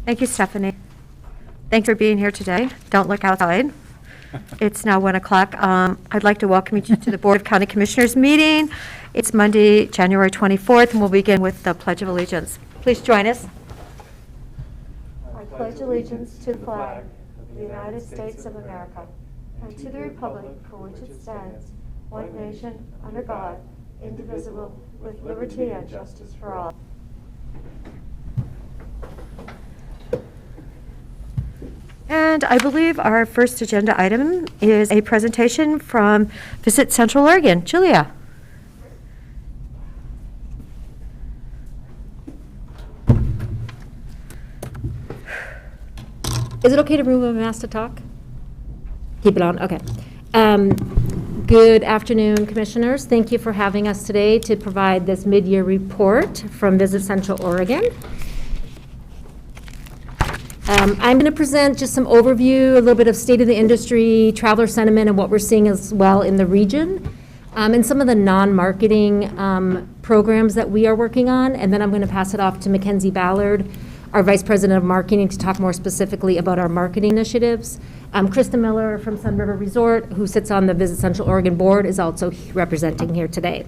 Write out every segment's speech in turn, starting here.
Thank you, Stephanie. Thanks for being here today. Don't look outside. It's now 1 o'clock. I'd like to welcome you to the Board of County Commissioners meeting. It's Monday, January 24th, and we'll begin with the Pledge of Allegiance. Please join us. I pledge allegiance to the flag of the United States of America and to the republic for which it stands, one nation, under God, indivisible, with liberty and justice for all. And I believe our first agenda item is a presentation from Visit Central Oregon. Julia. Is it okay to remove a mask to talk? Keep it on, okay. Good afternoon, Commissioners. Thank you for having us today to provide this mid-year report from Visit Central Oregon. I'm going to present just some overview, a little bit of state of the industry, traveler sentiment, and what we're seeing as well in the region, and some of the non-marketing programs that we are working on. And then I'm going to pass it off to Mackenzie Ballard, our Vice President of Marketing, to talk more specifically about our marketing initiatives. Krista Miller from Sun River Resort, who sits on the Visit Central Oregon Board, is also representing here today.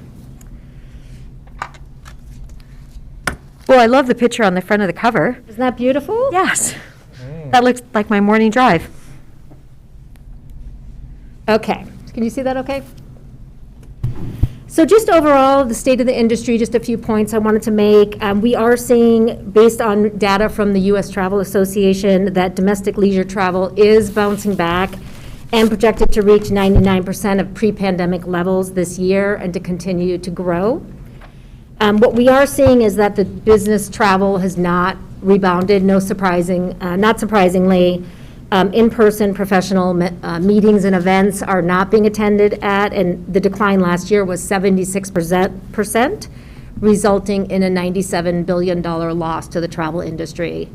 Well, I love the picture on the front of the cover. Isn't that beautiful? Yes. That looks like my morning drive. Okay. Can you see that okay? So just overall, the state of the industry, just a few points I wanted to make. We are seeing, based on data from the U.S. Travel Association, that domestic leisure travel is bouncing back and projected to reach 99% of pre-pandemic levels this year and to continue to grow. What we are seeing is that the business travel has not rebounded, not surprisingly. In-person professional meetings and events are not being attended at, and the decline last year was 76%, resulting in a $97 billion loss to the travel industry.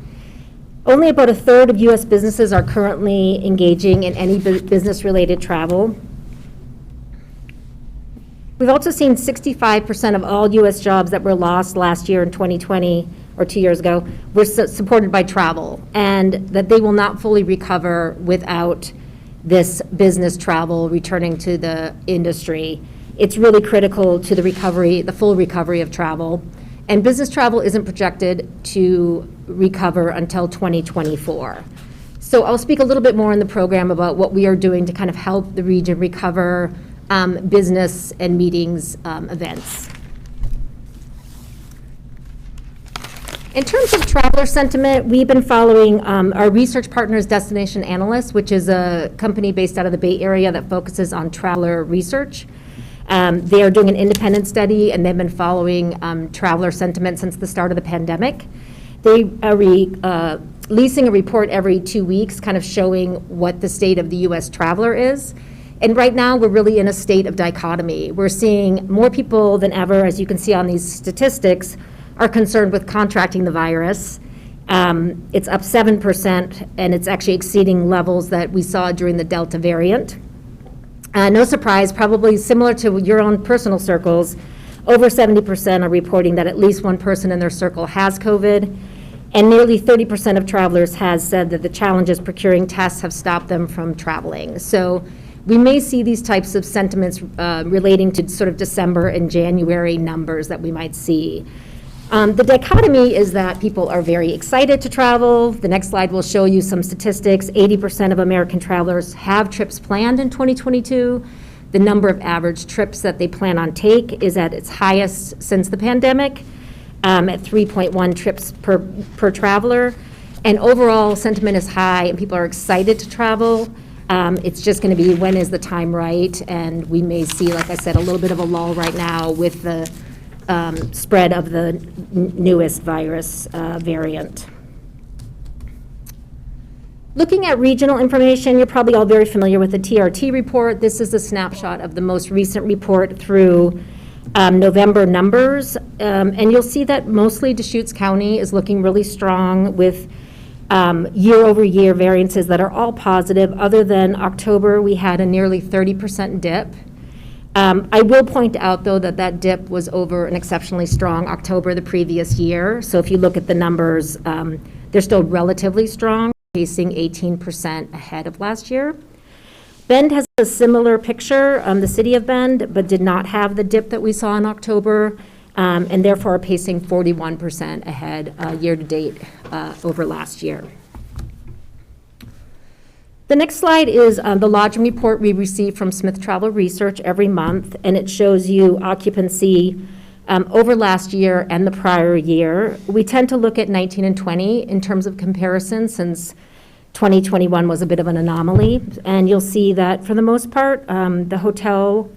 Only about a third of U.S. businesses are currently engaging in any business-related travel. We've also seen 65% of all U.S. jobs that were lost last year in 2020, or 2 years ago, were supported by travel, and that they will not fully recover without this business travel returning to the industry. It's really critical to the recovery, the full recovery of travel, and business travel isn't projected to recover until 2024. So I'll speak a little bit more in the program about what we are doing to kind of help the region recover business and meetings events. In terms of traveler sentiment, we've been following our research partners, Destination Analysts, which is a company based out of the Bay Area that focuses on traveler research. They are doing an independent study, and they've been following traveler sentiment since the start of the pandemic. They are releasing a report every 2 weeks, kind of showing what the state of the U.S. traveler is. And right now, we're really in a state of dichotomy. We're seeing more people than ever, as you can see on these statistics, are concerned with contracting the virus. It's up 7%, and it's actually exceeding levels that we saw during the Delta variant. No surprise, probably similar to your own personal circles, over 70% are reporting that at least one person in their circle has COVID, and nearly 30% of travelers has said that the challenges procuring tests have stopped them from traveling. So we may see these types of sentiments relating to sort of December and January numbers that we might see. The dichotomy is that people are very excited to travel. The next slide will show you some statistics. 80% of American travelers have trips planned in 2022. The number of average trips that they plan on take is at its highest since the pandemic, at 3.1 trips per traveler. And overall sentiment is high, and people are excited to travel. It's just going to be, when is the time right? And we may see, like I said, a little bit of a lull right now with the spread of the newest virus variant. Looking at regional information, you're probably all very familiar with the TRT report. This is a snapshot of the most recent report through November numbers. And you'll see that mostly Deschutes County is looking really strong with year-over-year variances that are all positive. Other than October, we had a nearly 30% dip. I will point out, though, that that dip was over an exceptionally strong October the previous year. So if you look at the numbers, the they're still relatively strong, pacing 18% ahead of last year. Bend has a similar picture, the city of Bend, but did not have the dip that we saw in October, and therefore are pacing 41% ahead year-to-date over last year. The next slide is the lodging report we receive from Smith Travel Research every month, and it shows you occupancy over last year and the prior year. We tend to look at 19 and 20 in terms of comparison, since 2021 was a bit of an anomaly. And you'll see that for the most part, the hotel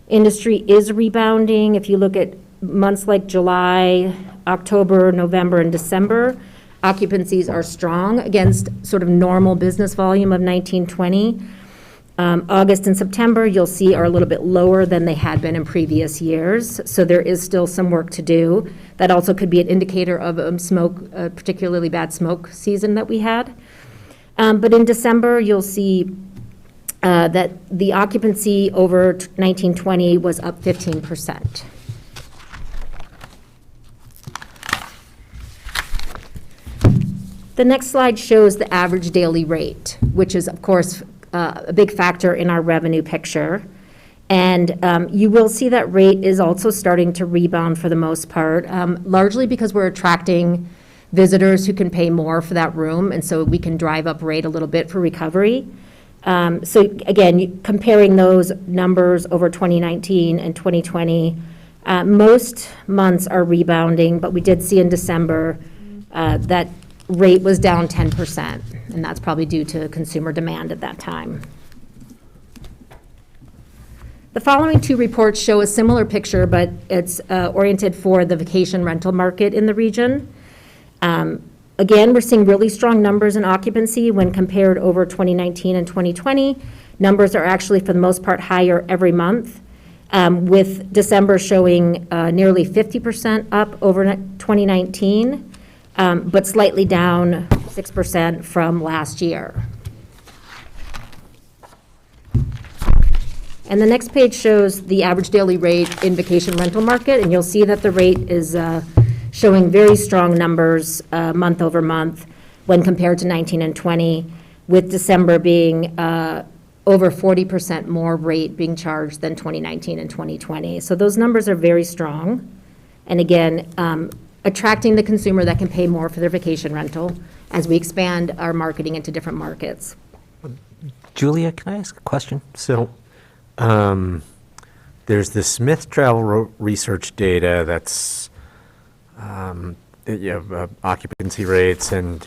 industry is rebounding. If you look at months like July, October, November, and December, occupancies are strong against sort of normal business volume of 1920. August and September, you'll see, are a little bit lower than they had been in previous years. So there is still some work to do. That also could be an indicator of a particularly bad smoke season that we had. But in December, you'll see that the occupancy over 1920 was up 15%. The next slide shows the average daily rate, which is, of course, a big factor in our revenue picture. And you will see that rate is also starting to rebound for the most part, largely because we're attracting visitors who can pay more for that room, and so we can drive up rate a little bit for recovery. So again, comparing those numbers over 2019 and 2020, most months are rebounding, but we did see in December that rate was down 10%, and that's probably due to consumer demand at that time. The following two reports show a similar picture, but it's oriented for the vacation rental market in the region. Again, we're seeing really strong numbers in occupancy when compared over 2019 and 2020. Numbers are actually, for the most part, higher every month, with December showing nearly 50% up over 2019, but slightly down 6% from last year. And the next page shows the average daily rate in vacation rental market, and you'll see that the rate is showing very strong numbers month over month when compared to 19 and 20, with December being over 40% more rate being charged than 2019 and 2020. So those numbers are very strong. And again, attracting the consumer that can pay more for their vacation rental as we expand our marketing into different markets. Julia, can I ask a question? So there's the Smith Travel Research data that's occupancy rates and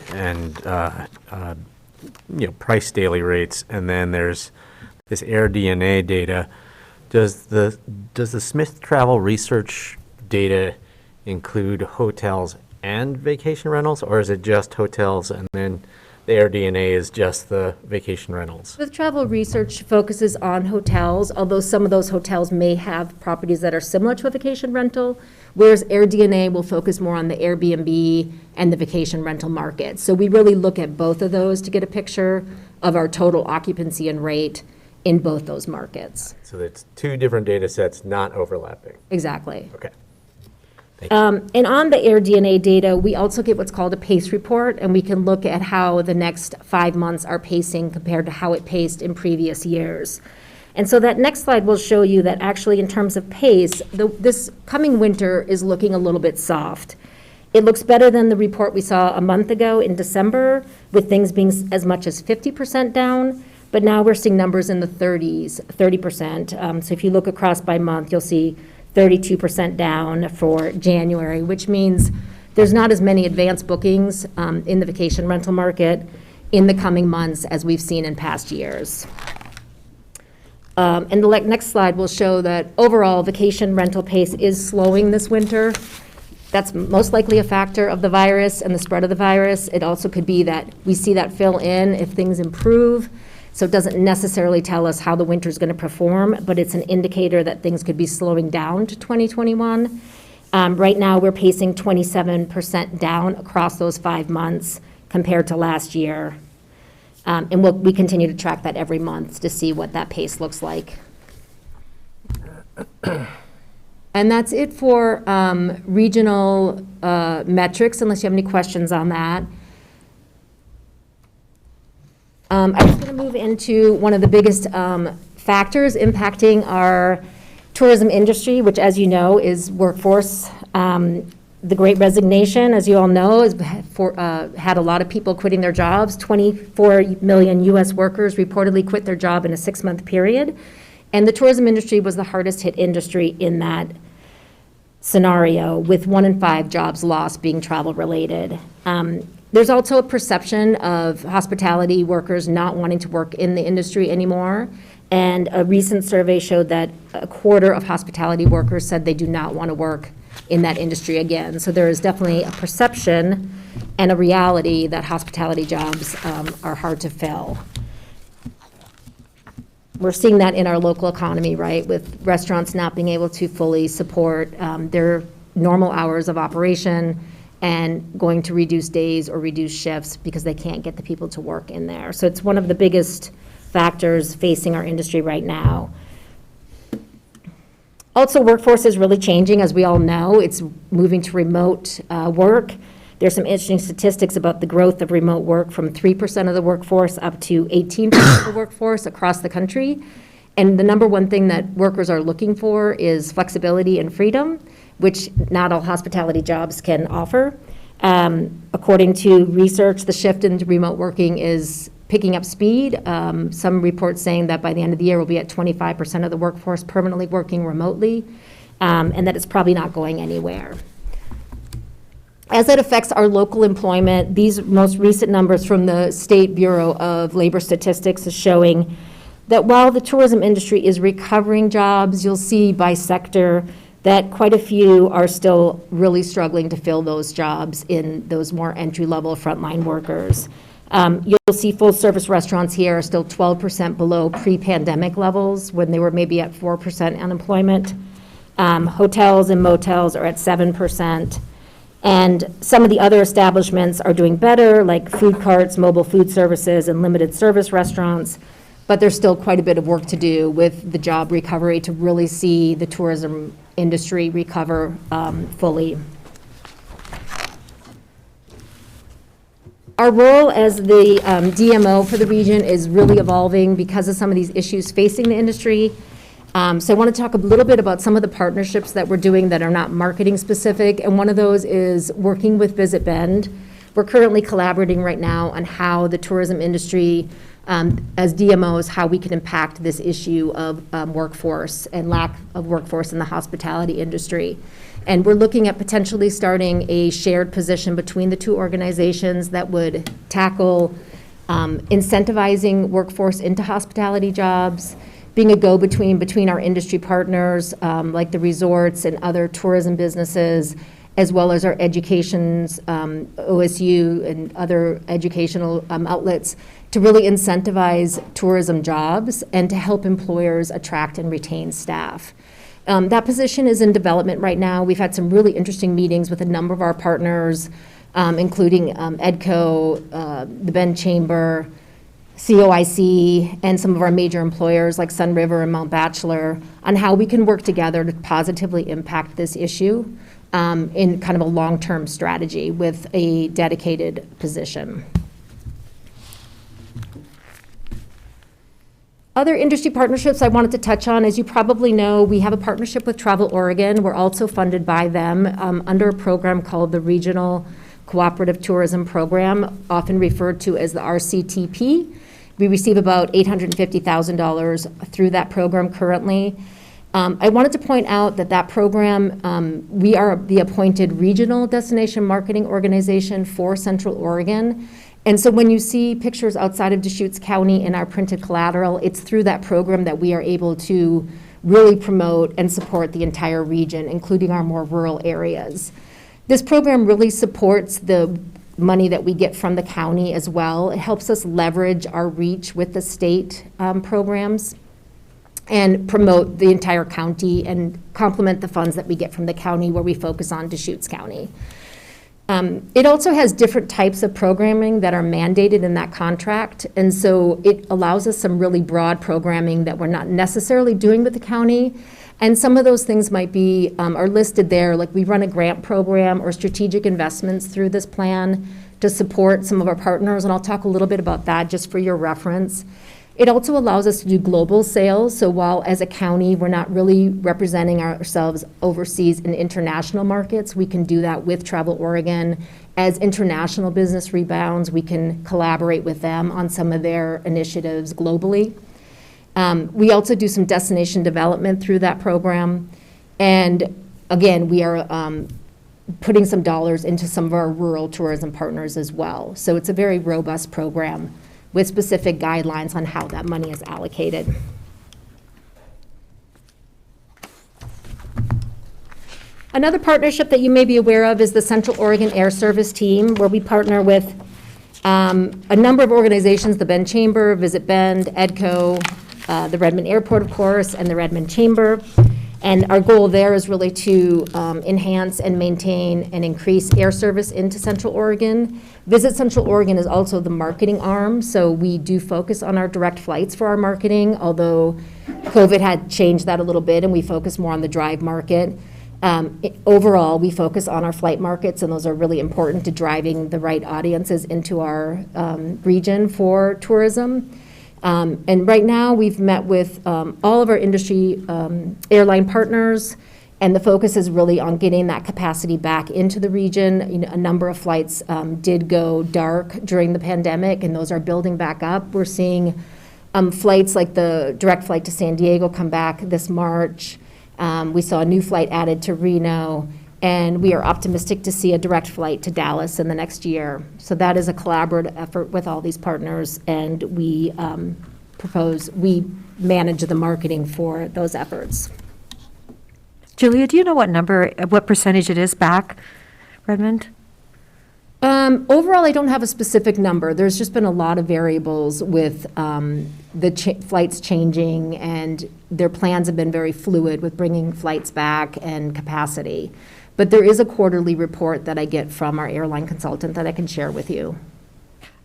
price daily rates, and then there's this AirDNA data. Does the Smith Travel Research data include hotels and vacation rentals, or is it just hotels and then the AirDNA is just the vacation rentals? Smith Travel Research focuses on hotels, although some of those hotels may have properties that are similar to a vacation rental, whereas AirDNA will focus more on the Airbnb and the vacation rental market. So we really look at both of those to get a picture of our total occupancy and rate in both those markets. So it's two different data sets not overlapping. Exactly. Okay. And on the AirDNA data, we also get what's called a pace report, and we can look at how the next 5 months are pacing compared to how it paced in previous years. And so that next slide will show you that actually in terms of pace, this coming winter is looking a little bit soft. It looks better than the report we saw a month ago in December, with things being as much as 50% down, but now we're seeing numbers in the 30%. So if you look across by month, you'll see 32% down for January, which means there's not as many advanced bookings in the vacation rental market in the coming months as we've seen in past years. And the next slide will show that overall vacation rental pace is slowing this winter. That's most likely a factor of the virus and the spread of the virus. It also could be that we see that fill in if things improve. So it doesn't necessarily tell us how the winter is going to perform, but it's an indicator that things could be slowing down to 2021. Right now, we're pacing 27% down across those 5 months compared to last year. And we continue to track that every month to see what that pace looks like. And that's it for regional metrics, unless you have any questions on that. I'm going to move into one of the biggest factors impacting our tourism industry, which, as you know, is workforce. The Great Resignation, as you all know, has had a lot of people quitting their jobs. 24 million U.S. workers reportedly quit their job in a 6-month period. And the tourism industry was the hardest hit industry in that scenario, with 1 in 5 jobs lost being travel related. There's also a perception of hospitality workers not wanting to work in the industry anymore. And a recent survey showed that a quarter of hospitality workers said they do not want to work in that industry again. So there is definitely a perception and a reality that hospitality jobs are hard to fill. We're seeing that in our local economy, right, with restaurants not being able to fully support their normal hours of operation and going to reduce days or reduce shifts because they can't get the people to work in there. So it's one of the biggest factors facing our industry right now. Also, workforce is really changing, as we all know. It's moving to remote work. There's some interesting statistics about the growth of remote work from 3% of the workforce up to 18% of the workforce across the country. And the number one thing that workers are looking for is flexibility and freedom, which not all hospitality jobs can offer. According to research, the shift into remote working is picking up speed. Some reports saying that by the end of the year, we'll be at 25% of the workforce permanently working remotely, and that it's probably not going anywhere. As that affects our local employment, these most recent numbers from the State Bureau of Labor Statistics is showing that while the tourism industry is recovering jobs, you'll see by sector that quite a few are still really struggling to fill those jobs in those more entry-level frontline workers. You'll see full-service restaurants here are still 12% below pre-pandemic levels when they were maybe at 4% unemployment. Hotels and motels are at 7%. And some of the other establishments are doing better, like food carts, mobile food services, and limited service restaurants. But there's still quite a bit of work to do with the job recovery to really see the tourism industry recover fully. Our role as the DMO for the region is really evolving because of some of these issues facing the industry. So I want to talk a little bit about some of the partnerships that we're doing that are not marketing specific, and one of those is working with Visit Bend. We're currently collaborating right now on how the tourism industry, as DMOs, how we can impact this issue of workforce and lack of workforce in the hospitality industry. And we're looking at potentially starting a shared position between the two organizations that would tackle incentivizing workforce into hospitality jobs, being a go-between between our industry partners, like the resorts and other tourism businesses, as well as our educations, OSU and other educational outlets, to really incentivize tourism jobs and to help employers attract and retain staff. That position is in development right now. We've had some really interesting meetings with a number of our partners, including EDCO, the Bend Chamber, COIC, and some of our major employers like Sun River and Mount Bachelor, on how we can work together to positively impact this issue in kind of a long-term strategy with a dedicated position. Other industry partnerships I wanted to touch on, as you probably know, we have a partnership with Travel Oregon. We're also funded by them under a program called the Regional Cooperative Tourism Program, often referred to as the RCTP. We receive about $850,000 through that program currently. I wanted to point out that that program, we are the appointed regional destination marketing organization for Central Oregon. And so when you see pictures outside of Deschutes County in our printed collateral, it's through that program that we are able to really promote and support the entire region, including our more rural areas. This program really supports the money that we get from the county as well. It helps us leverage our reach with the state programs and promote the entire county and complement the funds that we get from the county where we focus on Deschutes County. It also has different types of programming that are mandated in that contract, and so it allows us some really broad programming that we're not necessarily doing with the county. And some of those things might be, are listed there, like we run a grant program or strategic investments through this plan to support some of our partners, and I'll talk a little bit about that just for your reference. It also allows us to do global sales, so while as a county, we're not really representing ourselves overseas in international markets, we can do that with Travel Oregon. As international business rebounds, we can collaborate with them on some of their initiatives globally. We also do some destination development through that program. And again, we are putting some dollars into some of our rural tourism partners as well. So it's a very robust program with specific guidelines on how that money is allocated. Another partnership that you may be aware of is the Central Oregon Air Service Team, where we partner with a number of organizations, the Bend Chamber, Visit Bend, EDCO, the Redmond Airport, of course, and the Redmond Chamber. And our goal there is really to enhance and maintain and increase air service into Central Oregon. Visit Central Oregon is also the marketing arm, so we do focus on our direct flights for our marketing, although COVID had changed that a little bit and we focus more on the drive market. Overall, we focus on our flight markets, and those are really important to driving the right audiences into our region for tourism. And right now, we've met with all of our industry airline partners, and the focus is really on getting that capacity back into the region. You know, a number of flights did go dark during the pandemic, and those are building back up. We're seeing flights like the direct flight to San Diego come back this March. We saw a new flight added to Reno, and we are optimistic to see a direct flight to Dallas in the next year. So that is a collaborative effort with all these partners, and we we manage the marketing for those efforts. Julia, do you know what percentage it is back, Redmond? Overall, I don't have a specific number. There's just been a lot of variables with the flights changing, and their plans have been very fluid with bringing flights back and capacity. But there is a quarterly report that I get from our airline consultant that I can share with you.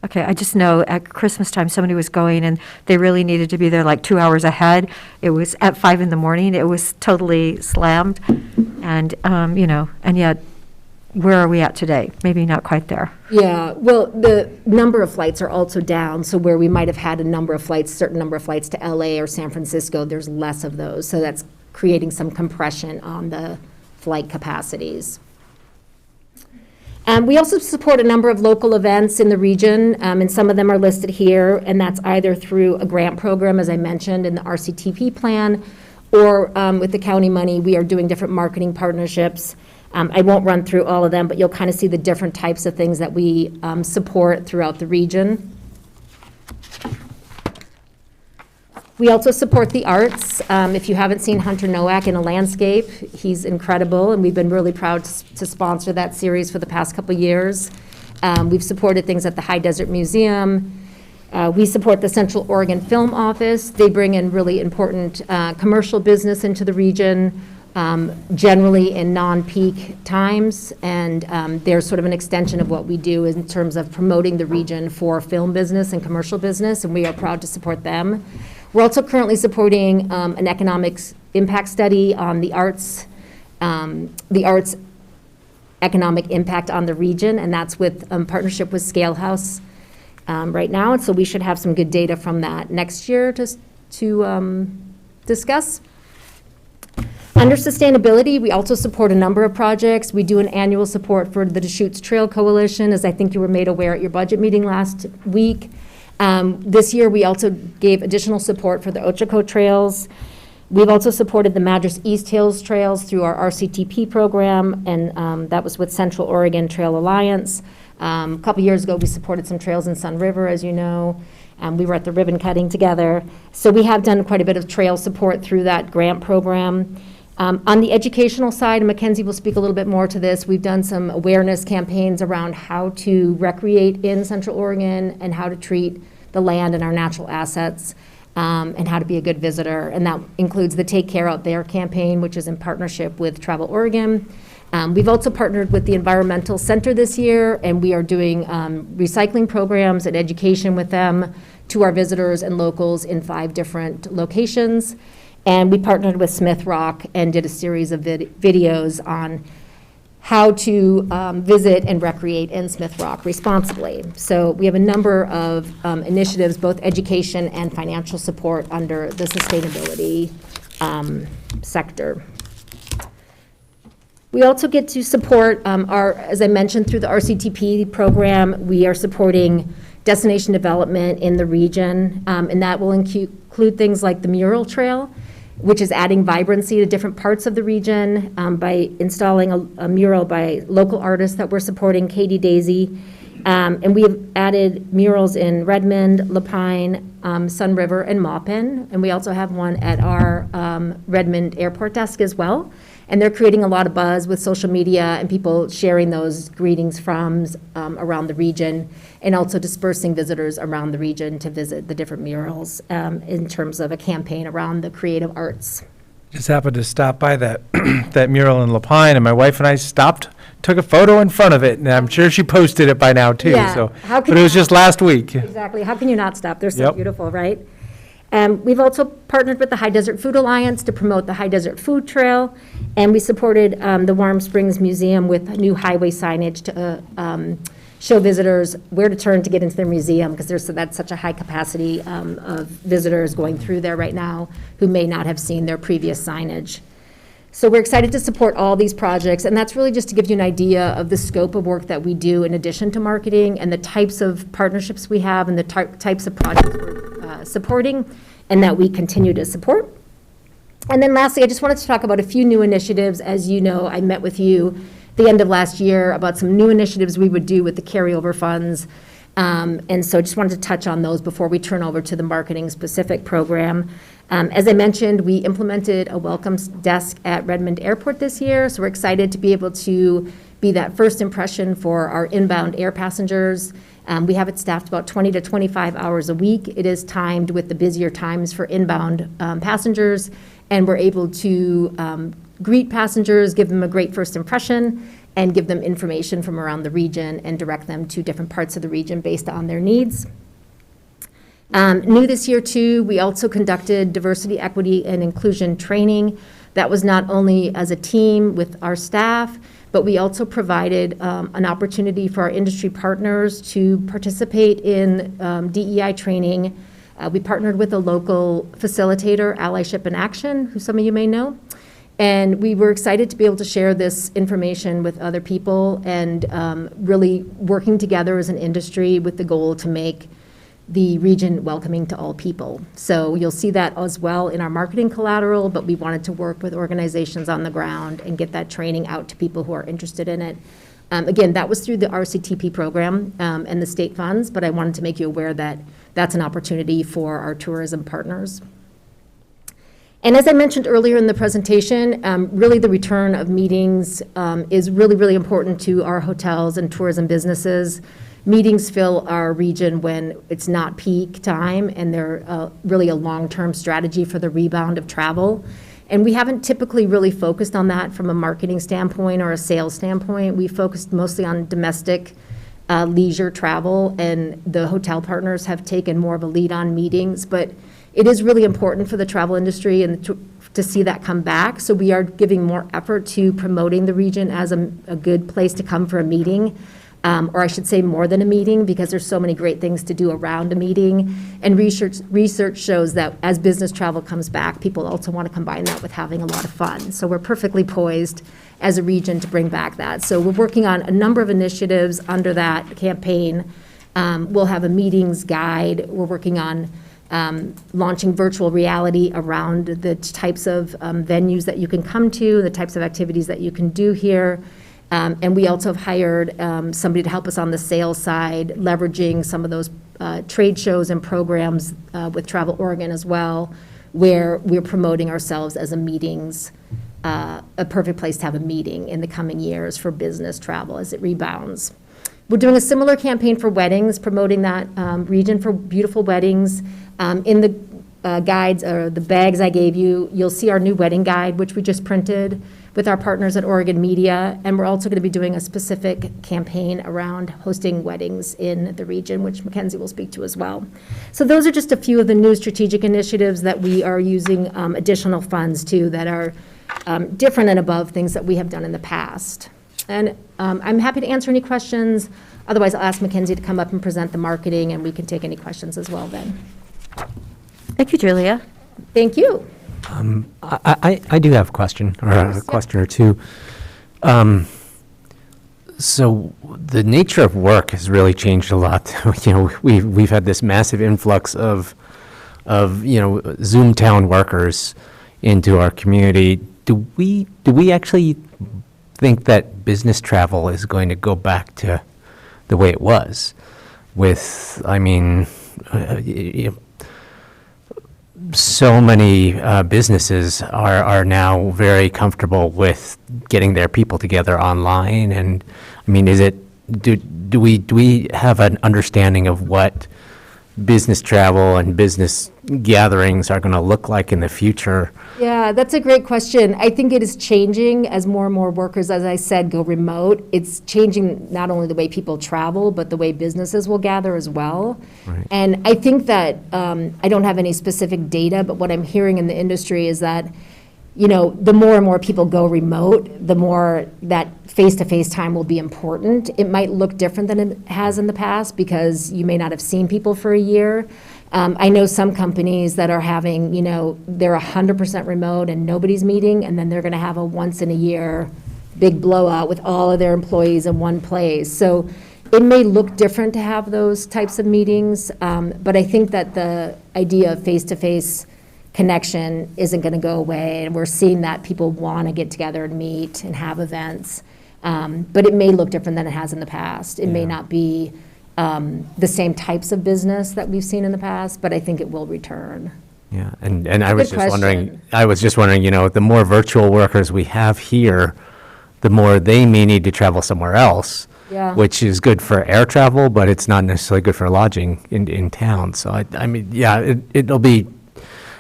Okay, I just know at Christmas time, somebody was going and they really needed to be there like 2 hours ahead. It was at 5 in the morning. It was totally slammed. And, and yet, where are we at today? Maybe not quite there. Yeah, well, the number of flights are also down. So where we might have had certain number of flights to LA or San Francisco, there's less of those. So that's creating some compression on the flight capacities. We also support a number of local events in the region, and some of them are listed here, and that's either through a grant program, as I mentioned, in the RCTP plan, or with the county money, we are doing different marketing partnerships. I won't run through all of them, but you'll kind of see the different types of things that we support throughout the region. We also support the arts. If you haven't seen Hunter Nowak in a landscape, he's incredible, and we've been really proud to sponsor that series for the past couple years. We've supported things at the High Desert Museum. We support the Central Oregon Film Office. They bring in really important commercial business into the region, generally in non-peak times, and they're sort of an extension of what we do in terms of promoting the region for film business and commercial business, and we are proud to support them. We're also currently supporting an economics impact study on the arts economic impact on the region, and that's with partnership with Scalehouse right now, and so we should have some good data from that next year to discuss. Under sustainability, we also support a number of projects. We do an annual support for the Deschutes Trail Coalition, as I think you were made aware at your budget meeting last week. This year, we also gave additional support for the Ochoco Trails. We've also supported the Madras East Hills Trails through our RCTP program, and that was with Central Oregon Trail Alliance. A couple years ago, we supported some trails in Sun River, as you know. We were at the ribbon cutting together. So we have done quite a bit of trail support through that grant program. On the educational side, and Mackenzie will speak a little bit more to this, we've done some awareness campaigns around how to recreate in Central Oregon and how to treat the land and our natural assets, and how to be a good visitor. And that includes the Take Care Out There campaign, which is in partnership with Travel Oregon. We've also partnered with the Environmental Center this year, and we are doing recycling programs and education with them to our visitors and locals in 5 different locations. And we partnered with Smith Rock and did a series of videos on how to visit and recreate in Smith Rock responsibly. So we have a number of initiatives, both education and financial support under the sustainability sector. We also get to support as I mentioned, through the RCTP program, we are supporting destination development in the region, and that will include things like the mural trail, which is adding vibrancy to different parts of the region by installing a mural by local artists that we're supporting, Katie Daisy. And we have added murals in Redmond, Lapine, Sun River, and Maupin. And we also have one at our Redmond Airport desk as well. And they're creating a lot of buzz with social media and people sharing those greetings from around the region, and also dispersing visitors around the region to visit the different murals in terms of a campaign around the creative arts. Just happened to stop by that that mural in Lapine, and my wife and I stopped, took a photo in front of it, and I'm sure she posted it by now too. Yeah. So, How can but it you was just last week. Exactly. How can you not stop? They're so Yep. beautiful, right? We've also partnered with the High Desert Food Alliance to promote the High Desert Food Trail, and we supported the Warm Springs Museum with new highway signage to show visitors where to turn to get into their museum, because that's such a high capacity of visitors going through there right now who may not have seen their previous signage. So we're excited to support all these projects, and that's really just to give you an idea of the scope of work that we do in addition to marketing, and the types of partnerships we have, and the types of projects we're supporting, and that we continue to support. And then lastly, I just wanted to talk about a few new initiatives. As you know, I met with you the end of last year about some new initiatives we would do with the carryover funds. And so just wanted to touch on those before we turn over to the marketing specific program. As I mentioned, we implemented a welcome desk at Redmond Airport this year, so we're excited to be able to be that first impression for our inbound air passengers. We have it staffed about 20 to 25 hours a week. It is timed with the busier times for inbound passengers, and we're able to greet passengers, give them a great first impression, and give them information from around the region and direct them to different parts of the region based on their needs. New this year, too, we also conducted diversity, equity, and inclusion training. That was not only as a team with our staff, but we also provided an opportunity for our industry partners to participate in DEI training. We partnered with a local facilitator, Allyship in Action, who some of you may know. And we were excited to be able to share this information with other people and really working together as an industry with the goal to make the region welcoming to all people. So you'll see that as well in our marketing collateral, but we wanted to work with organizations on the ground and get that training out to people who are interested in it. Again, that was through the RCTP program and the state funds, but I wanted to make you aware that that's an opportunity for our tourism partners. And as I mentioned earlier in the presentation, really the return of meetings is really, really important to our hotels and tourism businesses. Meetings fill our region when it's not peak time, and they're really a long-term strategy for the rebound of travel. And we haven't typically really focused on that from a marketing standpoint or a sales standpoint. We focused mostly on domestic leisure travel, and the hotel partners have taken more of a lead on meetings. But it is really important for the travel industry and to see that come back. So we are giving more effort to promoting the region as a good place to come for a meeting. Or I should say more than a meeting, because there's so many great things to do around a meeting. And research shows that as business travel comes back, people also want to combine that with having a lot of fun. So we're perfectly poised as a region to bring back that. So we're working on a number of initiatives under that campaign. We'll have a meetings guide. We're working on launching virtual reality around the types of venues that you can come to, the types of activities that you can do here. And we also have hired somebody to help us on the sales side, leveraging some of those trade shows and programs with Travel Oregon as well, where we're promoting ourselves as a meetings, a perfect place to have a meeting in the coming years for business travel as it rebounds. We're doing a similar campaign for weddings, promoting that region for beautiful weddings. In the guides or the bags I gave you, you'll see our new wedding guide, which we just printed with our partners at Oregon Media, and we're also going to be doing a specific campaign around hosting weddings in the region, which Mackenzie will speak to as well. So those are just a few of the new strategic initiatives that we are using additional funds to that are different and above things that we have done in the past. And I'm happy to answer any questions. Otherwise, I'll ask Mackenzie to come up and present the marketing, and we can take any questions as well then. Thank you, Julia. Thank you. I do have a question, or a question or two. So the nature of work has really changed a lot. We've had this massive influx of Zoomtown workers into our community. Do we actually think that business travel is going to go back to the way it was? So many businesses are now very comfortable with getting their people together online, and do we have an understanding of what business travel and business gatherings are going to look like in the future? Yeah, that's a great question. I think it is changing as more and more workers, as I said, go remote. It's changing not only the way people travel, but the way businesses will gather as well. Right. And I think that, I don't have any specific data, but what I'm hearing in the industry is that, the more and more people go remote, the more that face-to-face time will be important. It might look different than it has in the past because you may not have seen people for a year. I know some companies that are having, they're 100% remote and nobody's meeting, and then they're going to have a once-in-a-year big blowout with all of their employees in one place. So it may look different to have those types of meetings, but I think that the idea of face-to-face connection isn't going to go away, and we're seeing that people want to get together and meet and have events. But it may look different than it has in the past. It may not be the same types of business that we've seen in the past, but I think it will return. Yeah, and I was Good just wondering, question. the more virtual workers we have here, the more they may need to travel somewhere else, Yeah. which is good for air travel, but it's not necessarily good for lodging in town. So it'll be,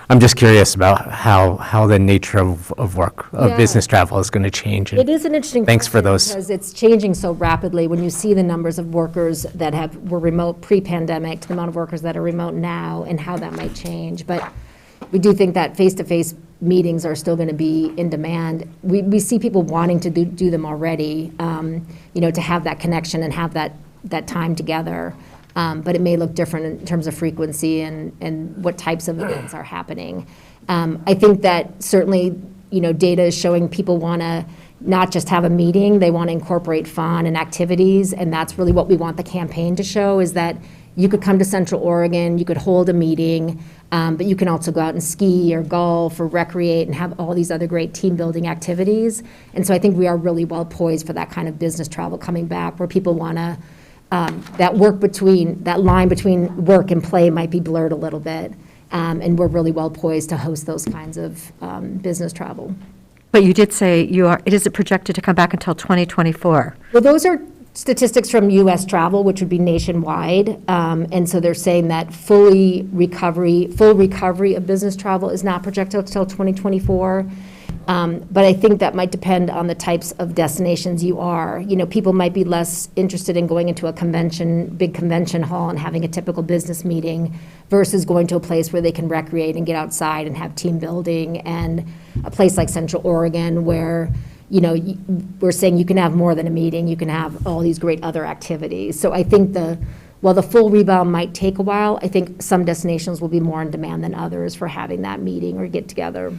I'm just curious about how the nature of work, of Yeah. business travel is going to change. and It is an interesting Thanks for question those. because it's changing so rapidly. When you see the numbers of workers that were remote pre-pandemic to the amount of workers that are remote now and how that might change. But we do think that face-to-face meetings are still going to be in demand. We see people wanting to do them already, to have that connection and have that time together. But it may look different in terms of frequency and what types of events are happening. I think that certainly, data is showing people want to not just have a meeting, they want to incorporate fun and activities, and that's really what we want the campaign to show, is that you could come to Central Oregon, you could hold a meeting, but you can also go out and ski or golf or recreate and have all these other great team-building activities. And so I think we are really well poised for that kind of business travel coming back, where people want to that line between work and play might be blurred a little bit. And we're really well poised to host those kinds of business travel. But you did say it isn't projected to come back until 2024. Well, those are statistics from U.S. travel, which would be nationwide. And so they're saying that full recovery of business travel is not projected until 2024. But I think that might depend on the types of destinations you are. People might be less interested in going into a big convention hall and having a typical business meeting versus going to a place where they can recreate and get outside and have team building, and a place like Central Oregon where, we're saying you can have more than a meeting, you can have all these great other activities. So I think while the full rebound might take a while, I think some destinations will be more in demand than others for having that meeting or get together.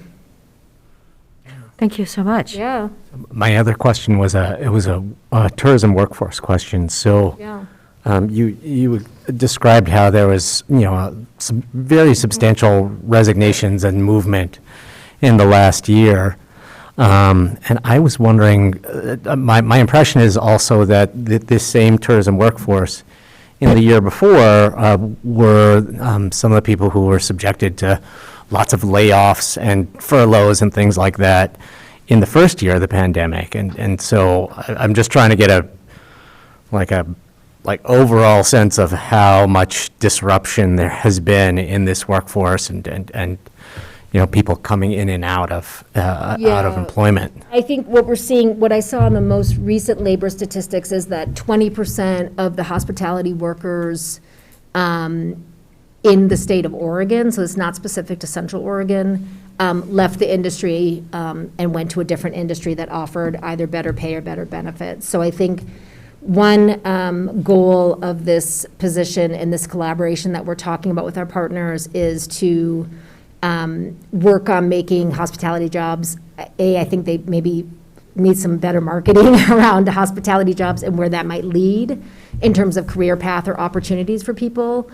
Thank you so much. Yeah, My other question was it was a tourism workforce question. So yeah. you described how there was some very substantial resignations and movement in the last year, and I was wondering. My impression is also that this same tourism workforce in the year before were some of the people who were subjected to lots of layoffs and furloughs and things like that in the first year of the pandemic. And so I'm just trying to get a overall sense of how much disruption there has been in this workforce and people coming in and out of employment. I think what I saw in the most recent labor statistics is that 20% of the hospitality workers in the state of Oregon, so it's not specific to Central Oregon, left the industry and went to a different industry that offered either better pay or better benefits. So I think one goal of this position and this collaboration that we're talking about with our partners is to work on making hospitality jobs. I think they maybe need some better marketing around hospitality jobs and where that might lead in terms of career path or opportunities for people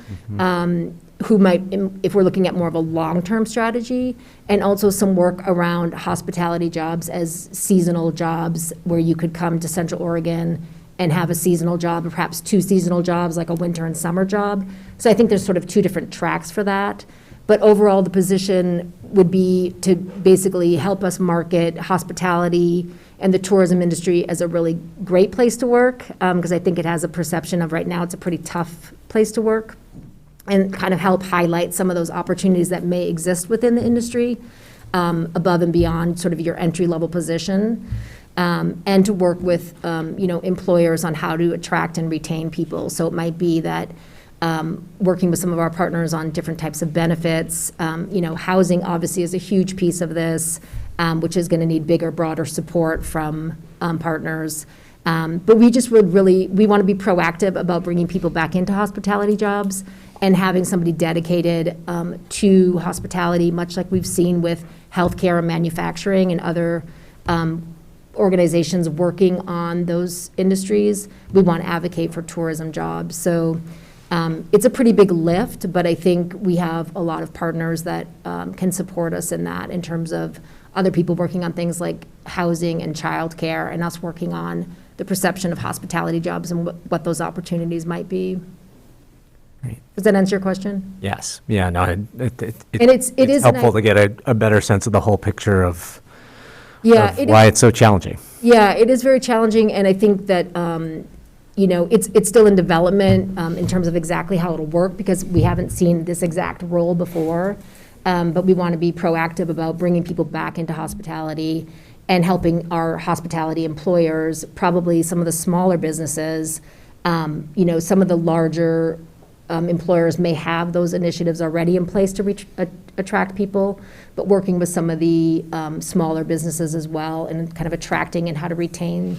who might, if we're looking at more of a long-term strategy, and also some work around hospitality jobs as seasonal jobs where you could come to Central Oregon and have a seasonal job, or perhaps two seasonal jobs, like a winter and summer job. So I think there's sort of two different tracks for that. But overall, the position would be to basically help us market hospitality and the tourism industry as a really great place to work, because I think it has a perception of right now it's a pretty tough place to work, and kind of help highlight some of those opportunities that may exist within the industry, above and beyond sort of your entry-level position, and to work with, employers on how to attract and retain people. So it might be that working with some of our partners on different types of benefits. Housing obviously is a huge piece of this, which is going to need bigger, broader support from partners. But we just we want to be proactive about bringing people back into hospitality jobs and having somebody dedicated to hospitality, much like we've seen with healthcare and manufacturing and other organizations working on those industries. We want to advocate for tourism jobs. So it's a pretty big lift, but I think we have a lot of partners that can support us in that, in terms of other people working on things like housing and childcare, and us working on the perception of hospitality jobs and what those opportunities might be. Right. Does that answer your question? Yes. Yeah, no, It it's is helpful to get a better sense of the whole picture of Yeah, why it's so challenging. Yeah, it is very challenging, and I think that, it's still in development in terms of exactly how it'll work, because we haven't seen this exact role before. But we want to be proactive about bringing people back into hospitality and helping our hospitality employers, probably some of the smaller businesses. Some of the larger employers may have those initiatives already in place to attract people, but working with some of the smaller businesses as well, and kind of attracting and how to retain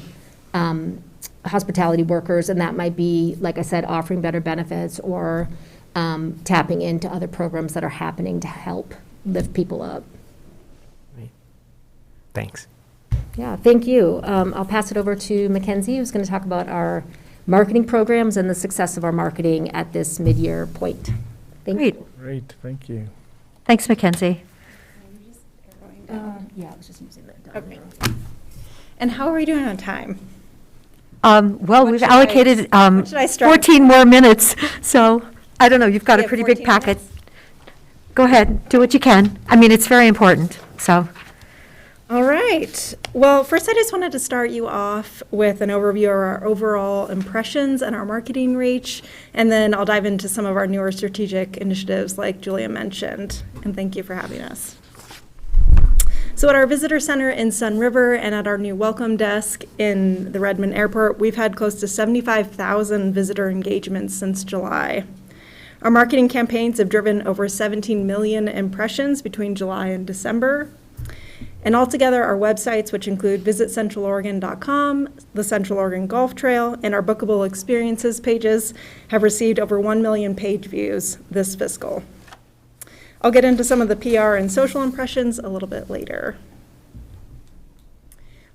hospitality workers. And that might be, like I said, offering better benefits, or tapping into other programs that are happening to help lift people up. Thanks. Yeah, thank you. I'll pass it over to Mackenzie, who's going to talk about our marketing programs and the success of our marketing at this mid-year point. Thank Great. you. Great, thank you. Thanks, Mackenzie. Yeah, I was just using that. Okay. And how are we doing on time? Well, What we've should I- allocated what should I start? 14 more minutes, so I don't know, you've got We a have pretty big 14 packet. minutes? Go ahead, do what you can. I mean, it's very important, so. All right. Well, first, I just wanted to start you off with an overview of our overall impressions and our marketing reach, and then I'll dive into some of our newer strategic initiatives like Julia mentioned, and thank you for having us. So at our visitor center in Sun River and at our new welcome desk in the Redmond Airport, we've had close to 75,000 visitor engagements since July. Our marketing campaigns have driven over 17 million impressions between July and December. And altogether, our websites, which include visitcentraloregon.com, the Central Oregon Golf Trail, and our bookable experiences pages, have received over 1 million page views this fiscal. I'll get into some of the PR and social impressions a little bit later.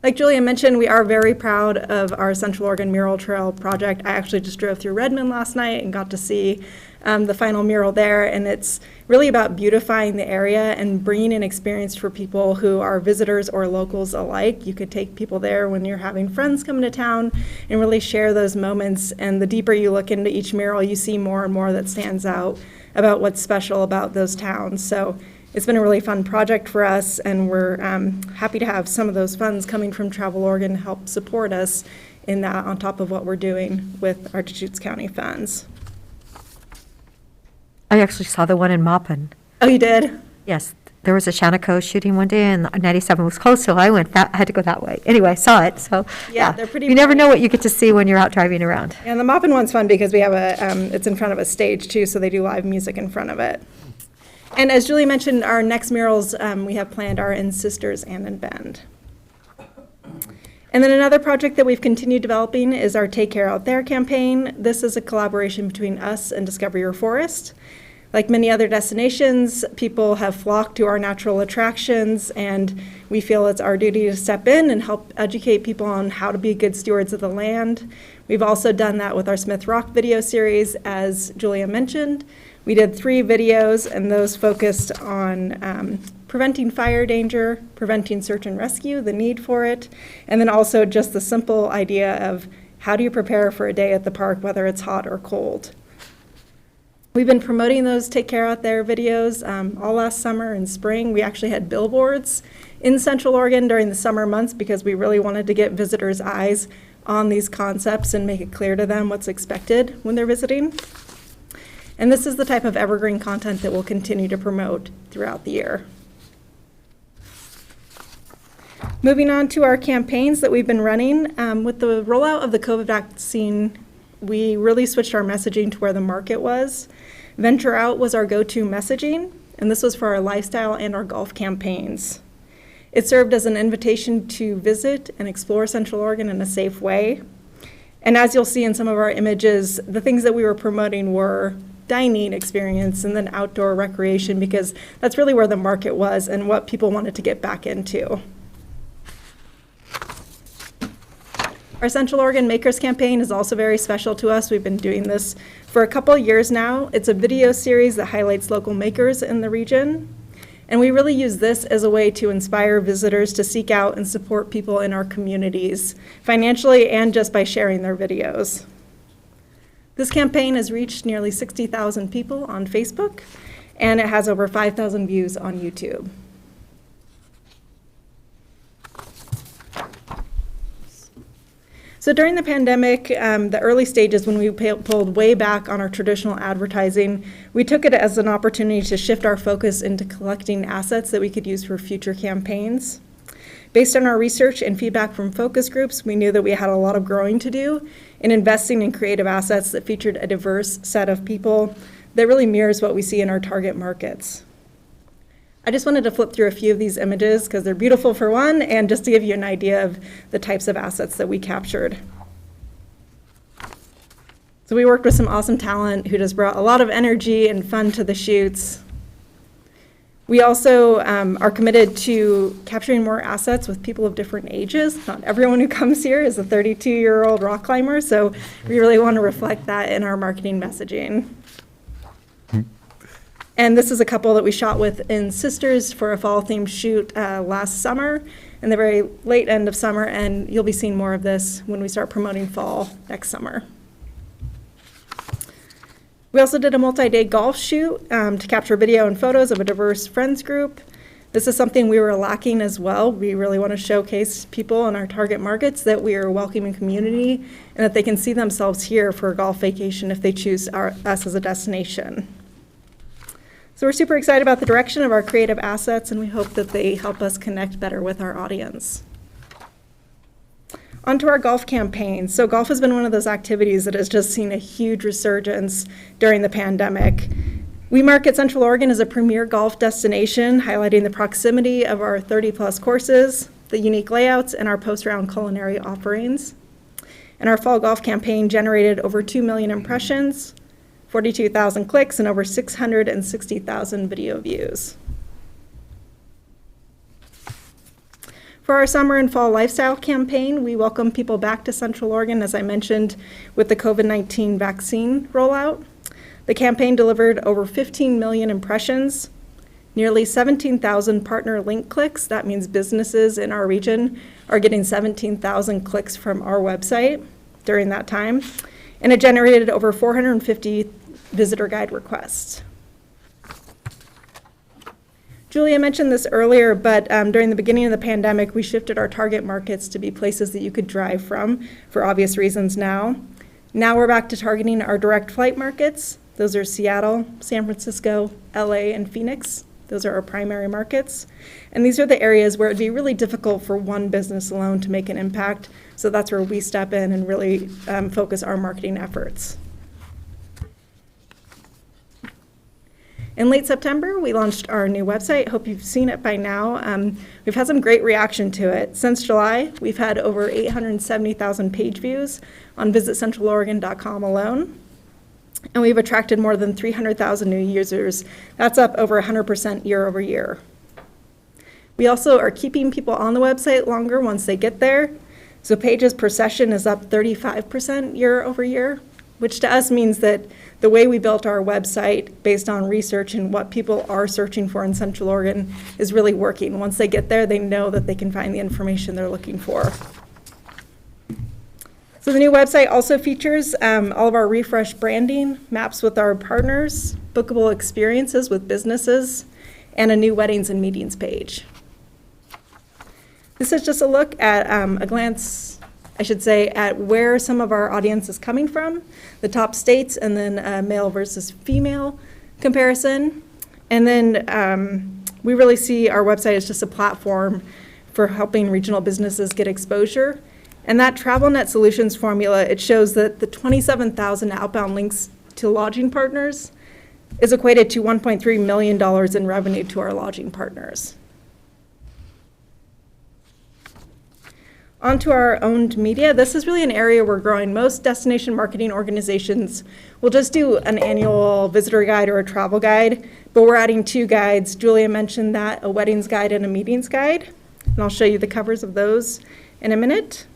Like Julia mentioned, we are very proud of our Central Oregon Mural Trail project. I actually just drove through Redmond last night and got to see the final mural there, and it's really about beautifying the area and bringing an experience for people who are visitors or locals alike. You could take people there when you're having friends come to town and really share those moments, and the deeper you look into each mural, you see more and more that stands out about what's special about those towns. So it's been a really fun project for us, and we're happy to have some of those funds coming from Travel Oregon to help support us in that, on top of what we're doing with our Deschutes County funds. I actually saw the one in Maupin. Oh, you did? Yes, there was a Shanico shooting one day, and 97 was close, so I had to go that way. Anyway, I saw it, so, Yeah, yeah. they're pretty You never bright. know what you get to see when you're out driving around. And the Maupin one's fun because we have it's in front of a stage too, so they do live music in front of it. And as Julie mentioned, our next murals we have planned are in Sisters and in Bend. And then another project that we've continued developing is our Take Care Out There campaign. This is a collaboration between us and Discover Your Forest. Like many other destinations, people have flocked to our natural attractions, and we feel it's our duty to step in and help educate people on how to be good stewards of the land. We've also done that with our Smith Rock video series, as Julia mentioned. We did 3 videos, and those focused on preventing fire danger, preventing search and rescue, the need for it, and then also just the simple idea of how do you prepare for a day at the park, whether it's hot or cold. We've been promoting those Take Care Out There videos all last summer and spring. We actually had billboards in Central Oregon during the summer months because we really wanted to get visitors' eyes on these concepts and make it clear to them what's expected when they're visiting. And this is the type of evergreen content that we'll continue to promote throughout the year. Moving on to our campaigns that we've been running. With the rollout of the COVID vaccine, we really switched our messaging to where the market was. Venture Out was our go-to messaging, and this was for our lifestyle and our golf campaigns. It served as an invitation to visit and explore Central Oregon in a safe way. And as you'll see in some of our images, the things that we were promoting were dining experience and then outdoor recreation, because that's really where the market was and what people wanted to get back into. Our Central Oregon Makers campaign is also very special to us. We've been doing this for a couple years now. It's a video series that highlights local makers in the region. And we really use this as a way to inspire visitors to seek out and support people in our communities, financially and just by sharing their videos. This campaign has reached nearly 60,000 people on Facebook, and it has over 5,000 views on YouTube. So during the pandemic, the early stages when we pulled way back on our traditional advertising, we took it as an opportunity to shift our focus into collecting assets that we could use for future campaigns. Based on our research and feedback from focus groups, we knew that we had a lot of growing to do in investing in creative assets that featured a diverse set of people that really mirrors what we see in our target markets. I just wanted to flip through a few of these images because they're beautiful for one, and just to give you an idea of the types of assets that we captured. So we worked with some awesome talent who just brought a lot of energy and fun to the shoots. We also are committed to capturing more assets with people of different ages. Not everyone who comes here is a 32-year-old rock climber, so we really want to reflect that in our marketing messaging. And this is a couple that we shot with in Sisters for a fall-themed shoot last summer, in the very late end of summer, and you'll be seeing more of this when we start promoting fall next summer. We also did a multi-day golf shoot to capture video and photos of a diverse friends group. This is something we were lacking as well. We really want to showcase people in our target markets that we are a welcoming community and that they can see themselves here for a golf vacation if they choose us as a destination. So we're super excited about the direction of our creative assets, and we hope that they help us connect better with our audience. On to our golf campaign. So golf has been one of those activities that has just seen a huge resurgence during the pandemic. We market Central Oregon as a premier golf destination, highlighting the proximity of our 30-plus courses, the unique layouts, and our post-round culinary offerings. And our fall golf campaign generated over 2 million impressions, 42,000 clicks, and over 660,000 video views. For our summer and fall lifestyle campaign, we welcome people back to Central Oregon, as I mentioned, with the COVID-19 vaccine rollout. The campaign delivered over 15 million impressions, nearly 17,000 partner link clicks. That means businesses in our region are getting 17,000 clicks from our website during that time. And it generated over 450 visitor guide requests. Julia mentioned this earlier, but during the beginning of the pandemic, we shifted our target markets to be places that you could drive from for obvious reasons now. Now we're back to targeting our direct flight markets. Those are Seattle, San Francisco, LA, and Phoenix. Those are our primary markets. And these are the areas where it'd be really difficult for one business alone to make an impact. So that's where we step in and really focus our marketing efforts. In late September, we launched our new website. Hope you've seen it by now. We've had some great reaction to it. Since July, we've had over 870,000 page views on visitcentraloregon.com alone. And we've attracted more than 300,000 new users. That's up over 100% year over year. We also are keeping people on the website longer once they get there. So pages per session is up 35% year over year, which to us means that the way we built our website based on research and what people are searching for in Central Oregon is really working. Once they get there, they know that they can find the information they're looking for. So the new website also features all of our refreshed branding, maps with our partners, bookable experiences with businesses, and a new weddings and meetings page. This is just a look at a glance, I should say, at where some of our audience is coming from, the top states, and then male versus female comparison. And then we really see our website as just a platform for helping regional businesses get exposure. And that TravelNet Solutions formula, it shows that the 27,000 outbound links to lodging partners is equated to $1.3 million in revenue to our lodging partners. Onto our owned media. This is really an area we're growing. Most destination marketing organizations will just do an annual visitor guide or a travel guide, but we're adding 2 guides. Julia mentioned that, a weddings guide and a meetings guide, and I'll show you the covers of those in a minute.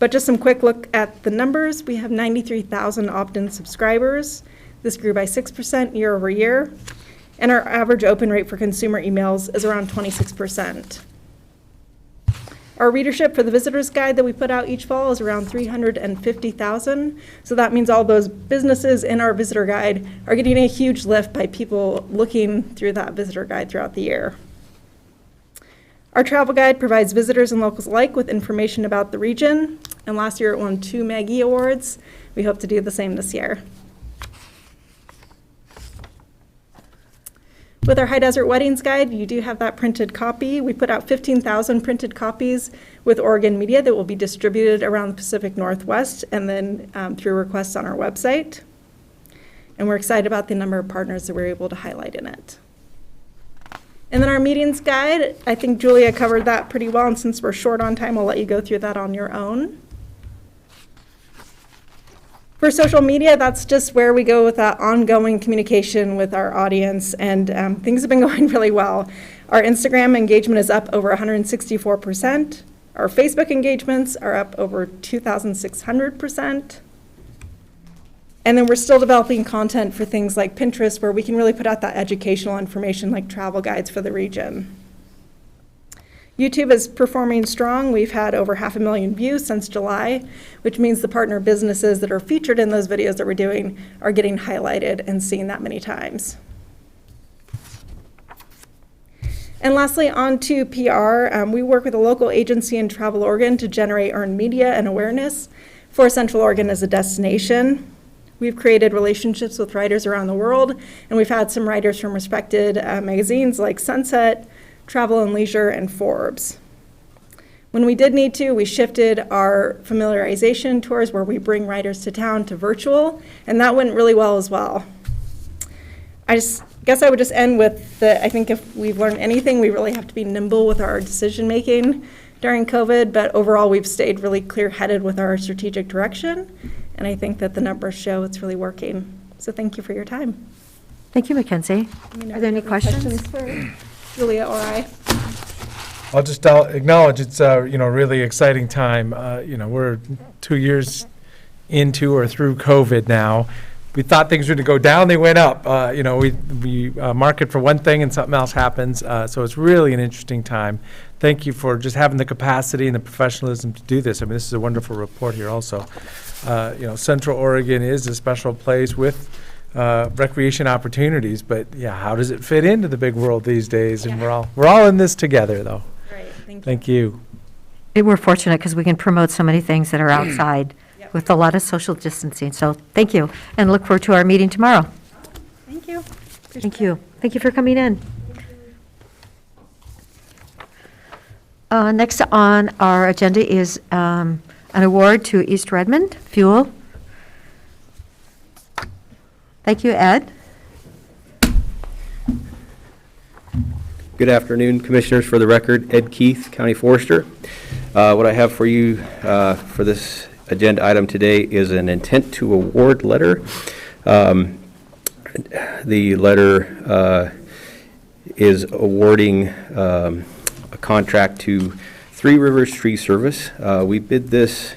But just some quick look at the numbers. We have 93,000 opt-in subscribers. This grew by 6% year over year, and our average open rate for consumer emails is around 26%. Our readership for the visitor's guide that we put out each fall is around 350,000. So that means all those businesses in our visitor guide are getting a huge lift by people looking through that visitor guide throughout the year. Our travel guide provides visitors and locals alike with information about the region. And last year it won 2 Maggie Awards. We hope to do the same this year. With our High Desert Weddings Guide, you do have that printed copy. We put out 15,000 printed copies with Oregon Media that will be distributed around the Pacific Northwest and then through requests on our website. And we're excited about the number of partners that we're able to highlight in it. And then our meetings guide, I think Julia covered that pretty well, and since we're short on time, I'll let you go through that on your own. For social media, that's just where we go with that ongoing communication with our audience, and things have been going really well. Our Instagram engagement is up over 164%. Our Facebook engagements are up over 2,600%. And then we're still developing content for things like Pinterest, where we can really put out that educational information like travel guides for the region. YouTube is performing strong. We've had over 500,000 views since July, which means the partner businesses that are featured in those videos that we're doing are getting highlighted and seen that many times. And lastly, on to PR. We work with a local agency in Travel Oregon to generate earned media and awareness for Central Oregon as a destination. We've created relationships with writers around the world, and we've had some writers from respected magazines like Sunset, Travel and Leisure, and Forbes. When we did need to, we shifted our familiarization tours where we bring writers to town to virtual, and that went really well as well. I guess I would just end with I think if we've learned anything, we really have to be nimble with our decision making during COVID, but overall we've stayed really clear-headed with our strategic direction, and I think that the numbers show it's really working. So thank you for your time. Thank you, Mackenzie. Are there any questions? For Julia or I? I'll acknowledge it's a really exciting time. We're 2 years into or through COVID now. We thought things were going to go down, they went up. We market for one thing and something else happens. So it's really an interesting time. Thank you for just having the capacity and the professionalism to do this. I mean, this is a wonderful report here also. Central Oregon is a special place with recreation opportunities, but yeah, how does it fit into the big world these days? And we're all in this together, though. Right, thank you. Thank you. We're fortunate because we can promote so many things that are outside with a lot of social distancing. So thank you, and look forward to our meeting tomorrow. Thank you. Thank you. Thank you for coming in. Next on our agenda is an award to East Redmond Fuel. Thank you, Ed. Good afternoon, Commissioners. For the record, Ed Keith, County Forester. What I have for you for this agenda item today is an intent to award letter. The letter is awarding a contract to Three Rivers Tree Service. We bid this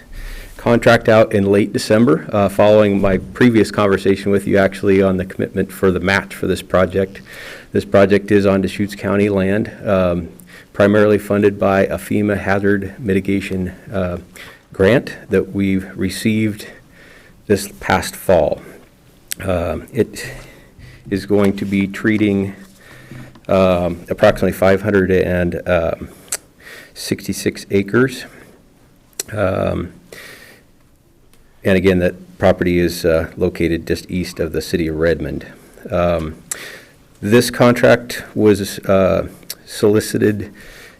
contract out in late December, following my previous conversation with you actually on the commitment for the match for this project. This project is on Deschutes County land, primarily funded by a FEMA hazard mitigation grant that we've received this past fall. It is going to be treating approximately 566 acres. And again, that property is located just east of the city of Redmond. This contract was solicited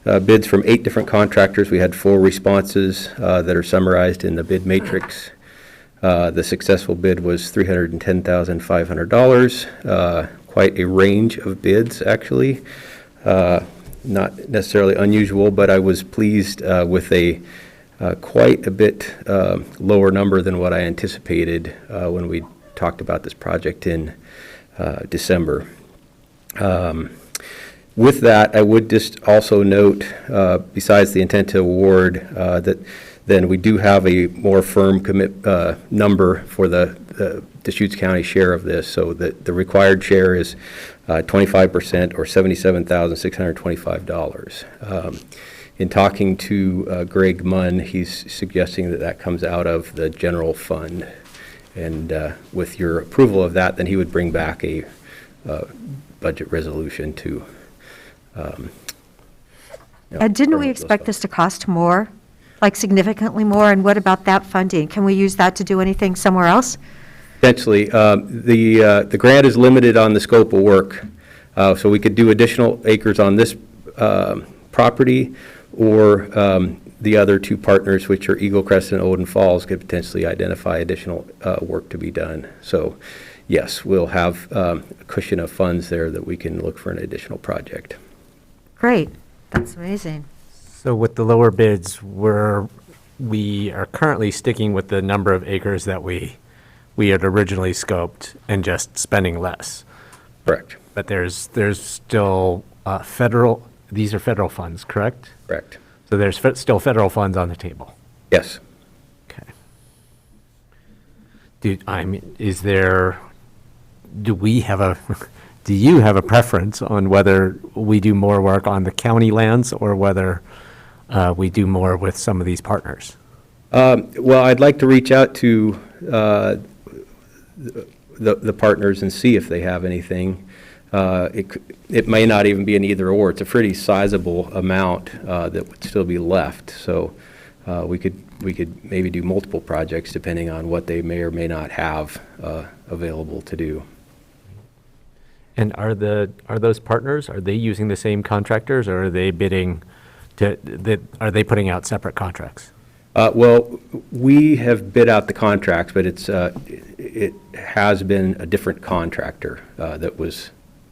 bids from 8 different contractors. We had 4 responses that are summarized in the bid matrix. The successful bid was $310,500. Quite a range of bids, actually. Not necessarily unusual, but I was pleased with a quite a bit lower number than what I anticipated when we talked about this project in December. With that, I would just also note, besides the intent to award, that then we do have a more firm commit number for the Deschutes County share of this. So that the required share is 25% or $77,625. In talking to Greg Munn, he's suggesting that that comes out of the general fund. And with your approval of that, then he would bring back a budget resolution to. And didn't we expect this to cost more, like significantly more? And what about that funding? Can we use that to do anything somewhere else? Potentially. The grant is limited on the scope of work. So we could do additional acres on this property, or the other 2 partners, which are Eagle Crest and Odin Falls, could potentially identify additional work to be done. So yes, we'll have a cushion of funds there that we can look for an additional project. Great, that's amazing. So with the lower bids, we are currently sticking with the number of acres that we had originally scoped and just spending less. Correct. But there's still these are federal funds, correct? Correct. So there's still federal funds on the table. Yes. Okay. Do you have a preference on whether we do more work on the county lands or whether we do more with some of these partners? Well, I'd like to reach out to the partners and see if they have anything. It may not even be an either or. It's a pretty sizable amount that would still be left. So we could maybe do multiple projects depending on what they may or may not have available to do. And are those partners, are they using the same contractors, or are they bidding are they putting out separate contracts? Well, we have bid out the contracts, but it has been a different contractor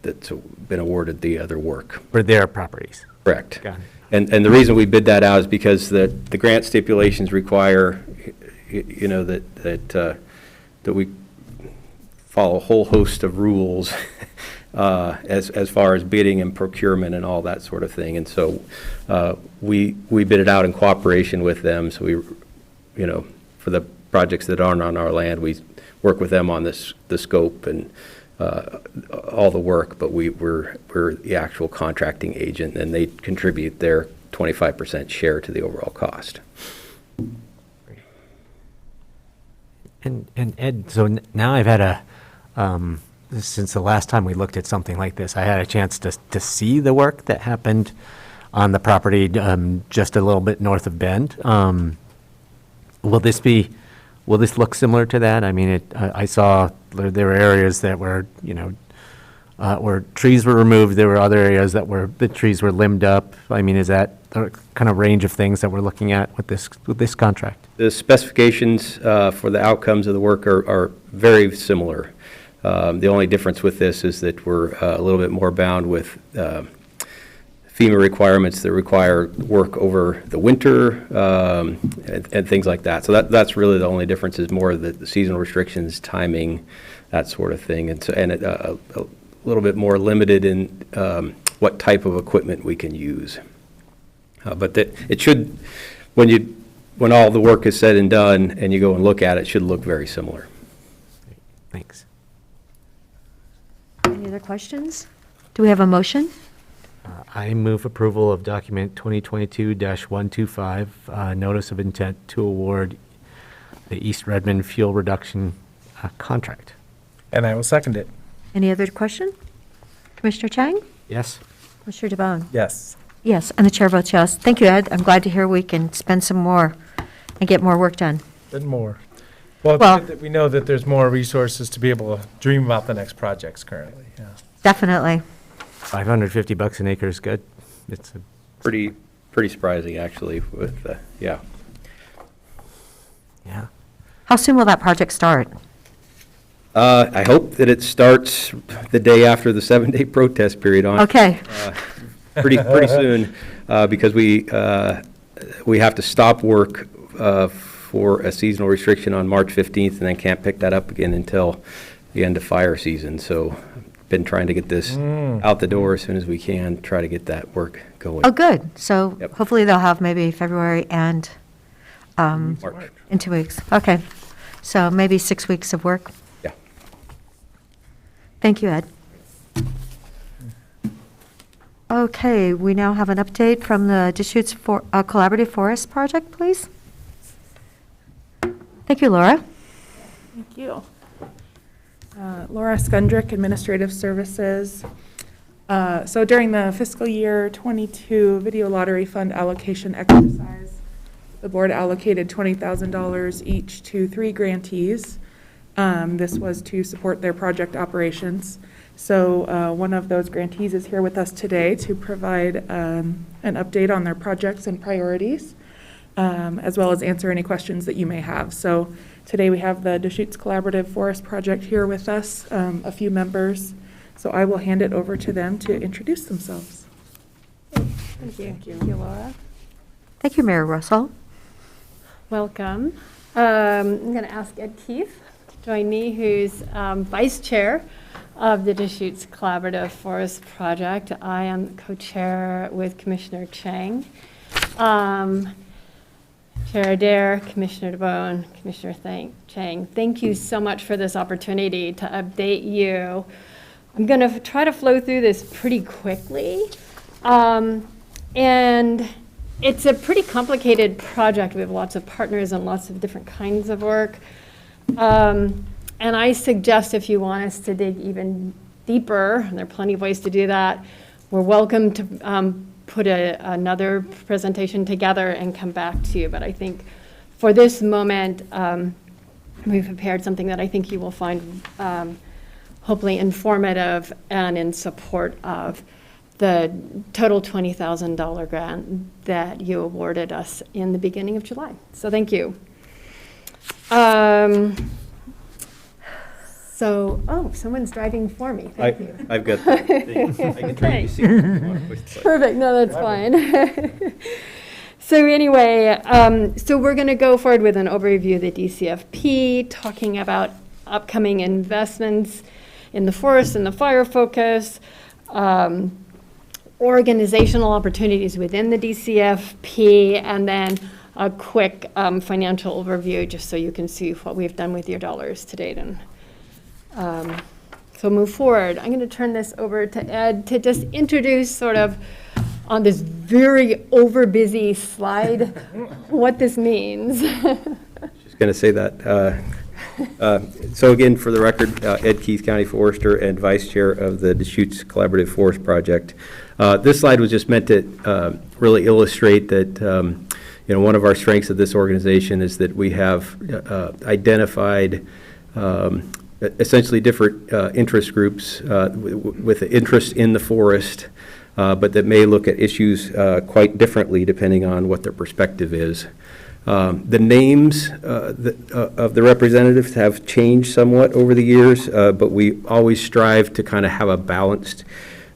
that's been awarded the other work. For their properties? Correct. Got it. And the reason we bid that out is because the grant stipulations require, that we follow a whole host of rules as far as bidding and procurement and all that sort of thing. And so we bid it out in cooperation with them. So for the projects that aren't on our land, we work with them on the scope and all the work, but we're the actual contracting agent, and they contribute their 25% share to the overall cost. And Ed, so now I've had since the last time we looked at something like this, I had a chance to see the work that happened on the property just a little bit north of Bend. Will this look similar to that? I mean, I saw there were areas that were, where trees were removed. There were other areas the trees were limbed up. I mean, is that the kind of range of things that we're looking at with this contract? The specifications for the outcomes of the work are very similar. The only difference with this is that we're a little bit more bound with FEMA requirements that require work over the winter, and things like that. So that's really the only difference, is more the seasonal restrictions, timing, that sort of thing. And so, and a little bit more limited in what type of equipment we can use. But that, it should, when all the work is said and done and you go and look at it, should look very similar. Thanks. Any other questions? Do we have a motion? I move approval of document 2022-125, notice of intent to award the East Redmond fuel reduction contract. And I will second it. Any other question? Commissioner Chang? Yes? Commissioner DeBonne? Yes. Yes, and the chair votes yes. Thank you, Ed. I'm glad to hear we can spend some more and get more work done. And more. Well, it's Well- good that we know that there's more resources to be able to dream about the next projects currently, yeah. Definitely. $550 an acre is good. It's a Pretty surprising, actually, with, yeah. yeah. How soon will that project start? I hope that it starts the day after the 7-day protest period on. Okay, Pretty soon, because we have to stop work for a seasonal restriction on March 15th, and then can't pick that up again until the end of fire season. So been trying to get this out the door as soon as we can, try to get that work going. oh, good. So Yep. hopefully they'll have maybe February and March. in 2 weeks. Okay, so maybe 6 weeks of work. Yeah. Thank you, Ed. Okay, we now have an update from the Deschutes Collaborative Forest Project, please. Thank you, Laura. Thank you. Laura Skundrick, Administrative Services. So during the fiscal year '22 video lottery fund allocation exercise, the board allocated $20,000 each to 3 grantees. This was to support their project operations. So one of those grantees is here with us today to provide an update on their projects and priorities, as well as answer any questions that you may have. So today we have the Deschutes Collaborative Forest Project here with us, a few members. So I will hand it over to them to introduce themselves. Thank you. Thank you, Laura. Thank you, Mary Russell. Welcome. I'm going to ask Ed Keith to join me, who's Vice Chair of the Deschutes Collaborative Forest Project. I am co-chair with Commissioner Chang. Chair Adair, Commissioner DeBonne, Commissioner Chang, thank you so much for this opportunity to update you. I'm going to try to flow through this pretty quickly. And it's a pretty complicated project. We have lots of partners and lots of different kinds of work. And I suggest if you want us to dig even deeper, and there are plenty of ways to do that, we're welcome to put another presentation together and come back to you. But I think for this moment, we've prepared something that I think you will find hopefully informative and in support of the total $20,000 grant that you awarded us in the beginning of July. So thank you. Someone's driving for me. Thank you. I've got, I can turn you to see if you want to push the button. Perfect, no, that's fine. So anyway, so we're going to go forward with an overview of the DCFP, talking about upcoming investments in the forest and the fire focus, organizational opportunities within the DCFP, and then a quick financial overview, just so you can see what we've done with your dollars to date. And so move forward. I'm going to turn this over to Ed to just introduce sort of on this very overbusy slide what this means. Just going to say that. So again, for the record, Ed Keith, County Forester and Vice Chair of the Deschutes Collaborative Forest Project. This slide was just meant to really illustrate that one of our strengths of this organization is that we have identified essentially different interest groups with interest in the forest, but that may look at issues quite differently depending on what their perspective is. The names of the representatives have changed somewhat over the years, but we always strive to kind of have a balanced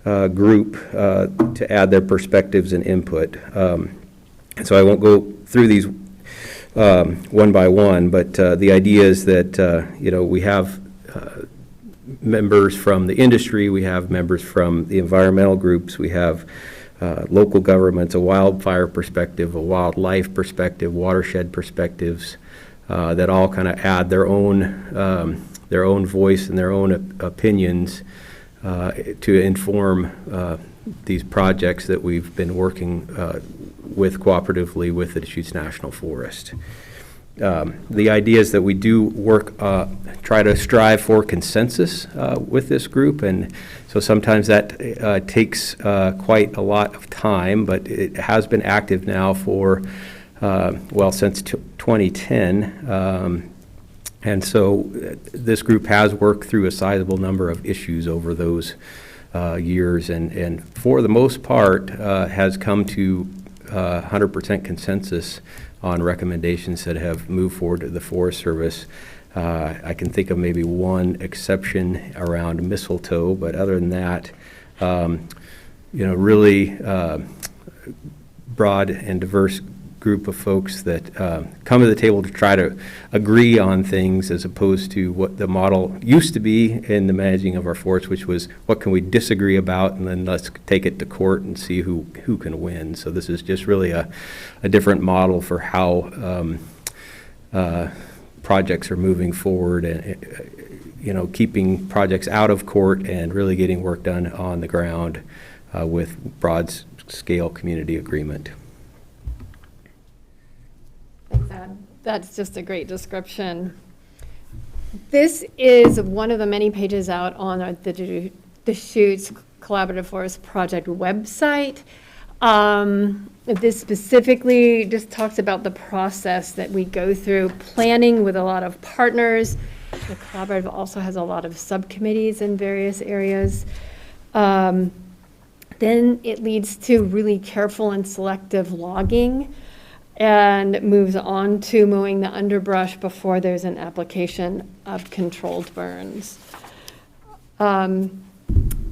group to add their perspectives and input. So I won't go through these one by one, but the idea is that, we have members from the industry, we have members from the environmental groups, we have local governments, a wildfire perspective, a wildlife perspective, watershed perspectives, that all kind of add their own voice and their own opinions to inform these projects that we've been working with cooperatively with the Deschutes National Forest. The idea is that we do work, try to strive for consensus with this group, and so sometimes that takes quite a lot of time, but it has been active now for, since 2010. And so this group has worked through a sizable number of issues over those years, and for the most part has come to 100% consensus on recommendations that have moved forward to the Forest Service. I can think of maybe one exception around mistletoe, but other than that, really broad and diverse group of folks that come to the table to try to agree on things, as opposed to what the model used to be in the managing of our forests, which was what can we disagree about, and then let's take it to court and see who can win. So this is just really a different model for how projects are moving forward, and keeping projects out of court and really getting work done on the ground with broad scale community agreement. That's just a great description. This is one of the many pages out on the Deschutes Collaborative Forest Project website. This specifically just talks about the process that we go through, planning with a lot of partners. The collaborative also has a lot of subcommittees in various areas. Then it leads to really careful and selective logging, and moves on to mowing the underbrush before there's an application of controlled burns.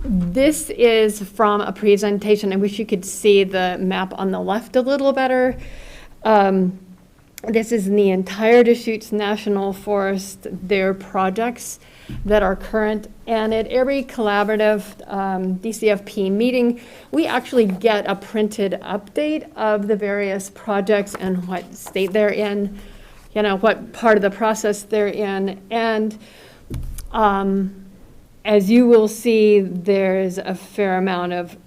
This is from a presentation. I wish you could see the map on the left a little better. This is in the entire Deschutes National Forest, their projects that are current. And at every collaborative DCFP meeting, we actually get a printed update of the various projects and what state they're in, what part of the process they're in. And as you will see, there's a fair amount of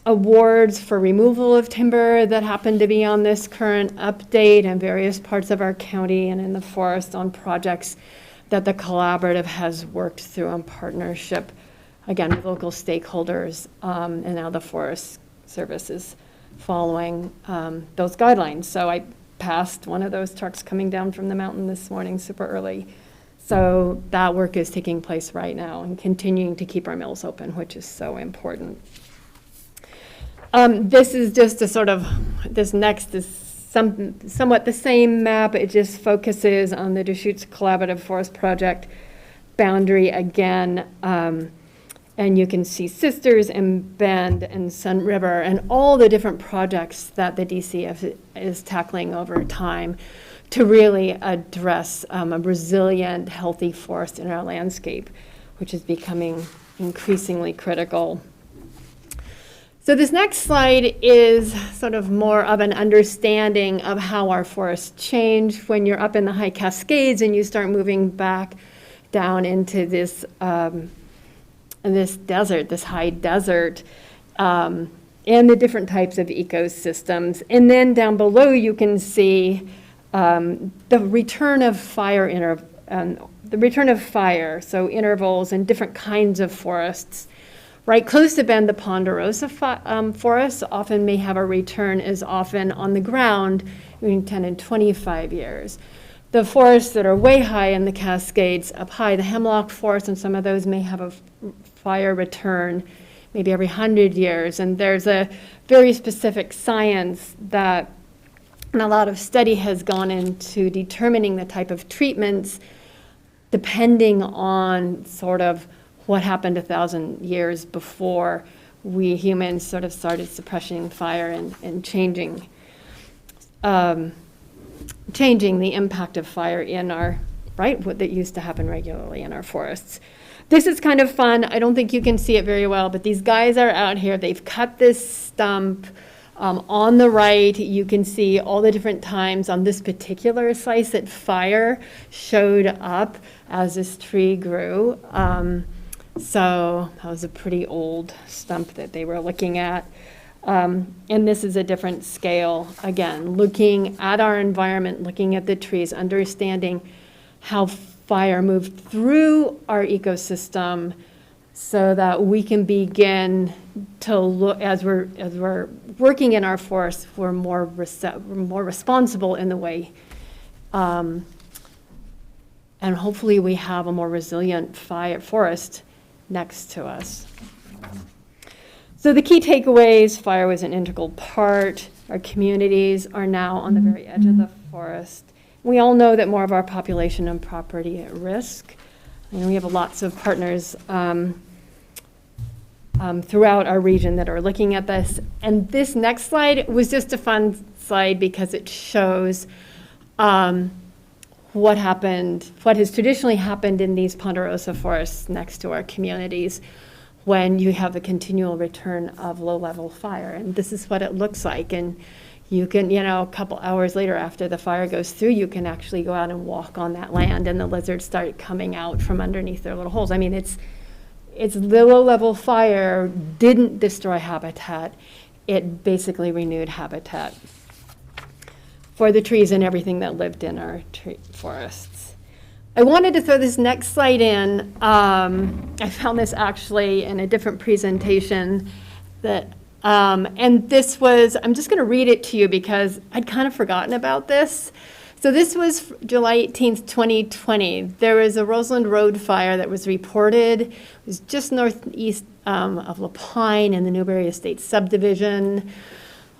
awards for removal of timber that happen to be on this current update in various parts of our county and in the forest on projects that the collaborative has worked through in partnership, again, with local stakeholders, and now the Forest Service is following those guidelines. So I passed one of those trucks coming down from the mountain this morning super early. So that work is taking place right now and continuing to keep our mills open, which is so important. This is just a sort of, this next is somewhat the same map. It just focuses on the Deschutes Collaborative Forest Project boundary again. And you can see Sisters and Bend and Sun River and all the different projects that the DCF is tackling over time to really address a resilient, healthy forest in our landscape, which is becoming increasingly critical. So this next slide is sort of more of an understanding of how our forests change when you're up in the high Cascades and you start moving back down into this this desert, this high desert, and the different types of ecosystems. And then down below you can see the return of fire so intervals and different kinds of forests. Right close to Bend, the Ponderosa forests often may have a return as often on the ground between 10 and 25 years. The forests that are way high in the Cascades, up high, the hemlock forest, and some of those may have a fire return maybe every 100 years. And there's a very specific science that, and a lot of study has gone into determining the type of treatments depending on sort of what happened 1,000 years before we humans sort of started suppressing fire and changing the impact of fire in our, right, what that used to happen regularly in our forests. This is kind of fun. I don't think you can see it very well, but these guys are out here. They've cut this stump. On the right, you can see all the different times on this particular slice that fire showed up as this tree grew. So that was a pretty old stump that they were looking at. And this is a different scale, again, looking at our environment, looking at the trees, understanding how fire moved through our ecosystem so that we can begin to look, as we're working in our forests, we're more responsible in the way, and hopefully we have a more resilient forest next to us. So the key takeaways: fire was an integral part. Our communities are now on the very edge of the forest. We all know that more of our population and property at risk. And we have lots of partners throughout our region that are looking at this. And this next slide was just a fun slide because it shows what has traditionally happened in these ponderosa forests next to our communities when you have a continual return of low-level fire. And this is what it looks like. And you can, a couple hours later after the fire goes through, you can actually go out and walk on that land, and the lizards start coming out from underneath their little holes. I mean, it's the low-level fire didn't destroy habitat. It basically renewed habitat for the trees and everything that lived in our forests. I wanted to throw this next slide in. I found this actually in a different presentation and this was, I'm just going to read it to you because I'd kind of forgotten about this. So this was July 18th, 2020. There was a Roseland Road fire that was reported. It was just northeast of La Pine in the Newberry Estates subdivision.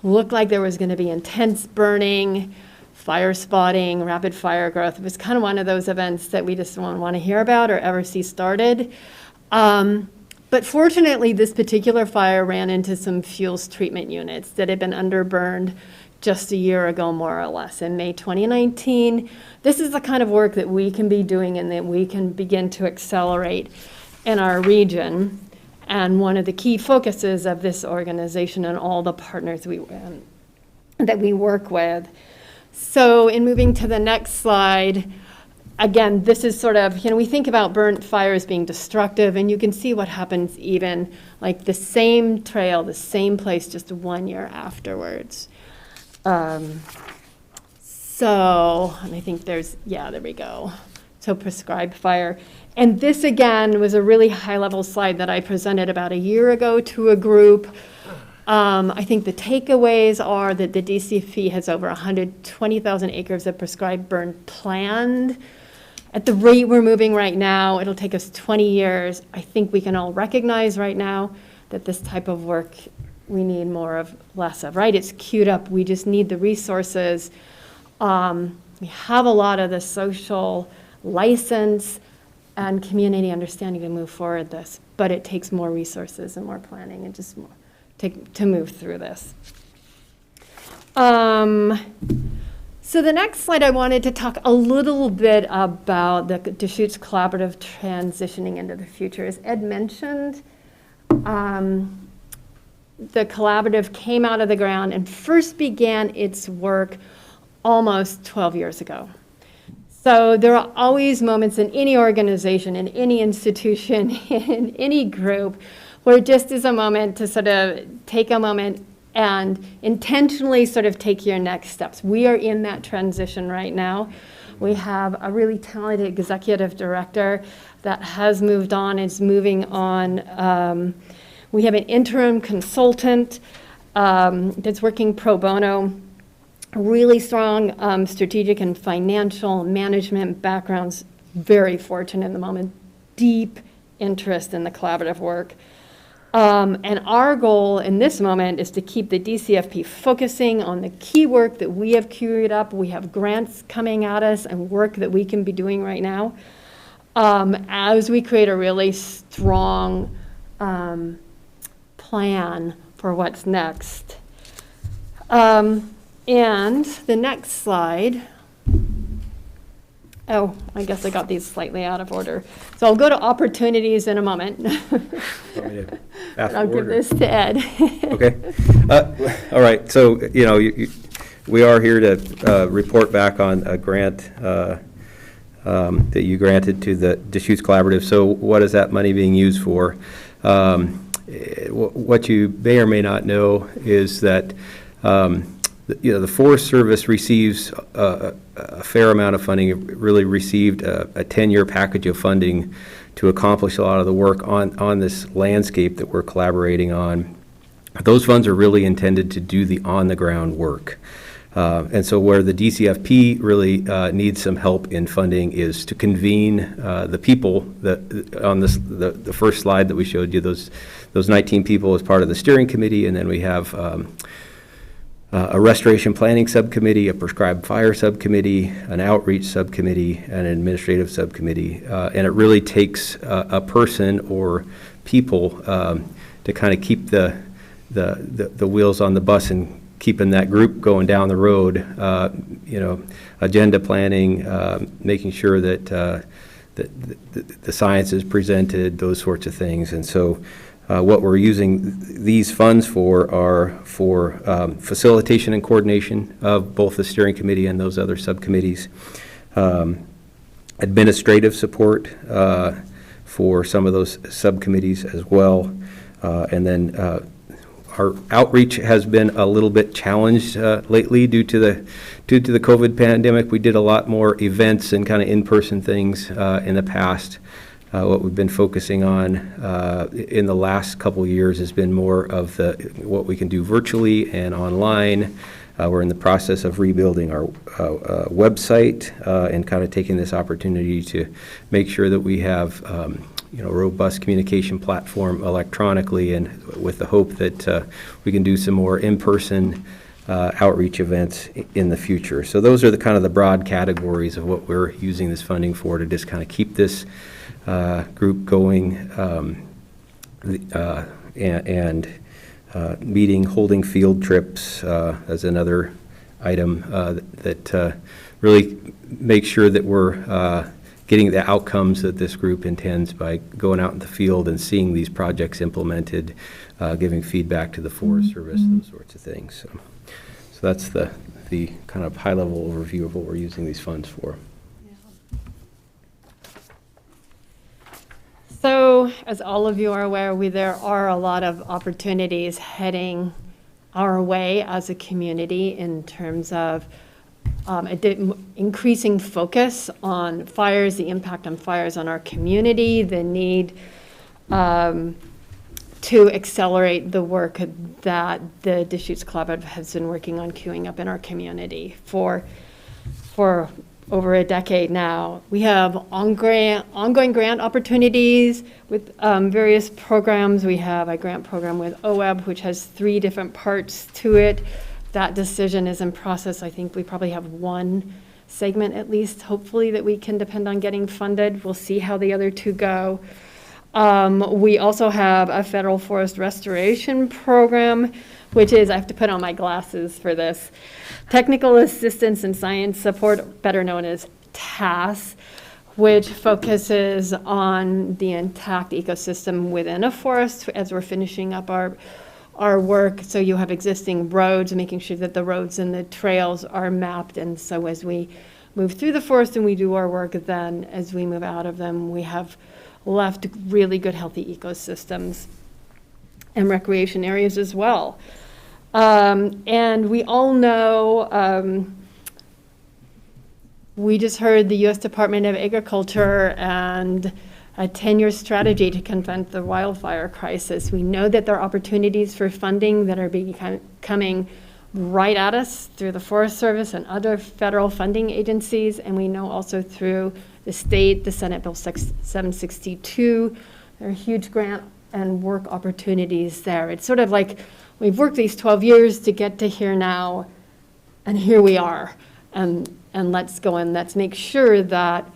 Looked like there was going to be intense burning, fire spotting, rapid fire growth. It was kind of one of those events that we just don't want to hear about or ever see started. But fortunately, this particular fire ran into some fuels treatment units that had been underburned just a year ago, more or less, in May 2019. This is the kind of work that we can be doing and that we can begin to accelerate in our region. And one of the key focuses of this organization and all the partners that we work with. So in moving to the next slide, again, this is sort of, we think about burnt fires being destructive, and you can see what happens even like the same trail, the same place, just 1 year afterwards. And I think there we go. So prescribed fire. And this, again, was a really high-level slide that I presented about a year ago to a group. I think the takeaways are that the DCFP has over 120,000 acres of prescribed burn planned. At the rate we're moving right now, it'll take us 20 years. I think we can all recognize right now that this type of work we need more of, less of, right? It's queued up. We just need the resources. We have a lot of the social license and community understanding to move forward this, but it takes more resources and more planning and just more to move through this. So the next slide, I wanted to talk a little bit about the Deschutes Collaborative transitioning into the future. As Ed mentioned, the collaborative came out of the ground and first began its work almost 12 years ago. So there are always moments in any organization, in any institution, in any group, where it just is a moment to sort of take a moment and intentionally sort of take your next steps. We are in that transition right now. We have a really talented executive director that has moved on, is moving on. We have an interim consultant that's working pro bono, really strong strategic and financial management backgrounds, very fortunate in the moment, deep interest in the collaborative work. And our goal in this moment is to keep the DCFP focusing on the key work that we have queued up. We have grants coming at us and work that we can be doing right now. as we create a really strong plan for what's next. And the next slide, oh, I guess I got these slightly out of order. So I'll go to opportunities in a moment. Want me to pass I'll give forward, or- this to Ed. Okay. All right, so, we are here to report back on a grant that you granted to the Deschutes Collaborative. So what is that money being used for? What you may or may not know is that, the Forest Service receives a fair amount of funding. It really received a 10-year package of funding to accomplish a lot of the work on this landscape that we're collaborating on. Those funds are really intended to do the on-the-ground work. And so where the DCFP really needs some help in funding is to convene the people that on the first slide that we showed you, those 19 people as part of the steering committee, and then we have a restoration planning subcommittee, a prescribed fire subcommittee, an outreach subcommittee, and an administrative subcommittee. And it really takes a person or people to kind of keep the wheels on the bus and keeping that group going down the road, agenda planning, making sure that the science is presented, those sorts of things. And so what we're using these funds for are for facilitation and coordination of both the steering committee and those other subcommittees, administrative support for some of those subcommittees as well, and then our outreach has been a little bit challenged lately due to the COVID pandemic. We did a lot more events and kind of in-person things in the past. What we've been focusing on in the last couple of years has been more of what we can do virtually and online. We're in the process of rebuilding our website and kind of taking this opportunity to make sure that we have robust communication platform electronically, and with the hope that we can do some more in-person outreach events in the future. So those are the kind of the broad categories of what we're using this funding for, to just kind of keep this group going, and meeting, holding field trips as another item that really makes sure that we're getting the outcomes that this group intends by going out in the field and seeing these projects implemented, giving feedback to the Forest Service, those sorts of things. So that's the kind of high-level overview of what we're using these funds for. So, as all of you are aware, there are a lot of opportunities heading our way as a community in terms of increasing focus on fires, the impact on fires on our community, the need to accelerate the work that the Deschutes Collaborative has been working on queuing up in our community for over a decade now. We have ongoing grant opportunities with various programs. We have a grant program with OWEB, which has 3 different parts to it. That decision is in process. I think we probably have one segment at least, hopefully, that we can depend on getting funded. We'll see how the other 2 go. We also have a federal forest restoration program, which is, I have to put on my glasses for this, Technical Assistance and Science Support, better known as TASS, which focuses on the intact ecosystem within a forest as we're finishing up our work. So you have existing roads, making sure that the roads and the trails are mapped. And so as we move through the forest and we do our work, then as we move out of them, we have left really good, healthy ecosystems and recreation areas as well. And we all know, we just heard the U.S. Department of Agriculture and a 10-year strategy to confront the wildfire crisis. We know that there are opportunities for funding that are coming right at us through the Forest Service and other federal funding agencies, and we know also through the state, the Senate Bill 762, there are huge grant and work opportunities there. It's sort of like we've worked these 12 years to get to here now, and here we are. And let's go and let's make sure that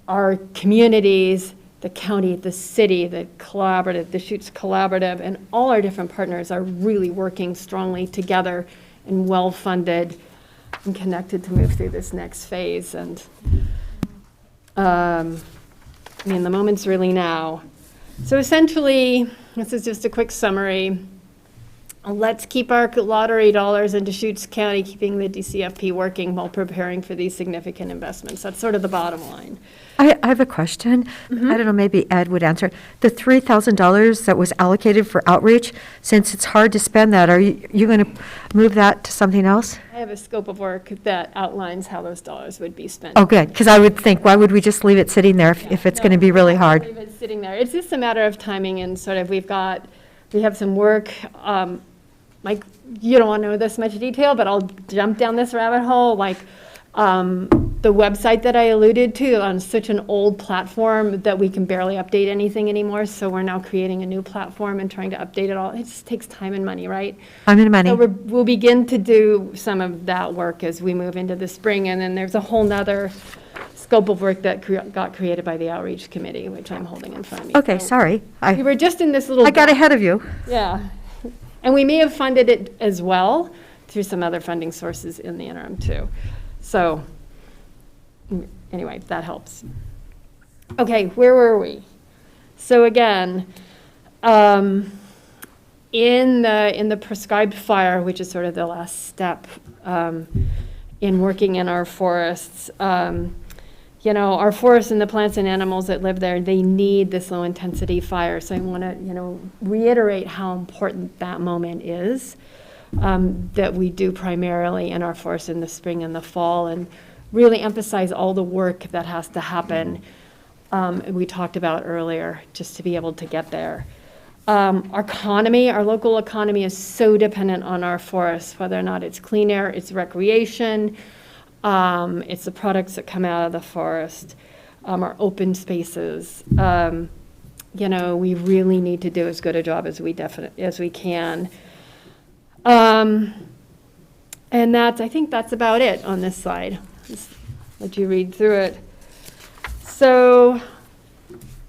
our communities, the county, the city, the collaborative, the Shoots Collaborative, and all our different partners are really working strongly together and well-funded and connected to move through this next phase. And I mean, the moment's really now. So essentially, this is just a quick summary. Let's keep our lottery dollars into Deschutes County, keeping the DCFP working while preparing for these significant investments. That's sort of the bottom line. I have a question. I don't know, maybe Ed would answer. The $3,000 that was allocated for outreach, since it's hard to spend that, are you going to move that to something else? I have a scope of work that outlines how those dollars would be spent. Oh, good, because I would think, why would we just leave it sitting there if it's going to be really hard? Leave it sitting there. It's just a matter of timing and sort of, we have some work, like, you don't want to know this much detail, but I'll jump down this rabbit hole, like, the website that I alluded to on such an old platform that we can barely update anything anymore, so we're now creating a new platform and trying to update it all. It just takes time and money, right? I'm in money. So we'll begin to do some of that work as we move into the spring, and then there's a whole nother scope of work that got created by the Outreach Committee, which I'm holding in front of me. Okay, So sorry. we were just in this little. I got ahead of you. Yeah. And we may have funded it as well through some other funding sources in the interim too. So anyway, that helps. Okay, where were we? So again, in the prescribed fire, which is sort of the last step in working in our forests, you know, our forests and the plants and animals that live there, they need this low intensity fire. So I want to, you know, reiterate how important that moment is, that we do primarily in our forests in the spring and the fall, and really emphasize all the work that has to happen, we talked about earlier, just to be able to get there. Our economy, our local economy is so dependent on our forests, whether or not it's clean air, it's recreation, it's the products that come out of the forest, our open spaces. You know, we really need to do as good a job as we can. And I think that's about it on this slide. Just let you read through it. So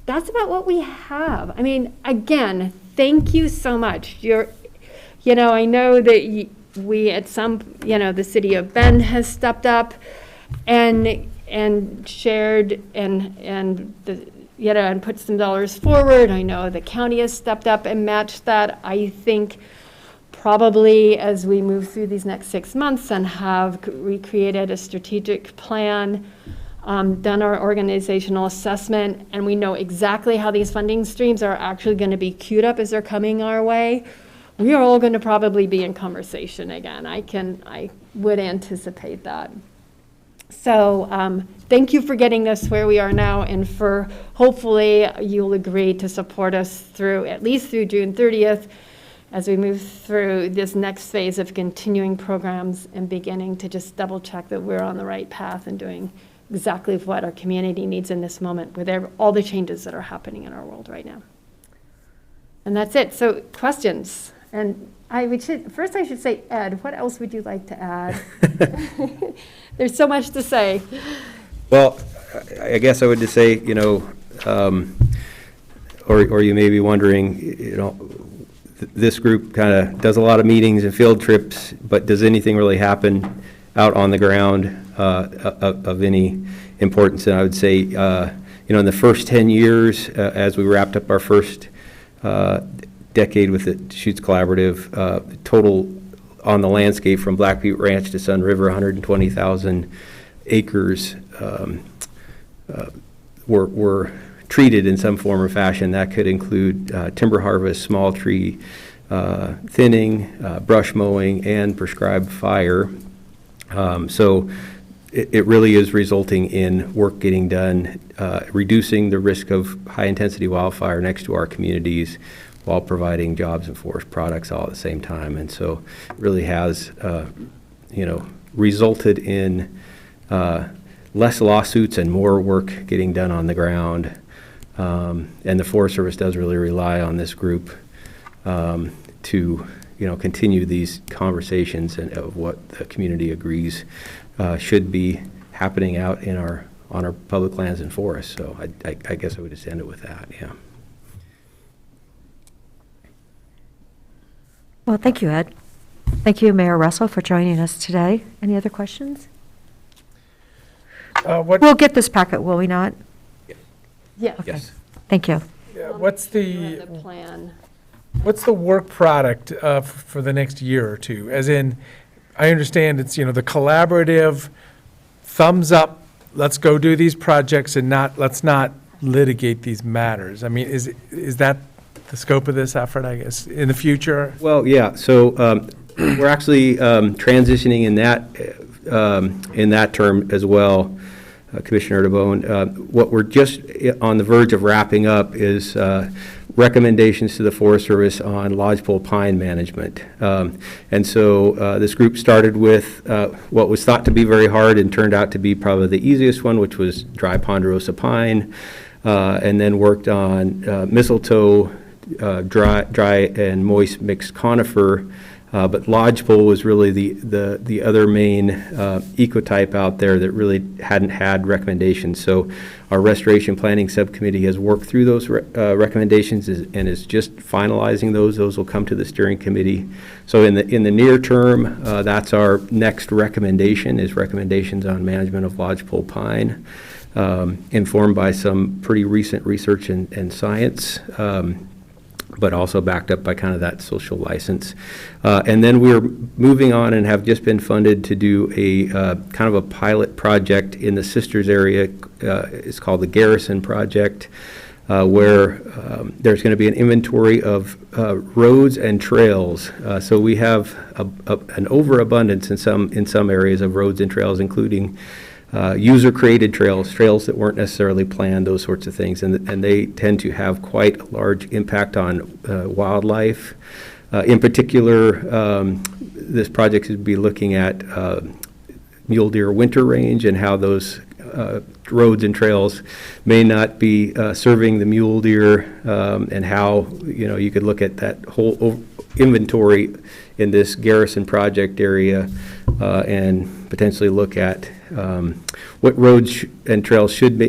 that's about what we have. I mean, again, thank you so much. You know, I know that we at some, you know, the city of Bend has stepped up and shared and put some dollars forward. I know the county has stepped up and matched that. I think probably as we move through these next 6 months and have recreated a strategic plan, done our organizational assessment, and we know exactly how these funding streams are actually going to be queued up as they're coming our way, we are all going to probably be in conversation again. I would anticipate that. So thank you for getting us where we are now, and for hopefully you'll agree to support us through, at least through June 30th, as we move through this next phase of continuing programs and beginning to just double check that we're on the right path and doing exactly what our community needs in this moment with all the changes that are happening in our world right now. And that's it. So questions? And first I should say, Ed, what else would you like to add? There's so much to say. Well, I guess I would just say, you know, or you may be wondering, you know, this group kind of does a lot of meetings and field trips, but does anything really happen out on the ground of any importance? And I would say, you know, in the first 10 years, as we wrapped up our first decade with the Deschutes Collaborative, total on the landscape from Black Butte Ranch to Sun River, 120,000 acres were treated in some form or fashion. That could include timber harvest, small tree thinning, brush mowing, and prescribed fire. So it really is resulting in work getting done, reducing the risk of high-intensity wildfire next to our communities while providing jobs and forest products all at the same time. And so it really has, you know, resulted in less lawsuits and more work getting done on the ground. And the Forest Service does really rely on this group to, you know, continue these conversations and of what the community agrees should be happening out in our on our public lands and forests. So I guess I would just end it with that, yeah. Well, thank you, Ed. Thank you, Mayor Russell, for joining us today. Any other questions? We'll get this packet, will we not? Yes. Yes. Thank you. What's The the, plan. what's the work product for the next year or two? As in, I understand it's, the collaborative, thumbs up, let's go do these projects and let's not litigate these matters. I mean, is that the scope of this effort, I guess, in the future? Well, yeah, so we're actually transitioning in that term as well, Commissioner DeBonne. What we're just on the verge of wrapping up is recommendations to the Forest Service on lodgepole pine management. And so this group started with what was thought to be very hard and turned out to be probably the easiest one, which was dry ponderosa pine, and then worked on mistletoe, dry and moist mixed conifer, but lodgepole was really the other main ecotype out there that really hadn't had recommendations. So our Restoration Planning Subcommittee has worked through those recommendations and is just finalizing those. Those will come to the steering committee. So in the near term, that's our next recommendation, is recommendations on management of lodgepole pine, informed by some pretty recent research and science. But also backed up by kind of that social license. And then we're moving on and have just been funded to do a kind of a pilot project in the Sisters area. It's called the Garrison Project, where there's going to be an inventory of roads and trails. So we have an overabundance in some areas of roads and trails, including user-created trails that weren't necessarily planned, those sorts of things, and they tend to have quite a large impact on wildlife. In particular, this project would be looking at mule deer winter range and how those roads and trails may not be serving the mule deer, and how you could look at that whole inventory in this Garrison Project area and potentially look at what roads and trails should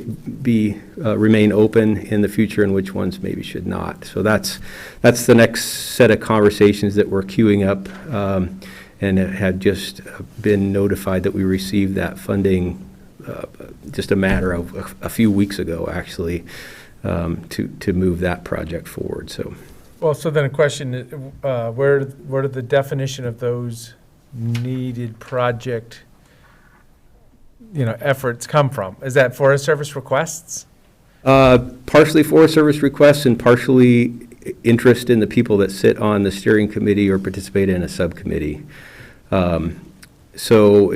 remain open in the future and which ones maybe should not. So that's the next set of conversations that we're queuing up, and have just been notified that we received that funding just a matter of a few weeks ago, actually, to move that project forward. So. Well, so then a question, where did the definition of those needed project, efforts come from? Is that Forest Service requests? Partially Forest Service requests and partially interest in the people that sit on the steering committee or participate in a subcommittee. So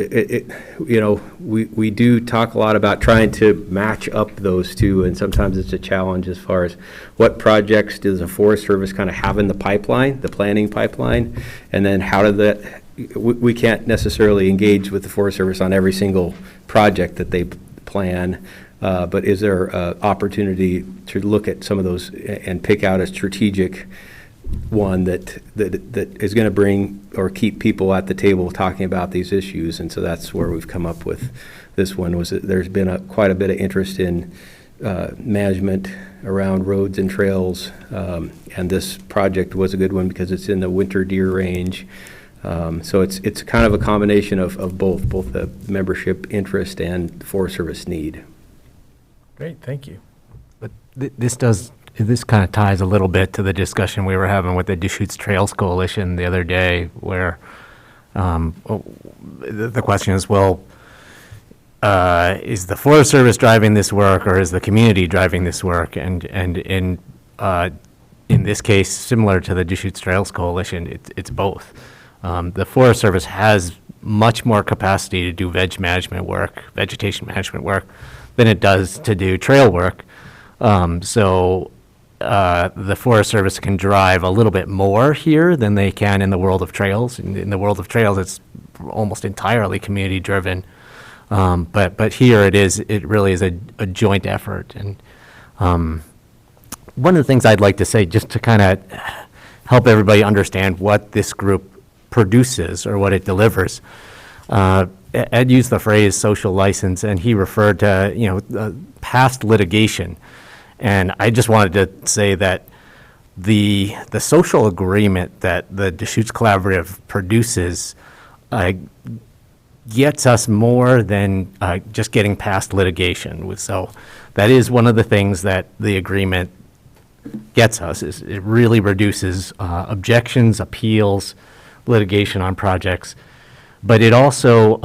we do talk a lot about trying to match up those two, and sometimes it's a challenge as far as what projects does the Forest Service kind of have in the pipeline, the planning pipeline, and then how do that, we can't necessarily engage with the Forest Service on every single project that they plan, but is there opportunity to look at some of those and pick out a strategic one that is going to bring or keep people at the table talking about these issues? And so that's where we've come up with this one. Was that there's been quite a bit of interest in management around roads and trails, and this project was a good one because it's in the winter deer range. So it's kind of a combination of both the membership interest and Forest Service need. Great, thank you. But this kind of ties a little bit to the discussion we were having with the Deschutes Trails Coalition the other day, where the question is, well, is the Forest Service driving this work, or is the community driving this work? And in this case, similar to the Deschutes Trails Coalition, it's both. The Forest Service has much more capacity to do vegetation management work, than it does to do trail work. So the Forest Service can drive a little bit more here than they can in the world of trails. In the world of trails, it's almost entirely community driven. But here it really is a joint effort. And one of the things I'd like to say, just to kind of help everybody understand what this group produces or what it delivers, and Ed used the phrase social license, and he referred to, past litigation. And I just wanted to say that the social agreement that the Deschutes Collaborative produces gets us more than just getting past litigation. So that is one of the things that the agreement gets us, is it really reduces objections, appeals, litigation on projects. But it also,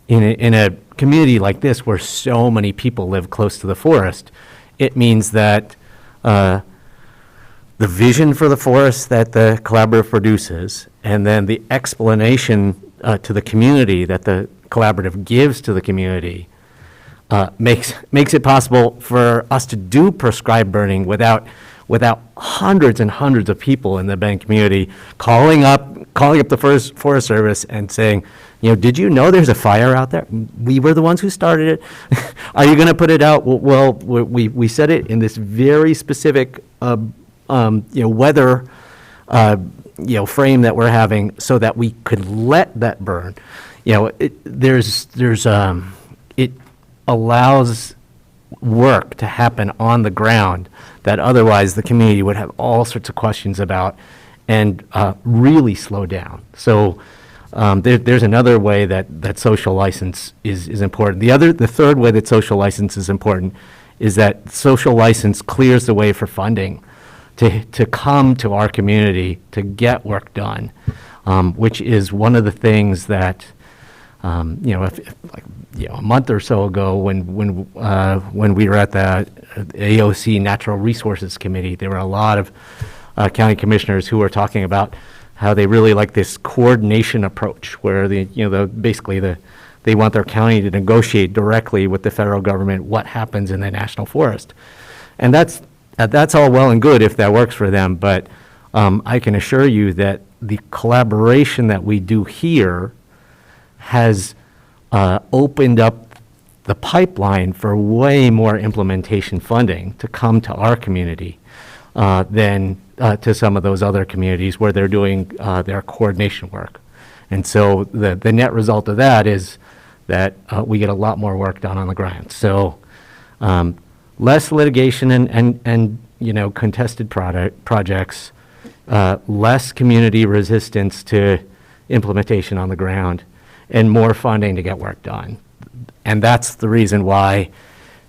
in a community like this where so many people live close to the forest, it means that the vision for the forest that the collaborative produces, and then the explanation to the community that the collaborative gives to the community, makes it possible for us to do prescribed burning without hundreds and hundreds of people in the Bend community calling up the Forest Service and saying, did you know there's a fire out there? We were the ones who started it. Are you going to put it out? Well, we said it in this very specific, weather, frame that we're having, so that we could let that burn. It allows work to happen on the ground that otherwise the community would have all sorts of questions about, and really slow down. So there's another way that social license is important. The third way that social license is important is that social license clears the way for funding to come to our community to get work done, which is one of the things that, a month or so ago when we were at the AOC Natural Resources Committee, there were a lot of county commissioners who were talking about how they really like this coordination approach, where they want their county to negotiate directly with the federal government what happens in the national forest. And that's all well and good if that works for them, but I can assure you that the collaboration that we do here has opened up the pipeline for way more implementation funding to come to our community than to some of those other communities where they're doing their coordination work. And so the net result of that is that we get a lot more work done on the ground. So less litigation and contested projects, less community resistance to implementation on the ground, and more funding to get work done. And that's the reason why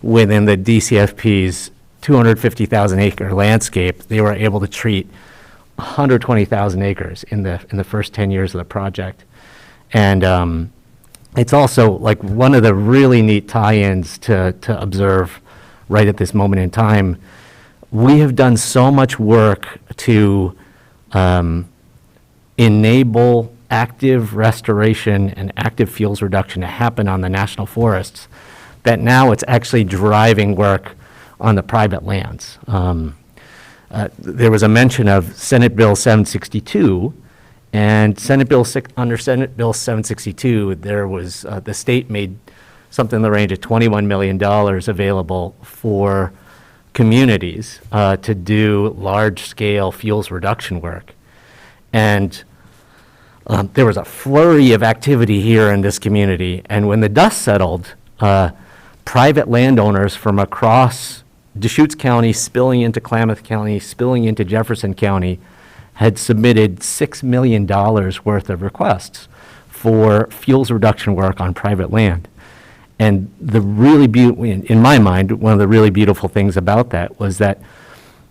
within the DCFP's 250,000 acre landscape, they were able to treat 120,000 acres in the first 10 years of the project. And it's also like one of the really neat tie-ins to observe right at this moment in time. We have done so much work to enable active restoration and active fuels reduction to happen on the national forests, that now it's actually driving work on the private lands. There was a mention of Senate Bill 762, and under Senate Bill 762, there was, the state made something in the range of $21 million available for communities to do large-scale fuels reduction work. And there was a flurry of activity here in this community, and when the dust settled, private landowners from across Deschutes County, spilling into Klamath County, spilling into Jefferson County, had submitted $6 million worth of requests for fuels reduction work on private land. And the really in my mind, one of the really beautiful things about that was that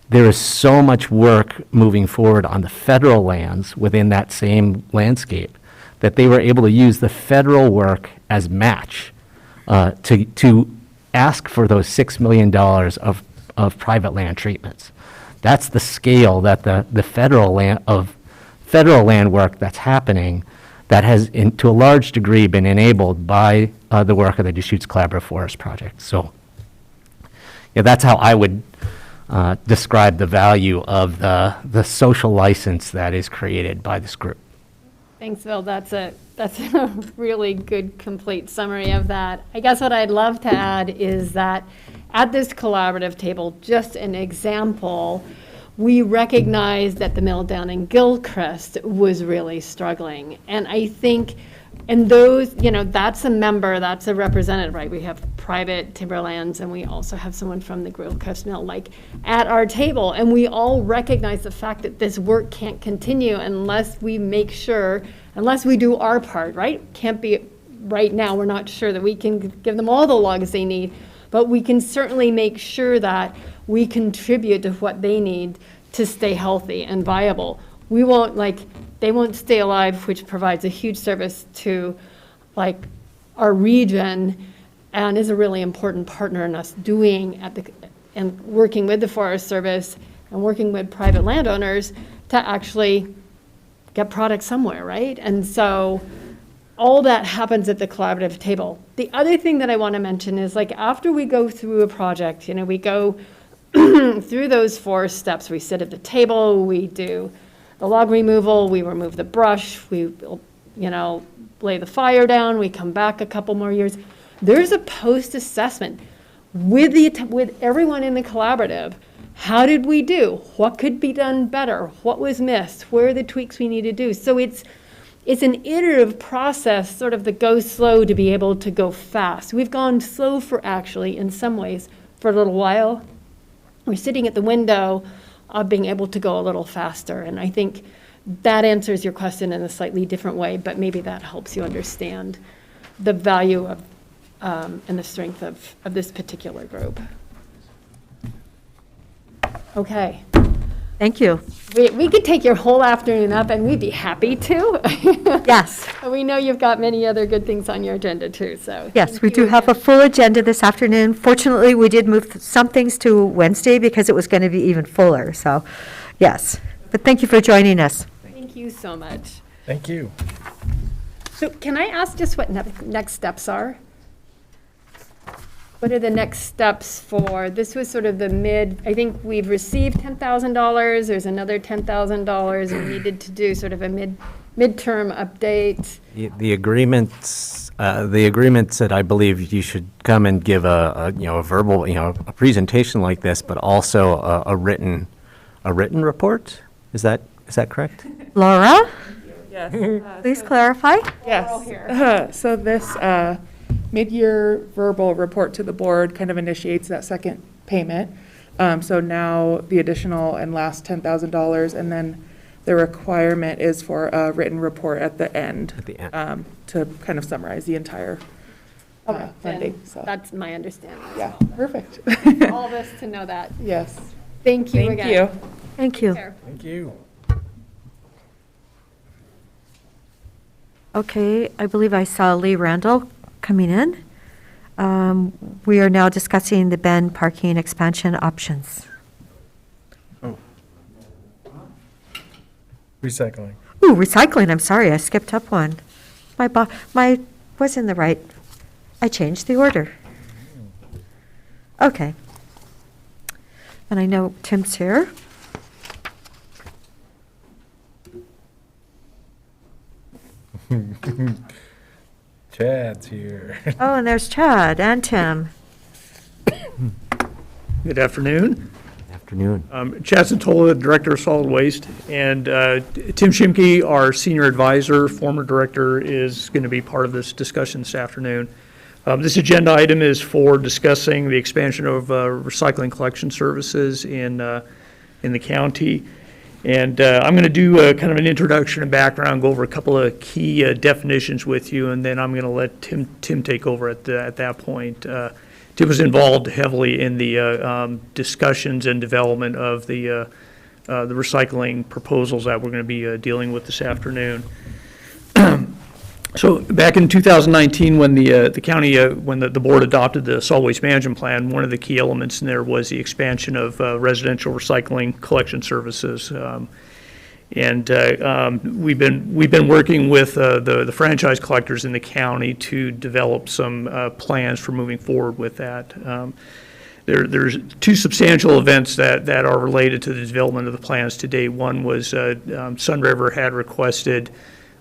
there is so much work moving forward on the federal lands within that same landscape that they were able to use the federal work as match to ask for those $6 million of private land treatments. That's the scale that the federal land work that's happening, that has, to a large degree, been enabled by the work of the Deschutes Collaborative Forest Project. So, that's how I would describe the value of the social license that is created by this group. Thanks, Bill. That's a really good, complete summary of that. I guess what I'd love to add is that at this collaborative table, just an example, we recognized that the mill down in Gilchrist was really struggling. And I think And those, that's a member, that's a representative, right? We have private timberlands, and we also have someone from the Gold Coast Mill, like, at our table. And we all recognize the fact that this work can't continue unless we make sure, unless we do our part, right? Can't be, right now, we're not sure that we can give them all the logs they need, but we can certainly make sure that we contribute to what they need to stay healthy and viable. We won't, they won't stay alive, which provides a huge service to, our region, and is a really important partner in us doing and working with the Forest Service and working with private landowners to actually get product somewhere, right? And so all that happens at the collaborative table. The other thing that I want to mention is, after we go through a project, we go through those 4 steps. We sit at the table, we do the log removal, we remove the brush, we, lay the fire down, we come back a couple more years. There's a post-assessment with everyone in the collaborative. How did we do? What could be done better? What was missed? Where are the tweaks we need to do? So it's an iterative process, sort of the go slow to be able to go fast. We've gone slow in some ways, for a little while. We're sitting at the window of being able to go a little faster. And I think that answers your question in a slightly different way, but maybe that helps you understand the value of and the strength of this particular group. Okay. Thank you. We could take your whole afternoon up, and we'd be happy to. Yes. We know you've got many other good things on your agenda, too, so. Yes, thank we you do have a again. full agenda this afternoon. Fortunately, we did move some things to Wednesday because it was going to be even fuller, so, yes. But thank you for joining us. Thank you so much. Thank you. So can I ask just what next steps are? What are the next steps for, this was sort of I think we've received $10,000, there's another $10,000, we needed to do sort of a midterm update. The agreement said, I believe you should come and give a verbal, a presentation like this, but also a written report? Is that correct? Laura, Yes. please clarify. Yes. So this mid-year verbal report to the board kind of initiates that second payment. So now the additional and last $10,000, and then the requirement is for a written report at the end. At the end. To kind of summarize the entire Okay, funding, then so. that's my understanding. Yeah, perfect. All of us to know that. Yes. Thank you Thank again. you. Thank you. There. Thank you. Okay, I believe I saw Lee Randall coming in. We are now discussing the Bend parking expansion options. Recycling. Ooh, recycling, I'm sorry, I skipped up one. My was in the right, I changed the order. Okay. And I know Tim's here. Chad's here. Oh, and there's Chad and Tim. Good afternoon. Afternoon. Chad Santola, Director of Solid Waste, and Tim Shimke, our Senior Advisor, former Director, is going to be part of this discussion this afternoon. This agenda item is for discussing the expansion of recycling collection services in the county. And I'm going to do kind of an introduction and background, go over a couple of key definitions with you, and then I'm going to let Tim take over at that point. Tim was involved heavily in the discussions and development of the recycling proposals that we're going to be dealing with this afternoon. So back in 2019, when the county, when the board adopted the solid waste management plan, one of the key elements in there was the expansion of residential recycling collection services. And we've been working with the franchise collectors in the county to develop some plans for moving forward with that. There's two substantial events that are related to the development of the plans today. One was Sun River had requested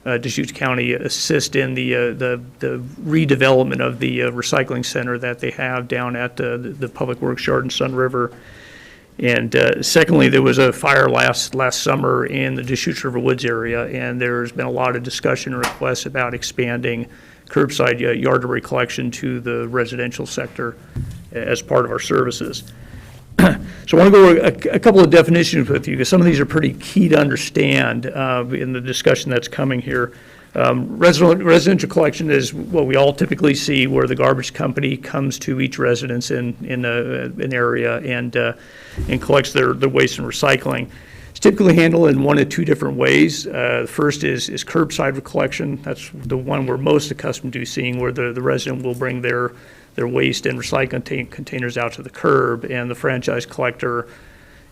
Deschutes County assist in the redevelopment of the recycling center that they have down at the Public Works Yard in Sun River. And secondly, there was a fire last summer in the Deschutes River Woods area, and there's been a lot of discussion and requests about expanding curbside yard debris collection to the residential sector as part of our services. So I want to go over a couple of definitions with you, because some of these are pretty key to understand in the discussion that's coming here. Residential collection is what we all typically see, where the garbage company comes to each residence in an area and collects their waste and recycling. It's typically handled in one of two different ways. The first is curbside collection. That's the one we're most accustomed to seeing, where the resident will bring their waste and recycling containers out to the curb, and the franchise collector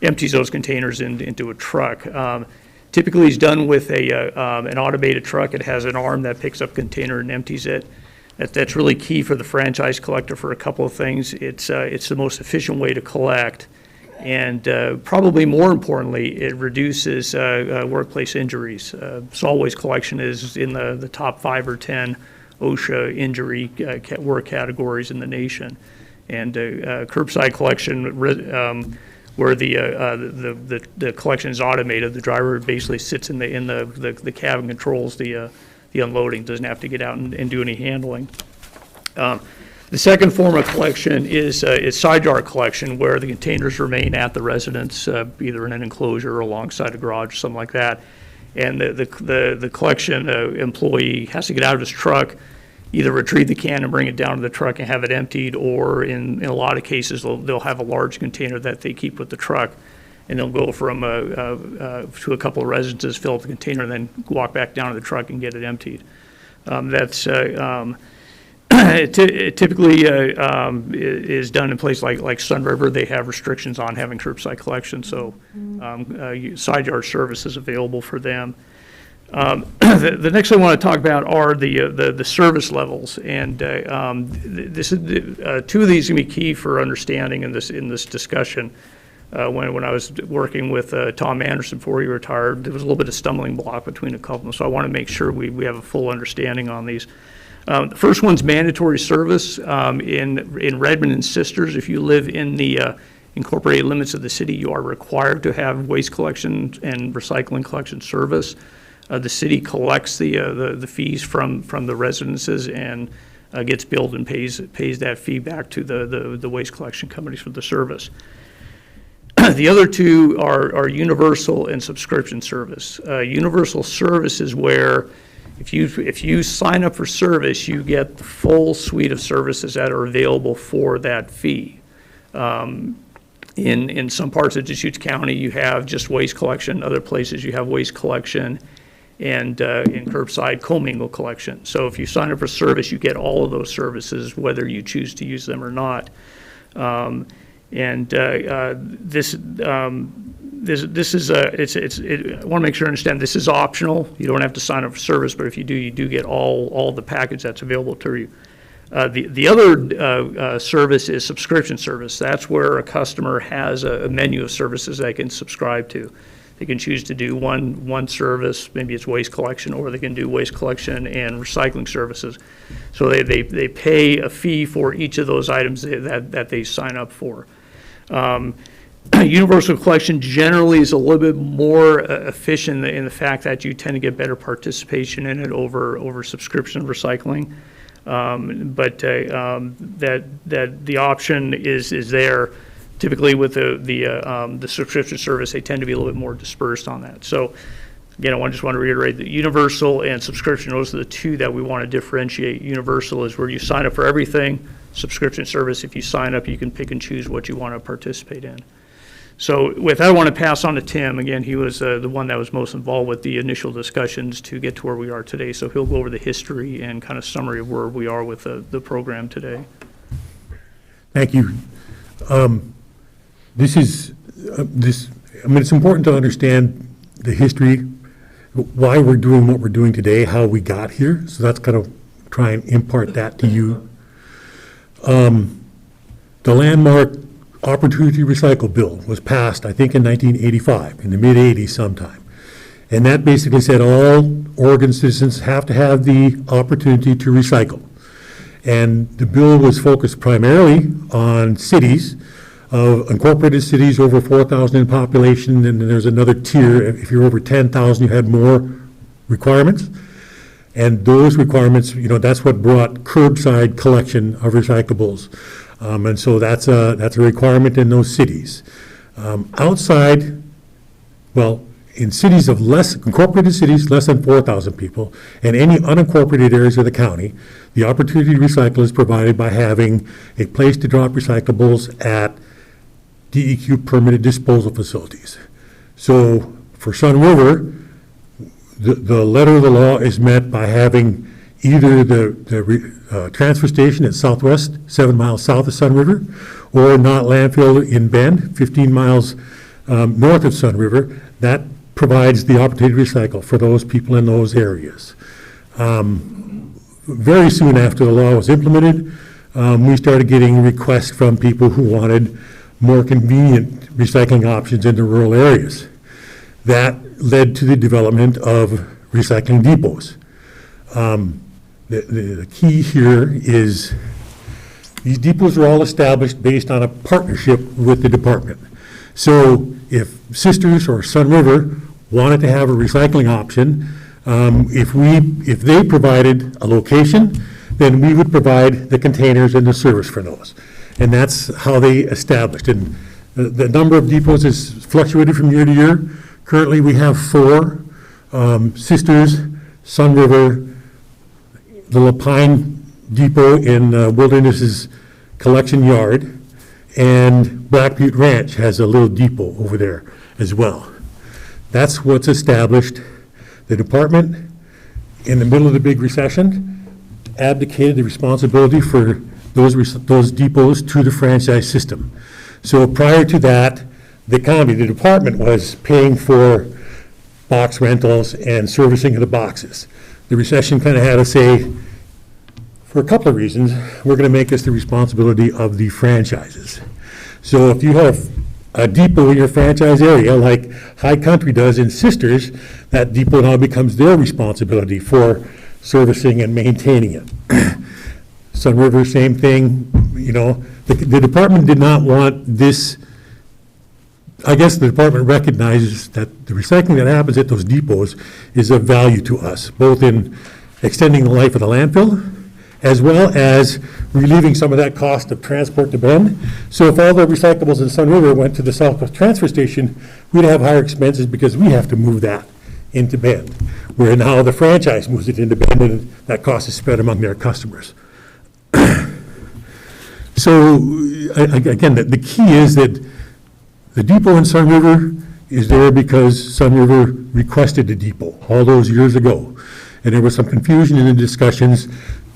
empties those containers into a truck. Typically, it's done with an automated truck. It has an arm that picks up container and empties it. That's really key for the franchise collector for a couple of things. It's the most efficient way to collect, and probably more importantly, it reduces workplace injuries. Solid waste collection is in the top 5 or 10 OSHA injury work categories in the nation, and curbside collection, where the collection is automated. The driver basically sits in the cab and controls the unloading, doesn't have to get out and do any handling. The second form of collection is side yard collection, where the containers remain at the residence, either in an enclosure or alongside a garage, something like that. And the collection employee has to get out of his truck, either retrieve the can and bring it down to the truck and have it emptied, or in a lot of cases, they'll have a large container that they keep with the truck, and they'll go from to a couple of residences, fill up the container, and then walk back down to the truck and get it emptied. It typically is done in places like Sun River. They have restrictions on having curbside collection, so side yard service is available for them. The next thing I want to talk about are the service levels, and this is two of these are going to be key for understanding in this discussion. When I was working with Tom Anderson before he retired, there was a little bit of stumbling block between a couple, so I want to make sure we have a full understanding on these. The first one's mandatory service. In Redmond and Sisters, if you live in the incorporated limits of the city, you are required to have waste collection and recycling collection service. The city collects the fees from the residences and gets billed and pays that fee back to the waste collection companies for the service. The other two are universal and subscription service. Universal service is where if you sign up for service, you get the full suite of services that are available for that fee. In some parts of Deschutes County, you have just waste collection. Other places, you have waste collection and in curbside commingled collection. So if you sign up for service, you get all of those services, whether you choose to use them or not. This is I want to make sure I understand, this is optional. You don't have to sign up for service, but if you do, you do get all the package that's available to you. The other service is subscription service. That's where a customer has a menu of services they can subscribe to. They can choose to do one service, maybe it's waste collection, or they can do waste collection and recycling services. So they pay a fee for each of those items that they sign up for. Universal collection generally is a little bit more efficient in the fact that you tend to get better participation in it over subscription recycling. But that the option is there. Typically with the subscription service, they tend to be a little bit more dispersed on that. So again, I just want to reiterate that universal and subscription, those are the two that we want to differentiate. Universal is where you sign up for everything. Subscription service, if you sign up, you can pick and choose what you want to participate in. So with that, I want to pass on to Tim. Again, he was the one that was most involved with the initial discussions to get to where we are today. So he'll go over the history and kind of summary of where we are with the program today. Thank you. It's important to understand the history, why we're doing what we're doing today, how we got here. So that's kind of try and impart that to you. The landmark Opportunity Recycle Bill was passed, I think, in 1985, in the mid-'80s sometime. And that basically said all Oregon citizens have to have the opportunity to recycle. And the bill was focused primarily on cities of incorporated cities over 4,000 in population, and then there's another tier, if you're over 10,000, you had more requirements. And those requirements, that's what brought curbside collection of recyclables. And so that's a requirement in those cities. Outside, well, in cities of incorporated cities, less than 4,000 people, and any unincorporated areas of the county, the opportunity to recycle is provided by having a place to drop recyclables at DEQ permitted disposal facilities. So for Sun River, the letter of the law is met by having either the transfer station at Southwest, 7 miles south of Sun River, or Not Landfill in Bend, 15 miles north of Sun River. That provides the opportunity to recycle for those people in those areas. Very soon after the law was implemented, we started getting requests from people who wanted more convenient recycling options in the rural areas. That led to the development of recycling depots. The key here is these depots are all established based on a partnership with the department. So if Sisters or Sun River wanted to have a recycling option, if they provided a location, then we would provide the containers and the service for those. And that's how they established. And the number of depots has fluctuated from year to year. Currently, we have 4, Sisters, Sun River, the Lapine Depot in Wilderness's collection yard, and Black Butte Ranch has a little depot over there as well. That's what's established. The department, in the middle of the big recession, abdicated the responsibility for those depots to the franchise system. So prior to that, the county, the department was paying for box rentals and servicing of the boxes. The recession kind of had us say, for a couple of reasons, we're going to make this the responsibility of the franchises. So if you have a depot in your franchise area, like High Country does in Sisters, that depot now becomes their responsibility for servicing and maintaining it. Sun River, same thing, the department did not want this. I guess the department recognizes that the recycling that happens at those depots is of value to us, both in extending the life of the landfill, as well as relieving some of that cost of transport to Bend. So if all the recyclables in Sun River went to the Southwest Transfer Station, we'd have higher expenses because we have to move that into Bend, where now the franchise moves it into Bend, and that cost is spread among their customers. So again, the key is that the depot in Sun River is there because Sun River requested the depot all those years ago. And there was some confusion in the discussions,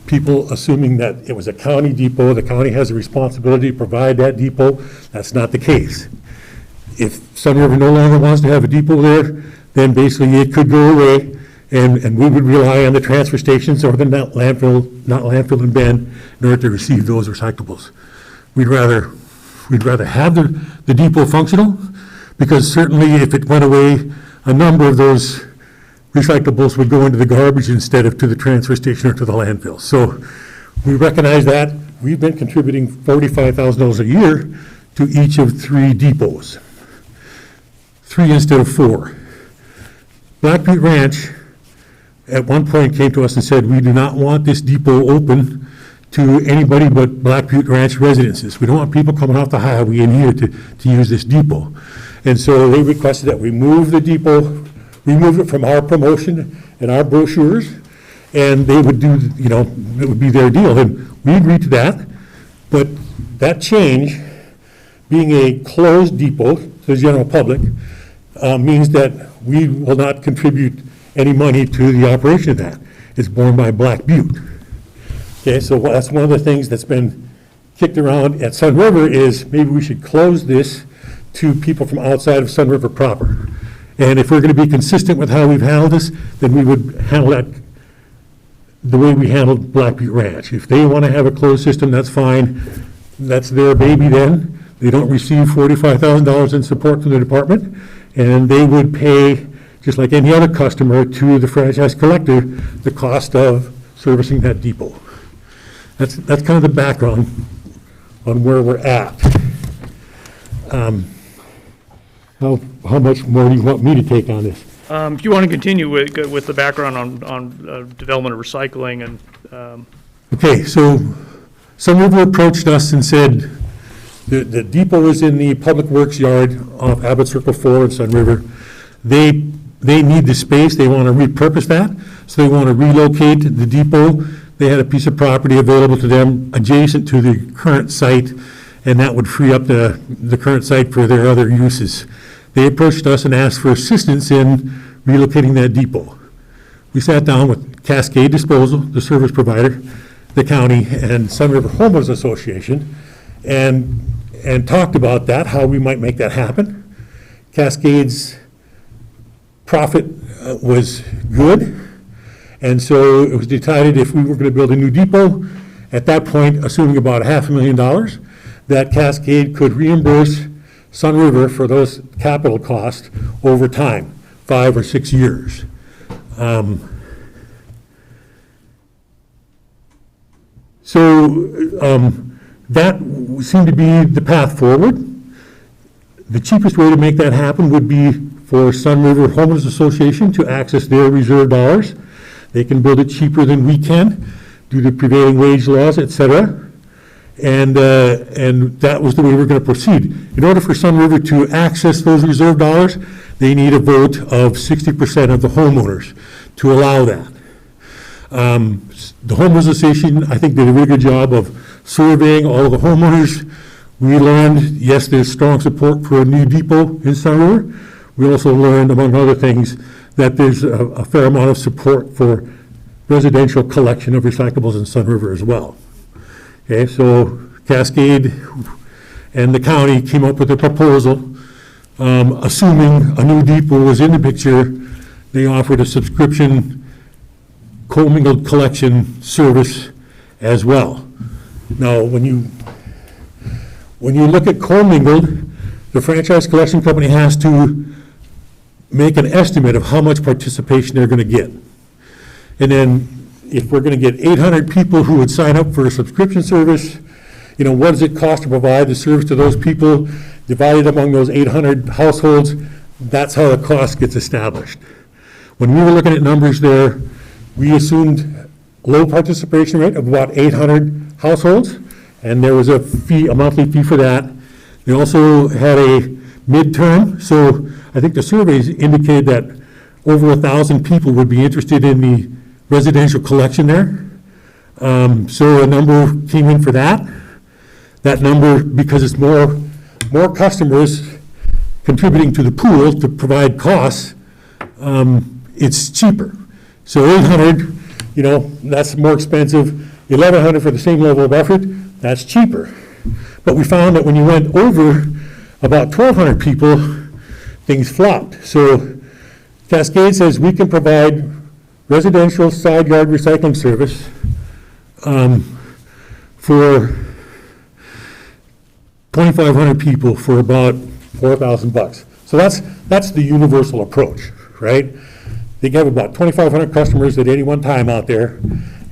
people assuming that it was a county depot, the county has a responsibility to provide that depot. That's not the case. If Sun River no longer wants to have a depot there, then basically it could go away, and we would rely on the transfer stations or the not landfill in Bend in order to receive those recyclables. We'd rather have the depot functional, because certainly if it went away, a number of those recyclables would go into the garbage instead of to the transfer station or to the landfill. So we recognize that. We've been contributing $45,000 a year to each of 3 depots. 3 instead of 4. Black Butte Ranch at one point came to us and said, we do not want this depot open to anybody but Black Butte Ranch residences. We don't want people coming off the highway in here to use this depot. And so they requested that we move the depot, remove it from our promotion and our brochures, and they would do, it would be their deal. And we agreed to that, but that change, being a closed depot to the general public, means that we will not contribute any money to the operation of that. It's borne by Black Butte. Okay, so that's one of the things that's been kicked around at Sun River is maybe we should close this to people from outside of Sun River proper. And if we're going to be consistent with how we've handled this, then we would handle that the way we handled Black Butte Ranch. If they want to have a closed system, that's fine. That's their baby then. They don't receive $45,000 in support from the department, and they would pay, just like any other customer, to the franchise collector, the cost of servicing that depot. That's kind of the background on where we're at. How much more do you want me to take on this? If you want to continue with the background on development of recycling and, Okay, so Sunriver approached us and said, the depot is in the Public Works yard off Abbott Circle 4 in Sunriver. They need the space, they want to repurpose that, so they want to relocate the depot. They had a piece of property available to them adjacent to the current site, and that would free up the current site for their other uses. They approached us and asked for assistance in relocating that depot. We sat down with Cascade Disposal, the service provider, the county, and Sunriver Homeowners Association, and talked about that, how we might make that happen. Cascade's profit was good, and so it was decided if we were going to build a new depot, at that point, assuming about $500,000, that Cascade could reimburse Sunriver for those capital costs over time, 5 or 6 years. That seemed to be the path forward. The cheapest way to make that happen would be for Sunriver Homeowners Association to access their reserve dollars. They can build it cheaper than we can due to prevailing wage laws, et cetera. And that was the way we're going to proceed. In order for Sunriver to access those reserve dollars, they need a vote of 60% of the homeowners to allow that. The Homeowners Association, I think, did a really good job of surveying all of the homeowners. We learned, yes, there's strong support for a new depot in Sunriver. We also learned, among other things, that there's a fair amount of support for residential collection of recyclables in Sunriver as well. Okay, so Cascade and the county came up with a proposal, assuming a new depot was in the picture. They offered a subscription commingled collection service as well. Now, when you look at commingled, the franchise collection company has to make an estimate of how much participation they're going to get. And then if we're going to get 800 people who would sign up for a subscription service, what does it cost to provide the service to those people? Divided among those 800 households, that's how the cost gets established. When we were looking at numbers there, we assumed low participation rate of about 800 households, and there was a monthly fee for that. They also had a midterm, so I think the surveys indicated that over 1,000 people would be interested in the residential collection there. So a number came in for that. That number, because it's more customers contributing to the pool to provide costs, it's cheaper. So 800, that's more expensive. 1,100 for the same level of effort, that's cheaper. But we found that when you went over about 1,200 people, things flopped. So Cascade says we can provide residential side yard recycling service for 2,500 people for about $4,000. So that's the universal approach, right? They have about 2,500 customers at any one time out there.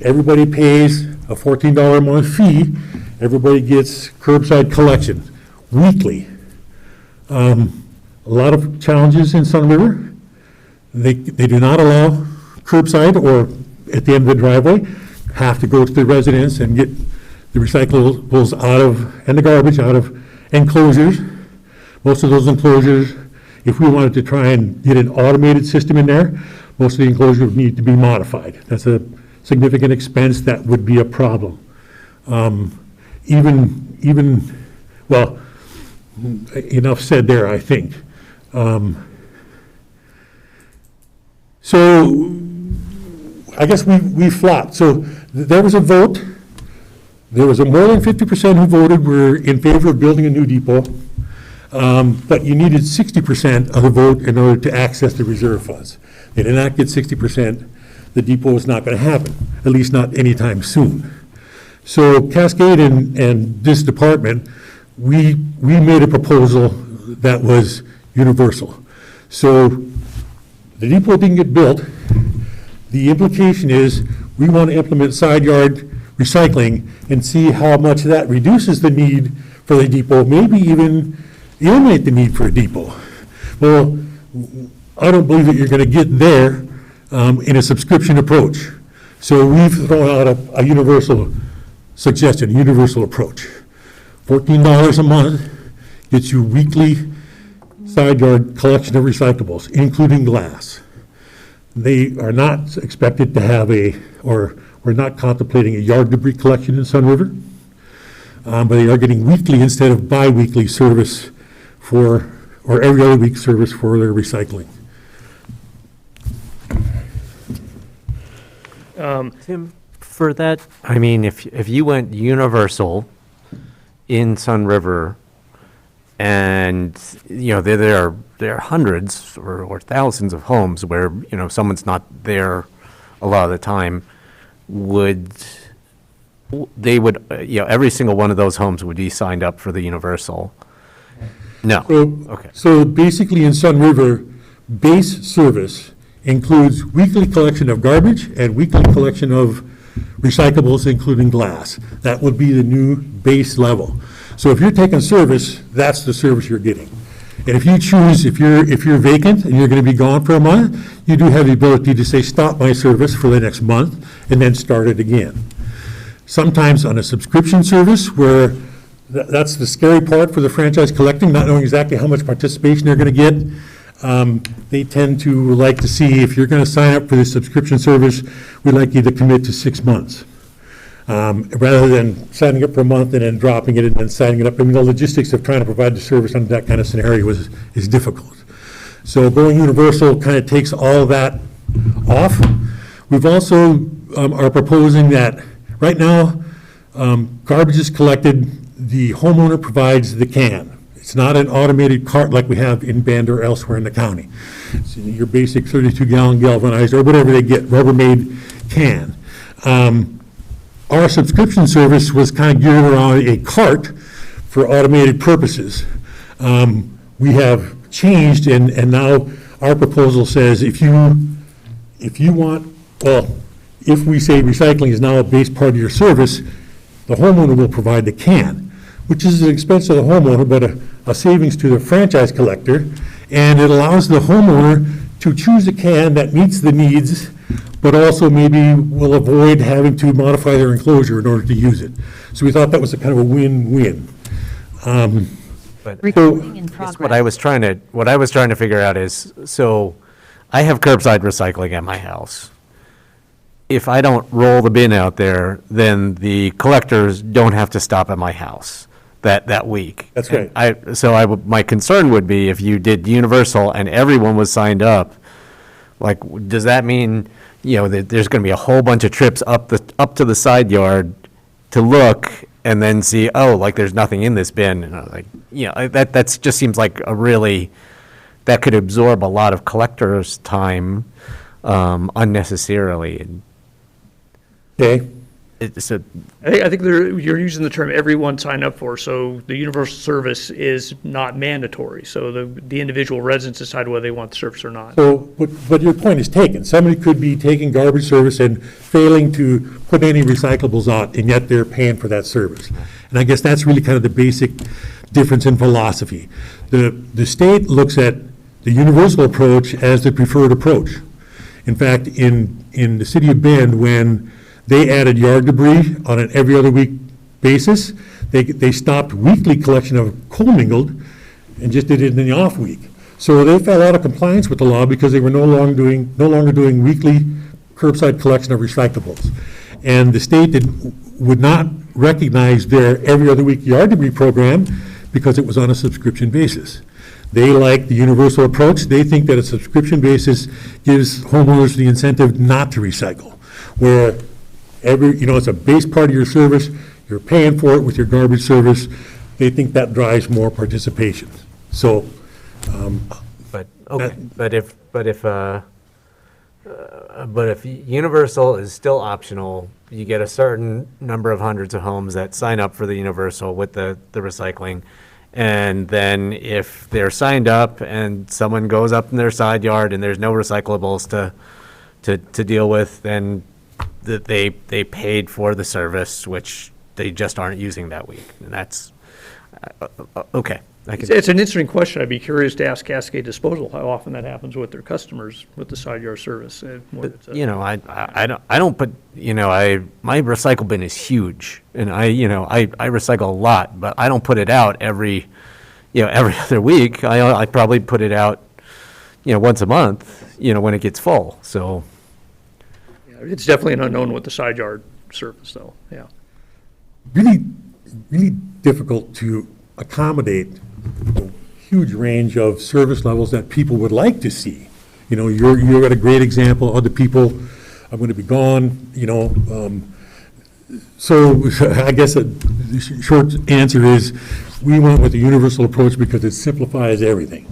Everybody pays a $14 a month fee. Everybody gets curbside collection weekly. A lot of challenges in Sunriver. They do not allow curbside or at the end of the driveway. Have to go to the residence and get the recyclables and the garbage out of enclosures. Most of those enclosures, if we wanted to try and get an automated system in there, most of the enclosures would need to be modified. That's a significant expense that would be a problem. Well, enough said there, I think. So I guess we flopped. So there was a vote. There was more than 50% who voted were in favor of building a new depot. But you needed 60% of the vote in order to access the reserve funds. They did not get 60%. The depot was not going to happen, at least not anytime soon. So Cascade and this department, we made a proposal that was universal. So the depot didn't get built. The implication is we want to implement side yard recycling and see how much that reduces the need for the depot, maybe even eliminate the need for a depot. Well, I don't believe that you're going to get there in a subscription approach. So we've thrown out a universal suggestion, a universal approach. $14 a month gets you weekly side yard collection of recyclables, including glass. They are not expected to have or we're not contemplating a yard debris collection in Sun River, but they are getting weekly instead of bi-weekly service or every other week service for their recycling. Tim, for that, I mean, if you went universal in Sun River, and, you know, there are hundreds or thousands of homes where, you know, someone's not there a lot of the time, they would, you know, every single one of those homes would be signed up for the universal? No, okay. So basically in Sun River, base service includes weekly collection of garbage and weekly collection of recyclables, including glass. That would be the new base level. So if you're taking service, that's the service you're getting. And if you choose, if you're vacant and you're going to be gone for a month, you do have the ability to say, stop my service for the next month and then start it again. Sometimes on a subscription service where that's the scary part for the franchise collecting, not knowing exactly how much participation they're going to get. They tend to like to see, if you're going to sign up for this subscription service, we'd like you to commit to 6 months. Rather than signing up for a month and then dropping it and then signing it up. I mean, the logistics of trying to provide the service under that kind of scenario is difficult. So going universal kind of takes all of that off. We've also are proposing that right now, garbage is collected, the homeowner provides the can. It's not an automated cart like we have in Bend or elsewhere in the county. It's your basic 32-gallon galvanized or whatever they get, Rubbermaid can. Our subscription service was kind of geared around a cart for automated purposes. We have changed, and now our proposal says if you want, well, if we say recycling is now a base part of your service, the homeowner will provide the can, which is an expense of the homeowner, but a savings to the franchise collector, and it allows the homeowner to choose a can that meets the needs, but also maybe will avoid having to modify their enclosure in order to use it. So we thought that was a kind of a win-win. But Recording in What I progress. was trying to figure out is, so I have curbside recycling at my house. If I don't roll the bin out there, then the collectors don't have to stop at my house that week. That's right. And my concern would be if you did universal and everyone was signed up, like, does that mean, you know, that there's going to be a whole bunch of trips up to the side yard to look and then see, oh, like, there's nothing in this bin? And like, you know, that's just seems like that could absorb a lot of collectors' time unnecessarily. And Okay, it's a, I think you're using the term everyone sign up for, so the universal service is not mandatory. So the individual residents decide whether they want the service or not. so, but your point is taken. Somebody could be taking garbage service and failing to put any recyclables out, and yet they're paying for that service. And I guess that's really kind of the basic difference in philosophy. The state looks at the universal approach as the preferred approach. In fact, in the city of Bend, when they added yard debris on an every other week basis, they stopped weekly collection of commingled and just did it in the off week. So they fell out of compliance with the law because they were no longer doing weekly curbside collection of recyclables. And the state would not recognize their every other week yard debris program because it was on a subscription basis. They like the universal approach. They think that a subscription basis gives homeowners the incentive not to recycle, where it's a base part of your service, you're paying for it with your garbage service. They think that drives more participation. So, but, okay, but if universal is still optional, you get a certain number of hundreds of homes that sign up for the universal with the recycling. And then if they're signed up and someone goes up in their side yard and there's no recyclables to deal with, then they paid for the service, which they just aren't using that week. And that's, okay. I could, It's an interesting question. I'd be curious to ask Cascade Disposal how often that happens with their customers with the side yard service. you know, I don't put, you know, my recycle bin is huge, and I recycle a lot, but I don't put it out every other week. I probably put it out, once a month, when it gets full, so. It's definitely an unknown with the side yard service, though, yeah. Really, really difficult to accommodate a huge range of service levels that people would like to see. You're at a great example. Other people are going to be gone, So I guess the short answer is, we went with the universal approach because it simplifies everything,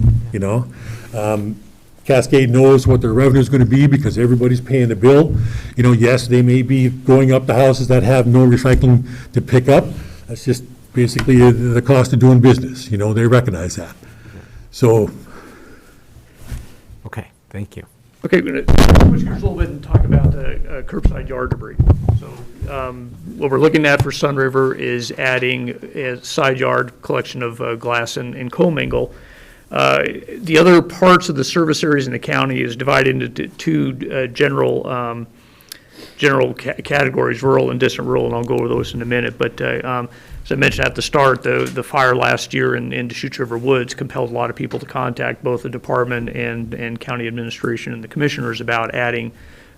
Cascade knows what their revenue is going to be because everybody's paying the bill. Yes, they may be going up to houses that have no recycling to pick up. That's just basically the cost of doing business. They recognize that. So, Okay, thank you. Okay, we're going to switch gears a little bit and talk about curbside yard debris. So what we're looking at for Sun River is adding a side yard collection of glass and commingle. The other parts of the service areas in the county is divided into two general categories, rural and distant rural, and I'll go over those in a minute. But as I mentioned at the start, the fire last year in Deschutes River Woods compelled a lot of people to contact both the department and county administration and the commissioners about adding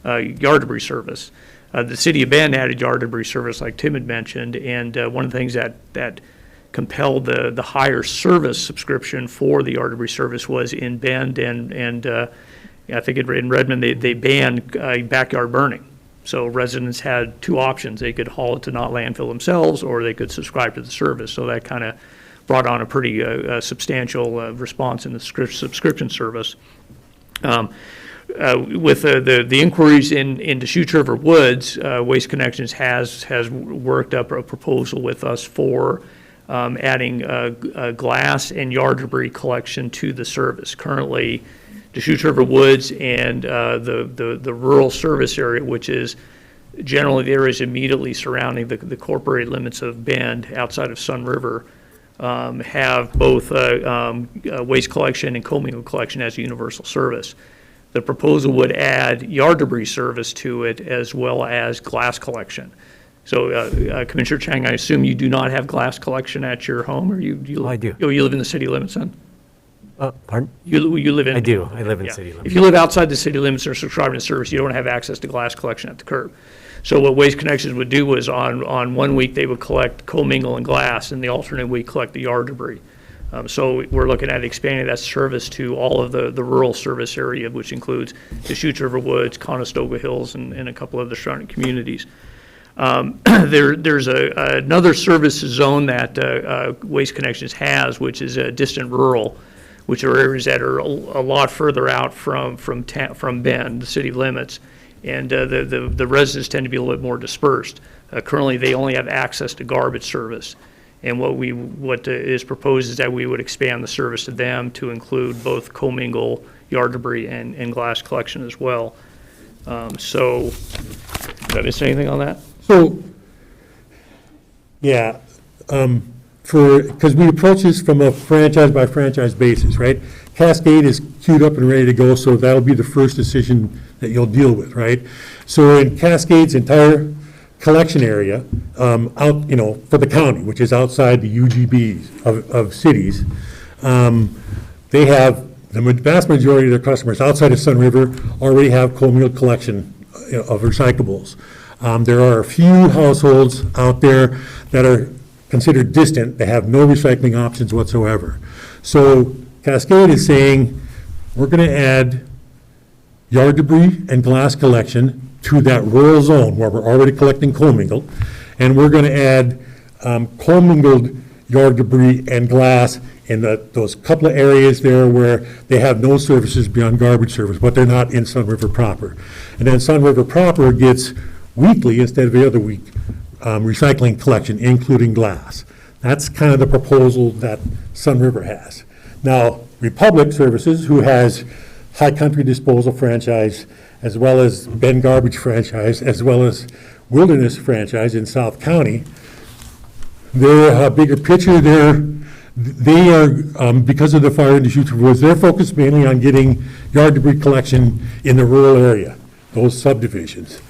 yard debris service. The city of Bend added yard debris service, like Tim had mentioned, and one of the things that compelled the higher service subscription for the yard debris service was in Bend and I think in Redmond, they banned backyard burning. So residents had two options. They could haul it to not landfill themselves, or they could subscribe to the service. So that kind of brought on a pretty substantial response in the subscription service. With the inquiries in Deschutes River Woods, Waste Connections has worked up a proposal with us for adding glass and yard debris collection to the service. Currently, Deschutes River Woods and the rural service area, which is generally the areas immediately surrounding the corporate limits of Bend outside of Sun River, have both waste collection and commingle collection as a universal service. The proposal would add yard debris service to it as well as glass collection. So, Commissioner Chang, I assume you do not have glass collection at your home, or you? I do. Oh, you live in the city limits then? Pardon? You live in? I do. I live in Yeah. city limits. If you live outside the city limits or subscribing to service, you don't have access to glass collection at the curb. So what Waste Connections would do was on 1 week, they would collect commingle and glass, and the alternate week collect the yard debris. So we're looking at expanding that service to all of the rural service area, which includes Deschutes River Woods, Conestoga Hills, and a couple of the surrounding communities. There's another service zone that Waste Connections has, which is distant rural, which are areas that are a lot further out from Bend, the city limits, and the residents tend to be a little bit more dispersed. Currently, they only have access to garbage service, and what is proposed is that we would expand the service to them to include both commingle, yard debris, and glass collection as well. So, did I miss anything on that? So, yeah, because we approach this from a franchise by franchise basis, right? Cascade is queued up and ready to go, so that'll be the first decision that you'll deal with, right? So in Cascade's entire collection area, out, for the county, which is outside the UGBs of cities, they have, the vast majority of their customers outside of Sun River already have commingle collection of recyclables. There are a few households out there that are considered distant, they have no recycling options whatsoever. So Cascade is saying, we're going to add yard debris and glass collection to that rural zone where we're already collecting commingled, and we're going to add commingled yard debris and glass in those couple of areas there where they have no services beyond garbage service, but they're not in Sun River proper. And then Sun River proper gets weekly instead of the other week recycling collection, including glass. That's kind of the proposal that Sun River has. Now, Republic Services, who has High Country Disposal franchise, as well as Bend Garbage franchise, as well as Wilderness franchise in South County, they're a bigger picture. They're They are, because of the fire and deschutes rules, they're focused mainly on getting yard debris collection in the rural area, those subdivisions.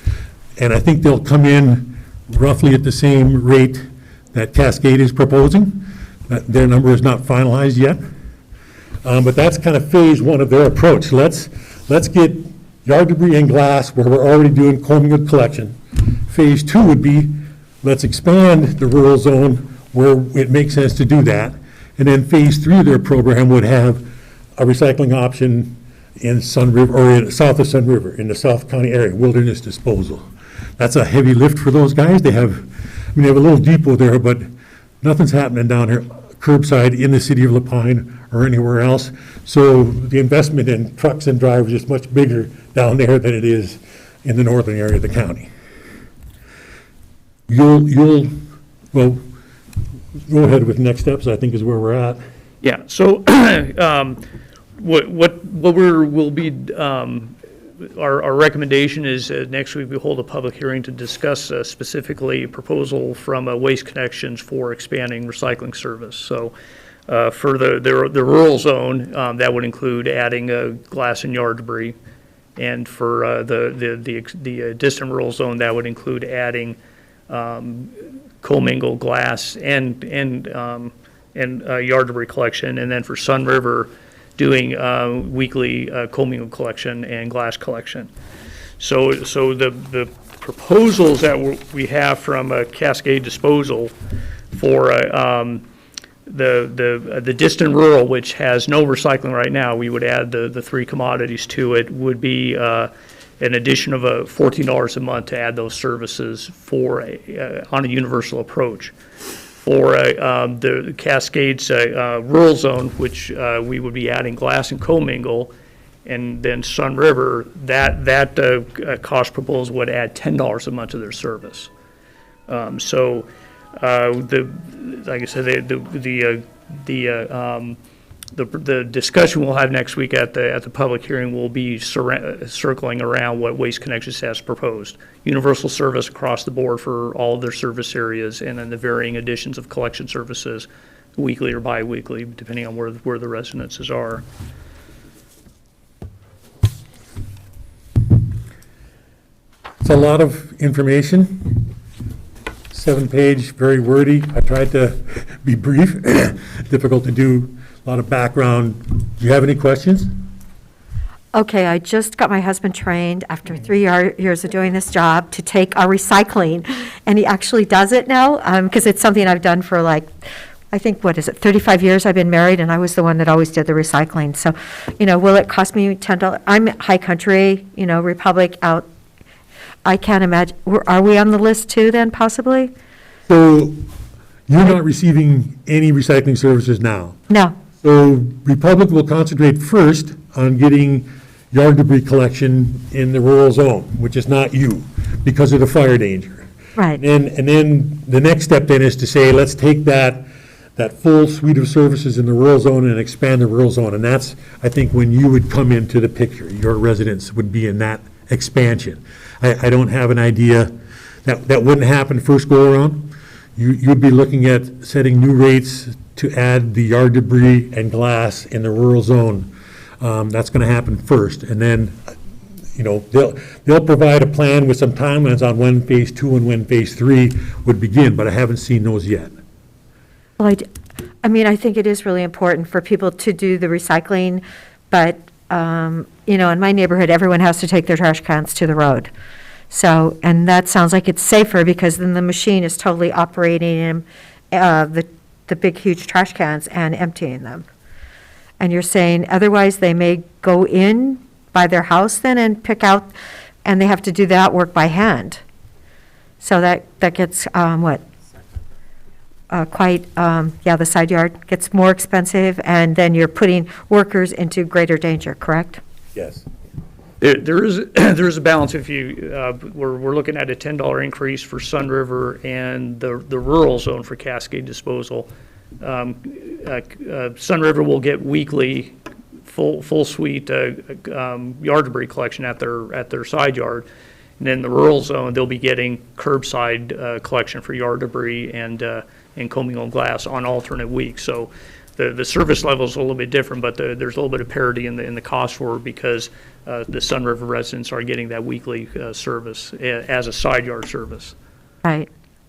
And I think they'll come in roughly at the same rate that Cascade is proposing. Their number is not finalized yet. But that's kind of phase one of their approach. Let's get yard debris and glass where we're already doing combing and collection. Phase two would be, let's expand the rural zone where it makes sense to do that. And then phase three of their program would have a recycling option in Sun River, or south of Sun River, in the South County area, wilderness disposal. That's a heavy lift for those guys. They have a little depot there, but nothing's happening down here curbside in the city of La Pine or anywhere else. So the investment in trucks and drivers is much bigger down there than it is in the northern area of the county. Well, go ahead with next steps, I think is where we're at. Yeah, so we'll be, our recommendation is next week we hold a public hearing to discuss specifically a proposal from Waste Connections for expanding recycling service. So for the rural zone, that would include adding glass and yard debris. And for the distant rural zone, that would include adding commingled glass and yard debris collection. And then for Sun River, doing weekly commingled collection and glass collection. So the proposals that we have from Cascade Disposal for the distant rural, which has no recycling right now, we would add the three commodities to it, would be an addition of $14 a month to add those services for on a universal approach. For the Cascades rural zone, which we would be adding glass and commingle, and then Sun River, that cost proposal would add $10 a month to their service. So, like I said, the discussion we'll have next week at the public hearing will be circling around what Waste Connections has proposed. Universal service across the board for all of their service areas, and then the varying additions of collection services, weekly or bi-weekly, depending on where the residences are. It's a lot of information, 7-page, very wordy. I tried to be brief, difficult to do. A lot of background. Do you have any questions? Okay, I just got my husband trained after 3 years of doing this job to take our recycling, and he actually does it now, because it's something I've done for I think, 35 years I've been married, and I was the one that always did the recycling. So, will it cost me $10? I'm high country, Republic out. I can't imagine, are we on the list too then, possibly? So you're not receiving any recycling services now? No. So Republic will concentrate first on getting yard debris collection in the rural zone, which is not you, because of the fire danger. Right. And then the next step then is to say, let's take that full suite of services in the rural zone and expand the rural zone. And that's, I think, when you would come into the picture. Your residents would be in that expansion. I don't have an idea. That wouldn't happen first go around. You'd be looking at setting new rates to add the yard debris and glass in the rural zone. That's going to happen first. And then, they'll provide a plan with some timelines on when phase 2 and when phase 3 would begin, but I haven't seen those yet. Well, I think it is really important for people to do the recycling, but, in my neighborhood, everyone has to take their trash cans to the road. So, and that sounds like it's safer because then the machine is totally operating the big, huge trash cans and emptying them. And you're saying otherwise they may go in by their house then and pick out, and they have to do that work by hand. So that gets, the side yard gets more expensive, and then you're putting workers into greater danger, correct? Yes. There is a balance. If we're looking at a $10 increase for Sun River and the rural zone for Cascade Disposal. Sun River will get weekly full suite yard debris collection at their side yard, and then the rural zone they'll be getting curbside collection for yard debris and and Commingle Glass on alternate weeks. So the service level is a little bit different, but there's a little bit of parity in the cost for it because the Sun River residents are getting that weekly service as a side yard service. Right.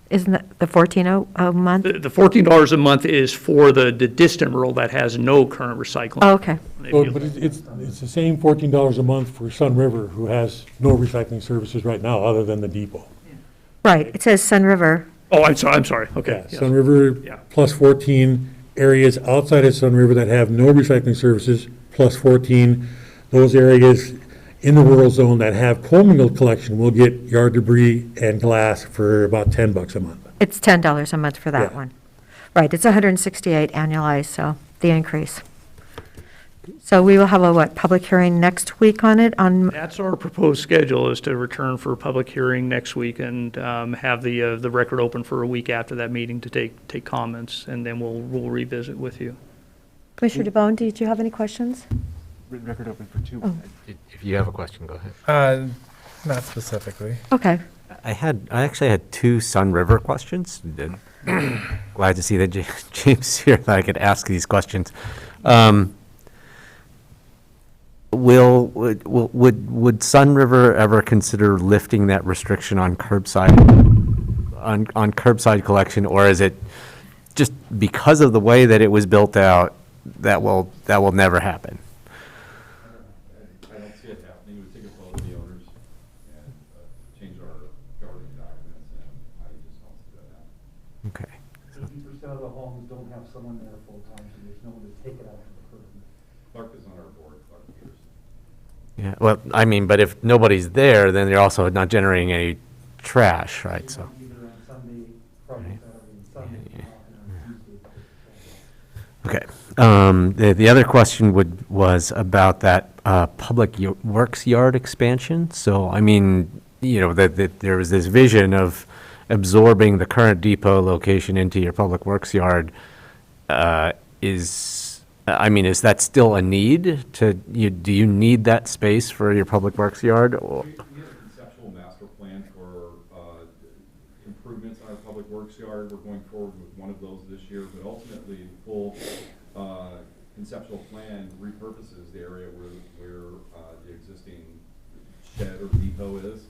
Isn't that the 14 a month? The $14 a month is for the distant rural that has no current recycling. Oh, okay. If Well, you- but it's the same $14 a month for Sun River, who has no recycling services right now, other than the depot. Right, it says Sun River. Oh, I'm sorry, okay. Yeah, yes. Sun River Yeah. plus 14, areas outside of Sun River that have no recycling services, plus 14. Those areas in the rural zone that have commingle collection will get yard debris and glass for about $10 a month. It's $10 a month for that Yeah. one. Right, it's 168 annualized, so the increase. So we will have a, public hearing next week on it, on, That's our proposed schedule, is to return for a public hearing next week and have the record open for a week after that meeting to take comments, and then we'll revisit with you. Commissioner DeBonne, did you have any questions? Record open for 2 weeks. If you have a question, go ahead. Not specifically. Okay. I actually had 2 Sun River questions. Glad to see that James here, that I could ask these questions. Would Sun River ever consider lifting that restriction on curbside, on curbside collection, or is it just because of the way that it was built out, that will never happen? I don't see it happening. We take a vote of the owners and change our governing documents, and I just don't see that happening. Okay. 50% of the homes don't have someone there full-time, so there's no one to take it out of the curb. Clark is on our board, Clark Peterson. Yeah, well, I mean, but if nobody's there, then you're also not generating any trash, right? So, Either on Sunday, Friday, Saturday, and Sunday, and on Tuesday. okay. The other question was about that public works yard expansion. So, I mean, that there was this vision of absorbing the current depot location into your public works yard. Is that still a need do you need that space for your public works yard? Or? We have a conceptual master plan for improvements on our public works yard. We're going forward with one of those this year, but ultimately, the full conceptual plan repurposes the area where the existing shed or depot is.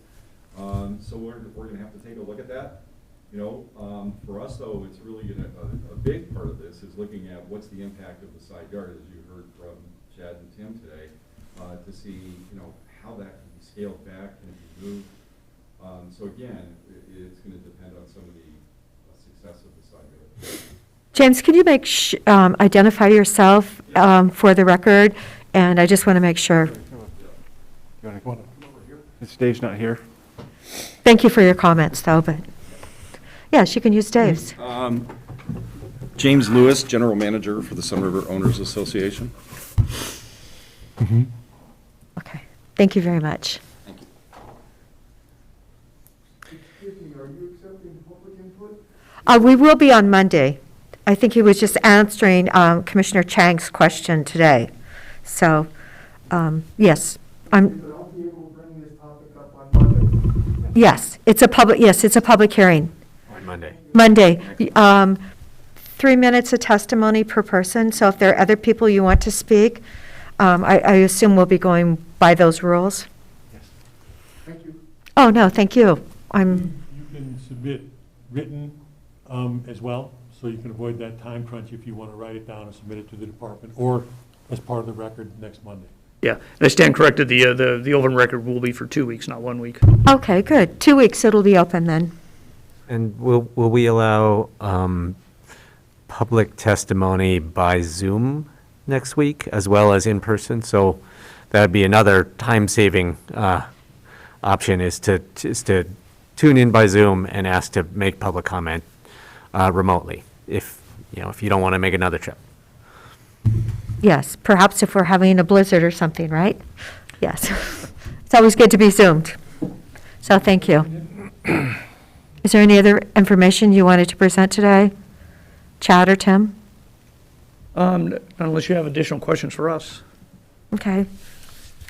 So we're going to have to take a look at that. For us though, it's really a big part of this is looking at what's the impact of the side yard, as you heard from Chad and Tim today, to see, how that can be scaled back, can it be moved. So again, it's going to depend on some of the success of the side yard. James, can you identify yourself for the record? And I just want to make sure. Is Dave's not here? Thank you for your comments, though, but, yes, you can use Dave's. James Lewis, General Manager for the Sun River Owners Association. Okay, thank you very much. Excuse me, are you accepting public input? We will be on Monday. I think he was just answering Commissioner Chang's question today. So, yes, But I'll be able to bring this topic up on Monday. yes, it's a public hearing. On Monday. Monday. 3 minutes of testimony per person, so if there are other people you want to speak, I assume we'll be going by those rules. Thank you. Oh, no, thank you. You can submit written as well, so you can avoid that time crunch if you want to write it down and submit it to the department, or as part of the record next Monday. Yeah, and I stand corrected, the open record will be for 2 weeks, not 1 week. Okay, good. 2 weeks, it'll be open then. And will we allow public testimony by Zoom next week as well as in person? So that'd be another time-saving option is to tune in by Zoom and ask to make public comment remotely if you don't want to make another trip. Yes, perhaps if we're having a blizzard or something, right? Yes. It's always good to be Zoomed. So thank you. Is there any other information you wanted to present today? Chad or Tim? Unless you have additional questions for us. Okay.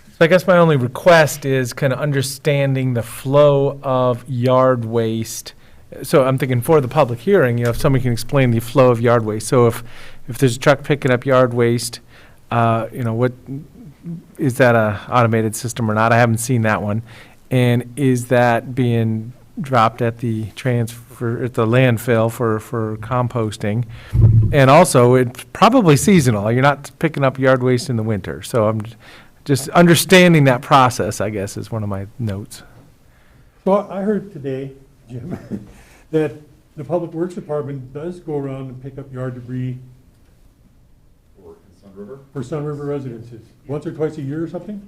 So I guess my only request is kind of understanding the flow of yard waste So I'm thinking for the public hearing, if somebody can explain the flow of yard waste. So if there's a truck picking up yard waste, what, is that a automated system or not? I haven't seen that one. And is that being dropped at the landfill for composting? And also, it's probably seasonal. You're not picking up yard waste in the winter. So I'm just understanding that process, I guess, is one of my notes. So I heard today, Jim, that the Public Works Department does go around and pick up yard debris For Sun River? for Sun River residences, once or twice a year or something?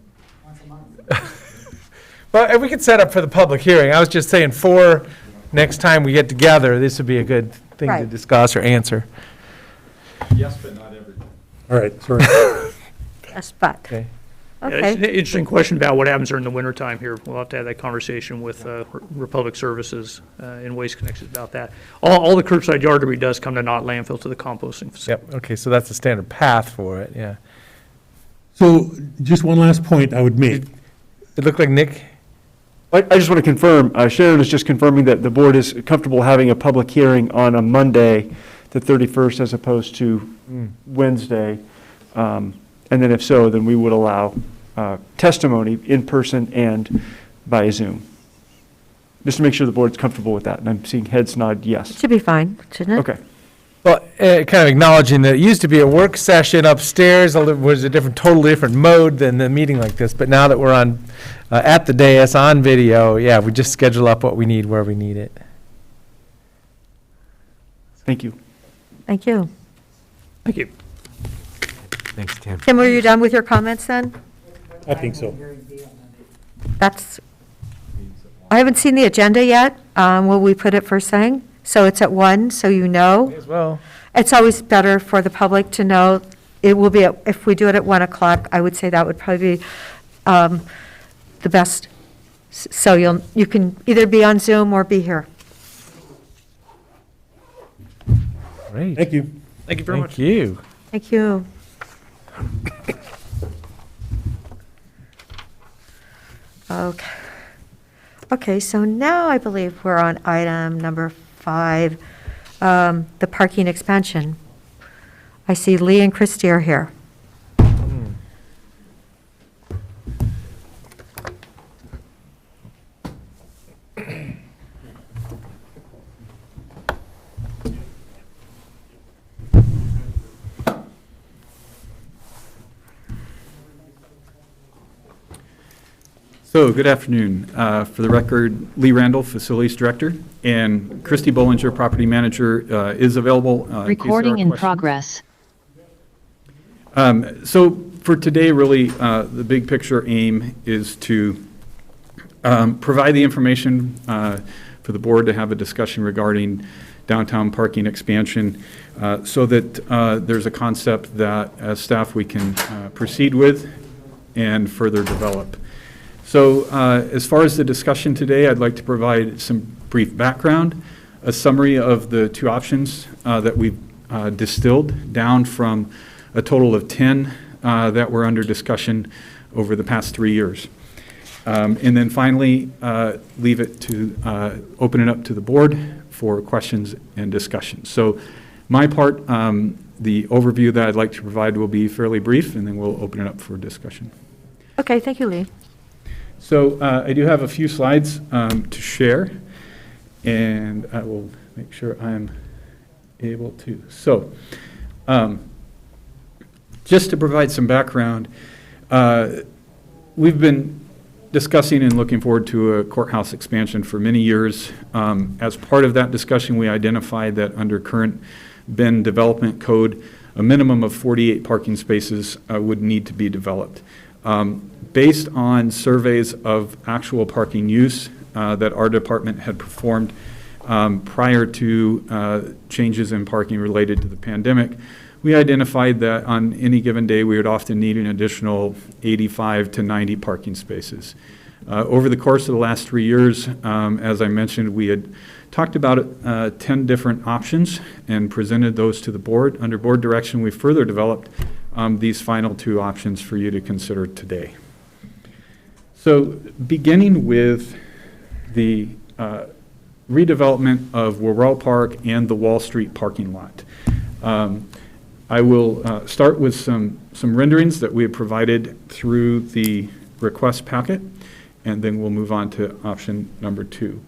Well, if we could set up for the public hearing, I was just saying for next time we get together, this would be a good thing to Right. discuss or answer. Yes, but not every day. All right, sorry. Yes, but, Okay. Yeah, it's an okay. interesting question about what happens during the wintertime here. We'll have to have that conversation with Republic Services and Waste Connections about that. All the curbside yard debris does come to not landfill to the composting facility. Yep, okay, so that's the standard path for it, yeah. So just one last point I would make. It looked like Nick, I just want to confirm, Sharon is just confirming that the board is comfortable having a public hearing on a Monday, the 31st, as opposed to Wednesday. And then if so, then we would allow testimony in person and by Zoom. Just to make sure the board's comfortable with that, and I'm seeing heads nod yes. Should be fine, shouldn't it? Okay. well, kind of acknowledging that it used to be a work session upstairs, was a totally different mode than the meeting like this, but now that we're on, at the dais on video, yeah, we just schedule up what we need where we need it. Thank you. Thank you. Thank you. Thanks, Tim. Tim, were you done with your comments then? I think so. I haven't seen the agenda yet. Will we put it first thing? So it's at 1, so you know? As well. It's always better for the public to know. It will be, if we do it at 1 o'clock, I would say that would probably be the best. So you can either be on Zoom or be here. Great. Thank you. Thank you very much. Thank you. Thank you. Okay. Okay, so now I believe we're on item number 5, the parking expansion. I see Lee and Christie are here. So, good afternoon. For the record, Lee Randall, Facilities Director, and Christy Bollinger, Property Manager, is available. Recording in progress. So, for today, really, the big picture aim is to provide the information for the board to have a discussion regarding downtown parking expansion so that there's a concept that, as staff, we can proceed with and further develop. So as far as the discussion today, I'd like to provide some brief background, a summary of the two options that we've distilled down from a total of 10 that were under discussion over the past 3 years. And then finally, leave it to open it up to the board for questions and discussion. So my part, the overview that I'd like to provide will be fairly brief, and then we'll open it up for discussion. Okay, thank you, Lee. So I do have a few slides to share, and I will make sure I'm able to. So just to provide some background, we've been discussing and looking forward to a courthouse expansion for many years. As part of that discussion, we identified that under current Bend Development Code, a minimum of 48 parking spaces would need to be developed. Based on surveys of actual parking use that our department had performed prior to changes in parking related to the pandemic, we identified that on any given day, we would often need an additional 85 to 90 parking spaces. Over the course of the last 3 years, as I mentioned, we had talked about 10 different options and presented those to the board. Under board direction, we further developed these final two options for you to consider today. So beginning with the redevelopment of Worrell Park and the Wall Street parking lot. I will start with some renderings that we have provided through the request packet, and then we'll move on to option number 2.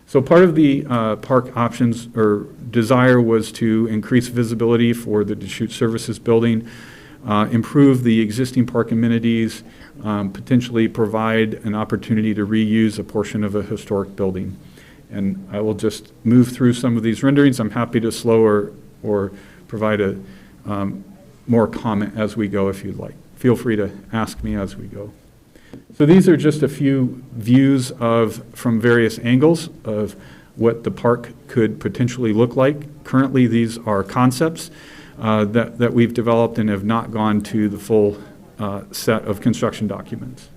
So part of the park options or desire was to increase visibility for the Deschutes Services Building, improve the existing park amenities, potentially provide an opportunity to reuse a portion of a historic building. And I will just move through some of these renderings. I'm happy to slow or provide a more comment as we go if you'd like. Feel free to ask me as we go. So these are just a few views from various angles of what the park could potentially look like. Currently, these are concepts that we've developed and have not gone to the full set of construction documents.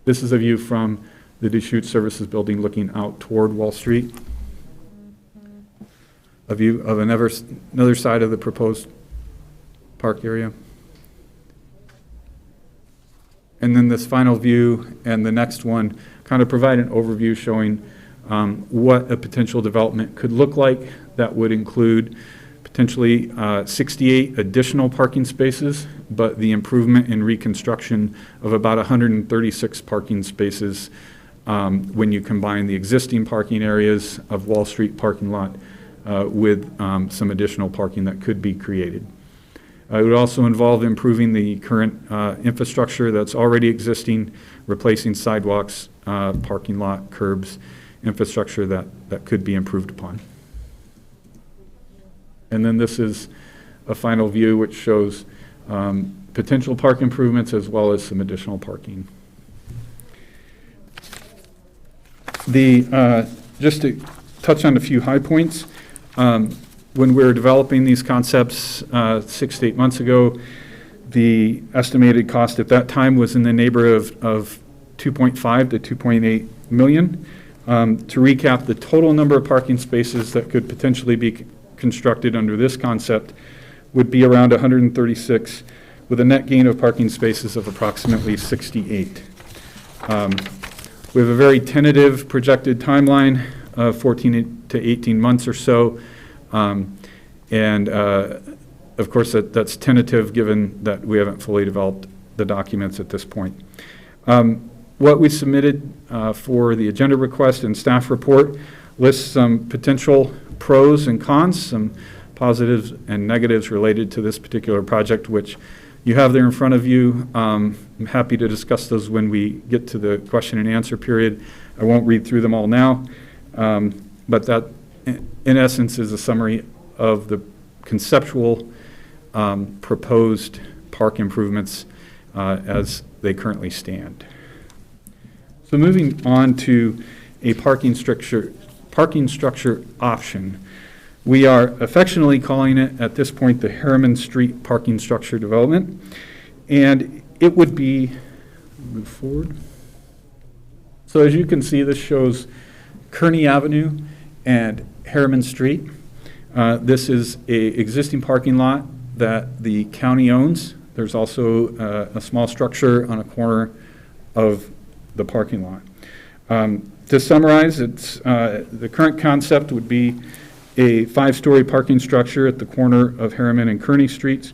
This is a view from the Deschutes Services Building looking out toward Wall Street. A view of another side of the proposed park area. And then this final view and the next one kind of provide an overview showing what a potential development could look like. That would include potentially 68 additional parking spaces, but the improvement and reconstruction of about 136 parking spaces when you combine the existing parking areas of Wall Street parking lot with some additional parking that could be created. It would also involve improving the current infrastructure that's already existing, replacing sidewalks, parking lot, curbs, infrastructure that could be improved upon. And then this is a final view which shows potential park improvements as well as some additional parking. Just to touch on a few high points, when we were developing these concepts 6 to 8 months ago, the estimated cost at that time was in the neighborhood of 2.5 to 2.8 million. To recap, the total number of parking spaces that could potentially be constructed under this concept would be around 136, with a net gain of parking spaces of approximately 68. We have a very tentative projected timeline of 14 to 18 months or so. Of course, that's tentative given that we haven't fully developed the documents at this point. What we submitted for the agenda request and staff report lists some potential pros and cons, some positives and negatives related to this particular project, which you have there in front of you. I'm happy to discuss those when we get to the question and answer period. I won't read through them all now, but that in essence is a summary of the conceptual proposed park improvements as they currently stand. So moving on to a parking structure option. We are affectionately calling it at this point the Harriman Street Parking Structure Development, and it would be, move forward. So as you can see, this shows Kearney Avenue and Harriman Street. This is an existing parking lot that the county owns. There's also a small structure on a corner of the parking lot. To summarize, the current concept would be a 5-story parking structure at the corner of Harriman and Kearney Streets,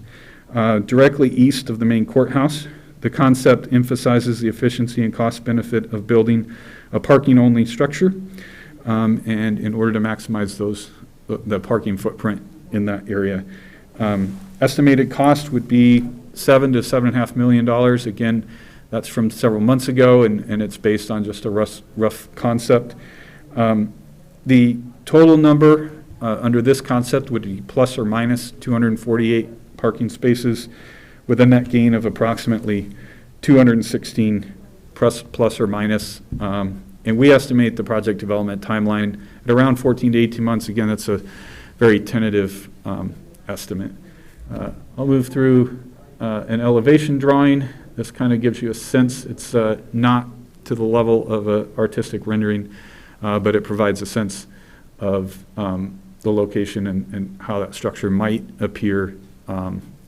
directly east of the main courthouse. The concept emphasizes the efficiency and cost benefit of building a parking-only structure, and in order to maximize the parking footprint in that area. Estimated cost would be $7 to $7.5 million. Again, that's from several months ago, and it's based on just a rough concept. The total number under this concept would be plus or minus 248 parking spaces with a net gain of approximately 216 plus or minus. And we estimate the project development timeline at around 14 to 18 months. Again, that's a very tentative estimate. I'll move through an elevation drawing. This kind of gives you a sense. It's not to the level of an artistic rendering, but it provides a sense of the location and how that structure might appear.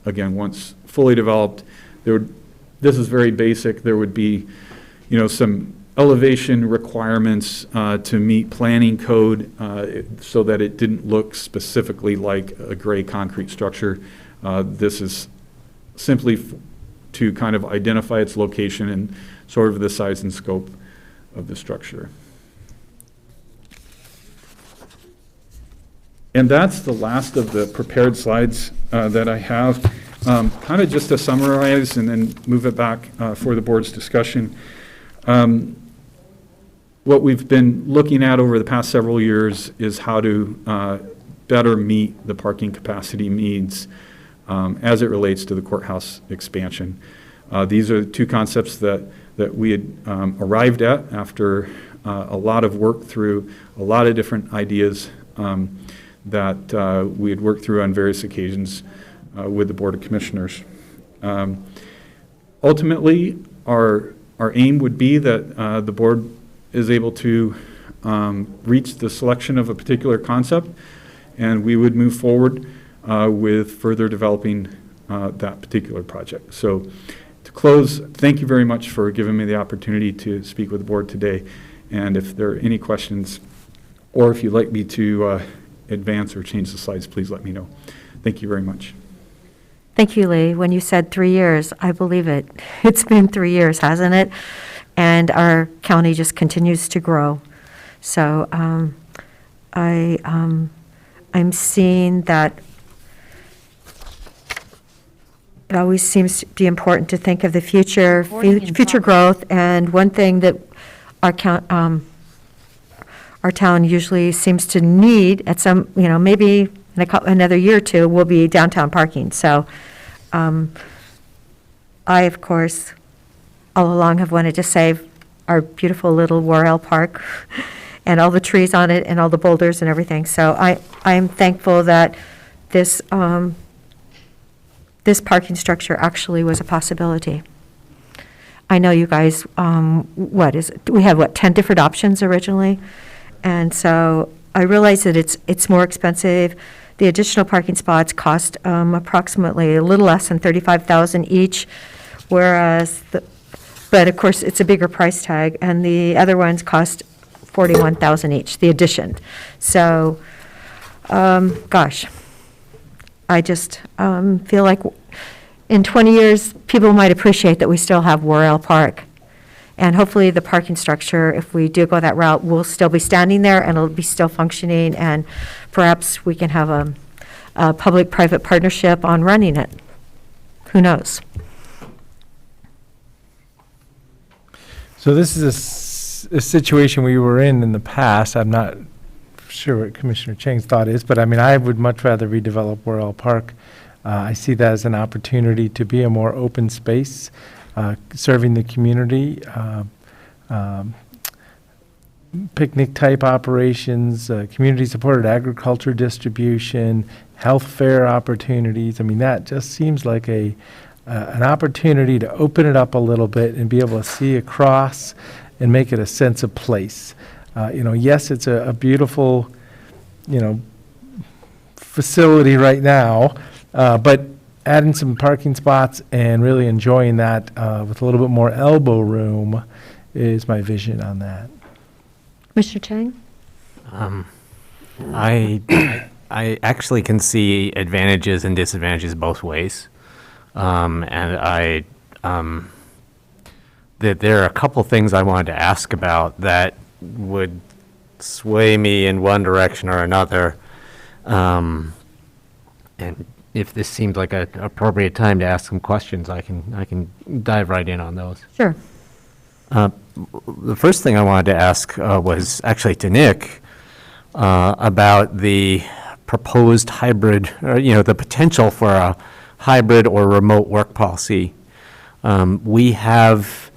Again, once fully developed, this is very basic. There would be, some elevation requirements to meet planning code so that it didn't look specifically like a gray concrete structure. This is simply to kind of identify its location and sort of the size and scope of the structure. And that's the last of the prepared slides that I have. Kind of just to summarize and then move it back for the board's discussion. What we've been looking at over the past several years is how to better meet the parking capacity needs as it relates to the courthouse expansion. These are the two concepts that we had arrived at after a lot of work through a lot of different ideas that we had worked through on various occasions with the Board of Commissioners. Ultimately, our aim would be that the board is able to reach the selection of a particular concept, and we would move forward with further developing that particular project. So to close, thank you very much for giving me the opportunity to speak with the board today. And if there are any questions, or if you'd like me to advance or change the slides, please let me know. Thank you very much. Thank you, Lee. When you said 3 years, I believe it. It's been 3 years, hasn't it? And our county just continues to grow. So I'm seeing that it always seems to be important to think of the future, future growth. And one thing that our town usually seems to need at some, maybe in another year or two, will be downtown parking. So I, of course, all along have wanted to save our beautiful little Worrell Park and all the trees on it and all the boulders and everything. So I'm thankful that this this parking structure actually was a possibility. I know you guys, we had 10 different options originally? And so I realize that it's more expensive. The additional parking spots cost approximately a little less than $35,000 each, whereas, but of course, it's a bigger price tag, and the other ones cost $41,000 each, the addition. So, gosh, I just feel like in 20 years, people might appreciate that we still have Worrell Park. And hopefully the parking structure, if we do go that route, will still be standing there and it'll be still functioning, and perhaps we can have a public-private partnership on running it. Who knows? So this is a situation we were in the past. I'm not sure what Commissioner Chang's thought is, but I would much rather redevelop Worrell Park. I see that as an opportunity to be a more open space, serving the community, picnic-type operations, community-supported agriculture distribution, health fair opportunities. That just seems like an opportunity to open it up a little bit and be able to see across and make it a sense of place. Yes, it's a beautiful, facility right now, but adding some parking spots and really enjoying that with a little bit more elbow room is my vision on that. Mr. Chang? I actually can see advantages and disadvantages both ways. And that there are a couple things I wanted to ask about that would sway me in one direction or another. And if this seems like an appropriate time to ask some questions, I can dive right in on those. Sure. The first thing I wanted to ask was actually to Nick about the proposed hybrid, the potential for a hybrid or remote work policy. We have,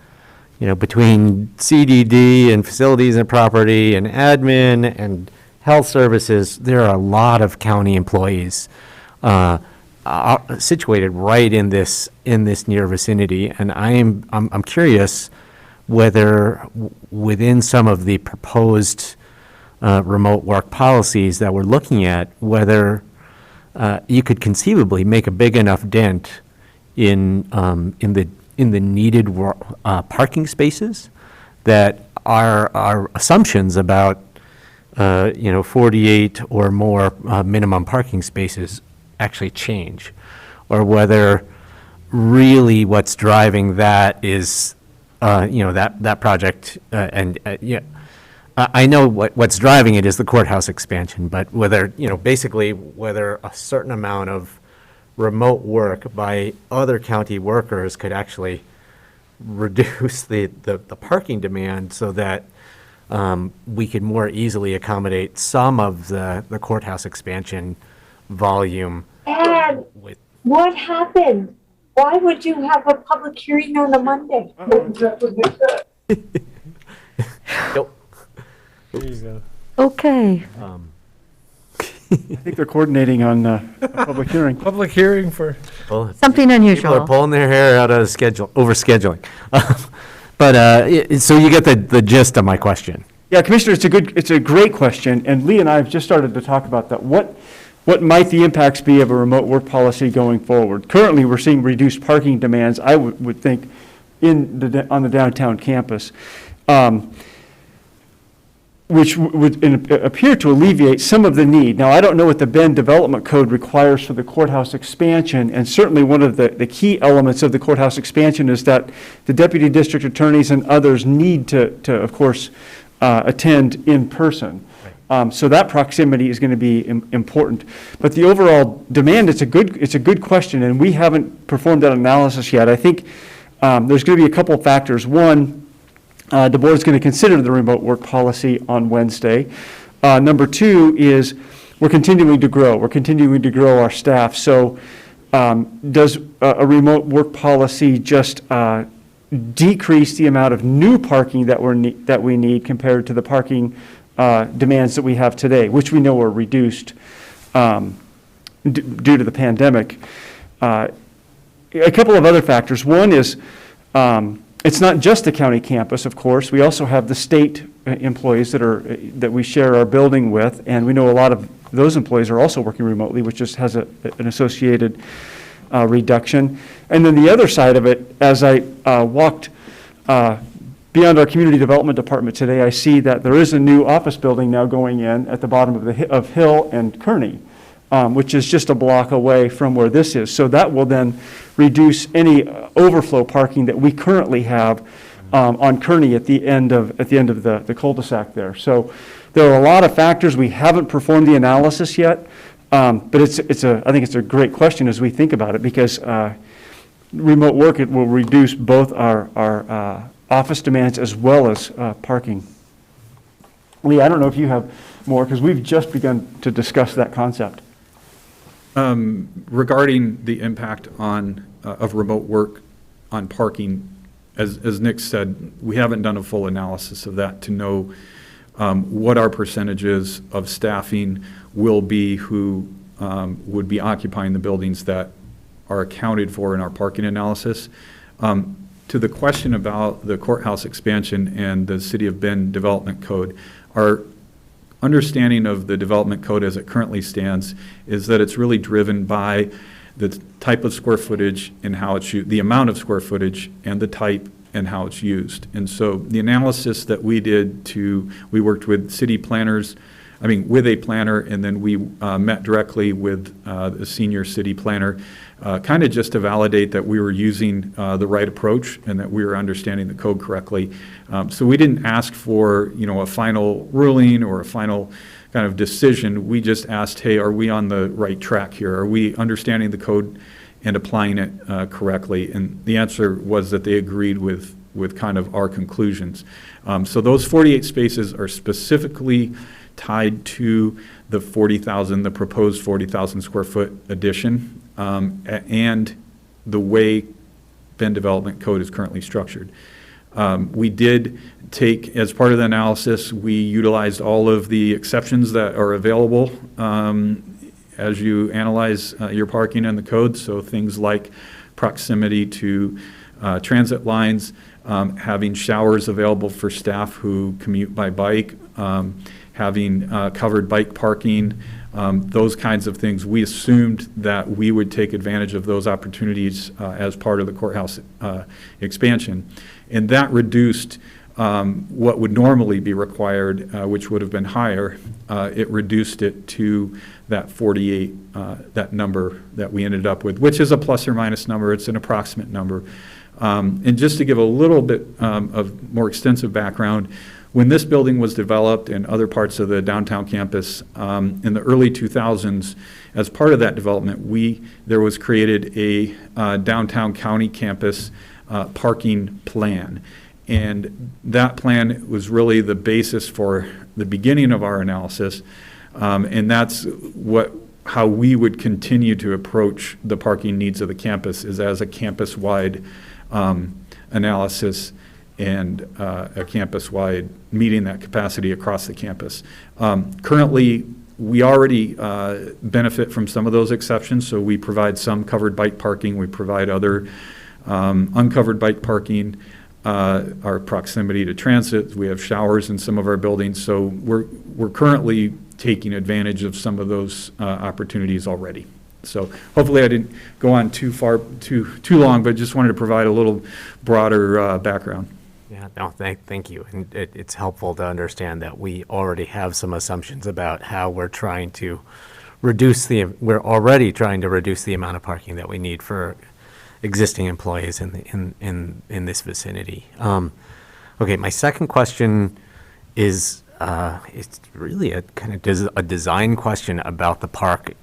between CDD and facilities and property and admin and health services, there are a lot of county employees situated right in this near vicinity, and I'm curious whether within some of the proposed remote work policies that we're looking at, whether you could conceivably make a big enough dent in the needed parking spaces that our assumptions about, 48 or more minimum parking spaces actually change, or whether really what's driving that is, that project, I know what's driving it is the courthouse expansion, but whether, basically whether a certain amount of remote work by other county workers could actually reduce the parking demand so that we could more easily accommodate some of the courthouse expansion volume. And what happened? Why would you have a public hearing on a Monday? There you go. Okay. I think they're coordinating on a public hearing. Public hearing for, Something People unusual. are pulling their hair out of overscheduling. But, so you get the gist of my question. Yeah, Commissioner, it's a great question, and Lee and I have just started to talk about that. What might the impacts be of a remote work policy going forward? Currently, we're seeing reduced parking demands, I would think, on the downtown campus, which would appear to alleviate some of the need. Now, I don't know what the Bend Development Code requires for the courthouse expansion, and certainly one of the key elements of the courthouse expansion is that the deputy district attorneys and others need to of course, attend in person. So that proximity is going to be important. But the overall demand, it's a good question, and we haven't performed that analysis yet. I think there's going to be a couple of factors. One, the board's going to consider the remote work policy on Wednesday. Number two is we're continuing to grow. We're continuing to grow our staff. So does a remote work policy just decrease the amount of new parking that we need compared to the parking demands that we have today, which we know are reduced due to the pandemic? A couple of other factors. One is it's not just the county campus, of course. We also have the state employees that we share our building with, and we know a lot of those employees are also working remotely, which just has an associated reduction. And then the other side of it, as I walked beyond our community development department today, I see that there is a new office building now going in at the bottom of Hill and Kearney, which is just a block away from where this is. So that will then reduce any overflow parking that we currently have on Kearney at the end of the cul-de-sac there. So there are a lot of factors. We haven't performed the analysis yet, but I think it's a great question as we think about it, because remote work, it will reduce both our office demands as well as parking. Lee, I don't know if you have more, because we've just begun to discuss that concept. Regarding the impact of remote work on parking, as Nick said, we haven't done a full analysis of that to know what our percentages of staffing will be who would be occupying the buildings that are accounted for in our parking analysis. To the question about the courthouse expansion and the City of Bend Development Code, our understanding of the development code as it currently stands is that it's really driven by the type of square footage and how it's used, the amount of square footage and the type and how it's used. And so the analysis that we did we worked with city planners, with a planner, and then we met directly with the senior city planner, kind of just to validate that we were using the right approach and that we were understanding the code correctly. So we didn't ask for, a final ruling or a final kind of decision. We just asked, hey, are we on the right track here? Are we understanding the code and applying it correctly? And the answer was that they agreed with kind of our conclusions. So those 48 spaces are specifically tied to the proposed 40,000 square foot addition, and the way Bend Development Code is currently structured. We did take, as part of the analysis, we utilized all of the exceptions that are available as you analyze your parking in the code. So things like proximity to transit lines, having showers available for staff who commute by bike, having covered bike parking, those kinds of things. We assumed that we would take advantage of those opportunities as part of the courthouse expansion. And that reduced what would normally be required, which would have been higher, it reduced it to that 48, that number that we ended up with, which is a plus or minus number. It's an approximate number. And just to give a little bit of more extensive background, when this building was developed and other parts of the downtown campus in the early 2000s, as part of that development, there was created a downtown county campus parking plan. And that plan was really the basis for the beginning of our analysis. And that's how we would continue to approach the parking needs of the campus, is as a campus-wide analysis and a campus-wide meeting that capacity across the campus. Currently, we already benefit from some of those exceptions, so we provide some covered bike parking, we provide other uncovered bike parking, our proximity to transit, we have showers in some of our buildings, so we're currently taking advantage of some of those opportunities already. So hopefully I didn't go on too long, but just wanted to provide a little broader background. Yeah, no, thank you. And it's helpful to understand that we already have some assumptions about how we're trying to we're already trying to reduce the amount of parking that we need for existing employees in this vicinity. Okay, my second question is, it's really a kind of a design question about the park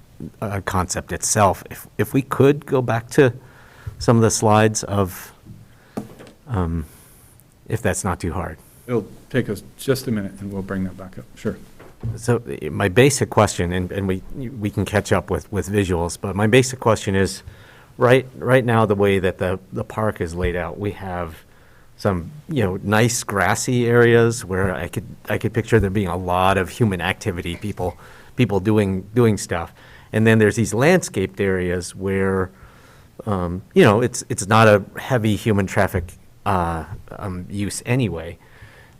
concept itself. If we could go back to some of the slides of, if that's not too hard. It'll take us just a minute and we'll bring that back up. Sure. So my basic question, and we can catch up with visuals, but my basic question is, right now, the way that the park is laid out, we have some, nice grassy areas where I could picture there being a lot of human activity, people doing stuff. And then there's these landscaped areas where, it's not a heavy human traffic use anyway.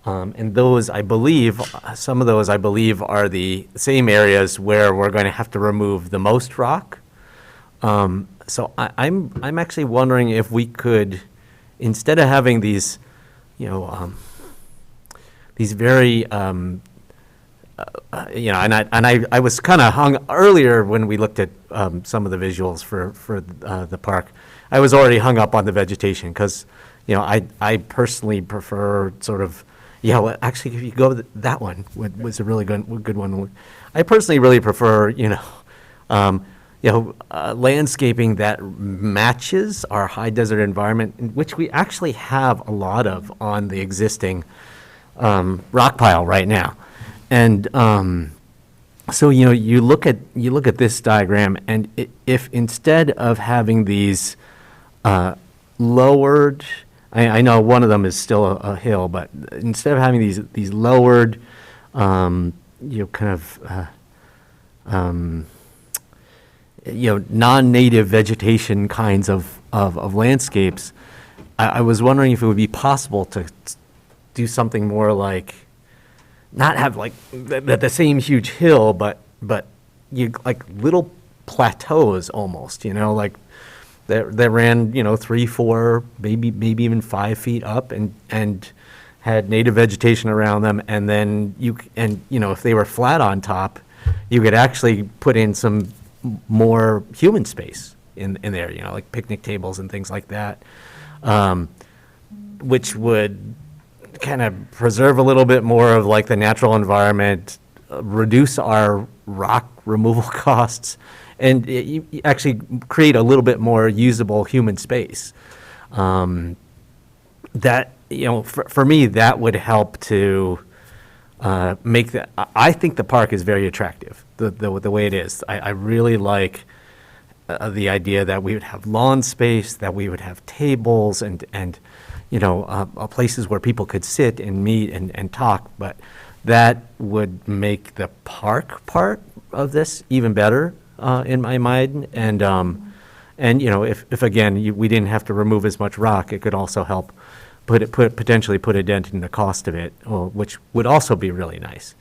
And those, I believe, some of those, I believe, are the same areas where we're going to have to remove the most rock. So I'm actually wondering if we could, instead of having these, these very, and I was kind of hung earlier when we looked at some of the visuals for the park. I was already hung up on the vegetation because, I personally prefer sort of. Yeah, well, actually, if you go that one was a really good one. I personally really prefer, landscaping that matches our high desert environment, which we actually have a lot of on the existing rock pile right now. And so you look at this diagram, and if instead of having these lowered. I know one of them is still a hill, but instead of having these lowered, non-native vegetation kinds of landscapes, I was wondering if it would be possible to do something more like, not have like the same huge hill, but you like little plateaus almost, like. That ran, 3, 4, maybe even 5 feet up, and had native vegetation around them. And then if they were flat on top, you could actually put in some more human space in there, like picnic tables and things like that, which would kind of preserve a little bit more of like the natural environment, reduce our rock removal costs. And you actually create a little bit more usable human space. That, for me, that would help to make that. I think the park is very attractive, the way it is. I really like the idea that we would have lawn space, that we would have tables and places where people could sit and meet and talk. But that would make the park part of this even better. In my mind, and if again we didn't have to remove as much rock, it could also help potentially put a dent in the cost of it, which would also be really nice.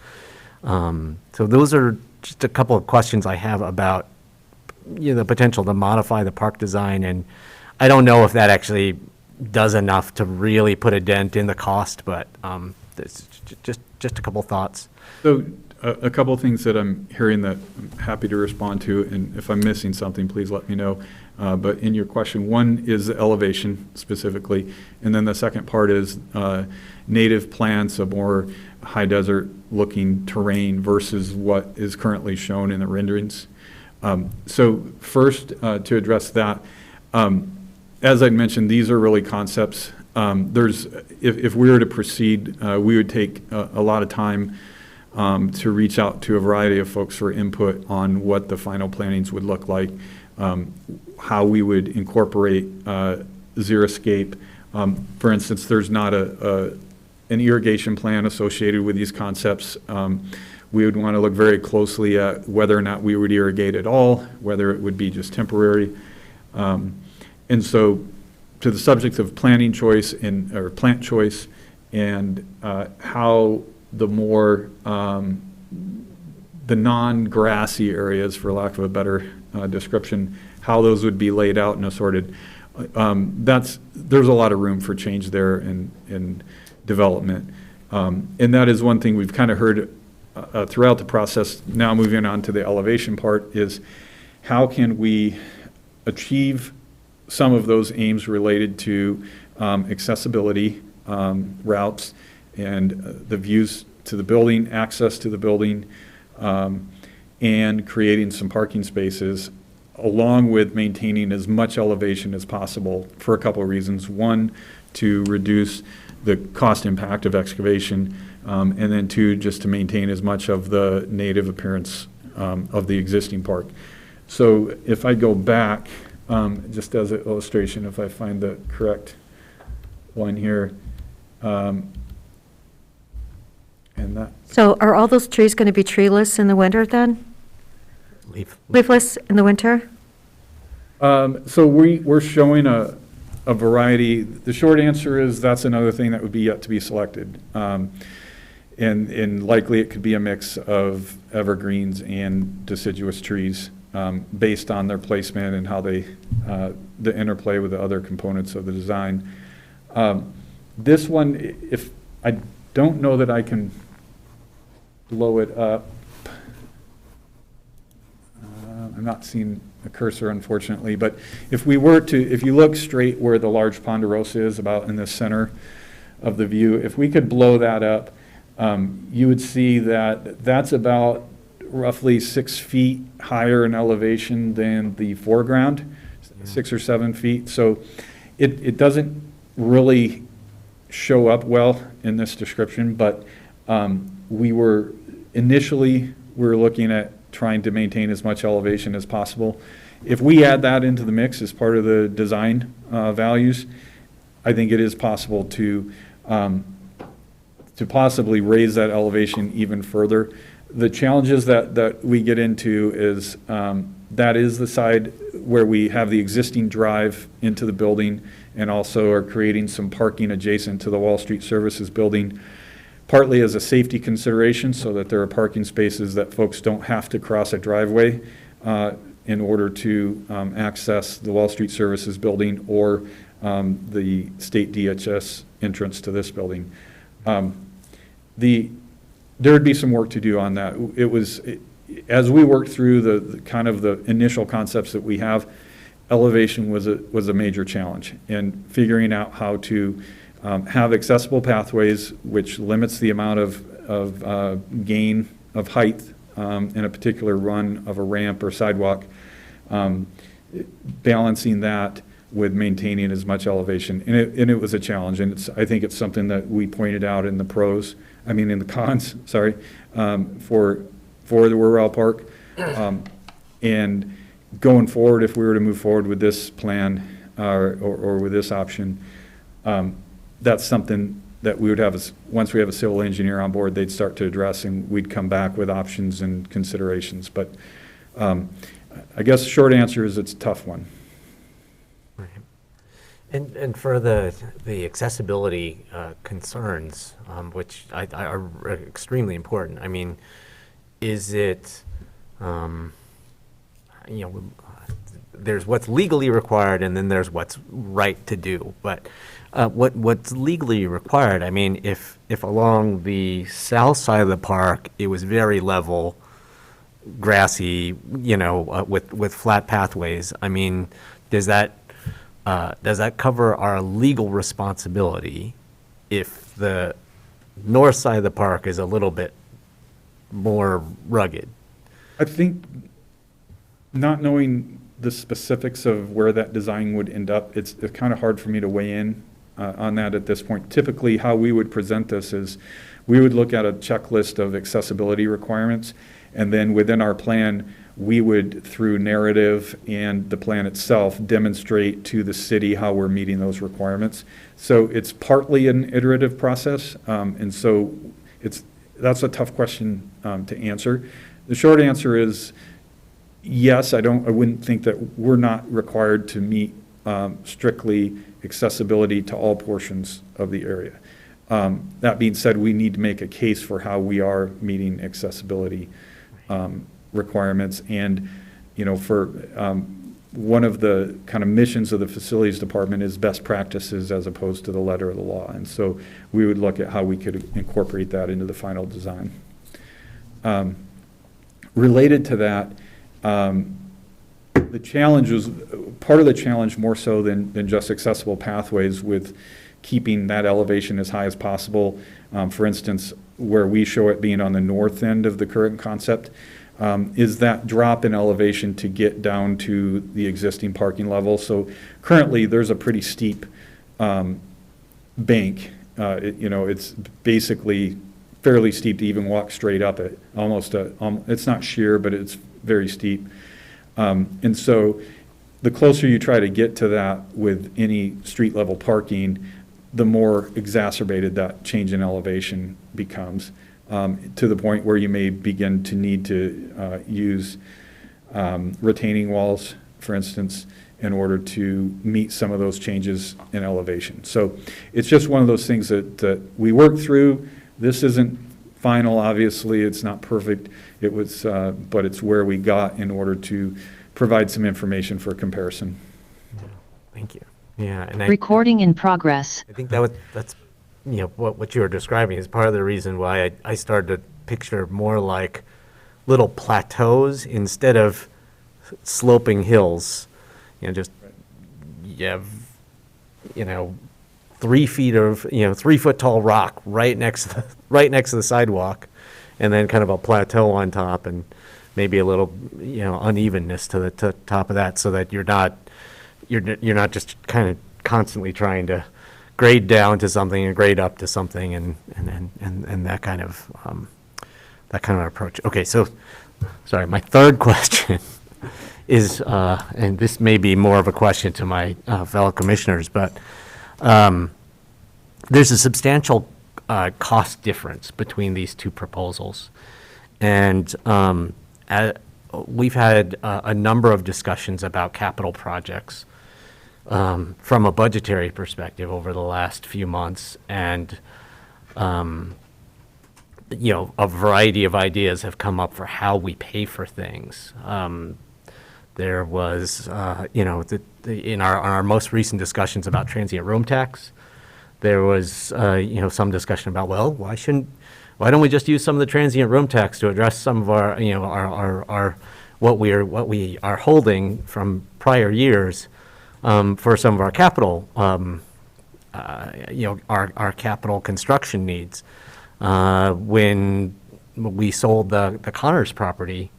So those are just a couple of questions I have about the potential to modify the park design, and I don't know if that actually does enough to really put a dent in the cost, but it's just a couple thoughts. So a couple of things that I'm hearing that I'm happy to respond to, and if I'm missing something, please let me know. But in your question, one is the elevation specifically, and then the second part is native plants, a more high desert looking terrain versus what is currently shown in the renderings. So first, to address that, as I mentioned, these are really concepts. If we were to proceed, we would take a lot of time to reach out to a variety of folks for input on what the final plannings would look like, how we would incorporate xeriscape. For instance, there's not an irrigation plan associated with these concepts. We would want to look very closely at whether or not we would irrigate at all, whether it would be just temporary. And so to the subject of planting choice or plant choice and how the more, the non-grassy areas, for lack of a better description, how those would be laid out and assorted. There's a lot of room for change there in development. And that is one thing we've kind of heard throughout the process. Now moving on to the elevation part is how can we achieve some of those aims related to accessibility routes and the views to the building, access to the building, and creating some parking spaces, along with maintaining as much elevation as possible for a couple of reasons. One, to reduce the cost impact of excavation, and then two, just to maintain as much of the native appearance of the existing park. So if I go back, just as an illustration, if I find the correct one here, and that. So are all those trees going to be treeless in the winter then? Leafless in the winter? So we're showing a variety. The short answer is that's another thing that would be yet to be selected. And likely it could be a mix of evergreens and deciduous trees based on their placement and how they, the interplay with the other components of the design. This one, if I don't know that I can blow it up. I'm not seeing a cursor, unfortunately, but if we were to, if you look straight where the large ponderosa is, about in the center of the view, if we could blow that up, you would see that that's about roughly 6 feet higher in elevation than the foreground, 6 or 7 feet. So it doesn't really show up well in this description, but we were looking at trying to maintain as much elevation as possible. If we add that into the mix as part of the design values, I think it is possible to possibly raise that elevation even further. The challenges that we get into is that is the side where we have the existing drive into the building and also are creating some parking adjacent to the Wall Street Services building, partly as a safety consideration so that there are parking spaces that folks don't have to cross a driveway in order to access the Wall Street Services building or the state DHS entrance to this building. There would be some work to do on that. As we worked through the kind of the initial concepts that we have, elevation was a major challenge, and figuring out how to have accessible pathways, which limits the amount of gain of height in a particular run of a ramp or sidewalk, balancing that with maintaining as much elevation. And it was a challenge, and I think it's something that we pointed out in the cons, sorry, for the Worrell Park. And going forward, if we were to move forward with this plan or with this option, that's something that we would have, once we have a civil engineer on board, they'd start to address, and we'd come back with options and considerations. But I guess the short answer is it's a tough one. Right. And for the accessibility concerns, which are extremely important, I mean, is it, there's what's legally required and then there's what's right to do. But what's legally required, I mean, if along the south side of the park, it was very level, grassy, with flat pathways, I mean, does that cover our legal responsibility if the north side of the park is a little bit more rugged? I think, not knowing the specifics of where that design would end up, it's kind of hard for me to weigh in on that at this point. Typically, how we would present this is, we would look at a checklist of accessibility requirements, and then within our plan, we would, through narrative and the plan itself, demonstrate to the city how we're meeting those requirements. So it's partly an iterative process, and so that's a tough question to answer. The short answer is yes. I wouldn't think that we're not required to meet strictly accessibility to all portions of the area. That being said, we need to make a case for how we are meeting accessibility requirements. And, for one of the kind of missions of the facilities department is best practices as opposed to the letter of the law. And so we would look at how we could incorporate that into the final design. Related to that, the challenge was, part of the challenge more so than just accessible pathways with keeping that elevation as high as possible. For instance, where we show it being on the north end of the current concept, is that drop in elevation to get down to the existing parking level. So currently, there's a pretty steep bank. It's basically fairly steep to even walk straight up it. It's not sheer, but it's very steep. And so the closer you try to get to that with any street level parking, the more exacerbated that change in elevation becomes, to the point where you may begin to need to use retaining walls, for instance, in order to meet some of those changes in elevation. So it's just one of those things that we work through. This isn't final, obviously, it's not perfect. It was, but it's where we got in order to provide some information for comparison. Thank you. Yeah, and Recording in progress. I think that's what you were describing is part of the reason why I started to picture more like little plateaus instead of sloping hills. Just you have 3 feet of 3 foot tall rock right next to the sidewalk, and then kind of a plateau on top, and maybe a little unevenness to the top of that, so that you're not just kind of constantly trying to grade down to something and grade up to something, and that kind of approach. Okay, so sorry, my third question is, and this may be more of a question to my fellow commissioners, but there's a substantial cost difference between these two proposals, and we've had a number of discussions about capital projects from a budgetary perspective over the last few months, and a variety of ideas have come up for how we pay for things. There was, in our most recent discussions about transient room tax, there was, some discussion about, well, why don't we just use some of the transient room tax to address some of our what we are holding from prior years for some of our capital, our capital construction needs. When we sold the Connors property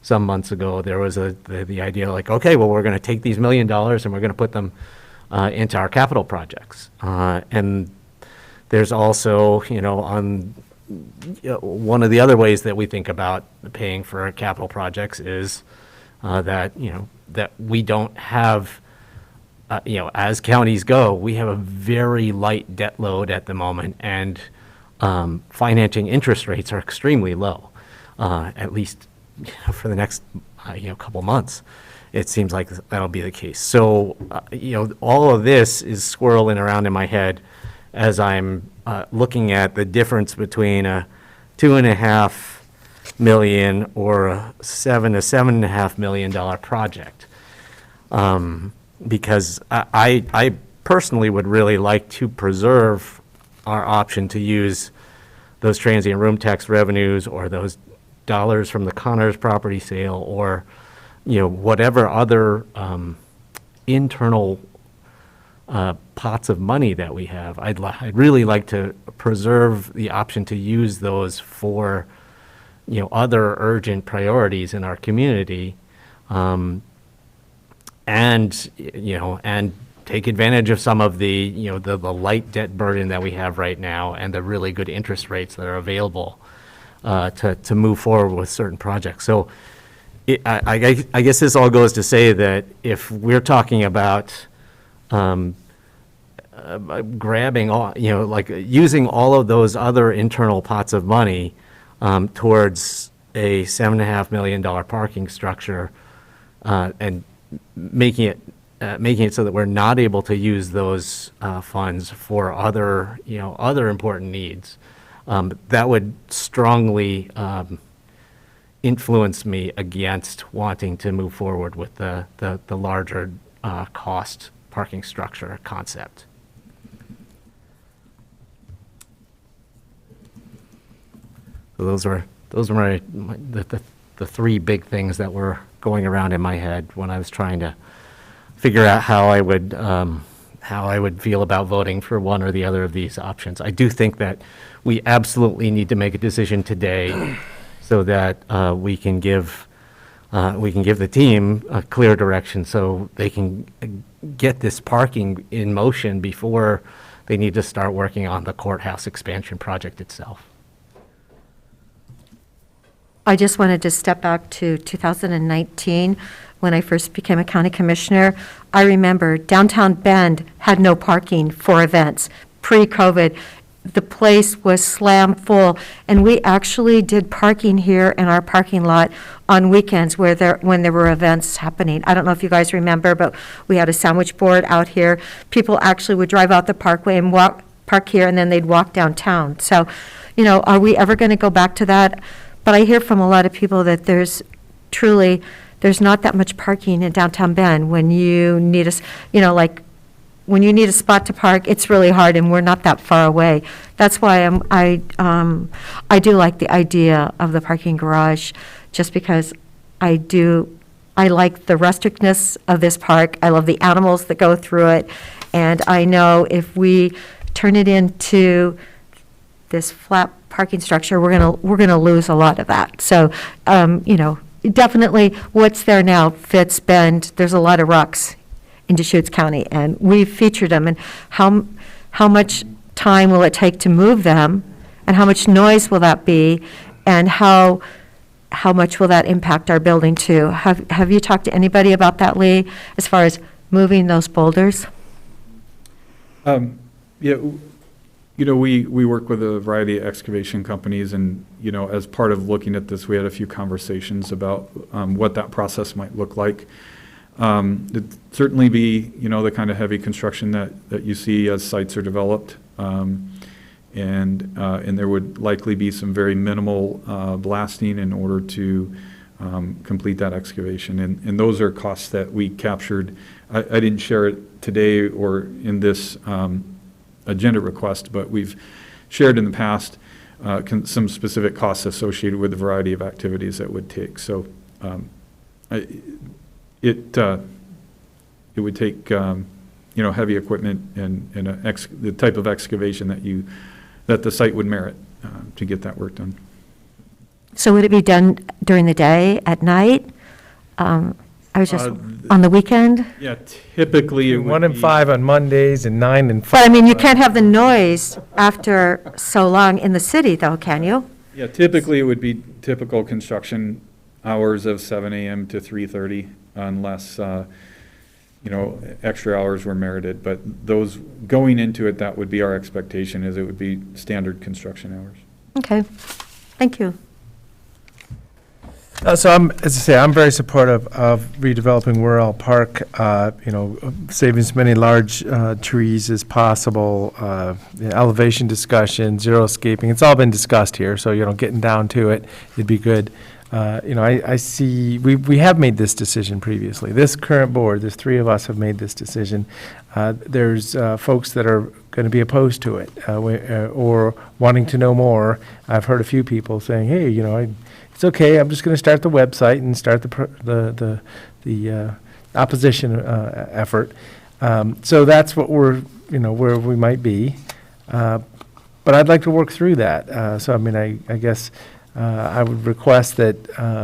some months ago, there was the idea like, okay, well, we're going to take these $1 million and we're going to put them into our capital projects. And there's also, one of the other ways that we think about paying for capital projects is that we don't have, as counties go, we have a very light debt load at the moment, and financing interest rates are extremely low, at least for the next couple months. It seems like that'll be the case. So, all of this is swirling around in my head as I'm looking at the difference between a $2.5 million or a $7 to $7.5 million project. Because I personally would really like to preserve our option to use those transient room tax revenues or those dollars from the Connors property sale or, whatever other internal pots of money that we have. I'd really like to preserve the option to use those for, other urgent priorities in our community. And take advantage of some of the, the light debt burden that we have right now and the really good interest rates that are available to move forward with certain projects. So I guess this all goes to say that if we're talking about grabbing all, using all of those other internal pots of money towards a $7.5 million parking structure and making it so that we're not able to use those funds for other, other important needs. That would strongly influence me against wanting to move forward with the larger cost parking structure concept. So those are the three big things that were going around in my head when I was trying to figure out how I would feel about voting for one or the other of these options. I do think that we absolutely need to make a decision today so that we can give the team a clear direction so they can get this parking in motion before they need to start working on the courthouse expansion project itself. I just wanted to step back to 2019, when I first became a county commissioner. I remember downtown Bend had no parking for events. Pre-COVID, the place was slam full, and we actually did parking here in our parking lot on weekends when there were events happening. I don't know if you guys remember, but we had a sandwich board out here. People actually would drive out the parkway and park here, and then they'd walk downtown. So, are we ever going to go back to that? But I hear from a lot of people that there's not that much parking in downtown Bend. When you need when you need a spot to park, it's really hard, and we're not that far away. That's why I do like the idea of the parking garage, just because I like the rusticness of this park. I love the animals that go through it, and I know if we turn it into this flat parking structure, we're gonna lose a lot of that. So, definitely what's there now fits Bend. There's a lot of rocks in Deschutes County, and we've featured them. And how much time will it take to move them, and how much noise will that be, and how much will that impact our building too? Have you talked to anybody about that, Lee, as far as moving those boulders? Yeah. We work with a variety of excavation companies, and, as part of looking at this, we had a few conversations about what that process might look like. It'd certainly be, the kind of heavy construction that you see as sites are developed. And there would likely be some very minimal blasting in order to complete that excavation. And those are costs that we captured. I didn't share it today or in this agenda request, but we've shared in the past some specific costs associated with the variety of activities that would take. So it would take heavy equipment and the type of excavation that the site would merit to get that work done. So would it be done during the day, at night? I was just, on the weekend? Yeah, typically it would 1 and 5 on Mondays and 9 and 5. But I mean, you can't have the noise after so long in the city, though, can you? Yeah, typically it would be typical construction hours of 7 a.m. to 3:30, unless, extra hours were merited. But those, going into it, that would be our expectation, is it would be standard construction hours. Okay, thank you. So I'm very supportive of redeveloping Worrell Park, saving as many large trees as possible, elevation discussion, zero escaping. It's all been discussed here, so, getting down to it, it'd be good. I see, we have made this decision previously. This current board, there's three of us have made this decision. There's folks that are going to be opposed to it or wanting to know more. I've heard a few people saying, hey, it's okay, I'm just going to start the website and start the opposition effort. So that's what we're, where we might be. But I'd like to work through that. So, I guess I would request that,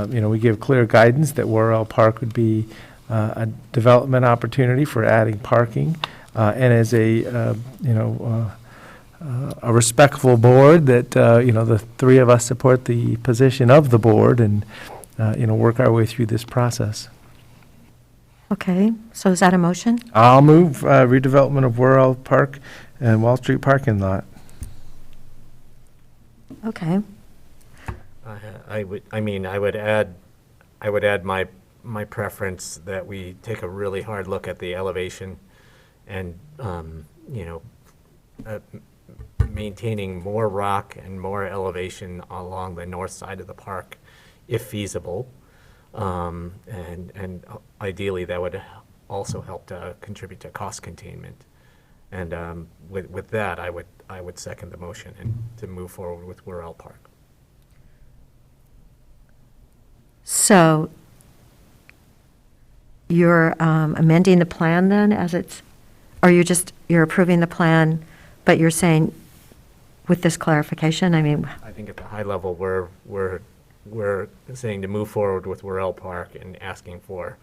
we give clear guidance that Worrell Park would be a development opportunity for adding parking. And as a respectful board that, the three of us support the position of the board and, work our way through this process. Okay, so is that a motion? I'll move redevelopment of Worrell Park and Wall Street parking lot. Okay. I would add my preference that we take a really hard look at the elevation and, maintaining more rock and more elevation along the north side of the park, if feasible. And ideally, that would also help to contribute to cost containment. And with that, I would second the motion and to move forward with Worrell Park. So you're amending the plan then as it's, or you're approving the plan, but you're saying with this clarification, I think at the high level, we're saying to move forward with Worrell Park and asking for,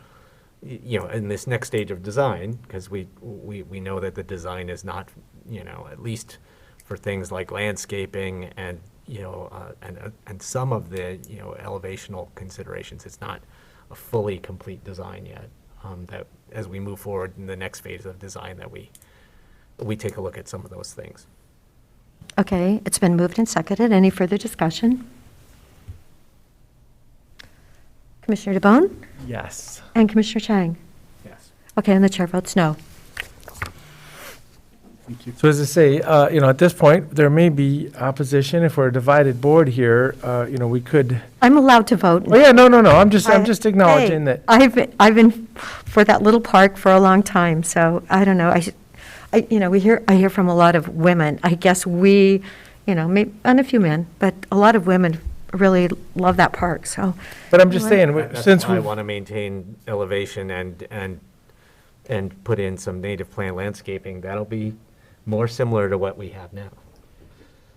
in this next stage of design, because we know that the design is not, at least for things like landscaping and, and some of the, elevational considerations, it's not a fully complete design yet. That as we move forward in the next phase of design, that we take a look at some of those things. okay, it's been moved and seconded. Any further discussion? Commissioner DeBonne? Yes. And Commissioner Chang? Yes. Okay, and the chair votes no. So as I say, at this point, there may be opposition. If we're a divided board here, we could. I'm allowed to vote. Oh, yeah, no. I'm just acknowledging that. I've been for that little park for a long time, so I don't know. I hear from a lot of women. I guess we, maybe, and a few men, but a lot of women really love that park, so. But I'm just saying, That's since why I we. want to maintain elevation and put in some native plant landscaping. That'll be more similar to what we have now.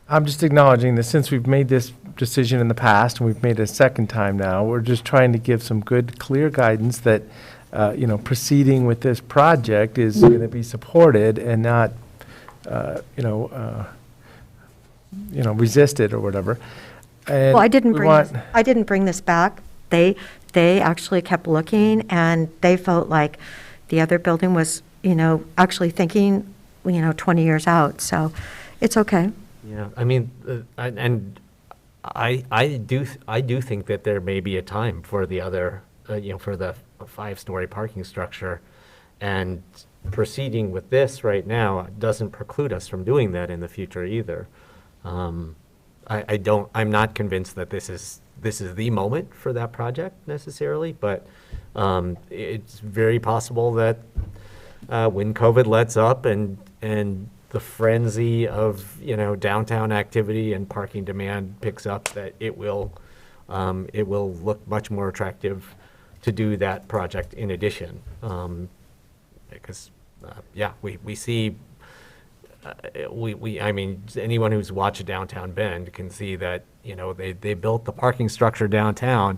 I'm just acknowledging that since we've made this decision in the past, and we've made it a second time now, we're just trying to give some good, clear guidance that, proceeding with this project is going to be supported and not, resisted or whatever. And Well, I didn't we bring this back. They actually kept looking, and they felt like the other building was, actually thinking, 20 years out, so it's okay. Yeah, I do think that there may be a time for the other, for the 5-story parking structure, and proceeding with this right now doesn't preclude us from doing that in the future either. I'm not convinced that this is the moment for that project necessarily, but it's very possible that when COVID lets up and the frenzy of downtown activity and parking demand picks up, that it will look much more attractive to do that project in addition, because we see. Anyone who's watched Downtown Bend can see that, they built the parking structure downtown,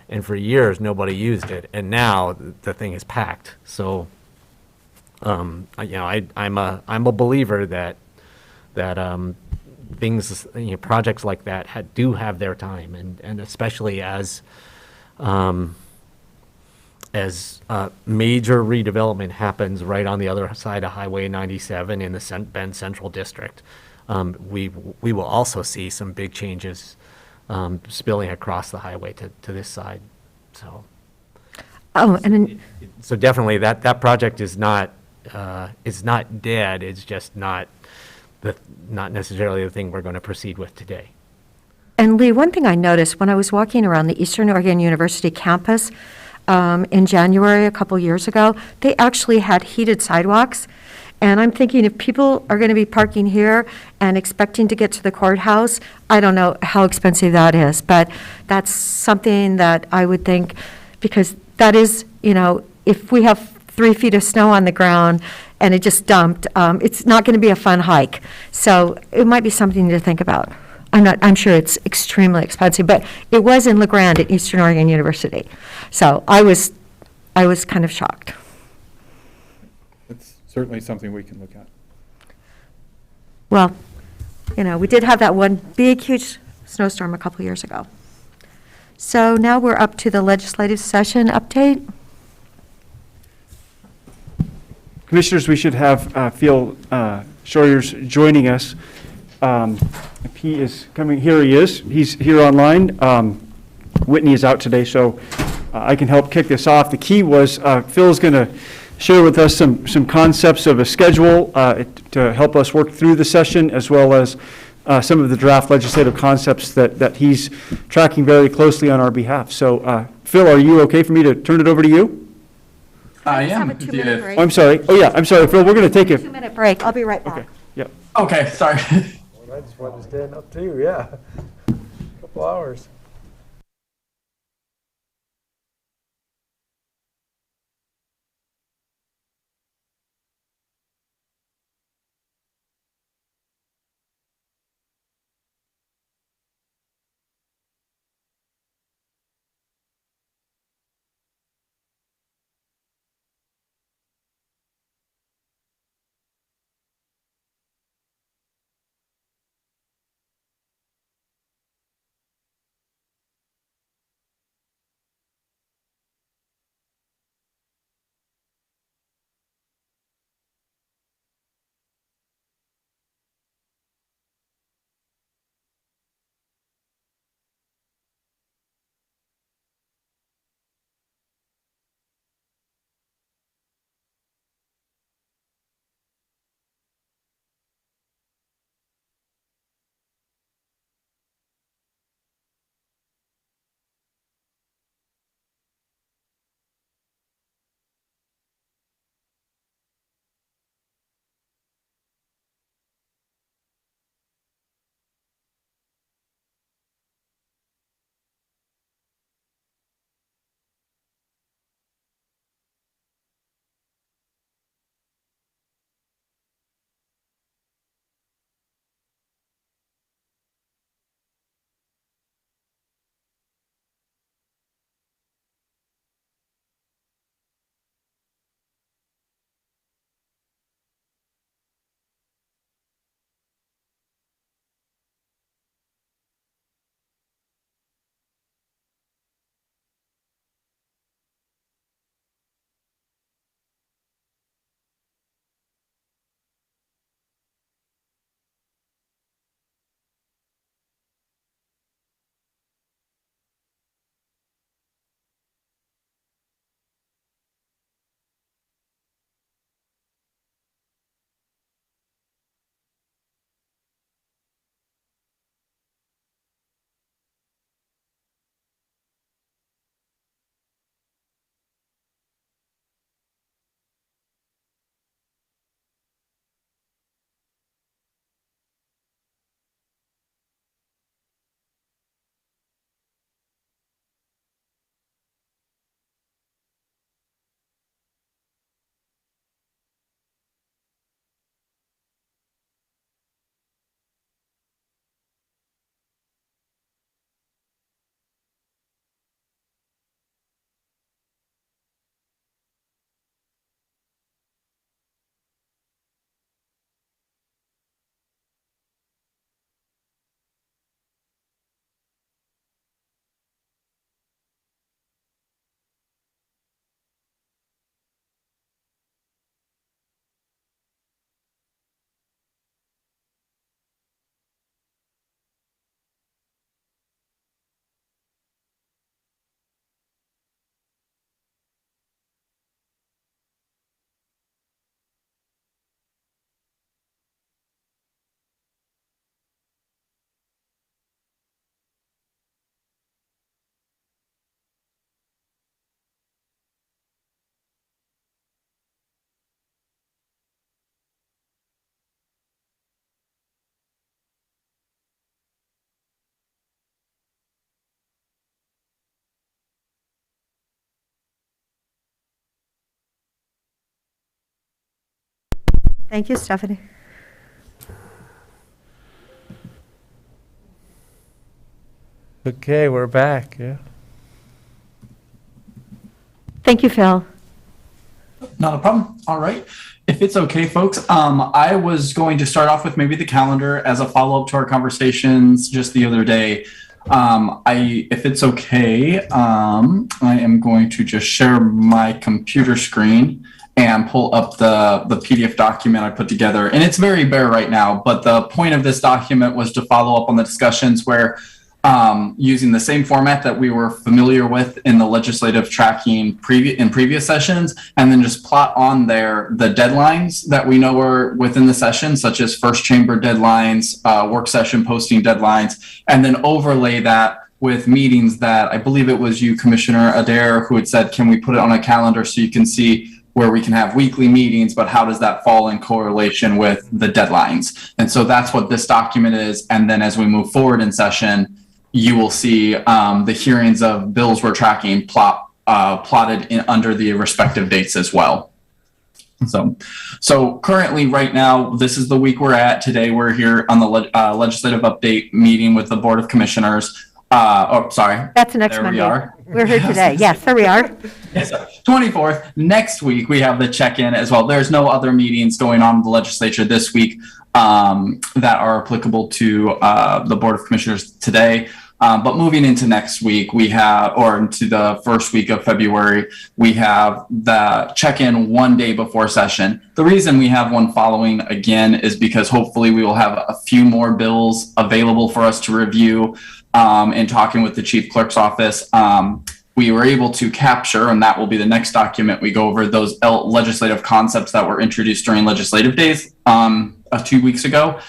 and for years, nobody used it, and now the thing is packed. So, I'm a believer that things, projects like that do have their time, and especially as major redevelopment happens right on the other side of Highway 97 in the Bend Central District, we will also see some big changes spilling across the highway to this side. So, so definitely that project is not dead. It's just not necessarily the thing we're going to proceed with today. And Lee, one thing I noticed when I was walking around the Eastern Oregon University campus in January a couple years ago, they actually had heated sidewalks. And I'm thinking if people are going to be parking here and expecting to get to the courthouse, I don't know how expensive that is, but that's something that I would think, because that is, if we have 3 feet of snow on the ground and it just dumped, it's not going to be a fun hike. So it might be something to think about. I'm sure it's extremely expensive, but it was in LeGrand at Eastern Oregon University. So I was kind of shocked. It's certainly something we can look at. Well, we did have that one big, huge snowstorm a couple years ago. So now we're up to the legislative session update. Commissioners, we should have Phil Schroyers joining us. If he is coming, here he is. He's here online. Whitney is out today, so I can help kick this off. The key was Phil's going to share with us some concepts of a schedule to help us work through the session, as well as some of the draft legislative concepts that he's tracking very closely on our behalf. So, Phil, are you okay for me to turn it over to you? I am. Have a 2-minute break. Oh, I'm sorry. Oh, yeah, I'm sorry, Phil. We're going to take a 2-minute break. I'll be right back. Okay. Yep. Okay, sorry. I just wanted to stand up too, yeah. Couple hours. Thank you, Stephanie. Okay, we're back, yeah. Thank you, Phil. Not a problem. All right. If it's okay, folks, I was going to start off with maybe the calendar as a follow-up to our conversations just the other day. If it's okay, I am going to just share my computer screen and pull up the PDF document I put together. And it's very bare right now, but the point of this document was to follow up on the discussions where using the same format that we were familiar with in the legislative tracking in previous sessions, and then just plot on there the deadlines that we know are within the session, such as first chamber deadlines, work session posting deadlines, and then overlay that with meetings that I believe it was you, Commissioner Adair, who had said, can we put it on a calendar so you can see where we can have weekly meetings, but how does that fall in correlation with the deadlines? And so that's what this document is. And then as we move forward in session, you will see the hearings of bills we're tracking plotted under the respective dates as well. So currently right now, this is the week we're at. Today we're here on the legislative update meeting with the Board of Commissioners. Sorry. That's next Monday. We're here today. Yes, there we are. Yes, 24th. Next week, we have the check-in as well. There's no other meetings going on in the legislature this week that are applicable to the Board of Commissioners today. But moving into next week, we have, or into the first week of February, we have the check-in one day before session. The reason we have one following again is because hopefully we will have a few more bills available for us to review. In talking with the chief clerk's office, we were able to capture, and that will be the next document we go over, those legislative concepts that were introduced during legislative days 2 weeks ago.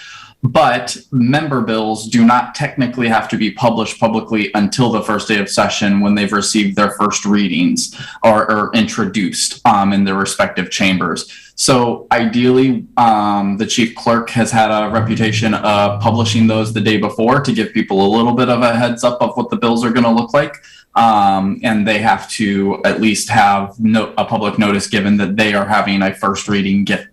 But member bills do not technically have to be published publicly until the first day of session when they've received their first readings or introduced in their respective chambers. So ideally, the chief clerk has had a reputation of publishing those the day before to give people a little bit of a heads up of what the bills are going to look like. And they have to at least have a public notice given that they are having a first reading given.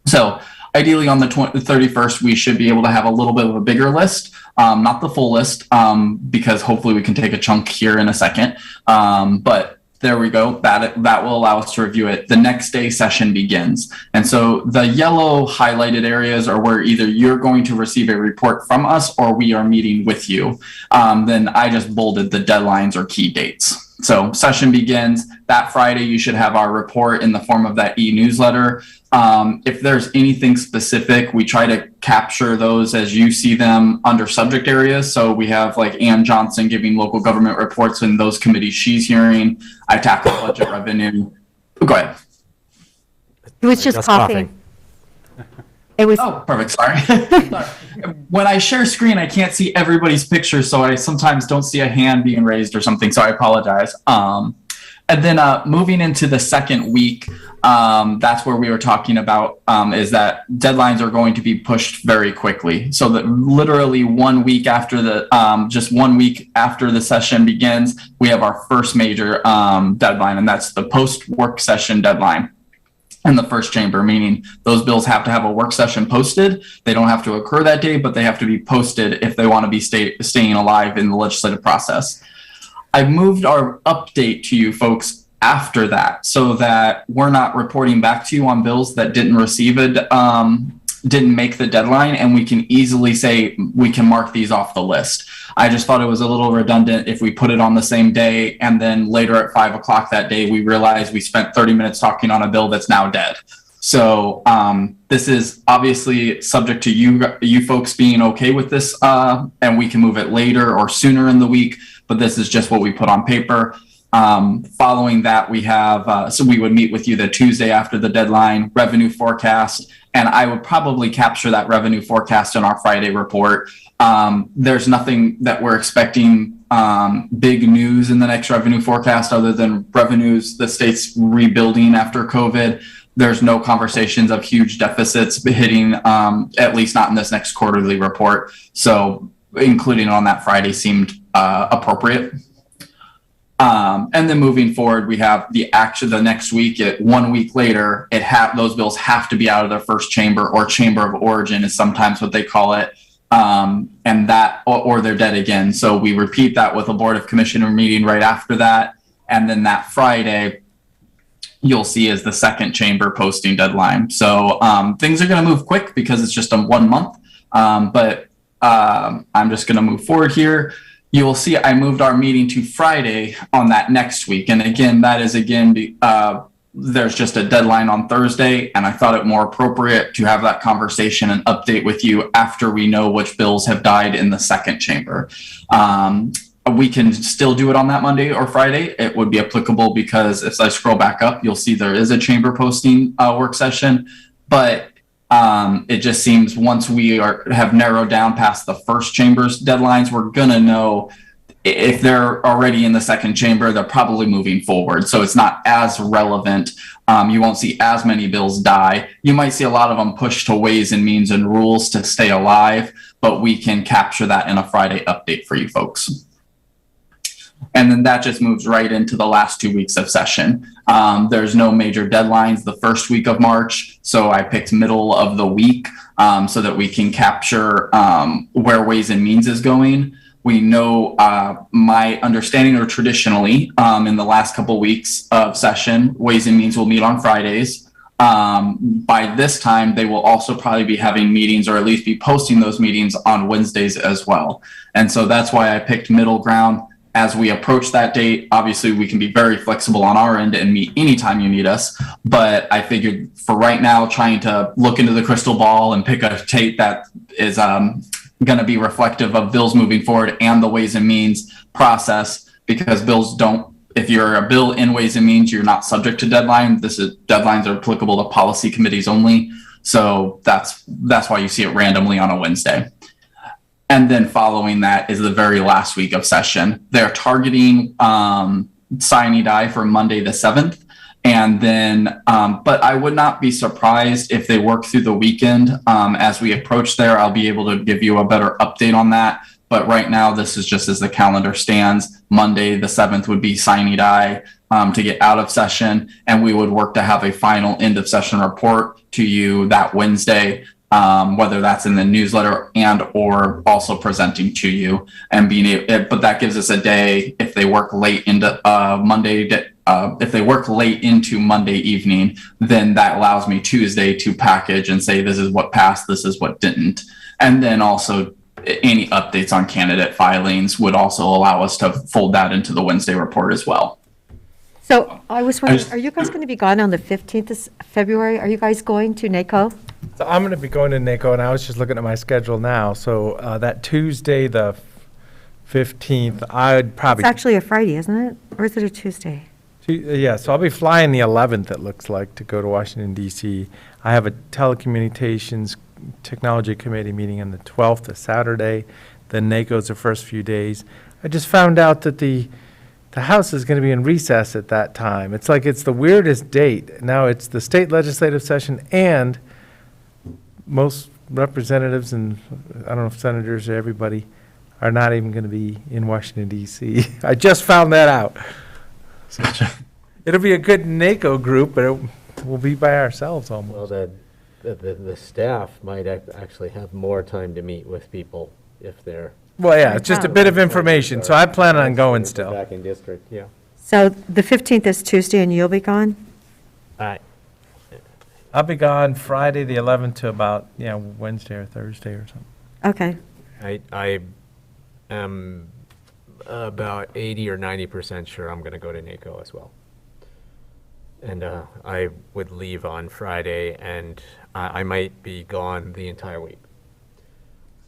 So ideally on the 31st, we should be able to have a little bit of a bigger list, not the full list, because hopefully we can take a chunk here in a second. But there we go. That will allow us to review it. The next day session begins. And so the yellow highlighted areas are where either you're going to receive a report from us or we are meeting with you. Then I just bolded the deadlines or key dates. So session begins that Friday. You should have our report in the form of that e-newsletter. If there's anything specific, we try to capture those as you see them under subject areas. So we have like Ann Johnson giving local government reports in those committees she's hearing. I tackle budget revenue. Go ahead. It was just coughing. It was. Oh, perfect. Sorry. When I share screen, I can't see everybody's picture, so I sometimes don't see a hand being raised or something. So I apologize. And then moving into the second week, that's where we were talking about is that deadlines are going to be pushed very quickly. So that literally 1 week after just 1 week after the session begins, we have our first major deadline, and that's the post-work session deadline in the first chamber, meaning those bills have to have a work session posted. They don't have to occur that day, but they have to be posted if they want to be staying alive in the legislative process. I've moved our update to you folks after that so that we're not reporting back to you on bills that didn't make the deadline, and we can easily say we can mark these off the list. I just thought it was a little redundant if we put it on the same day and then later at 5 o'clock that day we realized we spent 30 minutes talking on a bill that's now dead. So this is obviously subject to you folks being okay with this, and we can move it later or sooner in the week, but this is just what we put on paper. Following that, we have, so we would meet with you the Tuesday after the deadline, revenue forecast, and I would probably capture that revenue forecast in our Friday report. There's nothing that we're expecting big news in the next revenue forecast other than revenues, the state's rebuilding after COVID. There's no conversations of huge deficits hitting, at least not in this next quarterly report. So including on that Friday seemed appropriate. And then moving forward, we have the next week, 1 week later, those bills have to be out of their first chamber, or chamber of origin is sometimes what they call it. And that, or they're dead again. So we repeat that with a Board of Commissioner meeting right after that. And then that Friday, you'll see is the second chamber posting deadline. So things are going to move quick because it's just 1 month. But I'm just going to move forward here. You will see I moved our meeting to Friday on that next week. And again, that is there's just a deadline on Thursday, and I thought it more appropriate to have that conversation and update with you after we know which bills have died in the second chamber. We can still do it on that Monday or Friday. It would be applicable because if I scroll back up, you'll see there is a chamber posting work session, but it just seems once we have narrowed down past the first chamber's deadlines, we're gonna know if they're already in the second chamber, they're probably moving forward. So it's not as relevant. You won't see as many bills die. You might see a lot of them pushed to Ways and Means and Rules to stay alive, but we can capture that in a Friday update for you folks. And then that just moves right into the last 2 weeks of session. There's no major deadlines the first week of March, so I picked middle of the week so that we can capture where Ways and Means is going. We know my understanding, or traditionally in the last couple weeks of session, Ways and Means will meet on Fridays. By this time, they will also probably be having meetings, or at least be posting those meetings on Wednesdays as well. And so that's why I picked middle ground. As we approach that date, obviously we can be very flexible on our end and meet anytime you need us. But I figured for right now, trying to look into the crystal ball and pick a date that is going to be reflective of bills moving forward and the Ways and Means process, because bills don't, if you're a bill in Ways and Means, you're not subject to deadline. Deadlines are applicable to policy committees only. So that's why you see it randomly on a Wednesday. And then following that is the very last week of session. They're targeting sine die for Monday the 7th. And then, but I would not be surprised if they work through the weekend. As we approach there, I'll be able to give you a better update on that. But right now, this is just as the calendar stands. Monday the 7th would be sine die to get out of session. And we would work to have a final end of session report to you that Wednesday, whether that's in the newsletter and or also presenting to you and being able, but that gives us a day if they work late into Monday, if they work late into Monday evening, then that allows me Tuesday to package and say, this is what passed, this is what didn't. And then also any updates on candidate filings would also allow us to fold that into the Wednesday report as well. So I was wondering, are you guys going to be gone on the 15th of February? Are you guys going to NACO? So I'm going to be going to NACO, and I was just looking at my schedule now. So that Tuesday, the 15th, I'd probably... It's actually a Friday, isn't it? Or is it a Tuesday? Yeah, so I'll be flying the 11th, it looks like, to go to Washington, D.C. I have a telecommunications technology committee meeting on the 12th, a Saturday. Then NACO's the first few days. I just found out that the House is going to be in recess at that time. It's like it's the weirdest date. Now it's the state legislative session, and most representatives and, I don't know if senators or everybody, are not even going to be in Washington, D.C. I just found that out. So it'll be a good NACO group, but we'll be by ourselves almost. Well, the staff might actually have more time to meet with people if they're. Well, yeah, it's just a bit of information, so I plan on going still. Back in district, yeah. So the 15th is Tuesday, and you'll be gone? I'll be gone Friday, the 11th, to about, Wednesday or Thursday or something. Okay. I am about 80 or 90% sure I'm going to go to NACO as well. And I would leave on Friday, and I might be gone the entire week.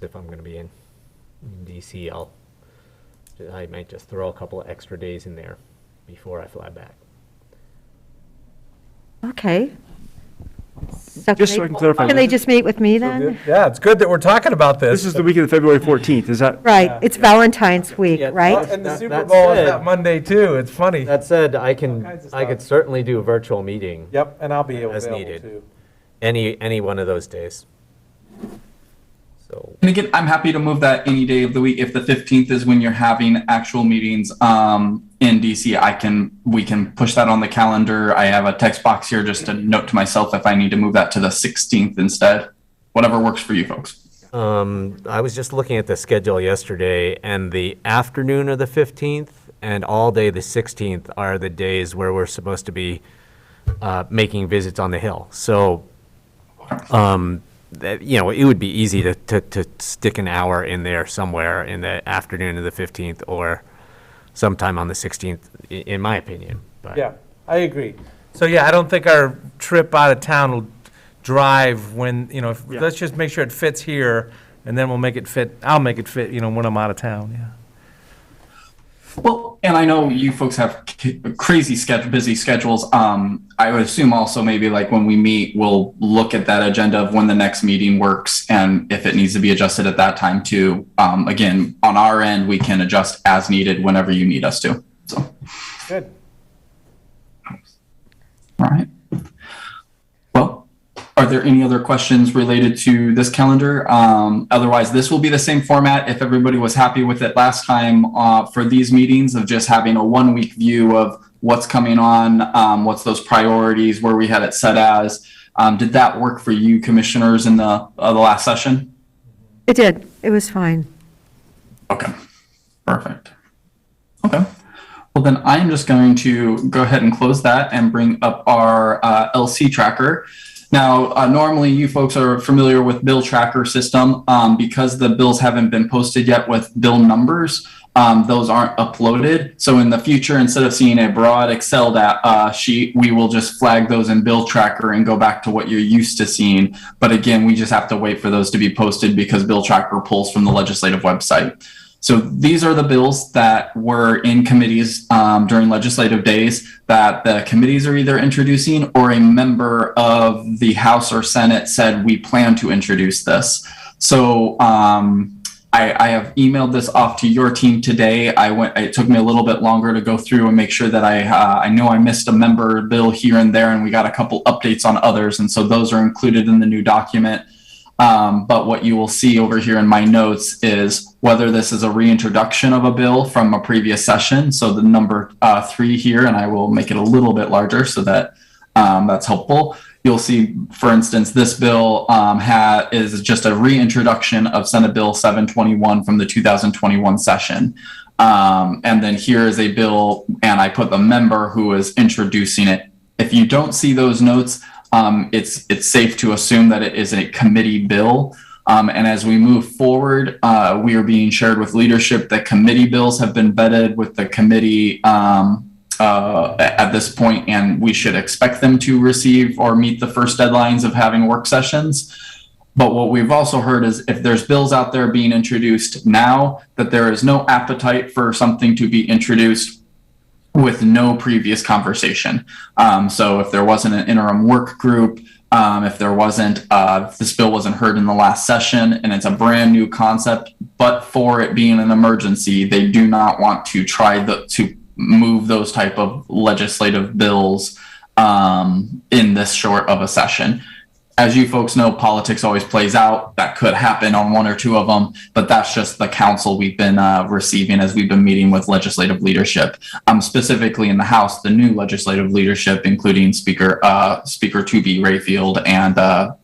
If I'm going to be in DC, I might just throw a couple of extra days in there before I fly back. Okay. So Just so I can clarify. Can they just meet with me then? Yeah, it's good that we're talking about this. This is the week of February 14th, is that? Right, it's Valentine's week, Yeah, right? And the That- Super that Bowl is said- that Monday, too. It's funny. That said, I kinds of could stuff. certainly do a virtual meeting. Yep, and I'll be As available, needed. too. Any one of those days. And again, I'm happy to move that any day of the week. If the 15th is when you're having actual meetings in DC, we can push that on the calendar. I have a text box here just to note to myself if I need to move that to the 16th instead. Whatever works for you folks. I was just looking at the schedule yesterday, and the afternoon of the 15th and all day the 16th are the days where we're supposed to be making visits on the Hill. So, it would be easy to stick an hour in there somewhere in the afternoon of the 15th or sometime on the 16th, in my opinion. But Yeah, I agree. So, yeah, I don't think our trip out of town will drive when, let's just make sure it fits here, and then we'll make it fit, I'll make it fit, when I'm out of town, yeah. Well, and I know you folks have crazy busy schedules. I would assume also maybe like when we meet, we'll look at that agenda of when the next meeting works and if it needs to be adjusted at that time too. Again, on our end, we can adjust as needed whenever you need us to. So. Good. All right. Well, are there any other questions related to this calendar? Otherwise, this will be the same format if everybody was happy with it last time for these meetings of just having a 1 week view of what's coming on, what's those priorities, where we had it set as. Did that work for you commissioners in the last session? It did. It was fine. Okay, perfect. Okay. Well, then I am just going to go ahead and close that and bring up our LC tracker. Now, normally you folks are familiar with bill tracker system. Because the bills haven't been posted yet with bill numbers, those aren't uploaded. So in the future, instead of seeing a broad Excel sheet, we will just flag those in bill tracker and go back to what you're used to seeing. But again, we just have to wait for those to be posted because bill tracker pulls from the legislative website. So these are the bills that were in committees during legislative days that the committees are either introducing or a member of the House or Senate said we plan to introduce this. So I have emailed this off to your team today. It took me a little bit longer to go through and make sure that I know I missed a member bill here and there, and we got a couple updates on others. And so those are included in the new document. But what you will see over here in my notes is whether this is a reintroduction of a bill from a previous session. So the number 3 here, and I will make it a little bit larger so that that's helpful. You'll see, for instance, this bill is just a reintroduction of Senate Bill 721 from the 2021 session. And then here is a bill, and I put the member who is introducing it. If you don't see those notes, it's safe to assume that it is a committee bill. And as we move forward, we are being shared with leadership that committee bills have been vetted with the committee at this point, and we should expect them to receive or meet the first deadlines of having work sessions. But what we've also heard is if there's bills out there being introduced now, that there is no appetite for something to be introduced with no previous conversation. So if there wasn't an interim work group, if this bill wasn't heard in the last session and it's a brand new concept, but for it being an emergency, they do not want to try to move those type of legislative bills in this short of a session. As you folks know, politics always plays out. That could happen on 1 or 2 of them, but that's just the counsel we've been receiving as we've been meeting with legislative leadership. Specifically in the House, the new legislative leadership, including Speaker Toobie Rayfield and the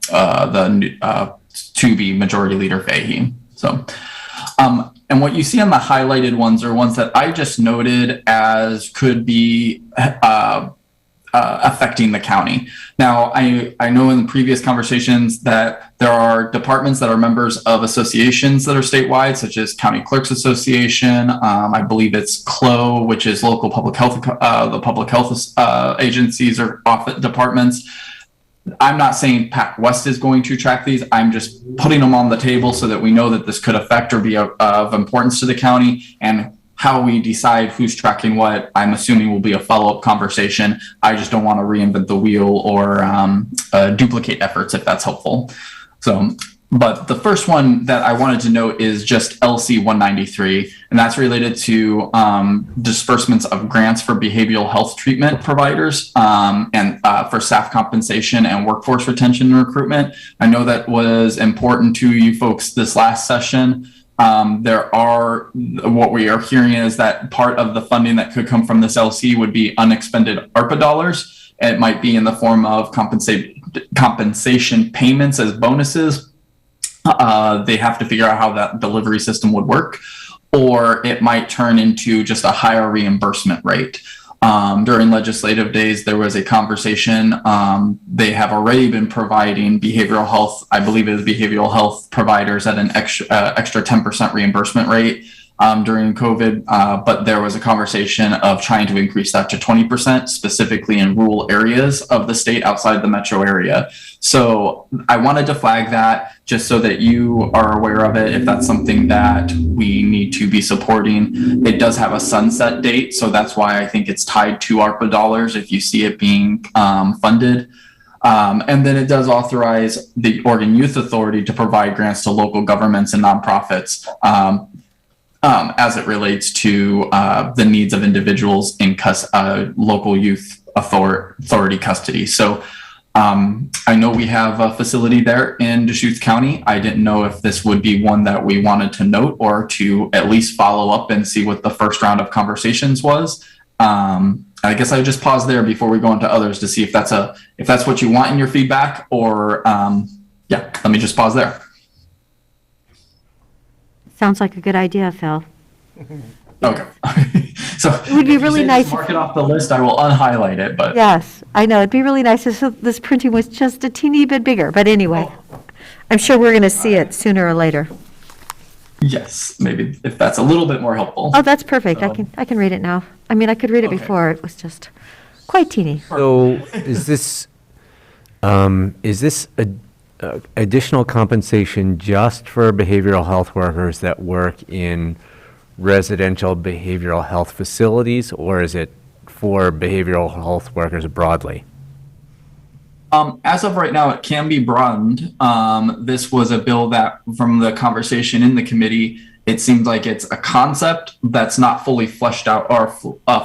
Toobie Majority Leader Fahey. So, and what you see on the highlighted ones are ones that I just noted as could be affecting the county. Now, I know in the previous conversations that there are departments that are members of associations that are statewide, such as County Clerks Association. I believe it's CLO, which is local public health, the public health agencies or office departments. I'm not saying PAC West is going to track these. I'm just putting them on the table so that we know that this could affect or be of importance to the county, and how we decide who's tracking what, I'm assuming will be a follow-up conversation. I just don't want to reinvent the wheel or duplicate efforts if that's helpful. So But the first one that I wanted to note is just LC 193, and that's related to disbursements of grants for behavioral health treatment providers and for staff compensation and workforce retention and recruitment. I know that was important to you folks this last session. What we are hearing is that part of the funding that could come from this LC would be unexpended ARPA dollars. It might be in the form of compensation payments as bonuses. They have to figure out how that delivery system would work, or it might turn into just a higher reimbursement rate. During legislative days, there was a conversation. They have already been providing behavioral health, I believe it is behavioral health providers at an extra 10% reimbursement rate during COVID, but there was a conversation of trying to increase that to 20%, specifically in rural areas of the state outside the metro area. So I wanted to flag that just so that you are aware of it, if that's something that we need to be supporting. It does have a sunset date, so that's why I think it's tied to ARPA dollars if you see it being funded. And then it does authorize the Oregon Youth Authority to provide grants to local governments and nonprofits as it relates to the needs of individuals in local youth authority custody. So I know we have a facility there in Deschutes County. I didn't know if this would be one that we wanted to note or to at least follow up and see what the first round of conversations was. I guess I would just pause there before we go into others to see if that's what you want in your feedback, or yeah, let me just pause there. Sounds like a good idea, Phil. Okay. So It would be really nice. Mark it off the list. I will unhighlight it, but Yes, I know. It'd be really nice if this printing was just a teeny bit bigger. But anyway, I'm sure we're going to see it sooner or later. yes, maybe if that's a little bit more helpful. Oh, that's perfect. I can read it now. I mean, I could read it before. It was just quite teeny. So is this additional compensation just for behavioral health workers that work in residential behavioral health facilities, or is it for behavioral health workers broadly? As of right now, it can be broadened. This was a bill that, from the conversation in the committee, it seemed like it's a concept that's not fully fleshed out or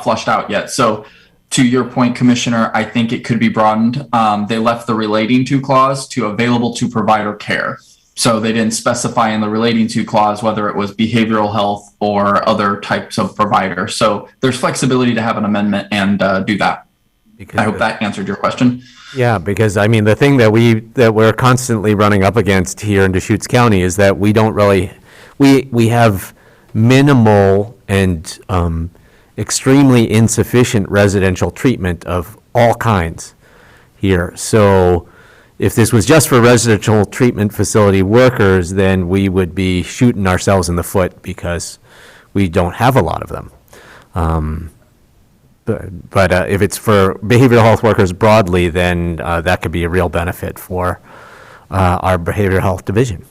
flushed out yet. So to your point, Commissioner, I think it could be broadened. They left the relating to clause to available to provider care. So they didn't specify in the relating to clause whether it was behavioral health or other types of provider. So there's flexibility to have an amendment and do that. I hope that answered your question. Yeah, because I mean, the thing that we're constantly running up against here in Deschutes County is that we don't really, we have minimal and extremely insufficient residential treatment of all kinds here. So if this was just for residential treatment facility workers, then we would be shooting ourselves in the foot because we don't have a lot of them. But if it's for behavioral health workers broadly, then that could be a real benefit for our behavioral health division.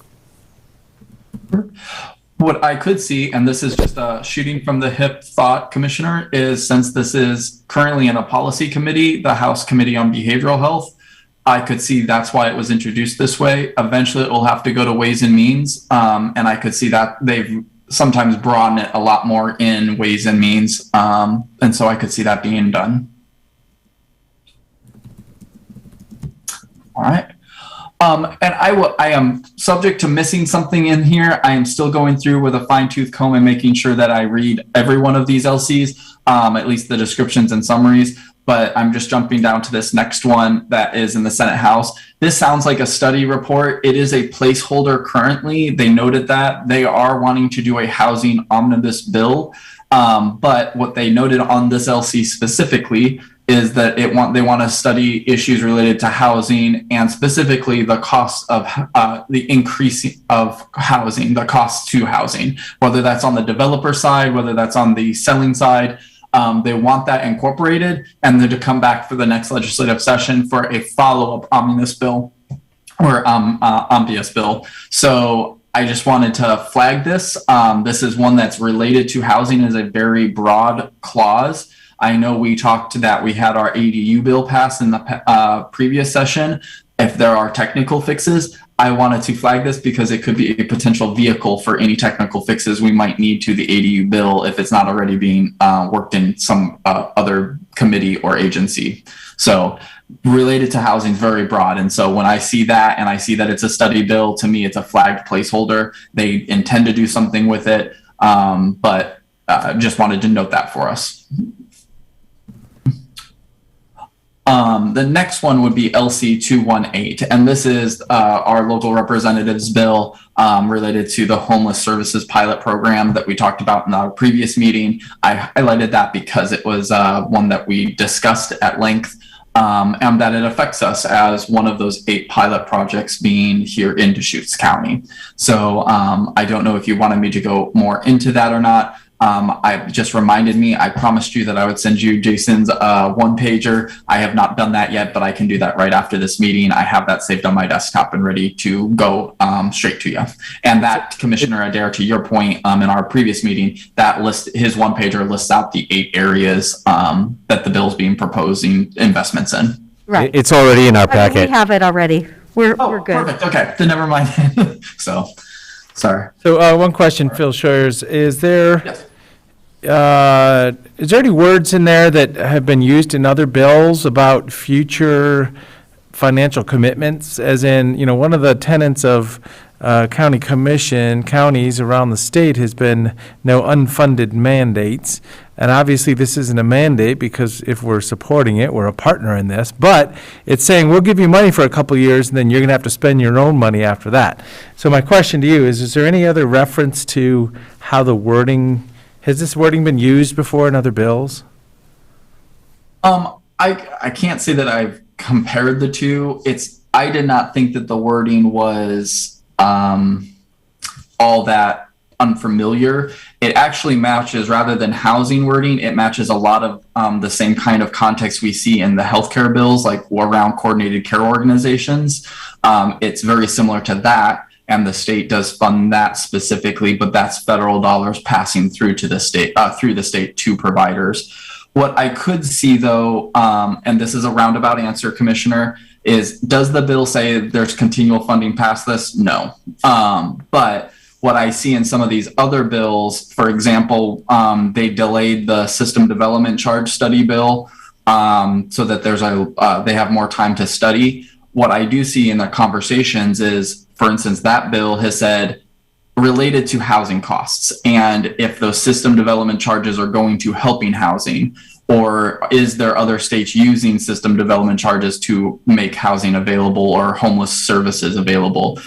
What I could see, and this is just a shooting from the hip thought, Commissioner, is since this is currently in a policy committee, the House Committee on Behavioral Health, I could see that's why it was introduced this way. Eventually, it will have to go to Ways and Means, and I could see that they've sometimes broaden it a lot more in Ways and Means, and so I could see that being done. All right. And I am subject to missing something in here. I am still going through with a fine-tooth comb and making sure that I read every one of these LCs, at least the descriptions and summaries. But I'm just jumping down to this next one that is in the Senate House. This sounds like a study report. It is a placeholder currently. They noted that they are wanting to do a housing omnibus bill. But what they noted on this LC specifically is that they want to study issues related to housing and specifically the cost of the increase of housing, the cost to housing, whether that's on the developer side, whether that's on the selling side. They want that incorporated and then to come back for the next legislative session for a follow-up omnibus bill or omnibus bill. So I just wanted to flag this. This is one that's related to housing as a very broad clause. I know we talked that we had our ADU bill passed in the previous session. If there are technical fixes, I wanted to flag this because it could be a potential vehicle for any technical fixes we might need to the ADU bill if it's not already being worked in some other committee or agency. So related to housing is very broad. And so when I see that and I see that it's a study bill, to me, it's a flagged placeholder. They intend to do something with it, but just wanted to note that for us. The next one would be LC 218, and this is our local representative's bill related to the homeless services pilot program that we talked about in our previous meeting. I highlighted that because it was one that we discussed at length, and that it affects us as one of those 8 pilot projects being here in Deschutes County. So I don't know if you wanted me to go more into that or not. I just reminded me, I promised you that I would send you Jason's one-pager. I have not done that yet, but I can do that right after this meeting. I have that saved on my desktop and ready to go straight to you. And that, Commissioner Adair, to your point, in our previous meeting, that list, his one-pager lists out the 8 areas that the bill's being proposing investments in. Right. It's already in our I mean, packet. we have it already. We're good. Perfect. Okay, then never mind. So, sorry. So one question, Phil Scheuers, is there? Yes. Is there any words in there that have been used in other bills about future financial commitments? As in, one of the tenets of counties around the state has been no unfunded mandates. And obviously, this isn't a mandate because if we're supporting it, we're a partner in this. But it's saying we'll give you money for a couple of years and then you're going to have to spend your own money after that. So my question to you is there any other reference to how the wording, has this wording been used before in other bills? I can't say that I've compared the two. I did not think that the wording was all that unfamiliar. It actually matches, rather than housing wording, it matches a lot of the same kind of context we see in the healthcare bills, like around coordinated care organizations. It's very similar to that. And the state does fund that specifically, but that's federal dollars passing through to the state, to providers. What I could see though, and this is a roundabout answer, Commissioner, is does the bill say there's continual funding past this? No. But what I see in some of these other bills, for example, they delayed the system development charge study bill so that they have more time to study. What I do see in the conversations is, for instance, that bill has said related to housing costs, and if those system development charges are going to helping housing, or is there other states using system development charges to make housing available or homeless services available?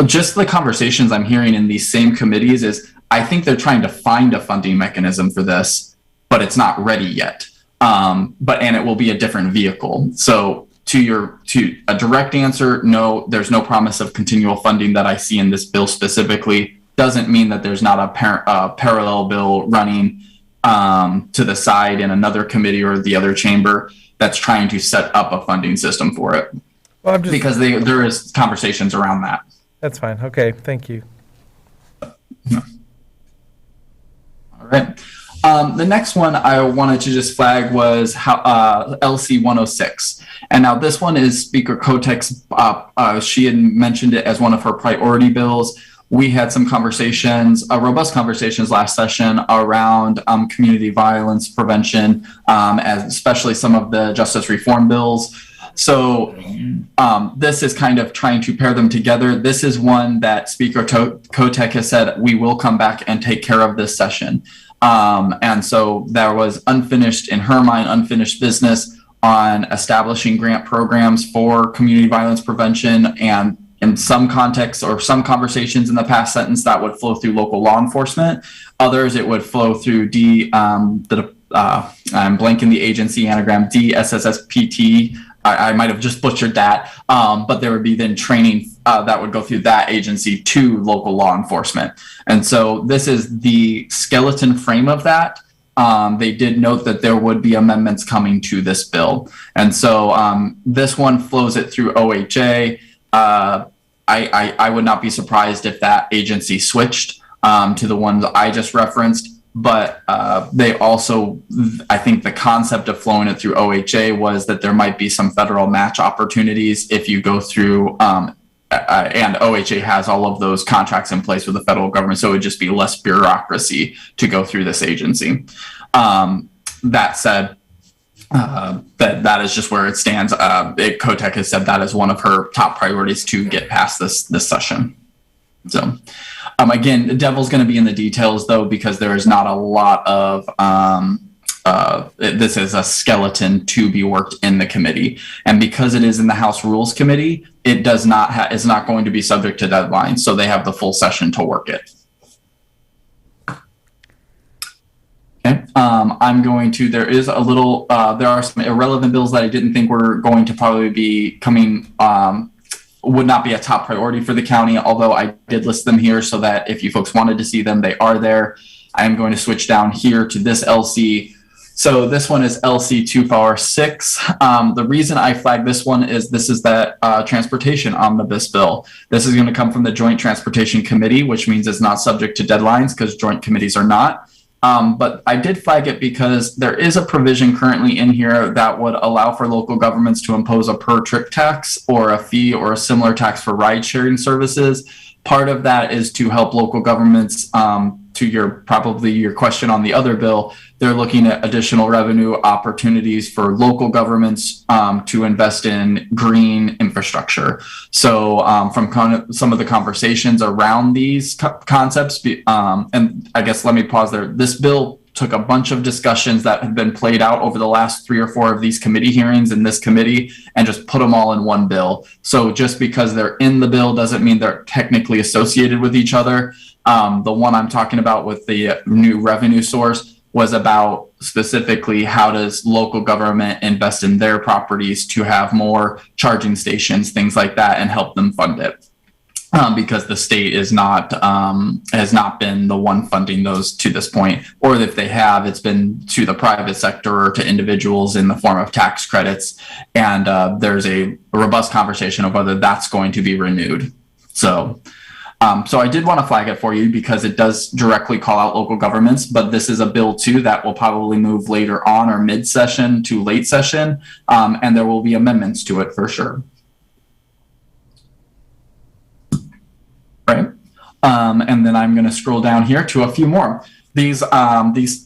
Just the conversations I'm hearing in these same committees is I think they're trying to find a funding mechanism for this, but it's not ready yet. And it will be a different vehicle. So to a direct answer, no, there's no promise of continual funding that I see in this bill specifically. Doesn't mean that there's not a parallel bill running to the side in another committee or the other chamber that's trying to set up a funding system for it. Well, because there is conversations around that. That's fine. Okay, thank you. All right. The next one I wanted to just flag was LC 106. And now this one is Speaker Kotek's, she had mentioned it as one of her priority bills. We had some conversations, robust conversations last session around community violence prevention, especially some of the justice reform bills. So this is kind of trying to pair them together. This is one that Speaker Kotek has said, we will come back and take care of this session. And so there was in her mind, unfinished business on establishing grant programs for community violence prevention. And in some contexts or some conversations in the past sentence, that would flow through local law enforcement. Others, it would flow through I'm blanking the agency anagram, DSSSPT. I might have just butchered that, but there would be then training that would go through that agency to local law enforcement. And so this is the skeleton frame of that. They did note that there would be amendments coming to this bill. And so this one flows it through OHA. I would not be surprised if that agency switched to the ones I just referenced. But they also, I think the concept of flowing it through OHA was that there might be some federal match opportunities if you go through and OHA has all of those contracts in place with the federal government, so it would just be less bureaucracy to go through this agency. That said, that is just where it stands. COTEC has said that is one of her top priorities to get past this session. So, again, the devil's going to be in the details, though, because there is not a lot of this is a skeleton to be worked in the committee, and because it is in the House Rules Committee, it does not is not going to be subject to deadlines, so they have the full session to work it. Okay, I'm going to. There is a little. There are some irrelevant bills that I didn't think were going to probably be coming. Would not be a top priority for the county, although I did list them here so that if you folks wanted to see them, they are there. I am going to switch down here to this LC. So this one is LC 246. The reason I flagged this one is this is that transportation omnibus bill. This is going to come from the Joint Transportation Committee, which means it's not subject to deadlines because joint committees are not. But I did flag it because there is a provision currently in here that would allow for local governments to impose a per trip tax or a fee or a similar tax for ride sharing services. Part of that is to help local governments, to probably your question on the other bill, they're looking at additional revenue opportunities for local governments to invest in green infrastructure. So from some of the conversations around these concepts, and I guess let me pause there. This bill took a bunch of discussions that have been played out over the last 3 or 4 of these committee hearings in this committee and just put them all in one bill. So just because they're in the bill doesn't mean they're technically associated with each other. The one I'm talking about with the new revenue source was about specifically how does local government invest in their properties to have more charging stations, things like that, and help them fund it. Because the state is not has not been the one funding those to this point, or if they have, it's been to the private sector or to individuals in the form of tax credits. And there's a robust conversation of whether that's going to be renewed. So I did want to flag it for you because it does directly call out local governments, but this is a bill too that will probably move later on or mid-session to late session, and there will be amendments to it for sure. Right. And then I'm going to scroll down here to a few more. These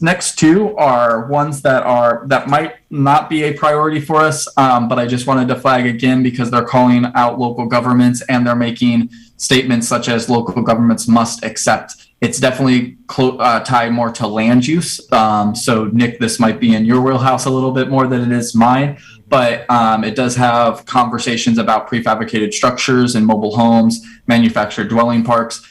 next two are ones that might not be a priority for us, but I just wanted to flag again because they're calling out local governments and they're making statements such as local governments must accept. It's definitely tied more to land use. So Nick, this might be in your wheelhouse a little bit more than it is mine, but it does have conversations about prefabricated structures and mobile homes, manufactured dwelling parks.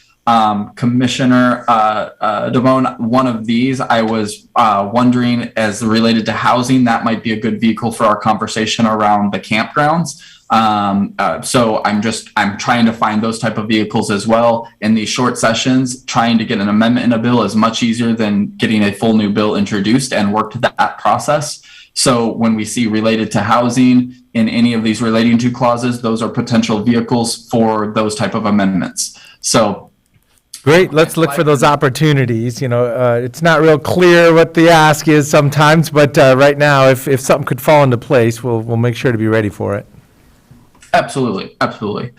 Commissioner Damone, one of these I was wondering as related to housing, that might be a good vehicle for our conversation around the campgrounds. So I'm trying to find those type of vehicles as well. In these short sessions, trying to get an amendment in a bill is much easier than getting a full new bill introduced and worked that process. So when we see related to housing in any of these relating to clauses, those are potential vehicles for those type of amendments. So great, let's look for those opportunities. You know, it's not real clear what the ask is sometimes, but right now, if something could fall into place, we'll make sure to be ready for it. Absolutely, absolutely.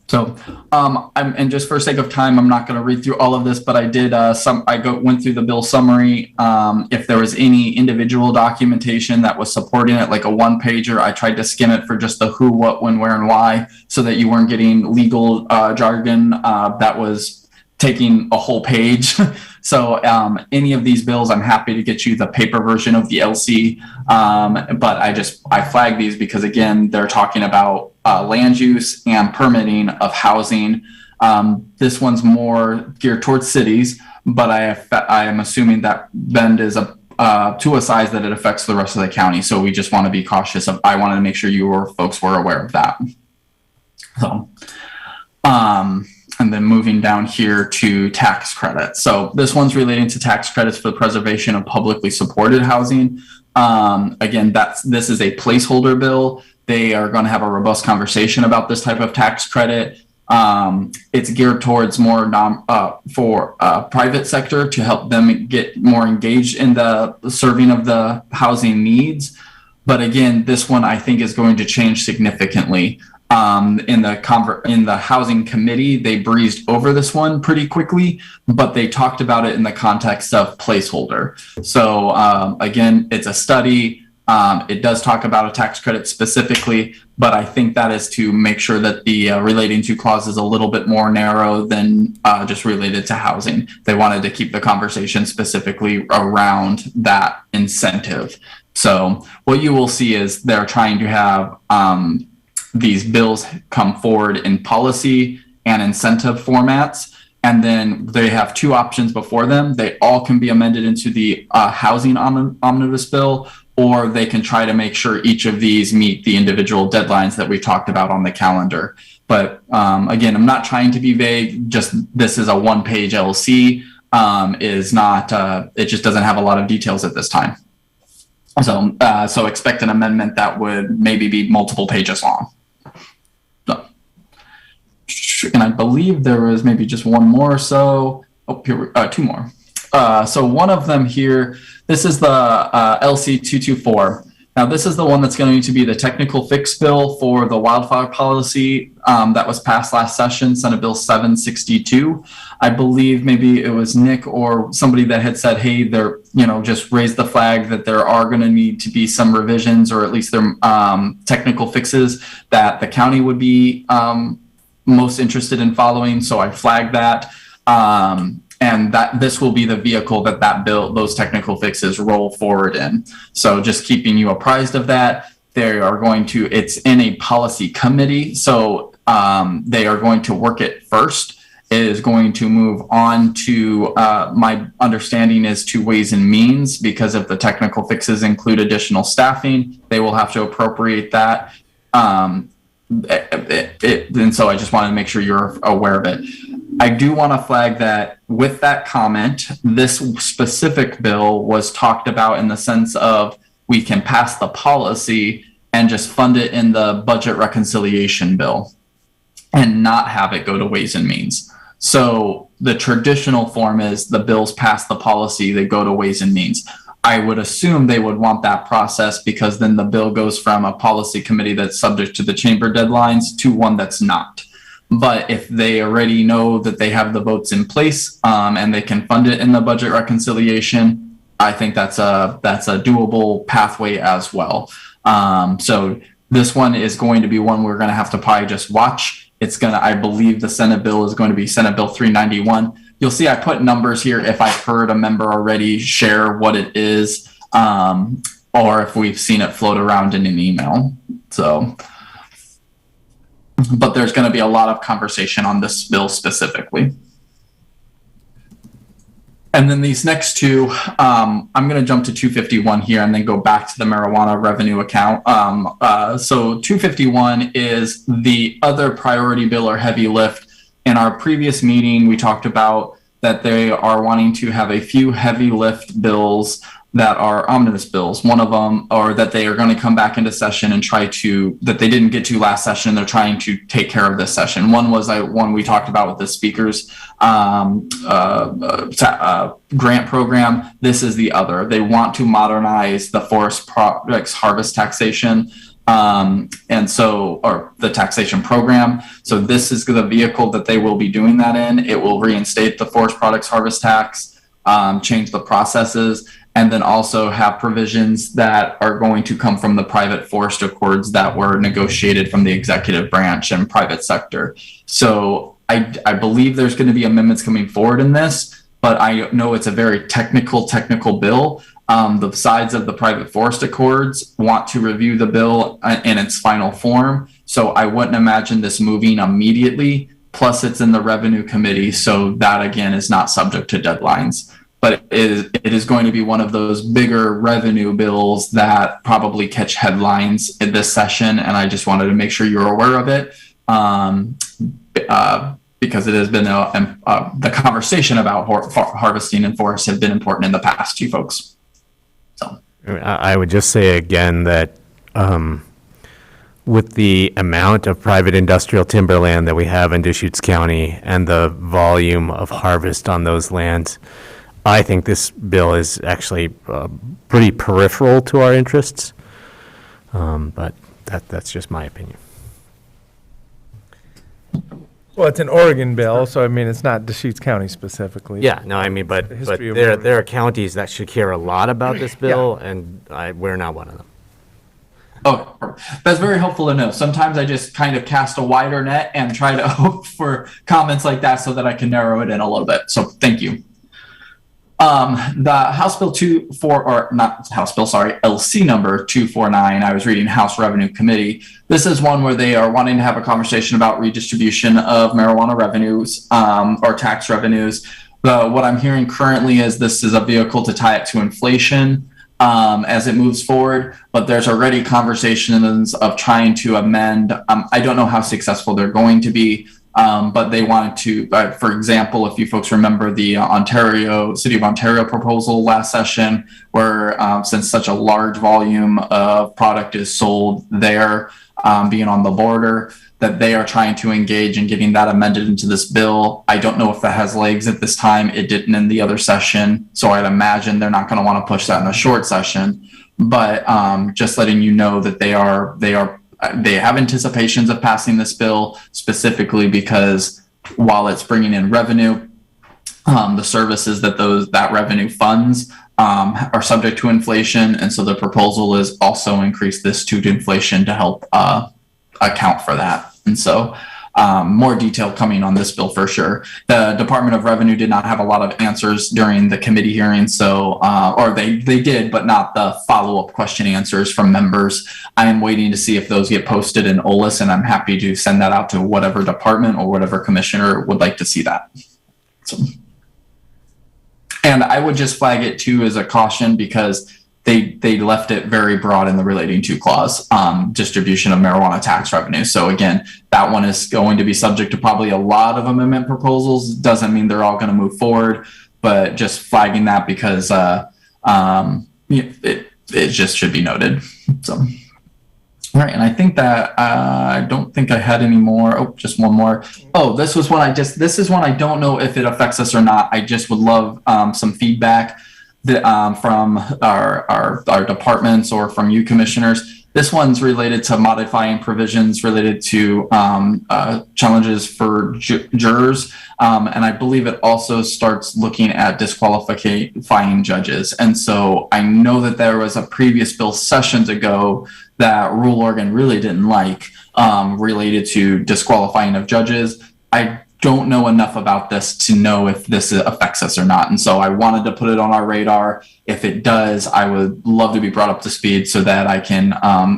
So, and just for sake of time, I'm not going to read through all of this, but I did went through the bill summary. If there was any individual documentation that was supporting it, like a one-pager, I tried to skim it for just the who, what, when, where, and why, so that you weren't getting legal jargon that was taking a whole page. So any of these bills, I'm happy to get you the paper version of the LC. But I flagged these because, again, they're talking about land use and permitting of housing. This one's more geared towards cities, but I am assuming that Bend is to a size that it affects the rest of the county. So we just want to be cautious of, I wanted to make sure you folks were aware of that. So, and then moving down here to tax credits. So this one's relating to tax credits for the preservation of publicly supported housing. Again, this is a placeholder bill. They are going to have a robust conversation about this type of tax credit. It's geared towards more for private sector to help them get more engaged in the serving of the housing needs. But again, this one I think is going to change significantly. In the housing committee, they breezed over this one pretty quickly, but they talked about it in the context of placeholder. So again, it's a study. It does talk about a tax credit specifically, but I think that is to make sure that the relating to clause is a little bit more narrow than just related to housing. They wanted to keep the conversation specifically around that incentive. So what you will see is they're trying to have these bills come forward in policy and incentive formats. And then they have two options before them. They all can be amended into the housing omnibus bill, or they can try to make sure each of these meet the individual deadlines that we talked about on the calendar. But again, I'm not trying to be vague, just this is a one-page LC, it just doesn't have a lot of details at this time. So expect an amendment that would maybe be multiple pages long. And I believe there was maybe just one more, so, two more. So one of them here, this is the LC 224. Now this is the one that's going to be the technical fix bill for the wildfire policy that was passed last session, Senate Bill 762. I believe maybe it was Nick or somebody that had said, hey, they're, just raise the flag that there are going to need to be some revisions, or at least there technical fixes that the county would be most interested in following. So I flagged that. And that this will be the vehicle that bill, those technical fixes roll forward in. So just keeping you apprised of that. They are going to, it's in a policy committee. So they are going to work it first. It is going to move on to, my understanding is to Ways and Means, because if the technical fixes include additional staffing, they will have to appropriate that. And so I just wanted to make sure you're aware of it. I do want to flag that with that comment, this specific bill was talked about in the sense of we can pass the policy and just fund it in the budget reconciliation bill and not have it go to Ways and Means. So the traditional form is the bills pass the policy, they go to Ways and Means. I would assume they would want that process, because then the bill goes from a policy committee that's subject to the chamber deadlines to one that's not. But if they already know that they have the votes in place and they can fund it in the budget reconciliation, I think that's a doable pathway as well. So this one is going to be one we're going to have to probably just watch. I believe the Senate bill is going to be Senate Bill 391. You'll see I put numbers here if I've heard a member already share what it is, or if we've seen it float around in an email. But there's going to be a lot of conversation on this bill specifically. And then these next two, I'm going to jump to 251 here and then go back to the marijuana revenue account. So 251 is the other priority bill or heavy lift. In our previous meeting, we talked about that they are wanting to have a few heavy lift bills that are omnibus bills. One of them, or that they are going to come back into session and that they didn't get to last session, they're trying to take care of this session. One was one we talked about with the speakers grant program. This is the other. They want to modernize the forest products harvest taxation, or the taxation program. So this is the vehicle that they will be doing that in. It will reinstate the forest products harvest tax, change the processes, and then also have provisions that are going to come from the private forest accords that were negotiated from the executive branch and private sector. So I believe there's going to be amendments coming forward in this, but I know it's a very technical bill. The sides of the private forest accords want to review the bill in its final form. So I wouldn't imagine this moving immediately. Plus it's in the revenue committee. So that again is not subject to deadlines. But it is going to be one of those bigger revenue bills that probably catch headlines in this session. And I just wanted to make sure you're aware of it, because it has been the conversation about harvesting and forests have been important in the past, you folks. So I would just say again that with the amount of private industrial timberland that we have in Deschutes County and the volume of harvest on those lands, I think this bill is actually pretty peripheral to our interests, but that's just my opinion. Well, it's an Oregon bill, so I mean, it's not Deschutes County specifically. Yeah, no, I mean, but history of there Oregon. there are counties that should care a lot about this bill, and we're not one of them. Oh, that's very helpful to know. Sometimes I just kind of cast a wider net and try to hope for comments like that so that I can narrow it in a little bit. So thank you. The House Bill 24, or not House Bill, sorry, LC number 249, I was reading House Revenue Committee. This is one where they are wanting to have a conversation about redistribution of marijuana revenues or tax revenues. What I'm hearing currently is this is a vehicle to tie it to inflation as it moves forward, but there's already conversations of trying to amend. I don't know how successful they're going to be. But they wanted to, for example, if you folks remember the City of Ontario proposal last session, where since such a large volume of product is sold there, being on the border, that they are trying to engage in getting that amended into this bill. I don't know if that has legs at this time. It didn't in the other session, so I'd imagine they're not going to want to push that in a short session. But just letting you know that they have anticipations of passing this bill, specifically because while it's bringing in revenue, the services that revenue funds are subject to inflation. And so the proposal is also increase this to inflation to help account for that. And so more detail coming on this bill for sure. The Department of Revenue did not have a lot of answers during the committee hearing, so or they did, but not the follow-up question answers from members. I am waiting to see if those get posted in OLIS, and I'm happy to send that out to whatever department or whatever commissioner would like to see that. So, and I would just flag it too as a caution because they left it very broad in the relating to clause, distribution of marijuana tax revenue. So again, that one is going to be subject to probably a lot of amendment proposals. Doesn't mean they're all going to move forward, but just flagging that because it just should be noted. So, all right, and I think that I don't think I had any more. Oh, just one more. Oh, this is one I don't know if it affects us or not. I just would love some feedback from our departments or from you commissioners. This one's related to modifying provisions related to challenges for jurors. And I believe it also starts looking at disqualifying judges. And so I know that there was a previous bill sessions ago that Rule Oregon really didn't like related to disqualifying of judges. I don't know enough about this to know if this affects us or not. And so I wanted to put it on our radar. If it does, I would love to be brought up to speed so that I can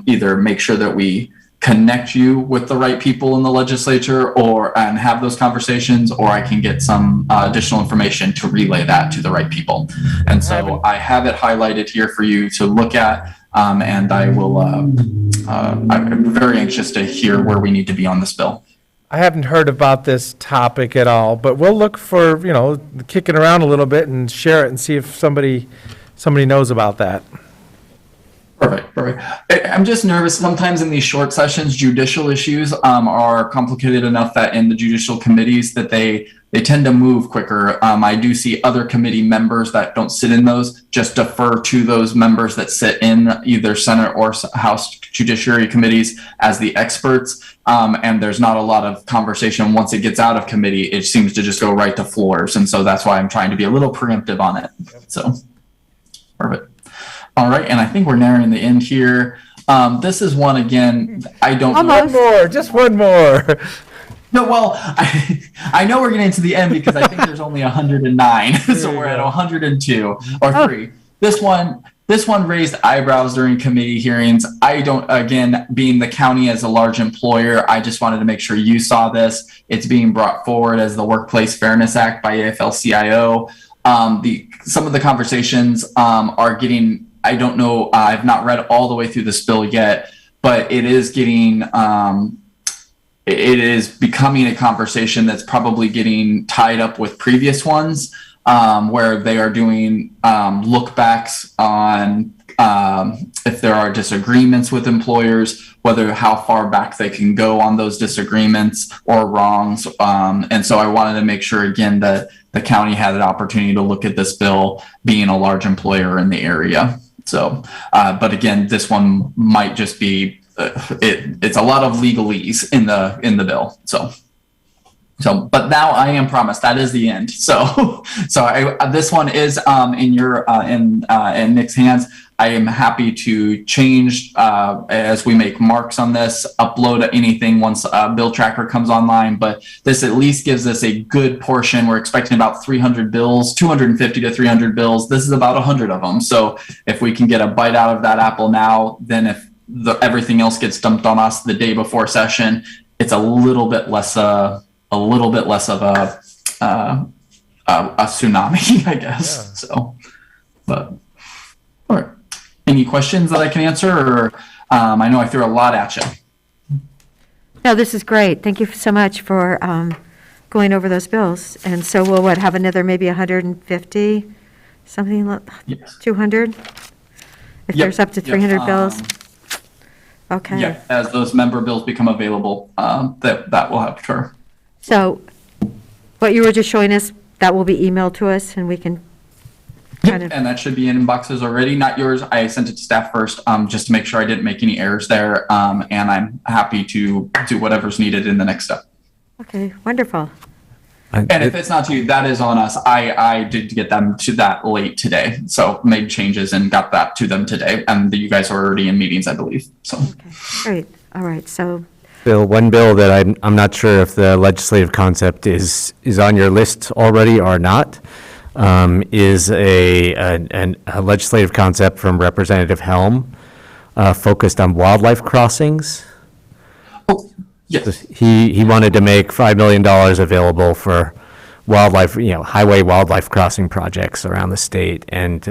either make sure that we connect you with the right people in the legislature and have those conversations, or I can get some additional information to relay that to the right people. And so I have it highlighted here for you to look at. And I will, I'm very anxious to hear where we need to be on this bill. I haven't heard about this topic at all, but we'll look for, kick it around a little bit and share it and see if somebody knows about that. Perfect. I'm just nervous. Sometimes in these short sessions, judicial issues are complicated enough that in the judicial committees that they tend to move quicker. I do see other committee members that don't sit in those just defer to those members that sit in either Senate or House Judiciary committees as the experts. And there's not a lot of conversation once it gets out of committee. It seems to just go right to floors. And so that's why I'm trying to be a little preemptive on it. So, perfect. All right, and I think we're nearing the end here. This is one, again, I don't know. Just one more. No, well, I know we're getting to the end because I think there's only 109, so we're at 102 or 3. This one raised eyebrows during committee hearings. Again, being the county as a large employer, I just wanted to make sure you saw this. It's being brought forward as the Workplace Fairness Act by AFL-CIO. Some of the conversations are getting, I don't know, I've not read all the way through this bill yet, but it is getting, it is becoming a conversation that's probably getting tied up with previous ones, where they are doing look backs on if there are disagreements with employers, how far back they can go on those disagreements or wrongs. And so I wanted to make sure, again, that the county had an opportunity to look at this bill being a large employer in the area. So, but again, this one might just be, it's a lot of legalese in the bill. So, So, but now I am promised that is the end. So, this one is in your in Nick's hands. I am happy to change as we make marks on this, upload anything once bill tracker comes online. But this at least gives us a good portion. We're expecting about 300 bills, 250 to 300 bills. This is about 100 of them. So if we can get a bite out of that apple now, then if everything else gets dumped on us the day before session, it's a little bit less of a tsunami, I guess. Yeah. So, but all right. Any questions that I can answer, or I know I threw a lot at you. No, this is great. Thank you so much for going over those bills. And so we'll, have another maybe 150, something like Yes. 200? If Yep, there's up to 300 bills? Okay. Yeah, as those member bills become available, that will have to occur. So what you were just showing us, that will be emailed to us and we can kind of, And that should be in inboxes already, not yours. I sent it to staff first, just to make sure I didn't make any errors there. And I'm happy to do whatever's needed in the next step. okay, wonderful. And if it's not to you, that is on us. I did get them to that late today. So made changes and got that to them today. And you guys are already in meetings, I believe. So. Okay, great. All right, so, Bill, one bill that I'm not sure if the legislative concept is on your list already or not, is a legislative concept from Representative Helm, focused on wildlife crossings. Oh, yes. He wanted to make $5 million available for wildlife, highway wildlife crossing projects around the state. And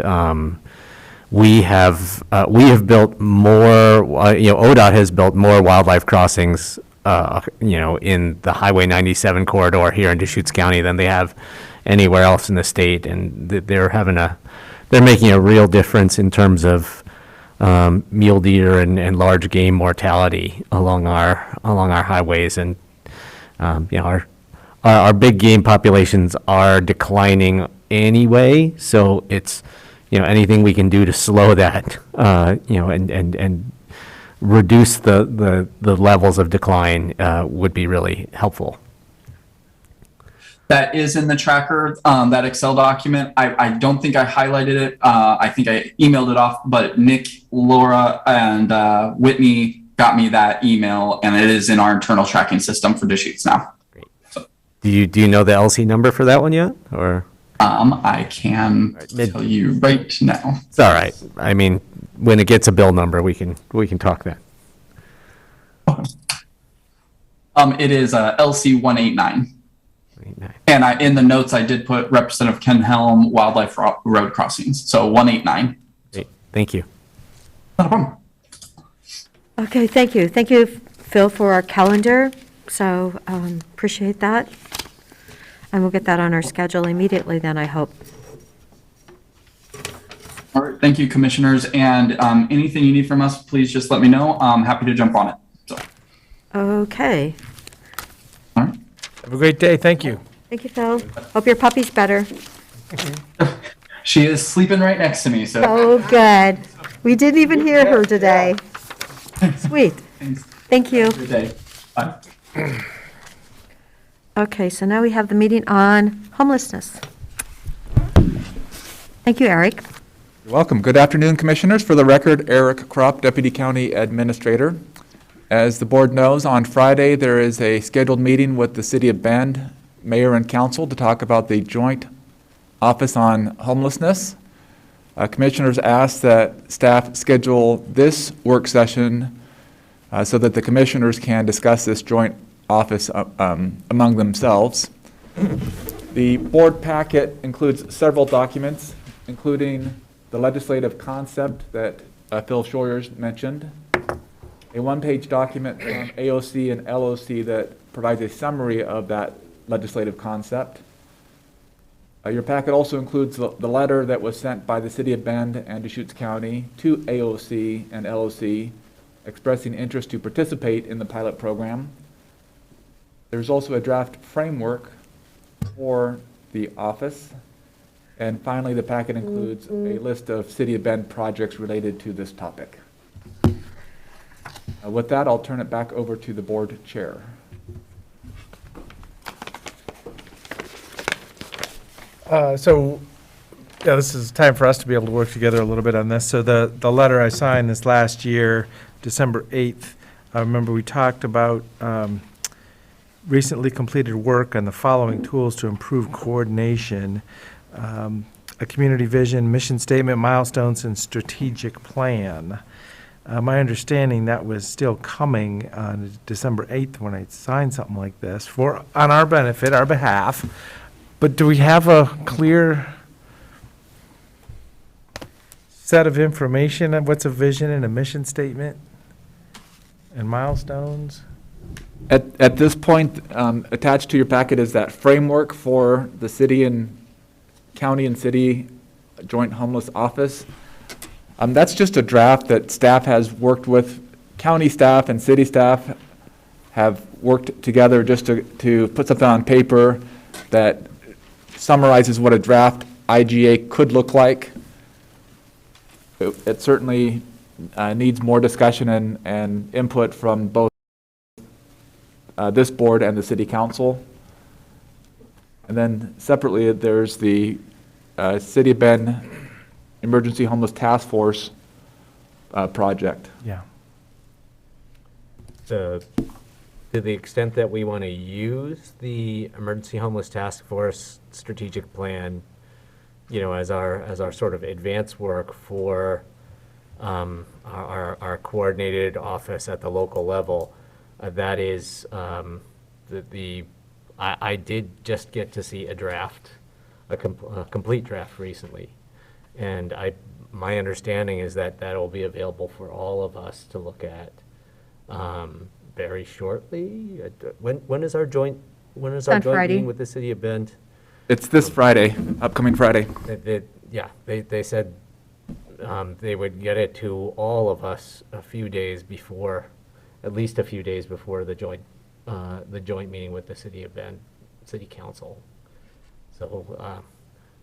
we have built more, ODOT has built more wildlife crossings, in the Highway 97 corridor here in Deschutes County than they have anywhere else in the state. And they're making a real difference in terms of mule deer and large game mortality along our highways. And our big game populations are declining anyway, so it's anything we can do to slow that and reduce the levels of decline would be really helpful. That is in the tracker, that Excel document. I don't think I highlighted it. I think I emailed it off, but Nick, Laura, and Whitney got me that email, and it is in our internal tracking system for Deschutes now. Great. So. Do you know the LC number for that one yet, or? I can tell you right now. It's all right. I mean, when it gets a bill number, we can talk then. It is LC 189. And in the notes, I did put Representative Ken Helm Wildlife Road Crossings. So 189. Great. Thank you. Not a problem. okay, thank you. Thank you, Phil, for our calendar. So appreciate that. And we'll get that on our schedule immediately then, I hope. All right. Thank you, commissioners. And anything you need from us, please just let me know. I'm happy to jump on it. So. Okay. All right. Have a great day. Thank you. Thank you, Phil. Hope your puppy's better. She is sleeping right next to me. So. Oh, good. We didn't even hear her today. Sweet. Thanks. Thank you. Good day. Bye. Okay, so now we have the meeting on homelessness. Thank you, Eric. You're welcome. Good afternoon, Commissioners. For the record, Eric Kropp, Deputy County Administrator. As the board knows, on Friday there is a scheduled meeting with the City of Bend, Mayor and Council to talk about the Joint Office on Homelessness. Commissioners asked that staff schedule this work session so that the commissioners can discuss this joint office among themselves. The board packet includes several documents, including the legislative concept that Phil Schroyers mentioned, a one-page document from AOC and LOC that provides a summary of that legislative concept. Your packet also includes the letter that was sent by the City of Bend and Deschutes County to AOC and LOC expressing interest to participate in the pilot program. There's also a draft framework for the office. And finally, the packet includes a list of City of Bend projects related to this topic. With that, I'll turn it back over to the board chair. Yeah, this is time for us to be able to work together a little bit on this. So the letter I signed this last year, December 8th, I remember we talked about recently completed work on the following tools to improve coordination, a community vision, mission statement, milestones, and strategic plan. My understanding that was still coming on December 8th when I signed something like this on our benefit, our behalf. But do we have a clear set of information of what's a vision and a mission statement and milestones? At this point, attached to your packet is that framework for the city and county and city joint homeless office. That's just a draft that staff has worked with, county staff and city staff have worked together just to put something on paper that summarizes what a draft IGA could look like. It certainly needs more discussion and input from both this board and the city council. And then separately, there's the City of Bend Emergency Homeless Task Force project. Yeah. To the extent that we want to use the Emergency Homeless Task Force strategic plan, you know, as our sort of advance work for our coordinated office at the local level, that is I did just get to see a draft, a complete draft recently, and my understanding is that that'll be available for all of us to look at very shortly. When is our joint Friday. meeting with the City of Bend? It's this Friday, upcoming Friday. They said they would get it to all of us at least a few days before the joint meeting with the City of Bend, City Council. So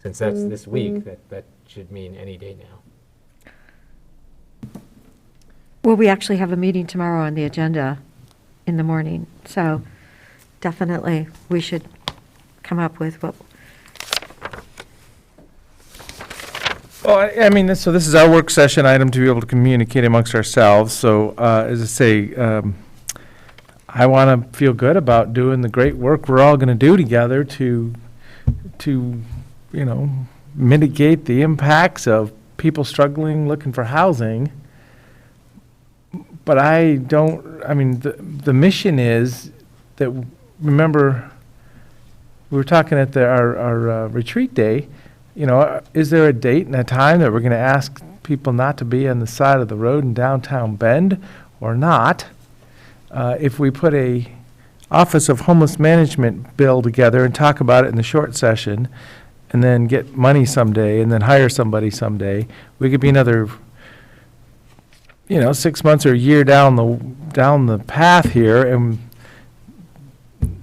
since that's this week, that should mean any day now. Well, we actually have a meeting tomorrow on the agenda in the morning, so definitely we should come up with what. Well, I mean, this is our work session item to be able to communicate amongst ourselves. So, as I say, I want to feel good about doing the great work we're all going to do together to mitigate the impacts of people struggling, looking for housing. But the mission is that, remember, we were talking at our retreat day, is there a date and a time that we're going to ask people not to be on the side of the road in downtown Bend or not? If we put a Office of Homeless Management bill together and talk about it in the short session, and then get money someday, and then hire somebody someday, we could be another 6 months or a year down the path here, and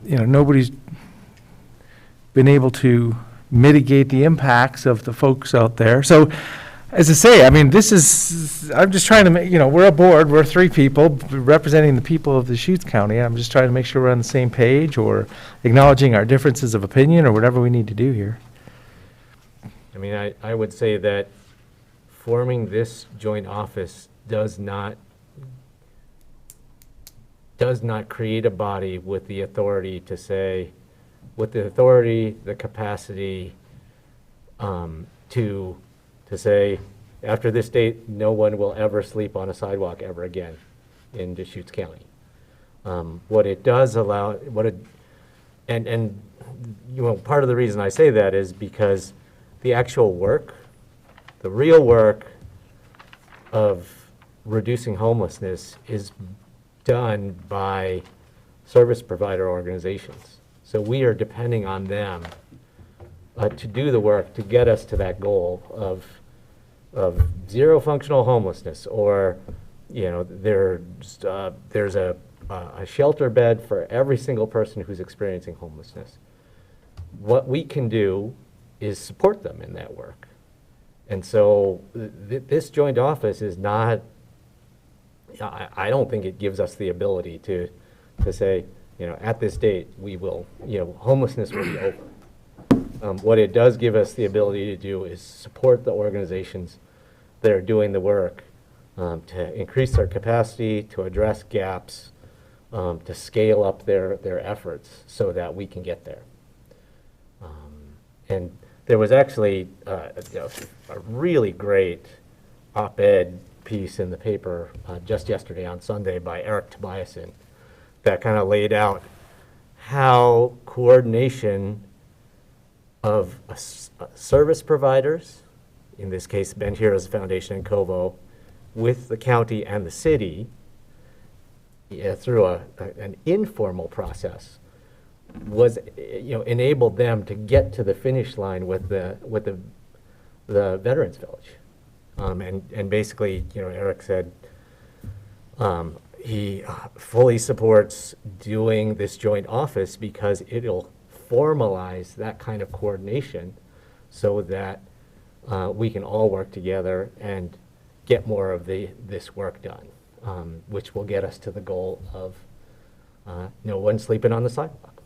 nobody's been able to mitigate the impacts of the folks out there. So, as I say, I'm just trying to make, we're a board, we're 3 people representing the people of Deschutes County, and I'm just trying to make sure we're on the same page, or acknowledging our differences of opinion, or whatever we need to do here. I mean, I would say that forming this joint office does not create a body with the authority to say, the capacity to say, after this date, no one will ever sleep on a sidewalk ever again in Deschutes County. What it does allow, and part of the reason I say that is because the actual work, the real work of reducing homelessness is done by service provider organizations. So we are depending on them to do the work to get us to that goal of zero functional homelessness, or there's a shelter bed for every single person who's experiencing homelessness. What we can do is support them in that work. And so this joint office is not, I don't think it gives us the ability to say, at this date, we will, homelessness will be over. What it does give us the ability to do is support the organizations that are doing the work to increase their capacity, to address gaps, to scale up their efforts so that we can get there. And there was actually a really great op-ed piece in the paper just yesterday on Sunday by Eric Tobiasen that kind of laid out how coordination of service providers, in this case Ben Heroes Foundation and Covo, with the county and the city, through an informal process, was enabled them to get to the finish line with the Veterans Village, and basically, Eric said he fully supports doing this joint office because it'll formalize that kind of coordination so that we can all work together and get more of this work done, which will get us to the goal of no one sleeping on the sidewalk.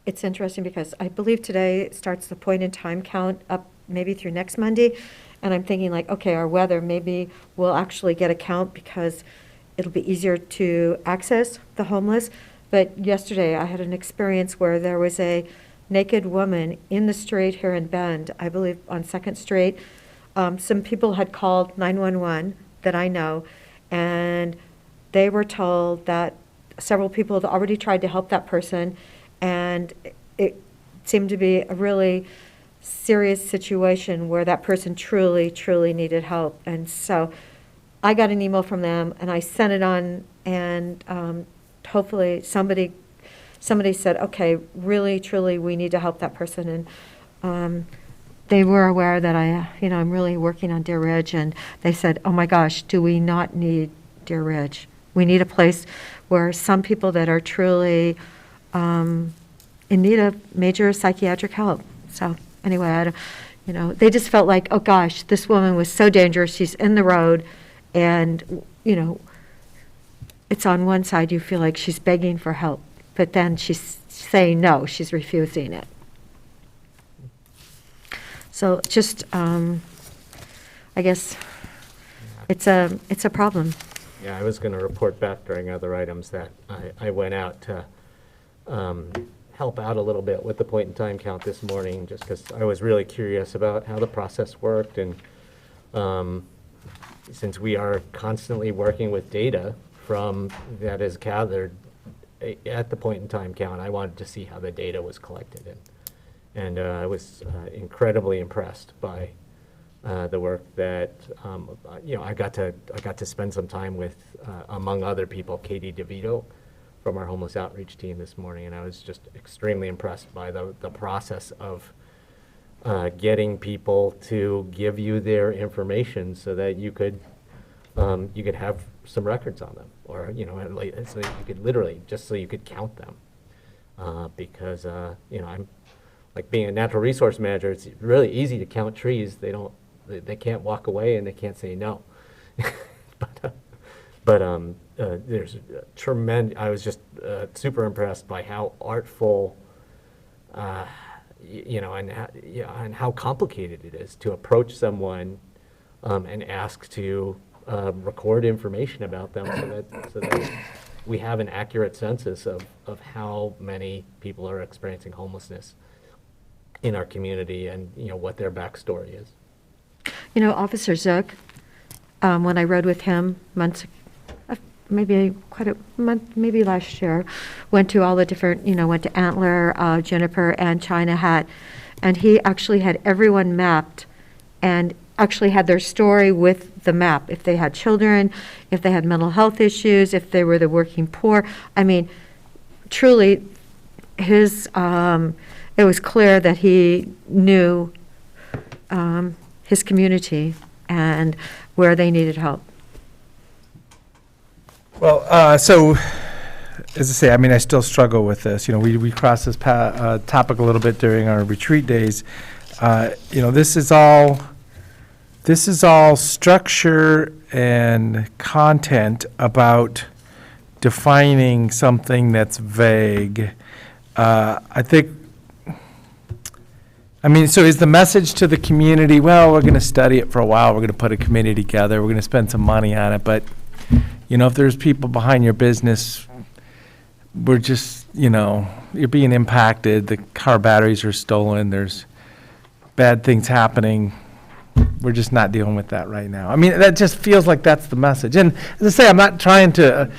It's interesting because I believe today starts the point in time count up maybe through next Monday, and I'm thinking like, okay, our weather, maybe we'll actually get a count because it'll be easier to access the homeless. But yesterday I had an experience where there was a naked woman in the street here in Bend, I believe on 2nd Street. Some people had called 911 that I know, and they were told that several people had already tried to help that person, and it seemed to be a really serious situation where that person truly, truly needed help. And so I got an email from them, and I sent it on, and hopefully somebody said, okay, really, truly, we need to help that person. And they were aware that I'm really working on Deer Ridge, and they said, oh my gosh, do we not need Deer Ridge? We need a place where some people that are truly in need of major psychiatric help. So anyway, they just felt like, oh gosh, this woman was so dangerous. She's in the road, and it's on one side you feel like she's begging for help, but then she's saying no, she's refusing it. So just, I guess it's a problem. Yeah, I was going to report back during other items that I went out to help out a little bit with the point in time count this morning, just because I was really curious about how the process worked. And since we are constantly working with data from that is gathered at the point in time count, I wanted to see how the data was collected. And I was incredibly impressed by the work that I got to spend some time with, among other people, Katie DeVito from our homeless outreach team this morning, and I was just extremely impressed by the process of getting people to give you their information so that you could have some records on them, or so you could literally just so you could count them, because I'm like being a natural resource manager. It's really easy to count trees. They can't walk away and they can't say no. But there's tremendous. I was just super impressed by how artful, and how complicated it is to approach someone and ask to record information about them, so that we have an accurate census of how many people are experiencing homelessness in our community, and what their backstory is. Officer Zook, when I rode with him maybe last year, went to all the different, went to Antler, Juniper, and China Hat, and he actually had everyone mapped and actually had their story with the map. If they had children, if they had mental health issues, if they were the working poor. I mean, truly, it was clear that he knew his community and where they needed help. Well, so, as I say, I still struggle with this. We crossed this topic a little bit during our retreat days. This is all structure and content about defining something that's vague. I think I mean, so is the message to the community, well, we're going to study it for a while, we're going to put a committee together, we're going to spend some money on it, but, you know, if there's people behind your business, we're just, you know, you're being impacted, the car batteries are stolen, there's bad things happening, we're just not dealing with that right now. I mean, that just feels like that's the message. And as I say, I'm not trying to,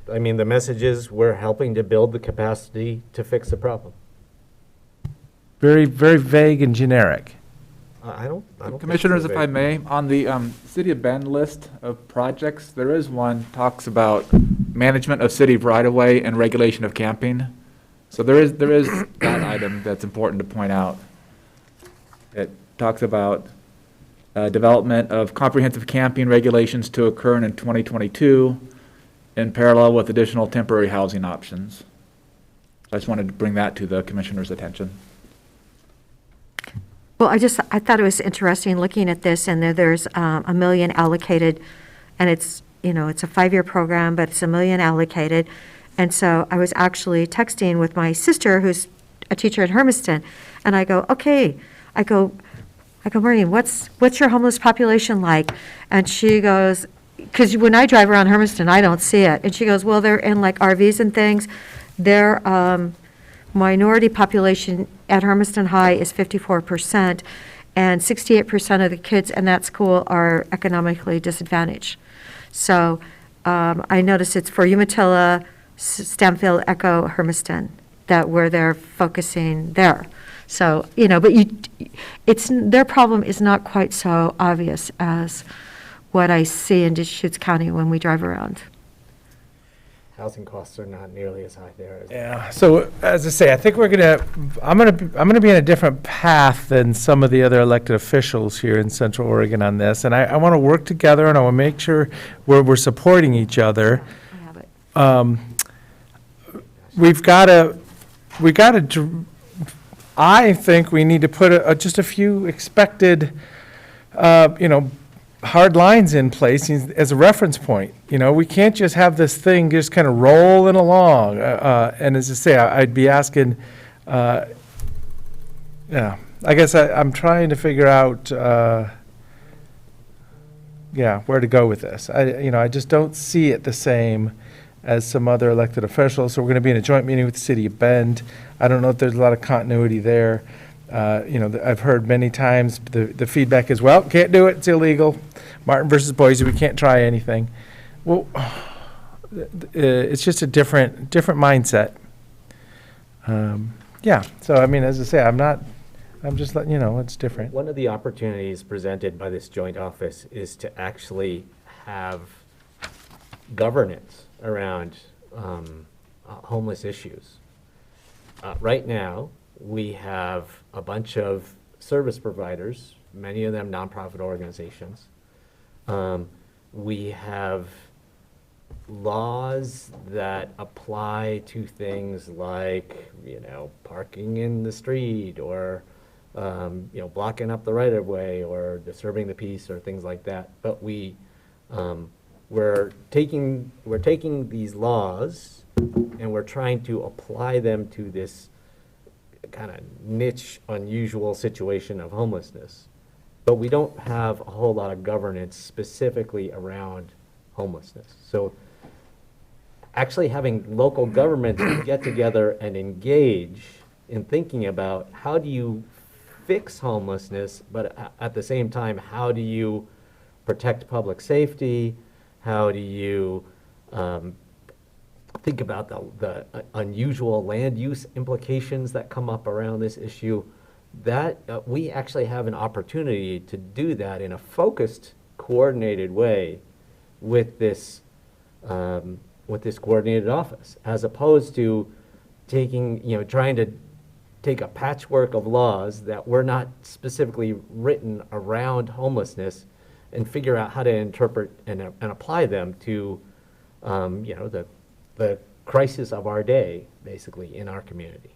I mean, the message is we're helping to build the capacity to fix the problem. very, very vague and generic. I don't. think Commissioners, so, if I Vic. may, on the City of Bend list of projects, there is one talks about management of city right-of-way and regulation of camping. So there is that item that's important to point out. It talks about development of comprehensive camping regulations to occur in 2022 in parallel with additional temporary housing options. I just wanted to bring that to the commissioner's attention. Well, I thought it was interesting looking at this, and there's $1 million allocated, and it's, you know, it's a 5-year program, but it's $1 million allocated. And so I was actually texting with my sister, who's a teacher at Hermiston, and I go, okay, I go, Maureen, what's your homeless population like? And she goes, because when I drive around Hermiston, I don't see it. And she goes, well, they're in like RVs and things. Their minority population at Hermiston High is 54%, and 68% of the kids in that school are economically disadvantaged. So I noticed it's for Umatilla, Stamfield, Echo, Hermiston, that where they're focusing there. So, you know, but their problem is not quite so obvious as what I see in Deschutes County when we drive around. Housing costs are not nearly as high there. Yeah. So as I say, I think I'm gonna be in a different path than some of the other elected officials here in Central Oregon on this, and I want to work together, and I want to make sure we're supporting each other. I have it. I think we need to put just a few expected, hard lines in place as a reference point. You know, we can't just have this thing just kind of rolling along. And as I say, I'd be asking, I guess I'm trying to figure out, where to go with this. I just don't see it the same as some other elected officials. So we're going to be in a joint meeting with the City of Bend. I don't know if there's a lot of continuity there. I've heard many times the feedback is, well, can't do it, it's illegal. Martin versus Boise, we can't try anything. Well, it's just a different mindset. So I mean, as I say, I'm just letting you know, it's different. One of the opportunities presented by this joint office is to actually have governance around homeless issues. Right now, we have a bunch of service providers, many of them nonprofit organizations. We have laws that apply to things like, parking in the street, or, blocking up the right of way, or disturbing the peace, or things like that. But we're taking these laws and we're trying to apply them to this kind of niche, unusual situation of homelessness. But we don't have a whole lot of governance specifically around homelessness. So actually having local governments get together and engage in thinking about how do you fix homelessness, but at the same time, how do you protect public safety? How do you think about the unusual land use implications that come up around this issue? That we actually have an opportunity to do that in a focused, coordinated way with this coordinated office, as opposed to trying to take a patchwork of laws that were not specifically written around homelessness and figure out how to interpret and apply them to, the crisis of our day, basically, in our community.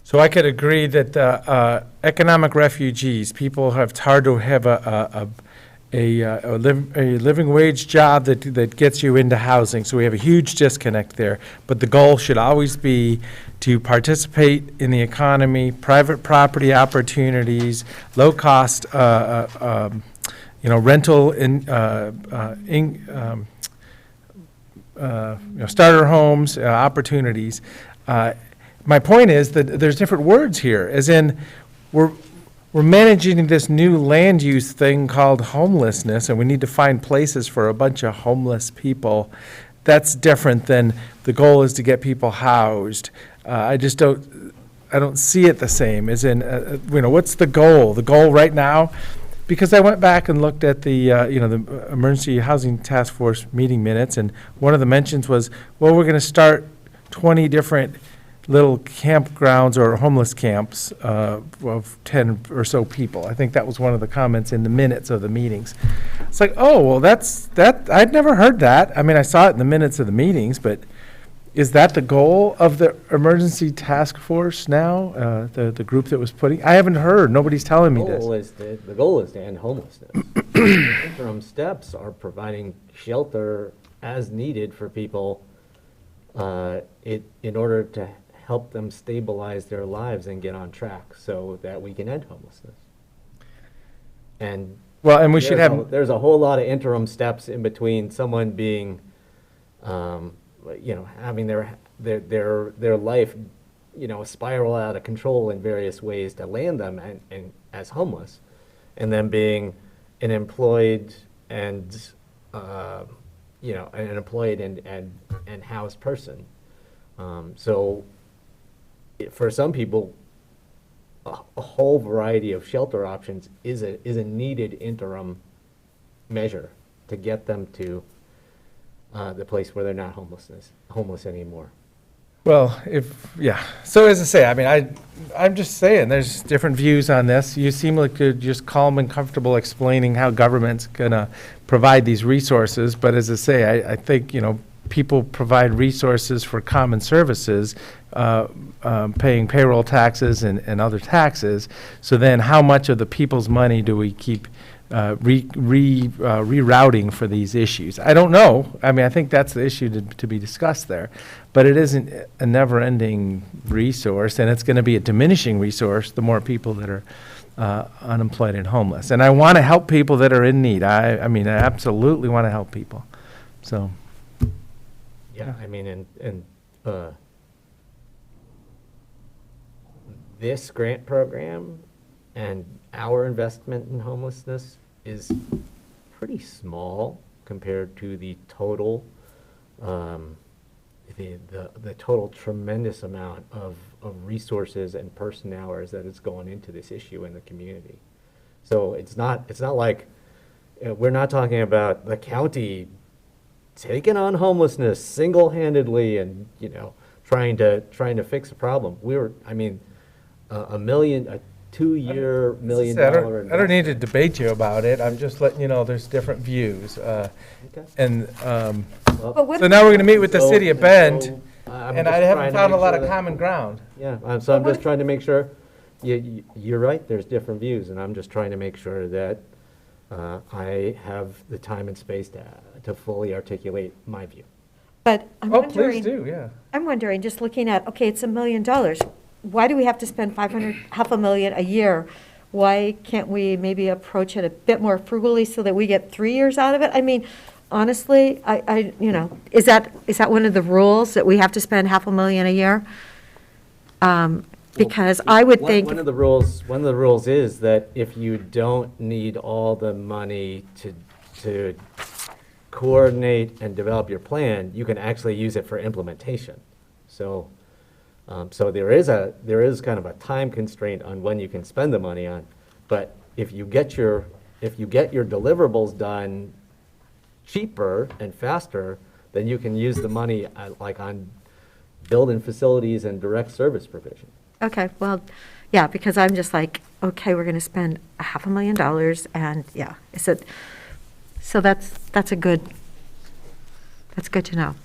So I could agree that economic refugees, people have hard to have a living wage job that gets you into housing. So we have a huge disconnect there. But the goal should always be to participate in the economy, private property opportunities, low cost, rental starter homes, opportunities. My point is that there's different words here, as in we're managing this new land use thing called homelessness, and we need to find places for a bunch of homeless people. That's different than the goal is to get people housed. I don't see it the same, as in, what's the goal? The goal right now, because I went back and looked at the Emergency Housing Task Force meeting minutes, and one of the mentions was, well, we're going to start 20 different little campgrounds or homeless camps of 10 or so people. I think that was one of the comments in the minutes of the meetings. It's like, oh, well, I'd never heard that. I mean, I saw it in the minutes of the meetings, but is that the goal of the Emergency Task Force now, the group that was putting? I haven't heard. Nobody's telling me this. The goal is to end homelessness. The interim steps are providing shelter as needed for people in order to help them stabilize their lives and get on track so that we can end homelessness. And we should have. There's a whole lot of interim steps in between someone being, having their life, spiral out of control in various ways to land them and as homeless, and then being an employed and and housed person. So for some people, a whole variety of shelter options is a needed interim measure to get them to the place where they're not homeless anymore. Well, So as I say, I mean, I'm just saying, there's different views on this. You seem like you're just calm and comfortable explaining how government's gonna provide these resources, but as I say, I think, people provide resources for common services, paying payroll taxes and other taxes. So then how much of the people's money do we keep rerouting for these issues? I don't know. I mean, I think that's the issue to be discussed there. But it isn't a never-ending resource, and it's going to be a diminishing resource the more people that are unemployed and homeless. And I want to help people that are in need. I mean, I absolutely want to help people. So. Yeah, I mean, and this grant program and our investment in homelessness is pretty small compared to the total, the total tremendous amount of resources and person hours that is going into this issue in the community. So it's not like, we're not talking about the county taking on homelessness single-handedly and, trying to fix a problem. A $2-year, $1 million I don't need to debate you about it. I'm just letting you know there's different views. And so now we're going to meet with the city of Bend, and I haven't found a lot of common ground. Yeah, so I'm just trying to make sure, you're right, there's different views, and I'm just trying to make sure that I have the time and space to fully articulate my view. But I'm wondering. Please do, yeah. I'm wondering, just looking at, okay, it's $1 million. Why do we have to spend $500,000 a year? Why can't we maybe approach it a bit more frugally so that we get 3 years out of it? I mean, honestly, is that one of the rules that we have to spend $500,000 a year? Because I would think. One of the rules is that if you don't need all the money to coordinate and develop your plan, you can actually use it for implementation. So there is kind of a time constraint on when you can spend the money on, but if you get your deliverables done cheaper and faster, then you can use the money on building facilities and direct service provision. Okay, well, yeah, because I'm just like, okay, we're going to spend $500,000, and yeah, so that's good to know.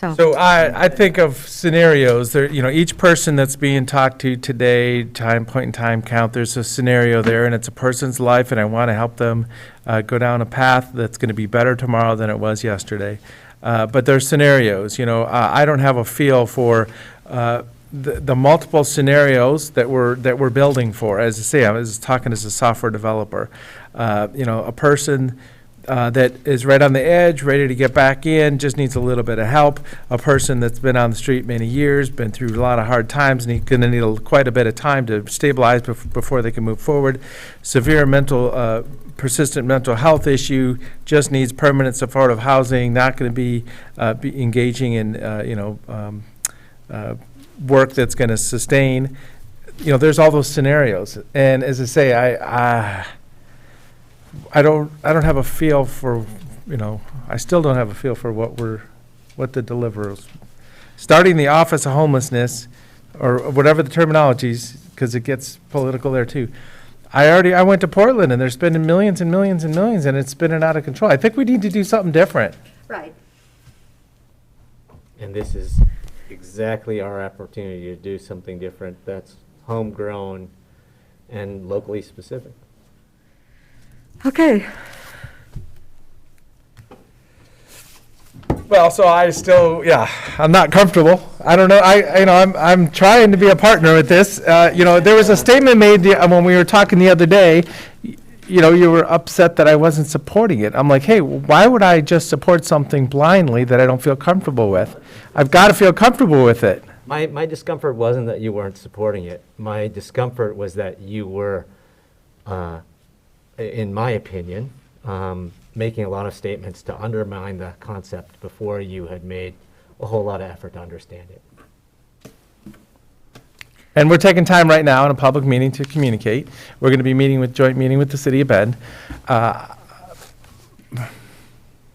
So I think of scenarios there, each person that's being talked to today, point in time count, there's a scenario there and it's a person's life and I want to help them go down a path that's going to be better tomorrow than it was yesterday. But there's scenarios, I don't have a feel for the multiple scenarios that we're building for. As I say, I was talking as a software developer. A person that is right on the edge, ready to get back in, just needs a little bit of help. A person that's been on the street many years, been through a lot of hard times, and going to need quite a bit of time to stabilize before they can move forward. Severe persistent mental health issue, just needs permanent supportive housing, not going to be engaging in, work that's going to sustain. There's all those scenarios. And as I say, I don't have a feel for, I still don't have a feel for what the deliverables. Starting the Office of Homelessness, or whatever the terminologies, because it gets political there too. I went to Portland and they're spending millions and millions and millions and it's spinning out of control. I think we need to do something different. Right. And this is exactly our opportunity to do something different that's homegrown and locally specific. Okay. Well, so I still, I'm not comfortable. I don't know. I'm trying to be a partner with this. There was a statement made when we were talking the other day. You were upset that I wasn't supporting it. I'm like, hey, why would I just support something blindly that I don't feel comfortable with? I've got to feel comfortable with it. My discomfort wasn't that you weren't supporting it. My discomfort was that you were, in my opinion, making a lot of statements to undermine the concept before you had made a whole lot of effort to understand it. And we're taking time right now in a public meeting to communicate. We're going to be joint meeting with the City of Bend.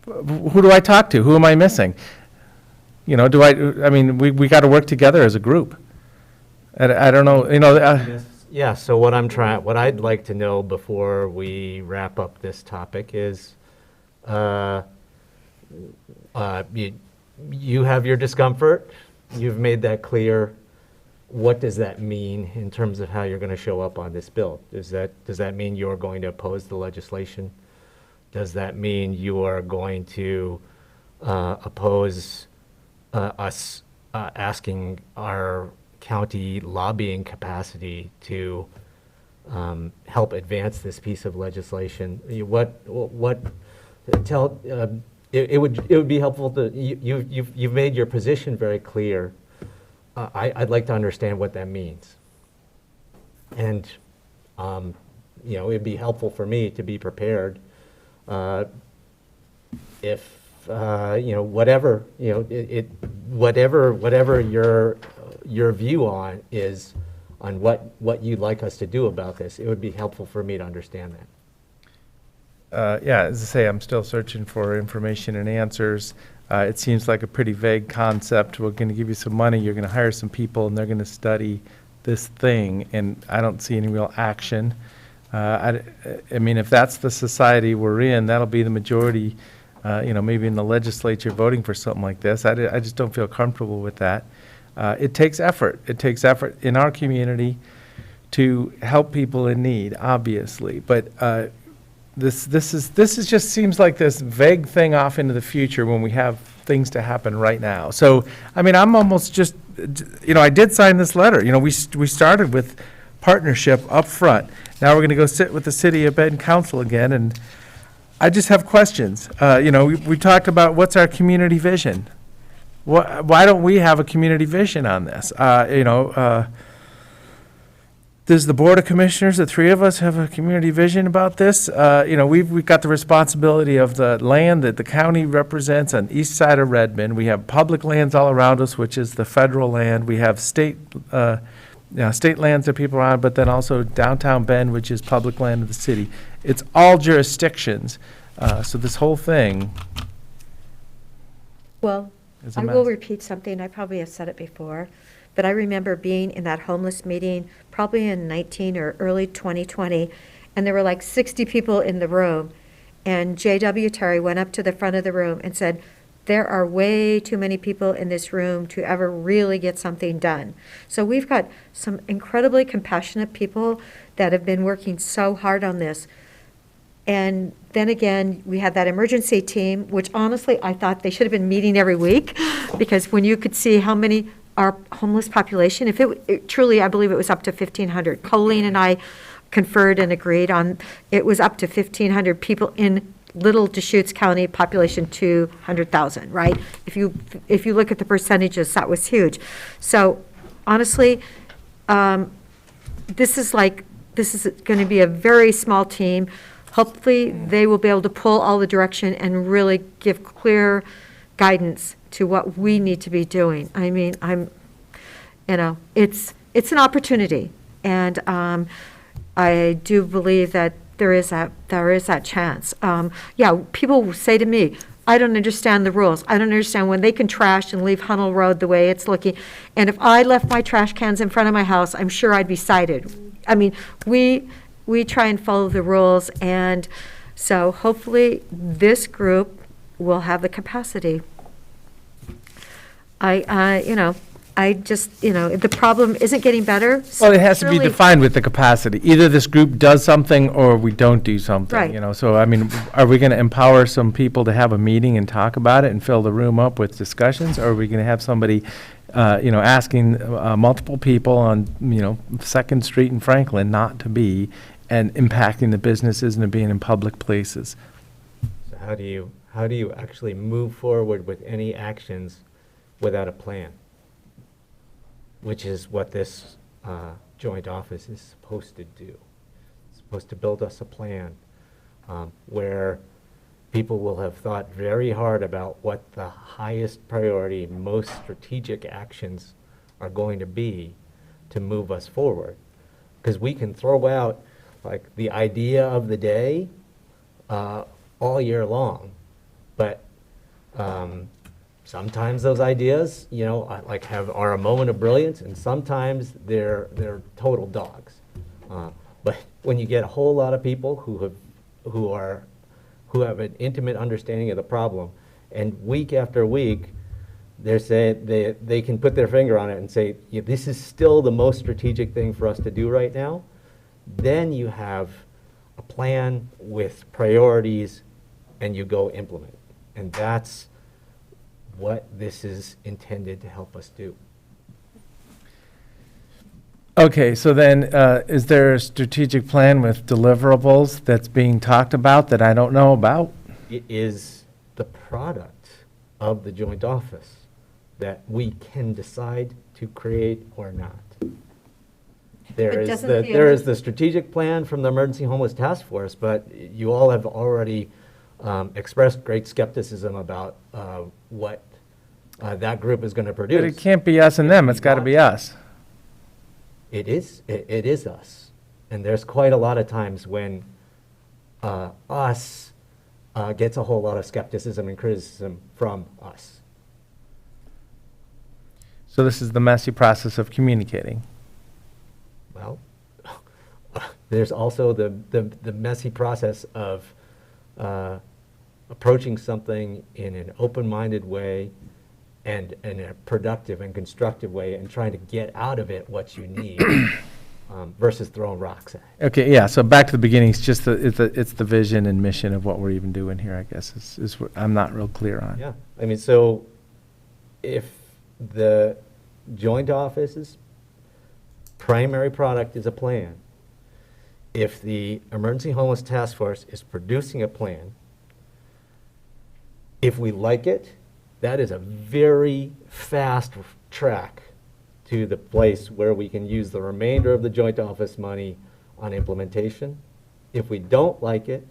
Who do I talk to? Who am I missing? We got to work together as a group. I don't know, Yeah, so what I'd like to know before we wrap up this topic is, you have your discomfort, you've made that clear. What does that mean in terms of how you're going to show up on this bill? Does that mean you're going to oppose the legislation? Does that mean you are going to oppose us asking our county lobbying capacity to help advance this piece of legislation? It would be helpful to you've made your position very clear. I'd like to understand what that means, and it'd be helpful for me to be prepared if whatever your view on what you'd like us to do about this, it would be helpful for me to understand that. As I say, I'm still searching for information and answers. It seems like a pretty vague concept. We're going to give you some money, you're going to hire some people, and they're going to study this thing, and I don't see any real action. If that's the society we're in, that'll be the majority, maybe in the legislature voting for something like this. I just don't feel comfortable with that. It takes effort. It takes effort in our community to help people in need, obviously, but this just seems like this vague thing off into the future when we have things to happen right now. So, I'm almost just, I did sign this letter. We started with partnership up front. Now we're going to go sit with the City of Bend Council again, and I just have questions. We talked about what's our community vision. Why don't we have a community vision on this? Does the Board of Commissioners, the three of us, have a community vision about this? We've got the responsibility of the land that the county represents on the east side of Redmond. We have public lands all around us, which is the federal land. We have state lands that people are on, but then also downtown Bend, which is public land of the city. It's all jurisdictions. So this whole thing. Well, I will repeat something. I probably have said it before. But I remember being in that homeless meeting probably in 19 or early 2020, and there were like 60 people in the room. And J.W. Terry went up to the front of the room and said, there are way too many people in this room to ever really get something done. So we've got some incredibly compassionate people that have been working so hard on this. And then again, we had that emergency team, which honestly, I thought they should have been meeting every week, because when you could see how many, our homeless population, if it truly, I believe it was up to 1,500. Colleen and I conferred and agreed on, it was up to 1,500 people in Little Deschutes County, population 200,000, right? If you look at the percentages, that was huge. So honestly, this is going to be a very small team. Hopefully, they will be able to pull all the direction and really give clear guidance to what we need to be doing. I mean, it's an opportunity, and I do believe that there is that chance. Yeah, people say to me, I don't understand the rules. I don't understand when they can trash and leave Hunnell Road the way it's looking. And if I left my trash cans in front of my house, I'm sure I'd be cited. I mean, we try and follow the rules, and so hopefully this group will have the capacity. The problem isn't getting better. Well, it has to be Surely- defined with the capacity. Either this group does something or we don't do something, Right. So, I mean, are we going to empower some people to have a meeting and talk about it and fill the room up with discussions? Or are we going to have somebody, asking multiple people on, 2nd Street in Franklin not to be, and impacting the businesses and being in public places? So how do you actually move forward with any actions without a plan? Which is what this joint office is supposed to do. It's supposed to build us a plan where people will have thought very hard about what the highest priority, most strategic actions are going to be to move us forward. Because we can throw out like the idea of the day all year long, but sometimes those ideas, are a moment of brilliance, and sometimes they're total dogs. But when you get a whole lot of people who have an intimate understanding of the problem, and week after week, they're saying they can put their finger on it and say, "Yeah, this is still the most strategic thing for us to do right now," then you have a plan with priorities, and you go implement. And that's what this is intended to help us do. Okay, so then, is there a strategic plan with deliverables that's being talked about that I don't know about? It is the product of the joint office that we can decide to create or not. There is the strategic plan from the Emergency Homeless Task Force, but you all have already expressed great skepticism about what that group is going to produce. But it can't be us and them, it's got to be us. It is us. And there's quite a lot of times when us gets a whole lot of skepticism and criticism from us. So this is the messy process of communicating. Well, there's also the messy process of approaching something in an open-minded way and in a productive and constructive way, and trying to get out of it what you need versus throwing rocks at it. Okay, yeah, so back to the beginning, it's just it's the vision and mission of what we're even doing here, I guess, is what I'm not real clear on. Yeah, I mean, so if the joint office's primary product is a plan, if the Emergency Homeless Task Force is producing a plan, if we like it, that is a very fast track to the place where we can use the remainder of the joint office money on implementation. If we don't like it,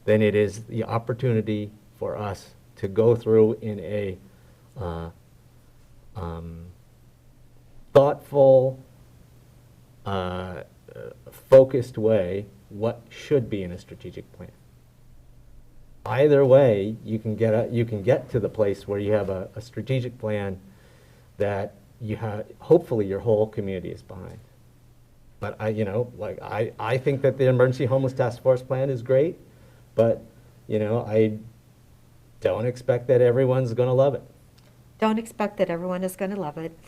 then it is the opportunity for us to go through in a thoughtful, focused way what should be in a strategic plan. Either way, you can get to the place where you have a strategic plan that you have, hopefully your whole community is behind. But I think that the Emergency Homeless Task Force plan is great, but, to don't expect that everyone's going to love it. Don't expect that everyone is going to love it.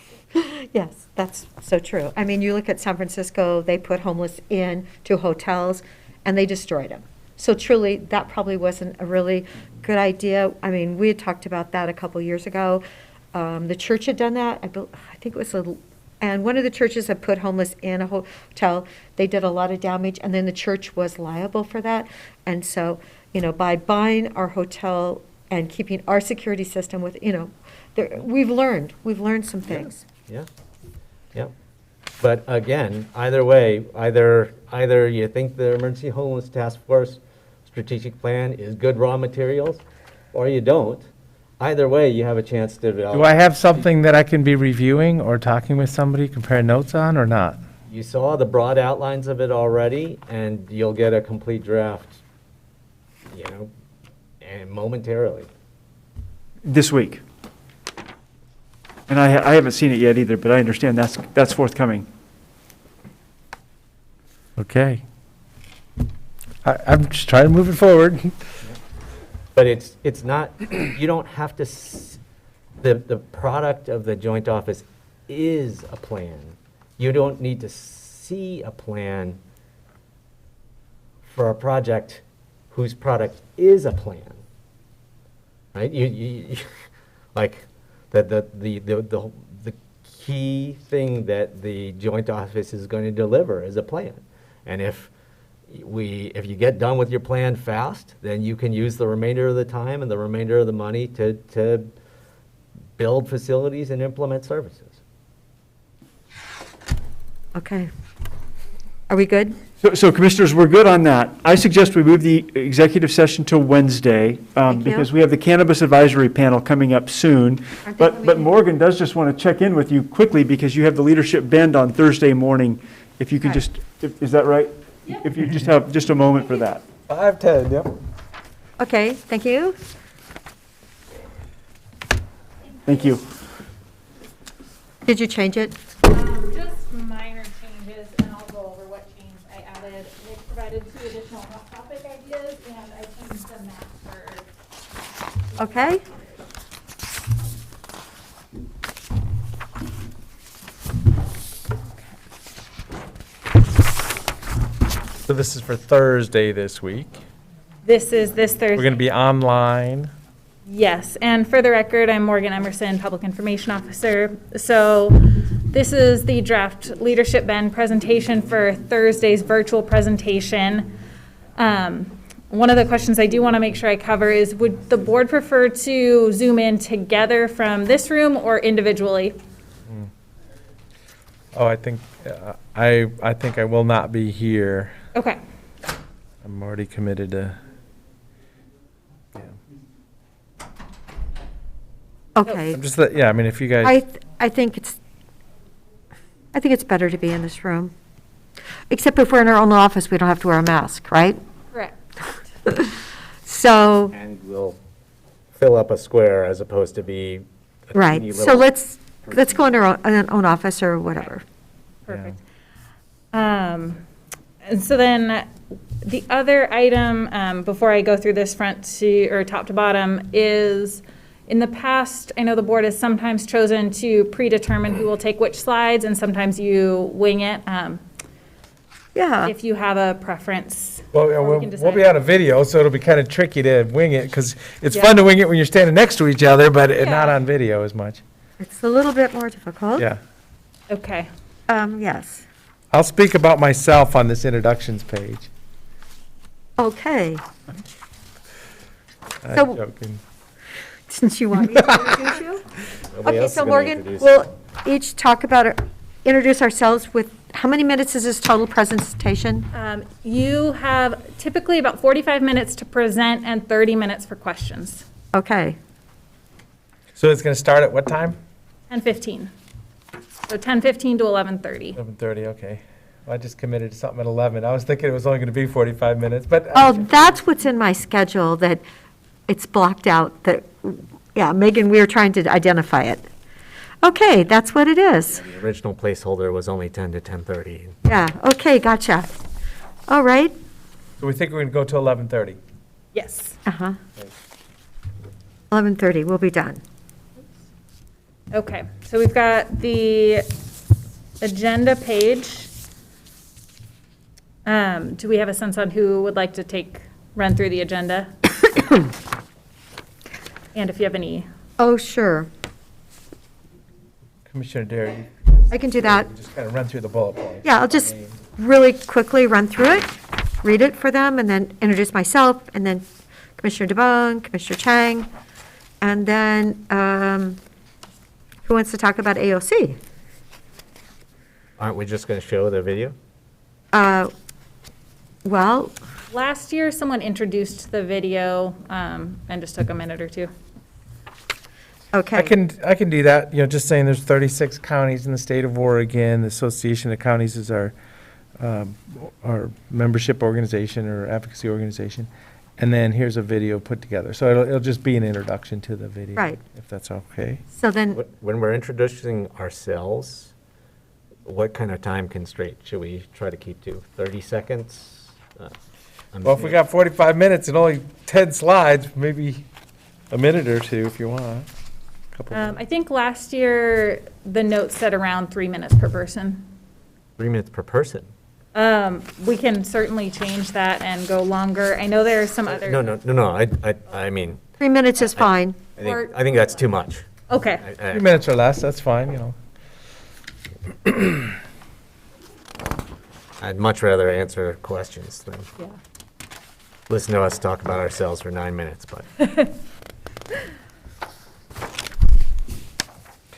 Yes, that's so true. I mean, you look at San Francisco, they put homeless into hotels, and they destroyed them. So truly, that probably wasn't a really good idea. I mean, we had talked about that a couple years ago. The church had done that. I think it was and one of the churches that put homeless in a hotel, they did a lot of damage, and then the church was liable for that. And so, by buying our hotel and keeping our security system with, we've learned some things. Yeah. But again, either way, either you think the Emergency Homeless Task Force strategic plan is good raw materials, or you don't. Either way, you have a chance to develop. Do I have something that I can be reviewing or talking with somebody, compare notes on, or not? You saw the broad outlines of it already, and you'll get a complete draft, and momentarily. This week. And I haven't seen it yet either, but I understand that's forthcoming. Okay. I'm just trying to move it forward. But it's not, you don't have to, the product of the joint office is a plan. You don't need to see a plan for a project whose product is a plan, right? You like, the key thing that the joint office is going to deliver is a plan. And if you get done with your plan fast, then you can use the remainder of the time and the remainder of the money to build facilities and implement services. Okay. Are we good? So Commissioners, we're good on that. I suggest we move the executive session till Wednesday, because we have the Cannabis Advisory Panel coming up soon. But Morgan does just want to check in with you quickly, because you have the Leadership Bend on Thursday morning. If you can is that right? If you just have just a moment for that. 5:10, yep. Okay, thank you. Thank you. Did you change it? Just minor changes, and I'll go over what change I added. They provided 2 additional hot topic ideas, and I changed the map for. Okay. So this is for Thursday this week. This is this Thursday. We're going to be online. Yes, and for the record, I'm Morgan Emerson, Public Information Officer. So this is the draft Leadership Bend presentation for Thursday's virtual presentation. One of the questions I do want to make sure I cover is, would the board prefer to Zoom in together from this room or individually? Oh, I think I will not be here. Okay. I'm already committed to. Okay. I'm just, I mean, if you guys. I think it's better to be in this room. Except if we're in our own office, we don't have to wear a mask, right? Correct. So. And we'll fill up a square as opposed to be a teeny Right, little. so let's go in our own office or whatever. Perfect. And so then the other item, before I go through this top to bottom, is in the past, I know the board has sometimes chosen to predetermine who will take which slides, and sometimes you wing it. Yeah. If you have a preference. Well, we'll be on a video, so it'll be kind of tricky to wing it, because it's fun to wing it when you're standing next to each other, but not on video as much. It's a little bit more difficult. Yeah. Okay. Yes. I'll speak about myself on this introductions page. Okay. I'm So- joking. Since you want me to introduce you? Nobody Okay, else is so gonna Morgan, introduce we'll each talk about, introduce ourselves with, how many minutes is this total presentation? You have typically about 45 minutes to present and 30 minutes for questions. Okay. So it's going to start at what time? 10:15. So 10:15 to 11:30. 11:30, okay. Well, I just committed to something at 11. I was thinking it was only going to be 45 minutes, but. Oh, that's what's in my schedule, that it's blocked out, that, yeah, Megan, we were trying to identify it. Okay, that's what it is. The original placeholder was only 10 to 10:30. Yeah, okay, gotcha. All right. So we think we're going to go to 11:30. Yes. Uh-huh. 11:30, we'll be done. Okay, so we've got the agenda page. Do we have a sense on who would like to run through the agenda? And if you have any, Oh, sure. Commissioner Dare, I can do that. just kind of run through the bullet points. Yeah, I'll just really quickly run through it, read it for them, and then introduce myself, and then Commissioner DeBonne, Commissioner Chang, and then who wants to talk about AOC? Aren't we just going to show the video? Well, last year, someone introduced the video and just took a minute or two. okay. I can do that, just saying there's 36 counties in the state of Oregon. The Association of Counties is our membership organization or advocacy organization. And then here's a video put together. So it'll just be an introduction to the video. Right. If that's okay. So then, When we're introducing ourselves, what kind of time constraint should we try to keep to? 30 seconds? Well, if we got 45 minutes and only 10 slides, maybe a minute or two if you want. I think last year, the note said around 3 minutes per person. 3 minutes per person? We can certainly change that and go longer. I know there are some other. No, I mean, 3 minutes is fine. I think that's too much. Okay. 3 minutes or less, that's fine, I'd much rather answer questions than Yeah. listen to us talk about ourselves for 9 minutes, but.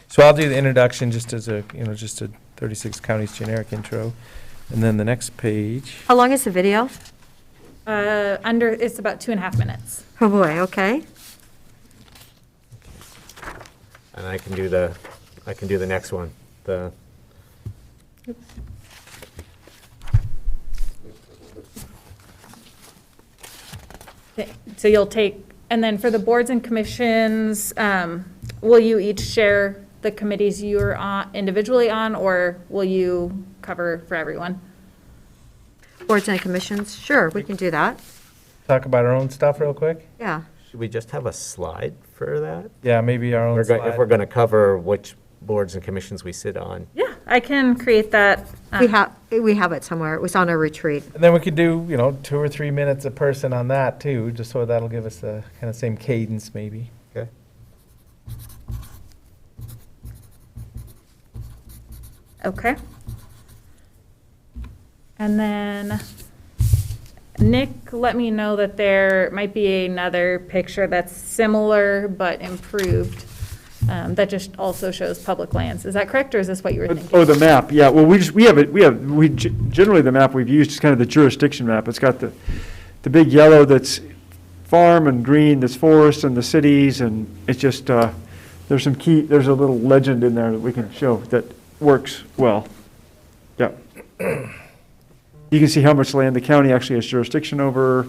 So I'll do the introduction just as a, just a 36 counties generic intro. And then the next page. How long is the video? It's about 2.5 minutes. Oh, boy, okay. And I can do the next one, Okay, so you'll take, and then for the boards and commissions, will you each share the committees you're on, individually on, or will you cover for everyone? Boards and commissions, sure, we can do that. Talk about our own stuff real quick? Yeah. Should we just have a slide for that? Yeah, maybe our own If slide. we're going to cover which boards and commissions we sit on. Yeah, I can create that. We have it somewhere. It was on our retreat. And then we could do, 2 or 3 minutes a person on that too, just so that'll give us the kind of same cadence maybe. Okay. Okay. And then Nick let me know that there might be another picture that's similar but improved, that just also shows public lands. Is that correct, or is this what you were thinking? Oh, the map, yeah, well, generally the map we've used is kind of the jurisdiction map. It's got the big yellow that's farm and green that's forest and the cities, and it's just, there's a little legend in there that we can show that works well. Yeah. You can see how much land the county actually has jurisdiction over,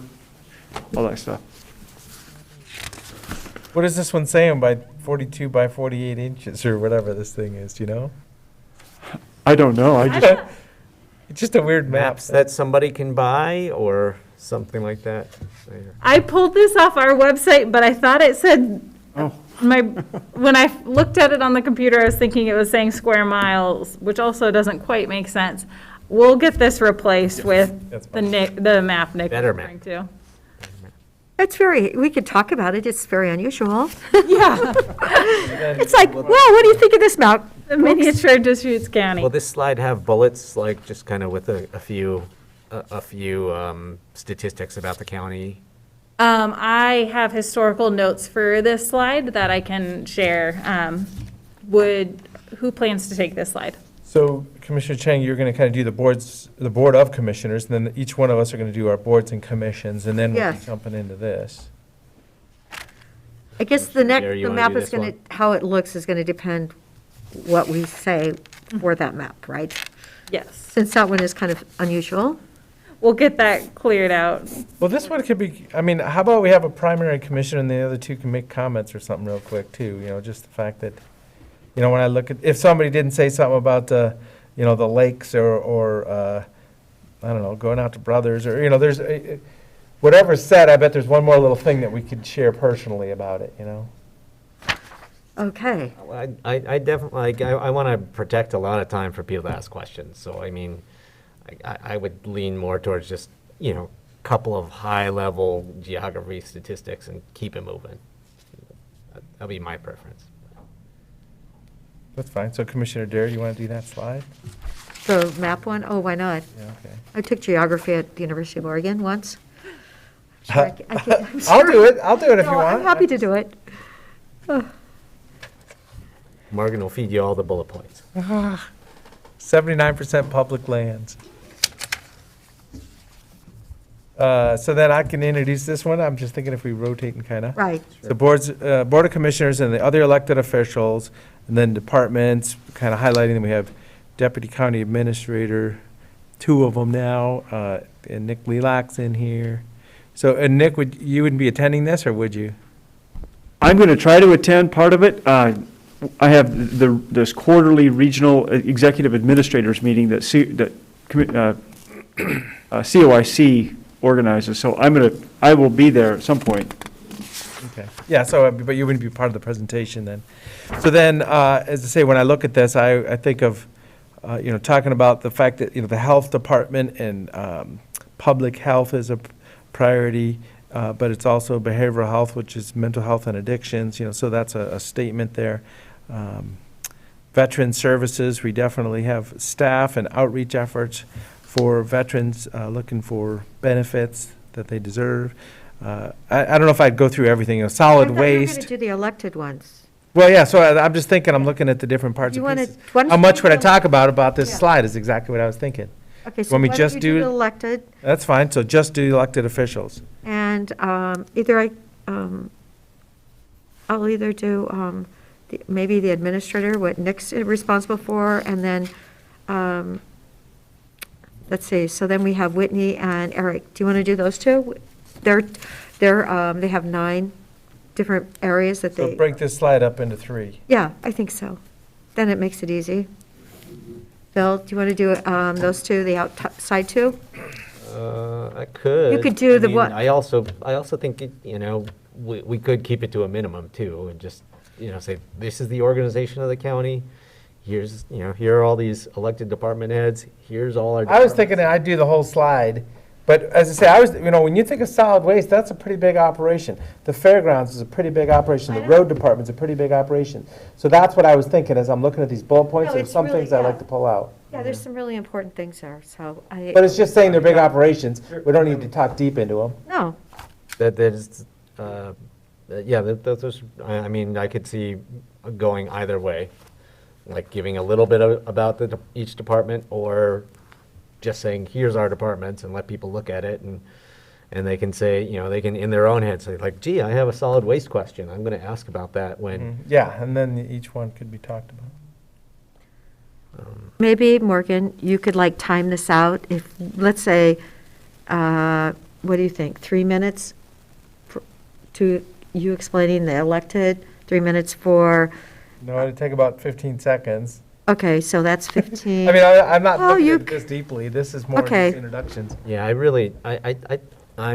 all that stuff. What is this one saying by 42 by 48 inches or whatever this thing is, do you know? I don't know, It's just a weird map. Maps that somebody can buy or something like that? I pulled this off our website, but I thought it said, when I looked at it on the computer, I was thinking it was saying square miles, which also doesn't quite make sense. We'll get this repled with the map Nick was Better referring map. to. We could talk about it. It's very unusual. Yeah. It's like, well, what do you think of this map? The miniature Deschutes County. Will this slide have bullets, like just kind of with a few statistics about the county? I have historical notes for this slide that I can share. Who plans to take this slide? So Commissioner Chang, you're going to kind of do the Board of Commissioners, and then each one of us are going to do our boards and commissions, and then we'll be Yes. jumping into this. I guess the There, you wanna map do is this going one? to, how it looks is going to depend what we say for that map, right? Yes. Since that one is kind of unusual. We'll get that cleared out. Well, this one could be, how about we have a primary commissioner and the other two can make comments or something real quick too, just the fact that, when I look at, if somebody didn't say something about the lakes or I don't know, going out to Brothers or, there's, whatever's said, I bet there's one more little thing that we could share personally about it, you know? Okay. I definitely, I want to protect a lot of time for people to ask questions. So, I mean, I would lean more towards just, couple of high-level geography statistics and keep it moving. That'll be my preference. That's fine. So Commissioner Dare, you want to do that slide? The map one? Oh, why not? Yeah, okay. I took geography at the University of Oregon once. Sure, I'm I'll sure. do it. I'll do it if you No, want. I'm happy to do it. Morgan will feed you all the bullet points. 79% public lands. So then I can introduce this one. I'm just thinking if we rotate and kind of. Right. The Board of Commissioners and the other elected officials, and then departments, kind of highlighting that we have Deputy County Administrator, 2 of them now, and Nick Lelak's in here. So, and Nick, you wouldn't be attending this, or would you? I'm going to try to attend part of it. I have this quarterly regional executive administrators meeting that COIC organizes, so I will be there at some point. Okay. Yeah, so, but you wouldn't be part of the presentation then. So then, as I say, when I look at this, I think of, talking about the fact that, the health department and public health is a priority, but it's also behavioral health, which is mental health and addictions, so that's a statement there. Veteran services, we definitely have staff and outreach efforts for veterans looking for benefits that they deserve. I don't know if I'd go through everything. Solid I thought you were waste. going to do the elected ones. Well, yeah, so I'm just thinking, I'm looking at the different parts You and wanna- pieces. why don't How you much do would I the- talk about this Yeah. slide is exactly what I was thinking. Okay, so Want me why don't just you do do- the elected, That's fine, so just do the elected officials. and either I'll either do maybe the administrator, what Nick's responsible for, and then, let's see, so then we have Whitney and Eric. Do you want to do those two? They have 9 different areas that So they. break this slide up into 3. Yeah, I think so. Then it makes it easy. Bill, do you want to do those 2, the outside 2? I could. You could do the I mean, what- I also think, we could keep it to a minimum too, and just, say, this is the organization of the county. Here's, here are all these elected department heads. Here's all our. I was thinking that I'd do the whole slide, but as I say, when you think of solid waste, that's a pretty big operation. The fairgrounds is a pretty big operation. The road department's a pretty big operation. So that's what I was thinking as I'm looking at these bullet points. No, There's it's some really- things I yeah. like to pull out. Yeah, there's some really important things there, so I. But it's just saying they're big operations. We don't need to talk deep into them. No, That is, yeah, those, I mean, I could see going either way, like giving a little bit about each department, or just saying, here's our departments, and let people look at it, and they can say, they can, in their own head, say, like, gee, I have a solid waste question. I'm going to ask about that when. Yeah, and then each one could be talked about. maybe, Morgan, you could time this out. If, let's say, what do you think, 3 minutes to you explaining the elected, 3 minutes for, No, it'd take about 15 seconds. okay, so that's 15. I mean, I'm not Oh, looking you at this deeply. This is more Okay. just introductions. Yeah, I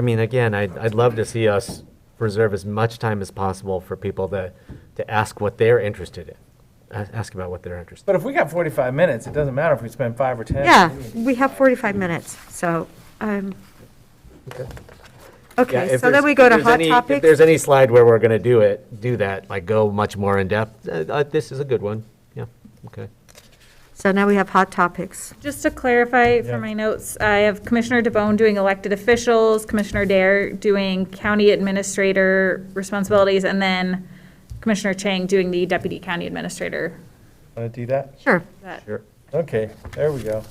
mean, again, I'd love to see us reserve as much time as possible for people to ask what they're interested in. Ask about what they're interested But if we got 45 minutes, it doesn't matter if we spend 5 or 10. Yeah, we have 45 minutes, so, in. okay, if so then there's- we go to if there's hot any- If topics. there's any slide where we're going to do that, like go much more in depth, this is a good one. Yeah, okay. So now we have hot topics. Just to clarify Yeah. for my notes, I have Commissioner DeBonne doing elected officials, Commissioner Dare doing county administrator responsibilities, and then Commissioner Chang doing the deputy county administrator. Want to do that? Sure. Sure. Okay, there we go.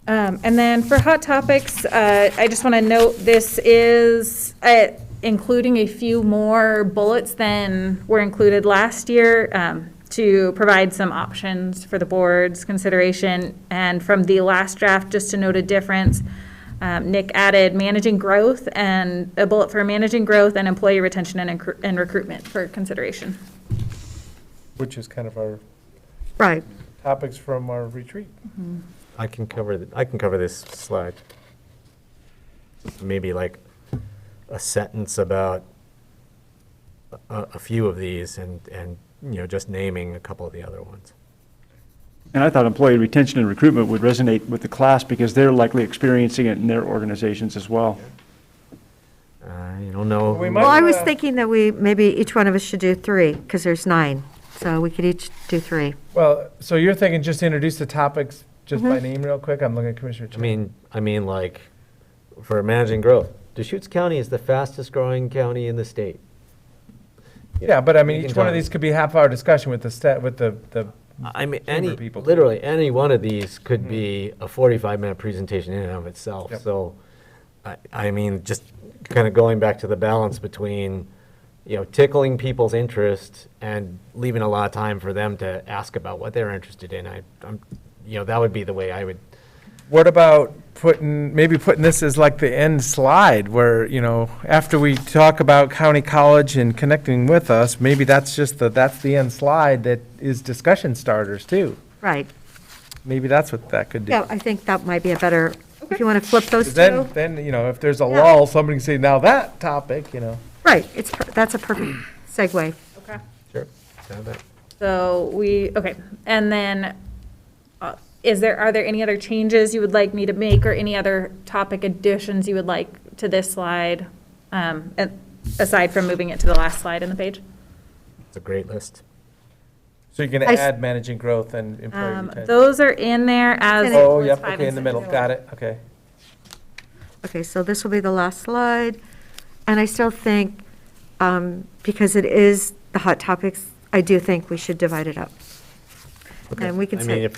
And then for hot topics, I just want to note, this is including a few more bullets than were included last year, to provide some options for the board's consideration. And from the last draft, just to note a difference, Nick added managing growth and a bullet for managing growth and employee retention and recruitment for consideration. Which is kind of our Right. topics from our retreat. I can cover this slide. maybe like a sentence about a few of these and, just naming a couple of the other ones. And I thought employee retention and recruitment would resonate with the class because they're likely experiencing it in their organizations as well. I don't know. Well, I was thinking that maybe each one of us should do 3, because there's 9. So we could each do 3. Well, so you're thinking just introduce the topics just by name real quick? I'm looking at Commissioner Chan. I mean, like, for managing growth, Deschutes County is the fastest growing county in the state. Yeah, but I mean, You each can one of tell. these could be a half-hour discussion with the I mean, chamber people. literally, any one of these could be a 45-minute presentation in and of itself. Yep. So, I mean, just kind of going back to the balance between, tickling people's interest and leaving a lot of time for them to ask about what they're interested in. I'm, that would be the way I would. What about maybe putting this as like the end slide where, after we talk about County College and connecting with us, maybe that's the end slide that is discussion starters too. Right. Maybe that's what that could do. Yeah, I think that might be a better, if you want to flip those 'Cause two. then, if there's a lull, somebody can say, now that topic, Right, that's a perfect segue. Okay. Sure. So okay, and then, are there any other changes you would like me to make, or any other topic additions you would like to this slide, aside from moving it to the last slide in the page? It's a great list. So you're going to add managing growth and employee retention. Those are in there as. Oh, was yep, 5 okay, in and the 6. middle, got it, okay. Okay, so this will be the last slide. And I still think, because it is the hot topics, I do think we should divide it up. And we can I mean, say, if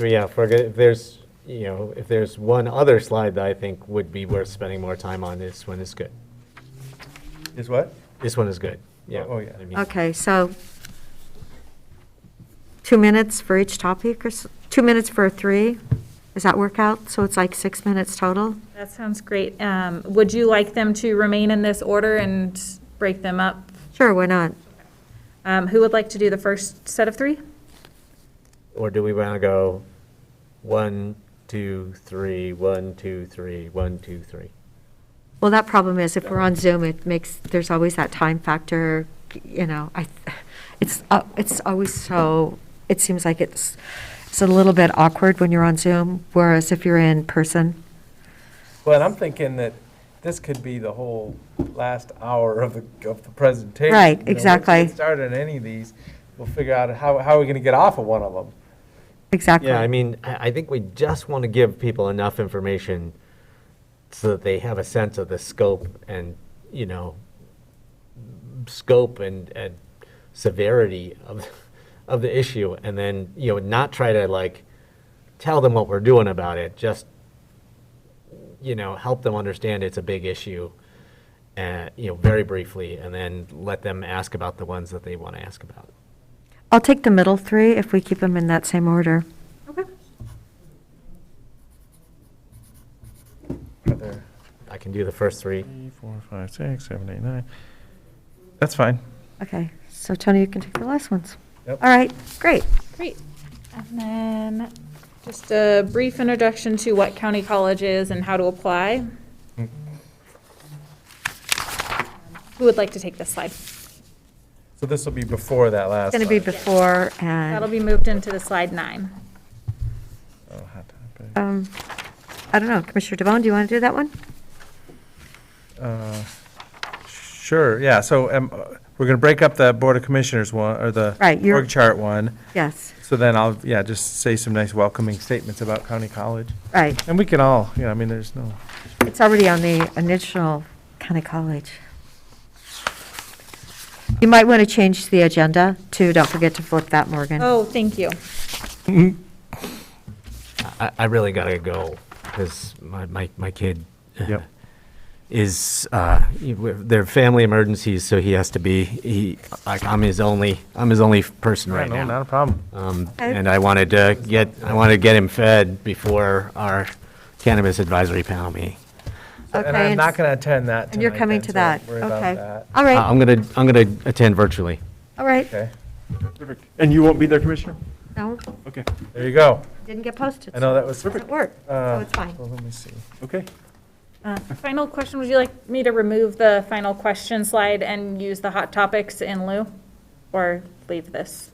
there's one other slide that I think would be worth spending more time on, this one is good. Is what? This one is good, yeah. Oh, yeah. I mean, okay, so 2 minutes for each topic, or 2 minutes for 3? Does that work out? So it's like 6 minutes total? That sounds great. Would you like them to remain in this order and break them up? Sure, why not? Who would like to do the first set of 3? Or do we want to go 1, 2, 3, 1, 2, 3, 1, 2, 3? Well, that problem is if we're on Zoom, there's always that time factor, it's always so, it seems like it's a little bit awkward when you're on Zoom, whereas if you're in person. Well, and I'm thinking that this could be the whole last hour of the presentation. Right, Once we exactly. get started on any of these, we'll figure out how are we going to get off of one of them. Exactly. Yeah, I mean, I think we just want to give people enough information so that they have a sense of the scope and, severity of the issue, and then, not try to tell them what we're doing about it, just, help them understand it's a big issue, very briefly, and then let them ask about the ones that they want to ask about. I'll take the middle 3 if we keep them in that same order. Okay. I can do the first 3. 3, 4, 5, 6, 7, 8, 9. That's fine. Okay, so Tony, you can take the last ones. Yep. All right, great. Great. And then just a brief introduction to what County College is and how to apply. Who would like to take this slide? So this will be before that last. It's going to be slide. before That'll and, be moved into the slide 9. Oh, hot topic. I don't know, Commissioner DeBonne, do you want to do that one? Sure, yeah, so we're going to break up the Board of Commissioners one, or the Right, org chart one. Yes, So then I'll, just say some nice welcoming statements about County College. right. And we can all, I mean, there's no, It's already on the initial County College. You might want to change the agenda too. Don't forget to flip that, Morgan. Oh, thank you. I really gotta go, because my kid Yep. is, they're family emergencies, so he has to be, I'm his only person right no, now. not a problem. And I wanted to get him fed before our cannabis advisory panel meeting. And Okay, I'm not going to attend that And you're tonight coming then, to so don't that. worry about Okay. that. All right, I'm gonna attend virtually. all right. Okay, Perfect. And you won't be there, Commissioner? No, Okay. there you go. didn't get posted. I know that was. Doesn't work, so it's fine. So let me see. Okay. Final question, would you like me to remove the final question slide and use the hot topics in lieu? Or leave this?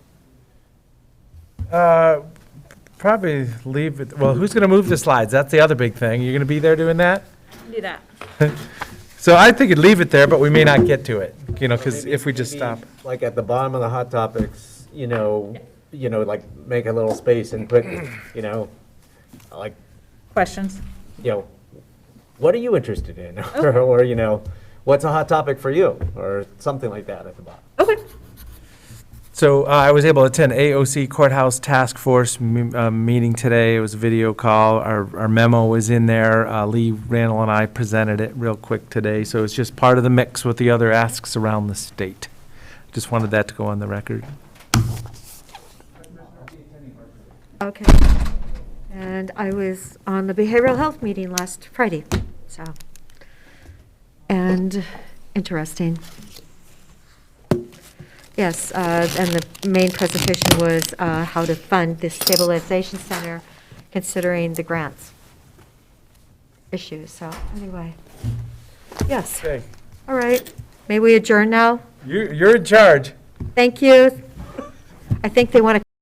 Probably leave it, well, who's going to move the slides? That's the other big thing. You're going to be there doing that? Do that. So I think you'd leave it there, but we may not get to it, because if we just stop. Like at the bottom of the hot topics, like make a little space and put, like, Questions? what are you interested in? Or, what's a hot topic for you? Or something like that at the bottom. Okay. So I was able to attend AOC Courthouse Task Force meeting today. It was a video call. Our memo was in there. Lee Randall and I presented it real quick today. So it's just part of the mix with the other asks around the state. Just wanted that to go on the record. Okay. And I was on the behavioral health meeting last Friday, so. And interesting. Yes, and the main presentation was how to fund the stabilization center, considering the grants issues, so anyway. Yes. Okay. All right. May we adjourn now? You're in charge. Thank you. I think they want to